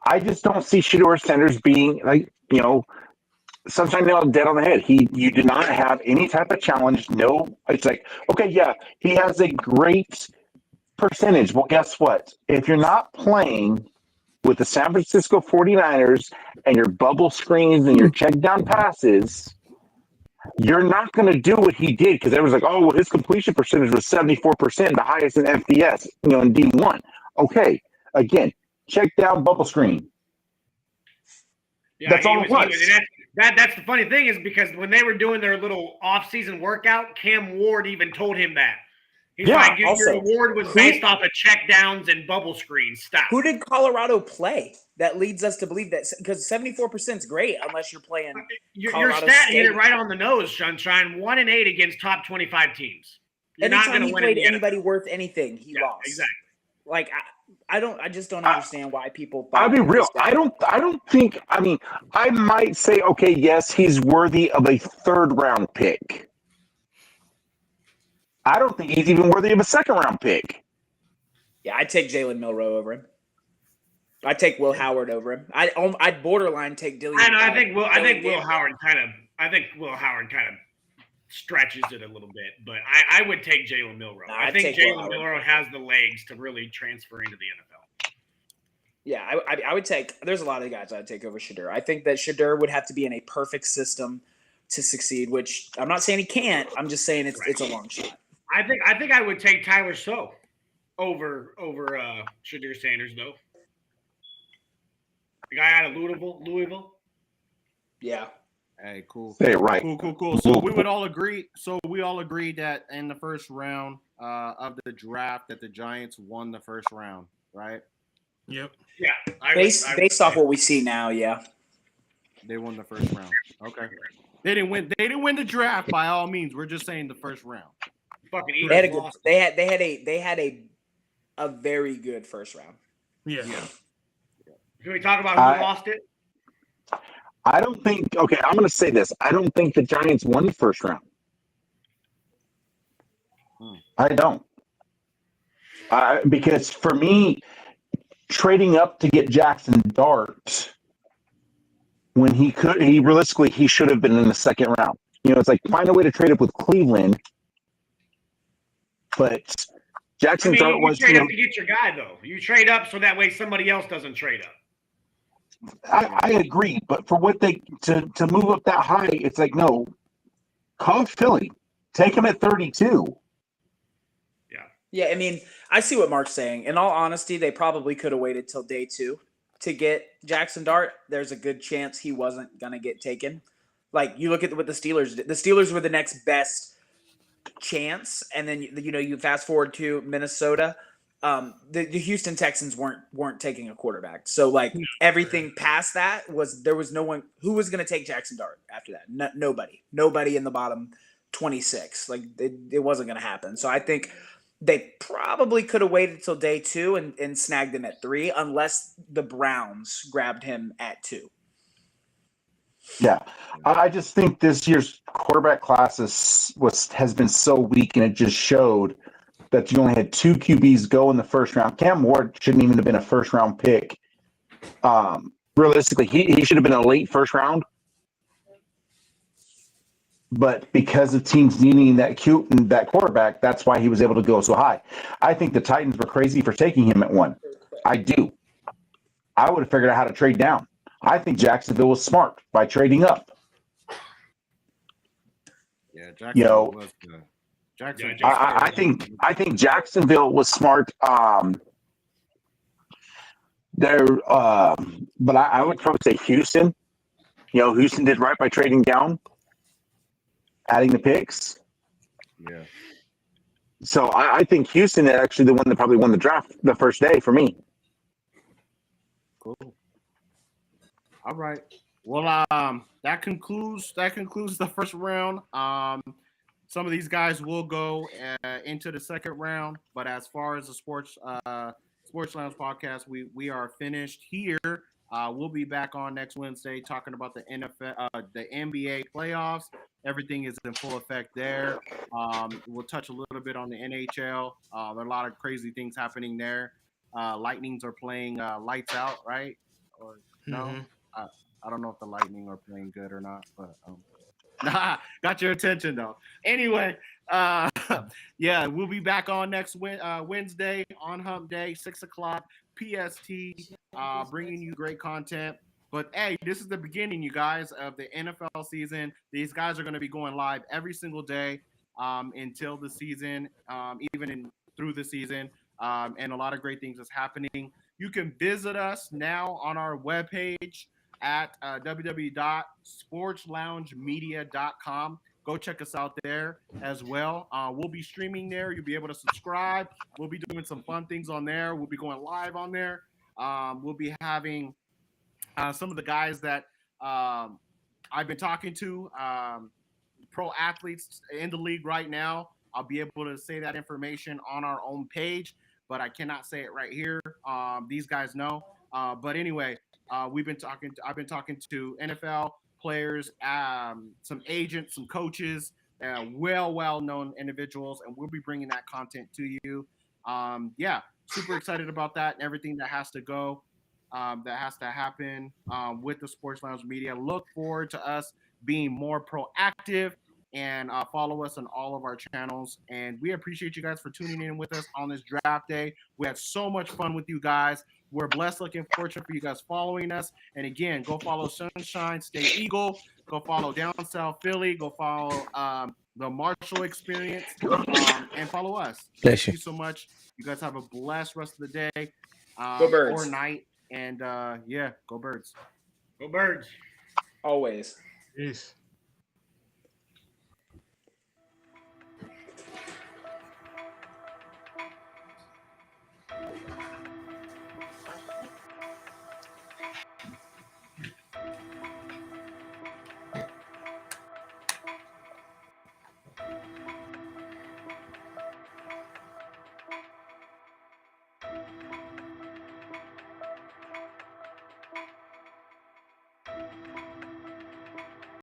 I just don't see Shedeur Sanders being sunshine nail dead on the head. You do not have any type of challenge. No, it's like, okay, yeah, he has a great percentage. Well, guess what? If you're not playing with the San Francisco 49ers and your bubble screens and your check down passes, you're not going to do what he did, because everyone's like, oh, well, his completion percentage was 74%, the highest in FBS, in D1. Okay, again, check down, bubble screen. Yeah, that's all it was. That's the funny thing, is because when they were doing their little off-season workout, Cam Ward even told him that. He's like, your award was based off of check downs and bubble screens. Stop. Who did Colorado play? That leads us to believe that, because 74% is great unless you're playing. Your stat hit it right on the nose, Sunshine. 1-8 against top 25 teams. You're not going to win. Anytime he played anybody worth anything, he lost. Exactly. Like I just don't understand why people. I'll be real. I don't think. I mean, I might say, okay, yes, he's worthy of a 3rd round pick. I don't think he's even worthy of a 2nd round pick. Yeah, I'd take Jalen Milroe over him. I'd take Will Howard over him. I'd borderline take Dillian. I think Will Howard kind of stretches it a little bit, but I would take Jalen Milroe. I think Jalen Milroe has the legs to really transfer into the NFL. Yeah, I would take. There's a lot of guys I'd take over Shedeur. I think that Shedeur would have to be in a perfect system to succeed, which I'm not saying he can't. I'm just saying it's a long shot. I think I would take Tyler So over Shedeur Sanders, though. The guy out of Louisville. Yeah. Hey, cool. Say it right. Cool. So we would all agree. So we all agreed that in the first round of the draft, that the Giants won the first round, right? Yep. Yeah. Based off what we see now, yeah. They won the first round. Okay. They didn't win the draft by all means. We're just saying the first round. Fucking they had a very good first round. Yeah. Can we talk about who lost it? I don't think. Okay, I'm going to say this. I don't think the Giants won the first round. I don't. Because for me, trading up to get Jackson Dart when he realistically should have been in the 2nd round. It's like, find a way to trade up with Cleveland. But Jackson Dart was. You trade up to get your guy, though. You trade up so that way somebody else doesn't trade up. I agree, but for what to move up that high, it's like, no, call Philly, take him at 32. Yeah, I mean, I see what Mark's saying. In all honesty, they probably could have waited till day 2 to get Jackson Dart. There's a good chance he wasn't gonna get taken. Like, you look at what the Steelers did. The Steelers were the next best chance, and then you fast forward to Minnesota. The Houston Texans weren't taking a quarterback. So like everything past that there was no one who was going to take Jackson Dart after that. Nobody in the bottom 26. Like it wasn't going to happen. So I think they probably could have waited till day 2 and snagged him at 3, unless the Browns grabbed him at 2. Yeah, I just think this year's quarterback class has been so weak, and it just showed that you only had 2 QBs go in the first round. Cam Ward shouldn't even have been a first round pick. Realistically, he should have been a late first round. but because of teams needing that quarterback, that's why he was able to go so high. I think the Titans were crazy for taking him at 1. I do. I would have figured out how to trade down. I think Jacksonville was smart by trading up. Yeah, Jacksonville was good. I think Jacksonville was smart. But I would probably say Houston. Houston did right by trading down, adding the picks. Yeah. So I think Houston is actually the one that probably won the draft the first day for me. Cool. All right. Well, that concludes the first round. Some of these guys will go into the second round, but as far as the Sports Lounge podcast, we are finished here. We'll be back on next Wednesday talking about the NFL, the NBA playoffs. Everything is in full effect there. We'll touch a little bit on the NHL. There are a lot of crazy things happening there. Lightnings are playing lights out, right? Or no? Mhm. I don't know if the Lightning are playing good or not, but got your attention though. Anyway, yeah, we'll be back on next Wednesday on Hump Day, 6:00 PST, bringing you great content. But hey, this is the beginning, you guys, of the NFL season. These guys are going to be going live every single day until the season, even through the season, and a lot of great things is happening. You can visit us now on our webpage at www.sportsloungemedia.com. Go check us out there as well. We'll be streaming there. You'll be able to subscribe. We'll be doing some fun things on there. We'll be going live on there. We'll be having some of the guys that I've been talking to, pro athletes in the league right now. I'll be able to say that information on our own page, but I cannot say it right here. These guys know. But anyway, I've been talking to NFL players, some agents, some coaches, well-known individuals, and we'll be bringing that content to you. Yeah, super excited about that and everything that has to go, that has to happen with the Sports Lounge Media. Look forward to us being more proactive and follow us on all of our channels. And we appreciate you guys for tuning in with us on this draft day. We had so much fun with you guys. We're blessed, looking fortunate for you guys following us. And again, go follow Sunshine State Eagle. Go follow Down South Philly. Go follow the Marshall Experience, and follow us. Bless Thank you so much. You guys have a blessed rest of the day Go Birds. or night. And yeah, go Birds. Go Birds. Always. Peace.